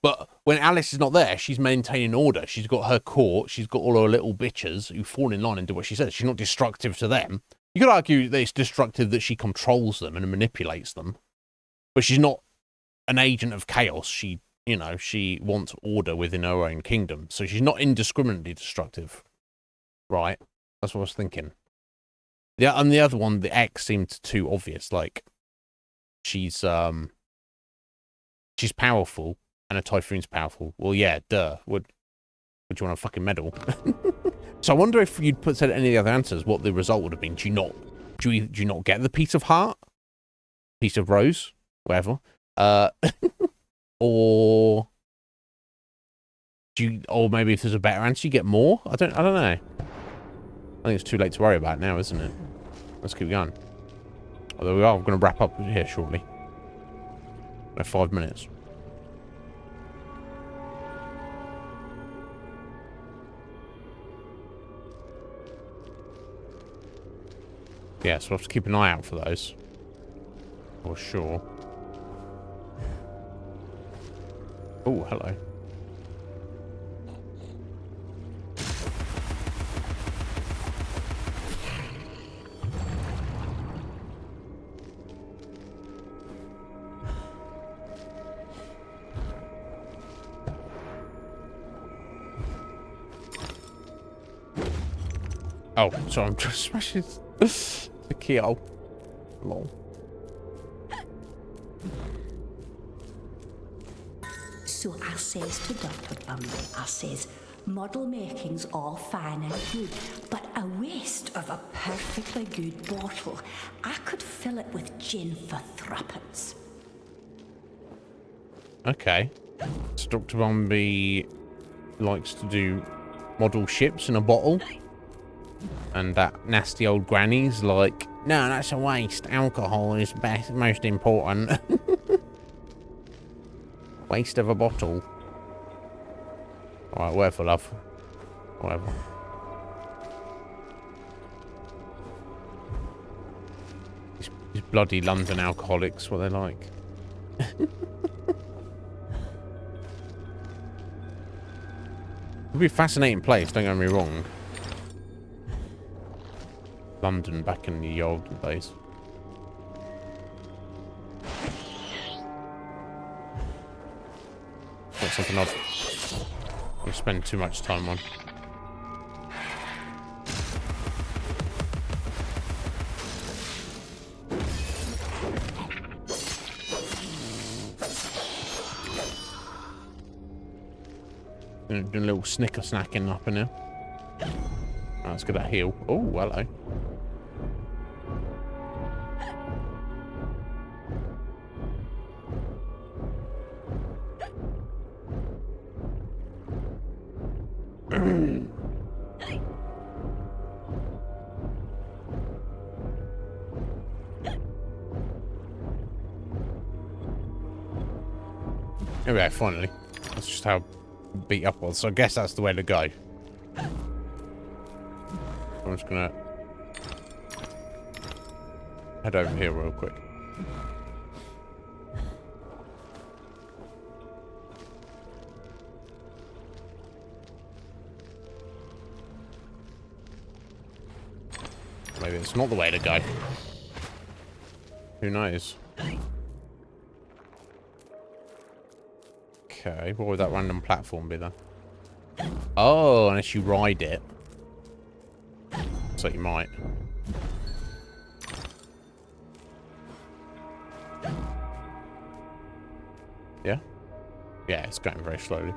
but when Alice is not there, she's maintaining order. She's got her court. She's got all her little bitches who fall in line and do what she says. She's not destructive to them. You could argue that it's destructive that she controls them and manipulates them, but she's not an agent of chaos. She, you know, she wants order within her own kingdom. So she's not indiscriminately destructive. Right? That's what I was thinking. Yeah, and the other one, the X, seemed too obvious. Like, she's powerful, and a Typhoon's powerful. Well, yeah, duh. Would you want a fucking medal? So I wonder if you'd said any of the other answers, what the result would have been. Do you not get the piece of heart? Piece of rose? Whatever. Or maybe if there's a better answer, you get more? I don't know. I think it's too late to worry about now, isn't it? Let's keep going. Although we are going to wrap up here shortly. 5 minutes. Yeah, so we'll have to keep an eye out for those. For sure. Oh, hello. Oh, sorry, I'm just smashing the keyhole. Lol. So I says to Dr. Bumble, I says, model making's all fine and good, but a waste of a perfectly good bottle. I could fill it with gin for threepence. Okay. So Dr. Bumby likes to do model ships in a bottle. And that nasty old granny's like, no, that's a waste. Alcohol is most important. Waste of a bottle. Alright, whatever, love. Whatever. These bloody London alcoholics, what they're like. It'd be a fascinating place, don't get me wrong. London back in the olden days. Not something I've spend too much time on. Doing a little snicker snacking up in here. Oh, let's get that heal. Oh, hello. Okay, finally. That's just how beat up was. So I guess that's the way to go. I'm just gonna head over here real quick. Maybe it's not the way to go. Who knows? Okay, what would that random platform be then? Oh, unless you ride it. So you might. Yeah? Yeah, it's going very slowly.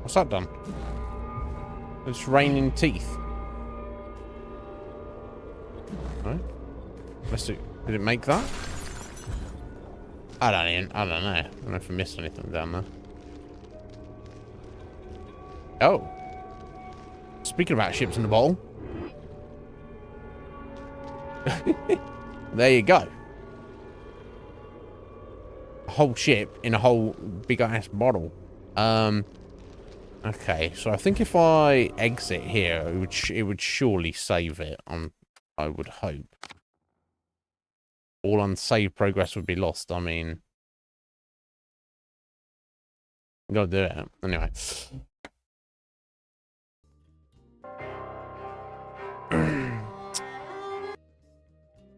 What's that done? It's raining teeth. No? Let's do. Did it make that? I don't know. I don't know if I missed anything down there. Oh. Speaking about ships in the bottle. There you go. A whole ship in a whole big ass bottle. Okay, so I think if I exit here, it would surely save it. I would hope. All unsaved progress would be lost. I mean, you gotta do it anyway.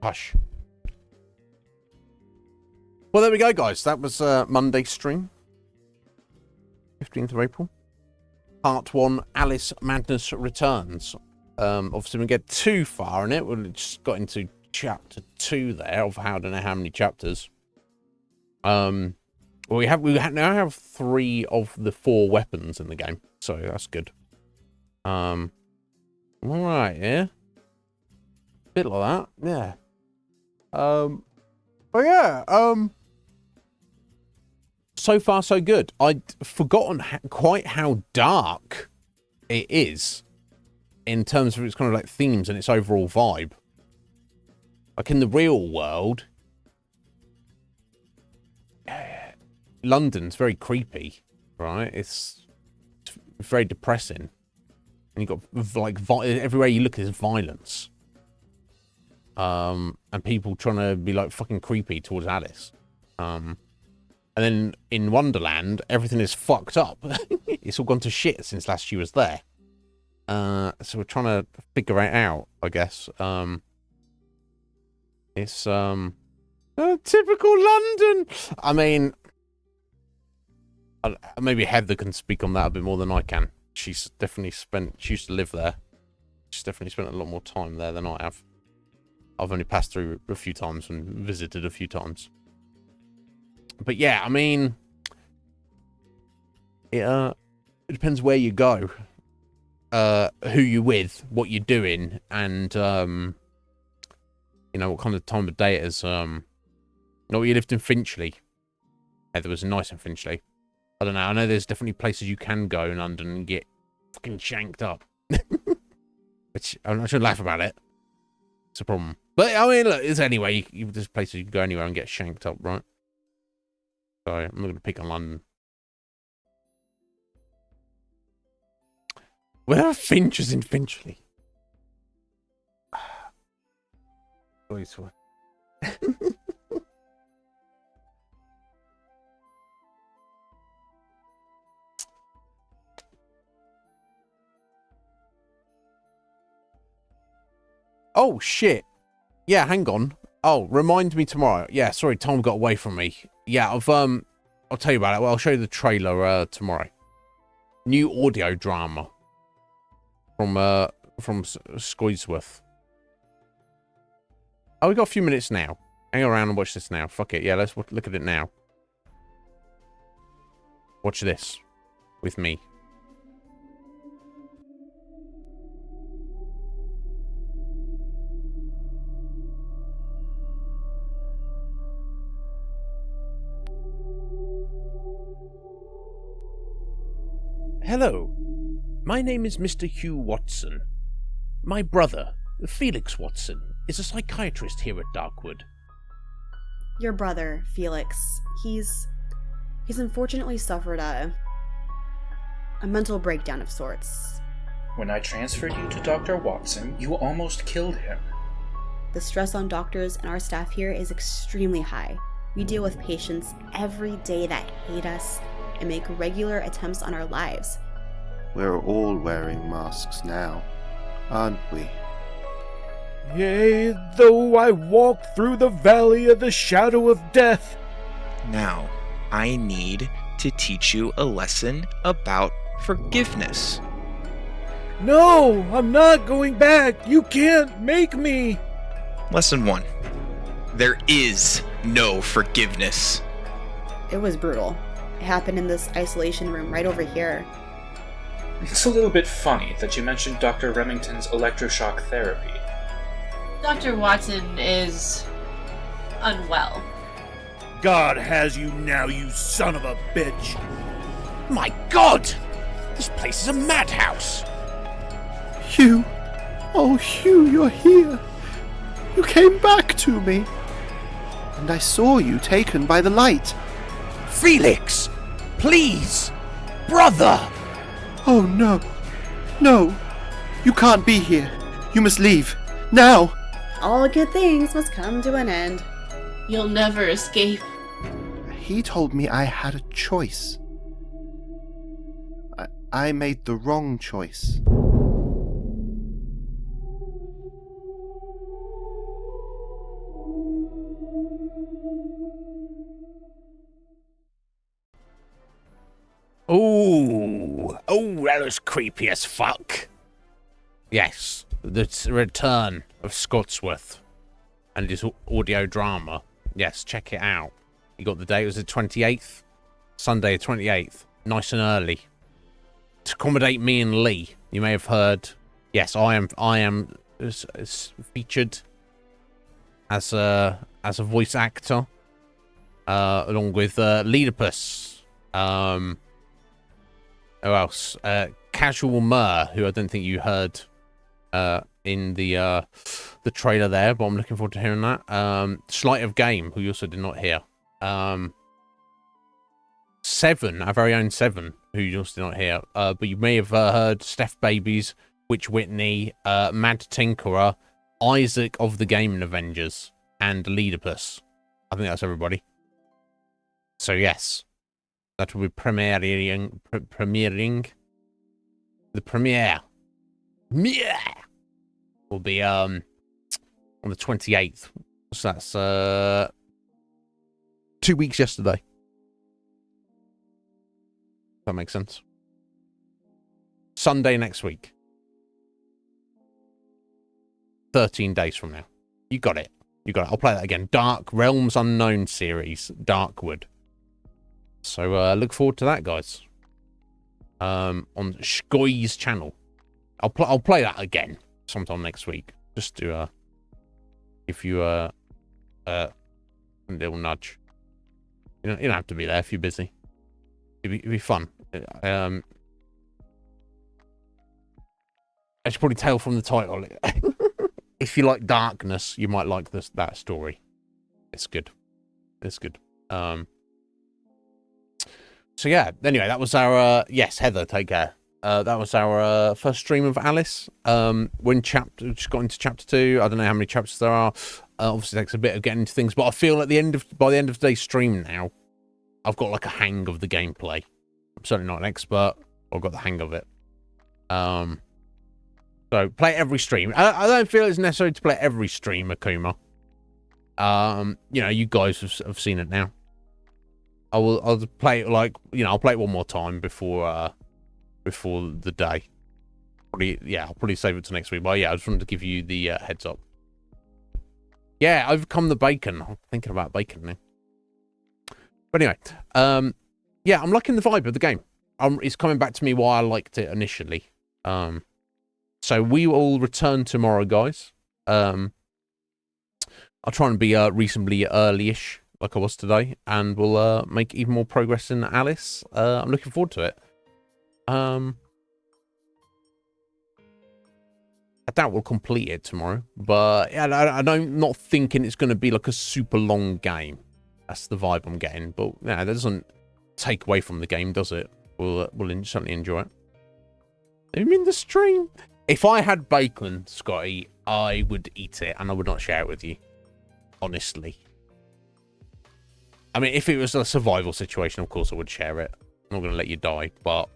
Hush. Well, there we go, guys. That was Monday stream, 15th of April. Part 1, Alice Madness Returns. Obviously, we didn't get too far in it. We just got into chapter 2 there of I don't know how many chapters. Well, we now have 3 of the 4 weapons in the game, so that's good. All right, yeah, bit like that, yeah. But yeah, so far so good. I'd forgotten quite how dark it is in terms of its kind of like themes and its overall vibe. Like in the real world, London's very creepy, right? It's very depressing. And you've got like everywhere you look is violence. And people trying to be like fucking creepy towards Alice. And then in Wonderland, everything is fucked up. It's all gone to shit since last she was there. So we're trying to figure it out, I guess. It's typical London. I mean, maybe Heather can speak on that a bit more than I can. She's definitely she used to live there. She's definitely spent a lot more time there than I have. I've only passed through a few times and visited a few times. But yeah, I mean, it depends where you go, who you're with, what you're doing, and you know what kind of time of day it is. You know, you lived in Finchley. Heather was nice in Finchley. I don't know. I know there's definitely places you can go in London and get fucking shanked up. Which I'm not sure to laugh about it. It's a problem. But I mean, look, it's anyway. There's places you can go anywhere and get shanked up, right? So I'm not going to pick on London. Where are Finches in Finchley? Boys, what? Oh shit! Yeah, hang on. Oh, remind me tomorrow. Yeah, sorry, Tom got away from me. Yeah, I'll tell you about it. Well, I'll show you the trailer tomorrow. New audio drama from Scoidsworth. Oh, we got a few minutes now. Hang around and watch this now. Fuck it. Yeah, let's look at it now. Watch this with me. Hello, my name is Mr. Hugh Watson. My brother, Felix Watson, is a psychiatrist here at Darkwood. Your brother, Felix, he's unfortunately suffered a mental breakdown of sorts. When I transferred you to Dr. Watson, you almost killed him. The stress on doctors and our staff here is extremely high. We deal with patients every day that hate us and make regular attempts on our lives. We're all wearing masks now, aren't we? Yea, though I walk through the valley of the shadow of death. Now, I need to teach you a lesson about forgiveness. No, I'm not going back. You can't make me. Lesson 1. There is no forgiveness. It was brutal. It happened in this isolation room right over here. It's a little bit funny that you mentioned Dr. Remington's electroshock therapy. Dr. Watson is unwell. God has you now, you son of a bitch. My God! This place is a madhouse! Hugh! Oh, Hugh, you're here! You came back to me! And I saw you taken by the light. Felix! Please! Brother! Oh, no. No! You can't be here. You must leave. Now! All good things must come to an end. You'll never escape. He told me I had a choice. I made the wrong choice. Ooh. Oh, that was creepy as fuck. Yes, the return of Scotsworth and his audio drama. Yes, check it out. You got the date, it was the 28th. Sunday the 28th. Nice and early. To accommodate me and Lee, you may have heard. Yes, I am featured as a voice actor. Along with Leadopus. Who else? Casual Mur, who I don't think you heard in the trailer there, but I'm looking forward to hearing that. Sleight of Game, who you also did not hear. Seven, our very own Seven, who you also did not hear. But you may have heard Steph Babies, Witch Whitney, Mad Tinkerer, Isaac of the Gaming Avengers, and Leadopus. I think that's everybody. So yes. That will be premiering the premiere. Yeah, will be on the 28th. So that's 2 weeks yesterday. That makes sense. Sunday next week. 13 days from now. You got it. You got it. I'll play that again. Dark Realms Unknown series, Darkwood. So look forward to that, guys. On Shkoi's channel. I'll play that again sometime next week. Just to give you a little nudge. You don't have to be there if you're busy. It'd be fun. As you probably tell from the title, if you like darkness, you might like that story. It's good. It's good. So yeah, anyway, that was our yes, Heather, take care. That was our first stream of Alice. When just got into chapter 2. I don't know how many chapters there are. Obviously, it takes a bit of getting into things, but I feel by the end of today's stream now, I've got like a hang of the gameplay. I'm certainly not an expert, but I've got the hang of it. So play every stream. I don't feel it's necessary to play every stream, Akuma. You know, you guys have seen it now. I'll play it like, you know, I'll play it one more time before the day. Probably, yeah, I'll probably save it to next week. But yeah, I just wanted to give you the heads up. Yeah, overcome the bacon. I'm thinking about bacon now. But anyway, yeah, I'm liking the vibe of the game. It's coming back to me why I liked it initially. So we will return tomorrow, guys. I'll try and be reasonably early-ish, like I was today, and we'll make even more progress in Alice. I'm looking forward to it. I doubt we'll complete it tomorrow, but yeah, I'm not thinking it's going to be like a super long game. That's the vibe I'm getting, but yeah, that doesn't take away from the game, does it? We'll certainly enjoy it. I'm in the stream. If I had bacon, Scotty, I would eat it, and I would not share it with you. Honestly. I mean, if it was a survival situation, of course I would share it. I'm not going to let you die, but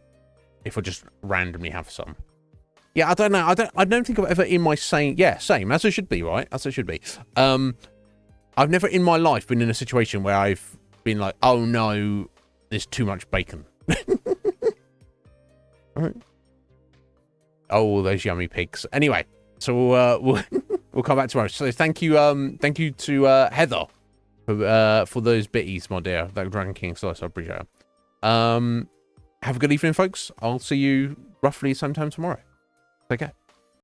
if I just randomly have some. Yeah, I don't know. I don't think I've ever in my same as it should be, right? As it should be. I've never in my life been in a situation where I've been like, oh no, there's too much bacon. All right. Oh, those yummy pigs. Anyway, so we'll come back tomorrow. So thank you to Heather for those bitties, my dear. That Dragon King slice, I appreciate it. Have a good evening, folks. I'll see you roughly sometime tomorrow. Take care.